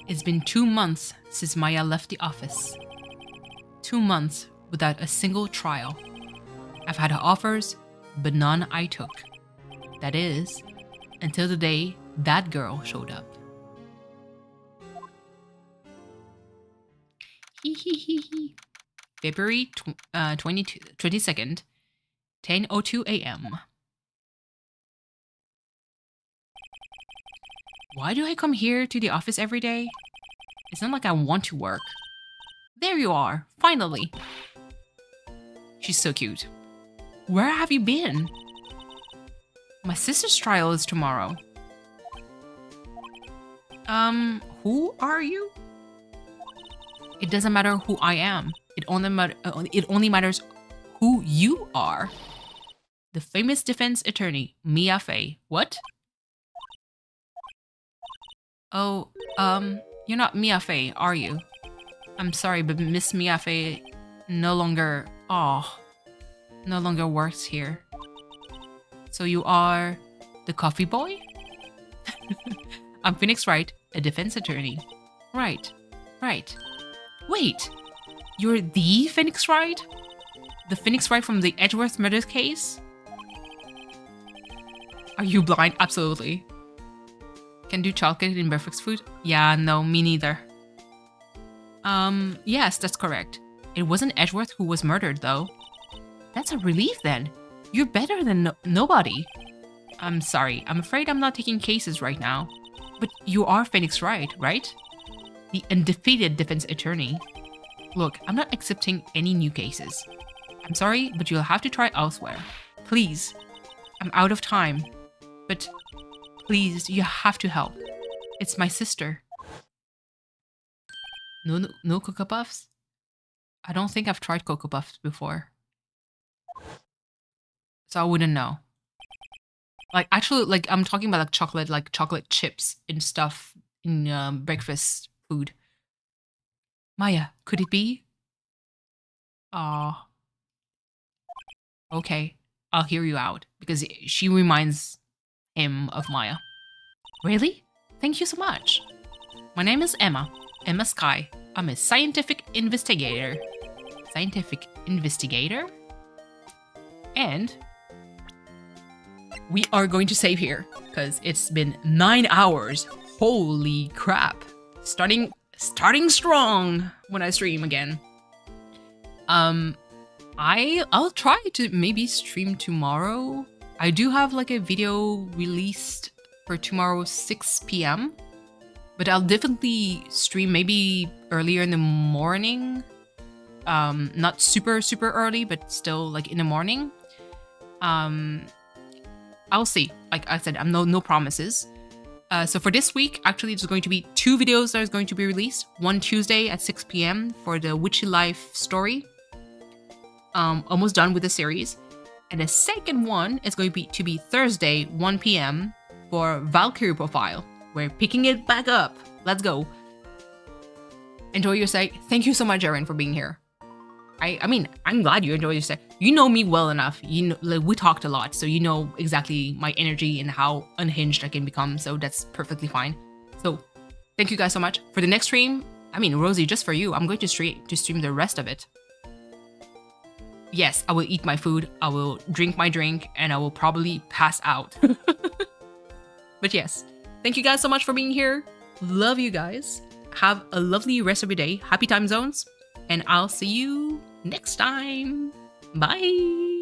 It's been 2 months since Maya left the office. 2 months without a single trial. I've had offers, but none I took. That is, until the day that girl showed up. February 22nd, 10:02 a.m. Why do I come here to the office every day? It's not like I want to work. There you are, finally. She's so cute. Where have you been? My sister's trial is tomorrow. Who are you? It doesn't matter who I am. It only matters who you are. The famous defense attorney, Mia Fey. What? Oh, you're not Mia Fey, are you? I'm sorry, but Miss Mia Fey no longer works here. So you are the coffee boy? I'm Phoenix Wright, a defense attorney. Right. Wait, you're the Phoenix Wright? The Phoenix Wright from the Edgeworth murder case? Are you blind? Absolutely. Can do chocolate in breakfast food? Yeah, no, me neither. Yes, that's correct. It wasn't Edgeworth who was murdered, though. That's a relief, then. You're better than nobody. I'm sorry, I'm afraid I'm not taking cases right now. But you are Phoenix Wright, right? The undefeated defense attorney. Look, I'm not accepting any new cases. I'm sorry, but you'll have to try elsewhere. Please. I'm out of time. But please, you have to help. It's my sister. No Cocoa Puffs? I don't think I've tried Cocoa Puffs before. So I wouldn't know. Like, actually, like, I'm talking about like chocolate chips and stuff in breakfast food. Maya, could it be? Aw. Okay, I'll hear you out, because she reminds him of Maya. Really? Thank you so much. My name is Emma Sky. I'm a scientific investigator. And we are going to save here, because it's been 9 hours. Holy crap. Starting strong when I stream again. I'll try to maybe stream tomorrow. I do have like a video released for tomorrow 6 p.m. But I'll definitely stream maybe earlier in the morning. Not super early, but still like in the morning. I'll see. Like I said, I'm no promises. So for this week, actually, there's going to be 2 videos that are going to be released. One Tuesday at 6 p.m. for the Witchy Life story. Almost done with the series. And the second one is going to be Thursday, 1 p.m. for Valkyrie Profile. We're picking it back up. Let's go. Enjoy your stay. Thank you so much, Erin, for being here. I mean, I'm glad you enjoyed your stay. You know me well enough. You know, like, we talked a lot, so you know exactly my energy and how unhinged I can become. So that's perfectly fine. So thank you guys so much. For the next stream, I mean, Rosie, just for you, I'm going to stream the rest of it. Yes, I will eat my food, I will drink my drink, and I will probably pass out. But yes, thank you guys so much for being here. Love you guys. Have a lovely rest of your day. Happy time zones. And I'll see you next time. Bye.